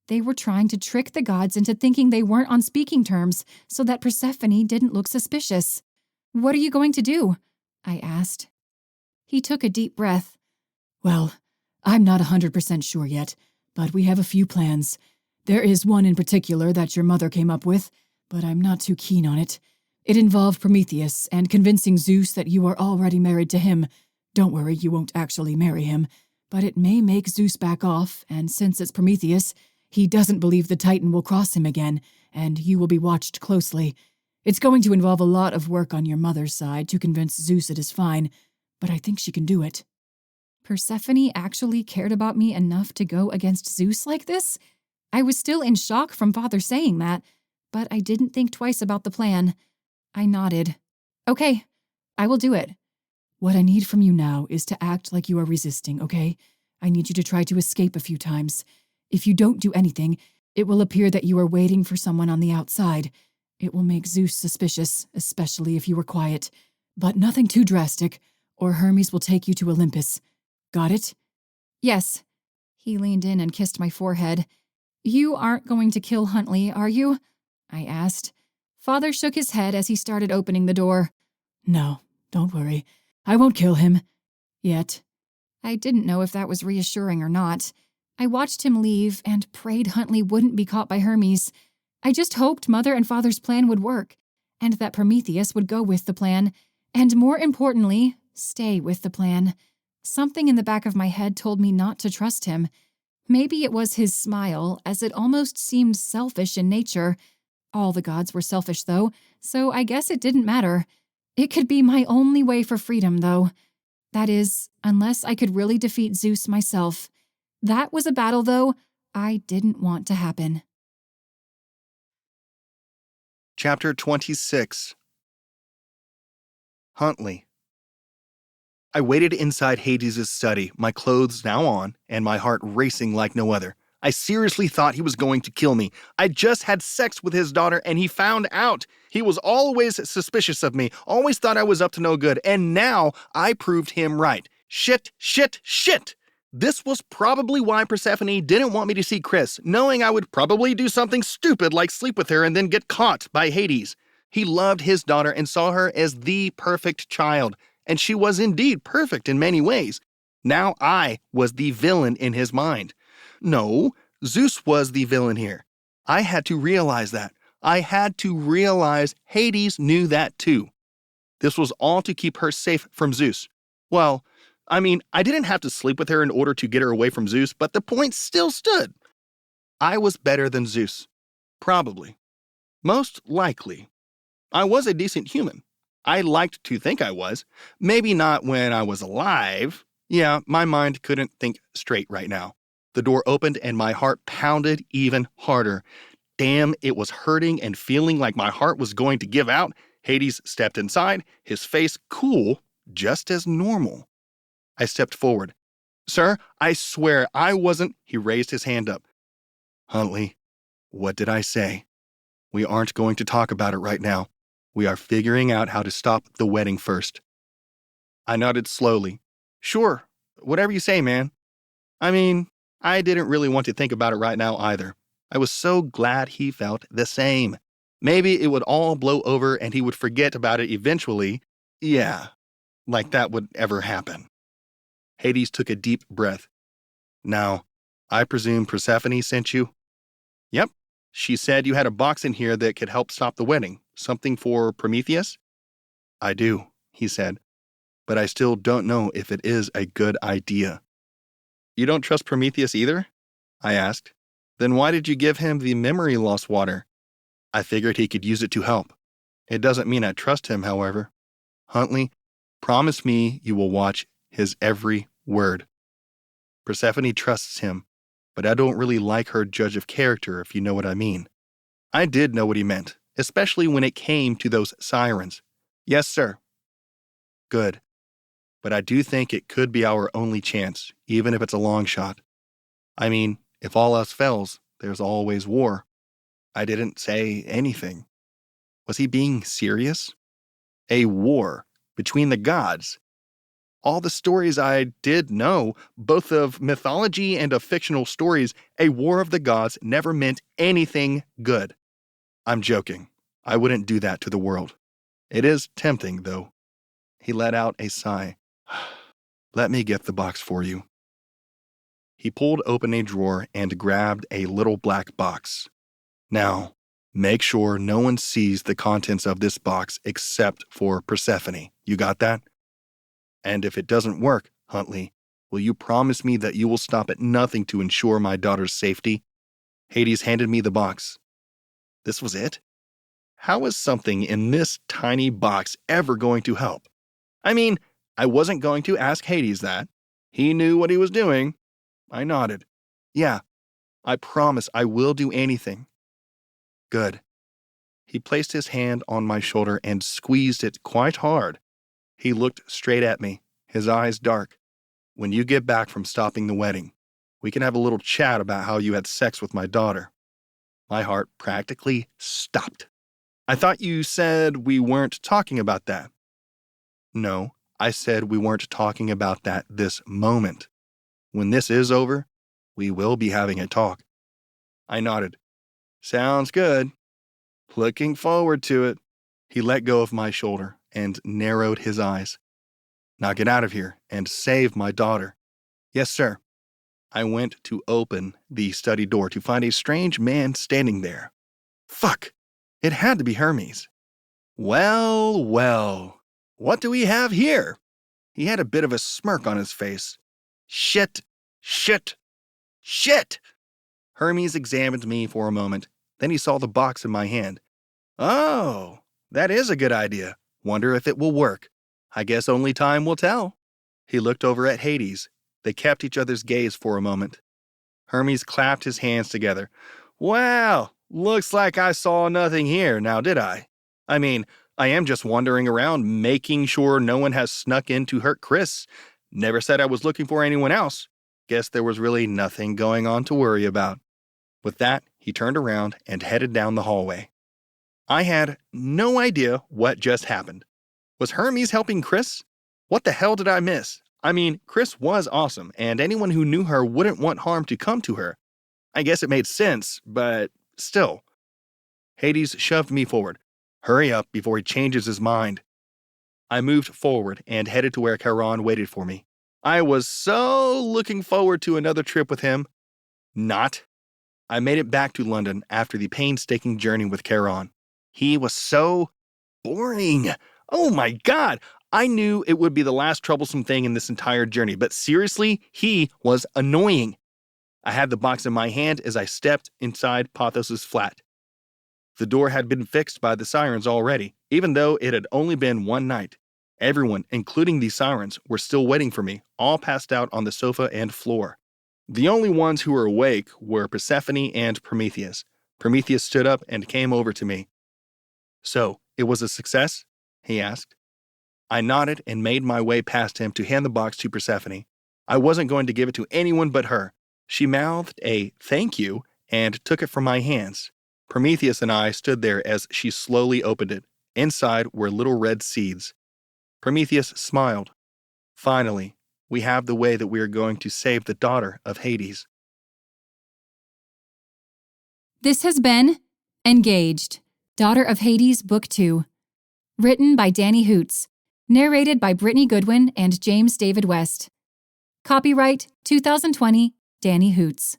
They were trying to trick the gods into thinking they weren't on speaking terms so that Persephone didn't look suspicious. "What are you going to do?" I asked. He took a deep breath. "Well, I'm not 100% sure yet, but we have a few plans. There is one in particular that your mother came up with, but I'm not too keen on it. It involved Prometheus and convincing Zeus that you are already married to him. Don't worry, you won't actually marry him, but it may make Zeus back off, and since it's Prometheus, he doesn't believe the Titan will cross him again, and you will be watched closely. It's going to involve a lot of work on your mother's side to convince Zeus it is fine, but I think she can do it." Persephone actually cared about me enough to go against Zeus like this? I was still in shock from Father saying that, but I didn't think twice about the plan. I nodded. "Okay, I will do it." "What I need from you now is to act like you are resisting, okay? I need you to try to escape a few times. If you don't do anything, it will appear that you are waiting for someone on the outside. It will make Zeus suspicious, especially if you were quiet. But nothing too drastic, or Hermes will take you to Olympus. Got it?" "Yes." He leaned in and kissed my forehead. "You aren't going to kill Huntley, are you?" I asked. Father shook his head as he started opening the door. "No, don't worry. I won't kill him. Yet." I didn't know if that was reassuring or not. I watched him leave and prayed Huntley wouldn't be caught by Hermes. I just hoped Mother and Father's plan would work, and that Prometheus would go with the plan, and more importantly, stay with the plan. Something in the back of my head told me not to trust him. Maybe it was his smile, as it almost seemed selfish in nature. All the gods were selfish, though, so I guess it didn't matter. It could be my only way for freedom, though. That is, unless I could really defeat Zeus myself. That was a battle, though, I didn't want to happen. Chapter 26. Huntley. I waited inside Hades' study, my clothes now on, and my heart racing like no other. I seriously thought he was going to kill me. I just had sex with his daughter, and he found out. He was always suspicious of me, always thought I was up to no good, and now I proved him right. Shit, shit, shit! This was probably why Persephone didn't want me to see Chrys, knowing I would probably do something stupid like sleep with her and then get caught by Hades. He loved his daughter and saw her as the perfect child, and she was indeed perfect in many ways. Now I was the villain in his mind. No, Zeus was the villain here. I had to realize that. I had to realize Hades knew that too. This was all to keep her safe from Zeus. Well, I didn't have to sleep with her in order to get her away from Zeus, but the point still stood. I was better than Zeus. Probably. Most likely. I was a decent human. I liked to think I was. Maybe not when I was alive. Yeah, my mind couldn't think straight right now. The door opened and my heart pounded even harder. Damn, it was hurting and feeling like my heart was going to give out. Hades stepped inside, his face cool, just as normal. I stepped forward. Sir, I swear I wasn't. He raised his hand up. Huntley, what did I say? We aren't going to talk about it right now. We are figuring out how to stop the wedding first. I nodded slowly. Sure, whatever you say, man. I didn't really want to think about it right now either. I was so glad he felt the same. Maybe it would all blow over and he would forget about it eventually. Yeah, like that would ever happen. Hades took a deep breath. Now, I presume Persephone sent you? Yep. She said you had a box in here that could help stop the wedding. Something for Prometheus? I do, he said. But I still don't know if it is a good idea. You don't trust Prometheus either? I asked. Then why did you give him the memory loss water? I figured he could use it to help. It doesn't mean I trust him, however. Huntley, promise me you will watch his every word. Persephone trusts him, but I don't really like her judge of character, if you know what I mean. I did know what he meant, especially when it came to those sirens. Yes, sir. Good. But I do think it could be our only chance, even if it's a long shot. If all else fails, there's always war. I didn't say anything. Was he being serious? A war between the gods. All the stories I did know, both of mythology and of fictional stories, a war of the gods never meant anything good. I'm joking. I wouldn't do that to the world. It is tempting, though. He let out a sigh. Let me get the box for you. He pulled open a drawer and grabbed a little black box. Now, make sure no one sees the contents of this box except for Persephone. You got that? And if it doesn't work, Huntley, will you promise me that you will stop at nothing to ensure my daughter's safety? Hades handed me the box. This was it? How was something in this tiny box ever going to help? I wasn't going to ask Hades that. He knew what he was doing. I nodded. Yeah, I promise I will do anything. Good. He placed his hand on my shoulder and squeezed it quite hard. He looked straight at me, his eyes dark. When you get back from stopping the wedding, we can have a little chat about how you had sex with my daughter. My heart practically stopped. I thought you said we weren't talking about that. No, I said we weren't talking about that this moment. When this is over, we will be having a talk. I nodded. Sounds good. Looking forward to it. He let go of my shoulder and narrowed his eyes. Now get out of here and save my daughter. Yes, sir. I went to open the study door to find a strange man standing there. Fuck! It had to be Hermes. Well, well. What do we have here? He had a bit of a smirk on his face. Shit! Shit! Shit! Hermes examined me for a moment. Then he saw the box in my hand. Oh, that is a good idea. Wonder if it will work. I guess only time will tell. He looked over at Hades. They kept each other's gaze for a moment. Hermes clapped his hands together. Well, looks like I saw nothing here, now did I? I mean, I am just wandering around making sure no one has snuck in to hurt Chrys. Never said I was looking for anyone else. Guess there was really nothing going on to worry about. With that, he turned around and headed down the hallway. I had no idea what just happened. Was Hermes helping Chrys? What the hell did I miss? I mean, Chrys was awesome, and anyone who knew her wouldn't want harm to come to her. I guess it made sense, but still. Hades shoved me forward. Hurry up before he changes his mind. I moved forward and headed to where Charon waited for me. I was so looking forward to another trip with him. Not. I made it back to London after the painstaking journey with Charon. He was so boring. Oh my God. I knew it would be the last troublesome thing in this entire journey, but seriously, he was annoying. I had the box in my hand as I stepped inside Pothos's flat. The door had been fixed by the sirens already, even though it had only been one night. Everyone, including the sirens, were still waiting for me, all passed out on the sofa and floor. The only ones who were awake were Persephone and Prometheus. Prometheus stood up and came over to me. So, it was a success? He asked. I nodded and made my way past him to hand the box to Persephone. I wasn't going to give it to anyone but her. She mouthed a thank you and took it from my hands. Prometheus and I stood there as she slowly opened it. Inside were little red seeds. Prometheus smiled. Finally, we have the way that we are going to save the daughter of Hades. This has been Engaged, Daughter of Hades, Book 2. Written by Dani Hoots. Narrated by Brittany Goodwin and James David West. Copyright 2020, Dani Hoots.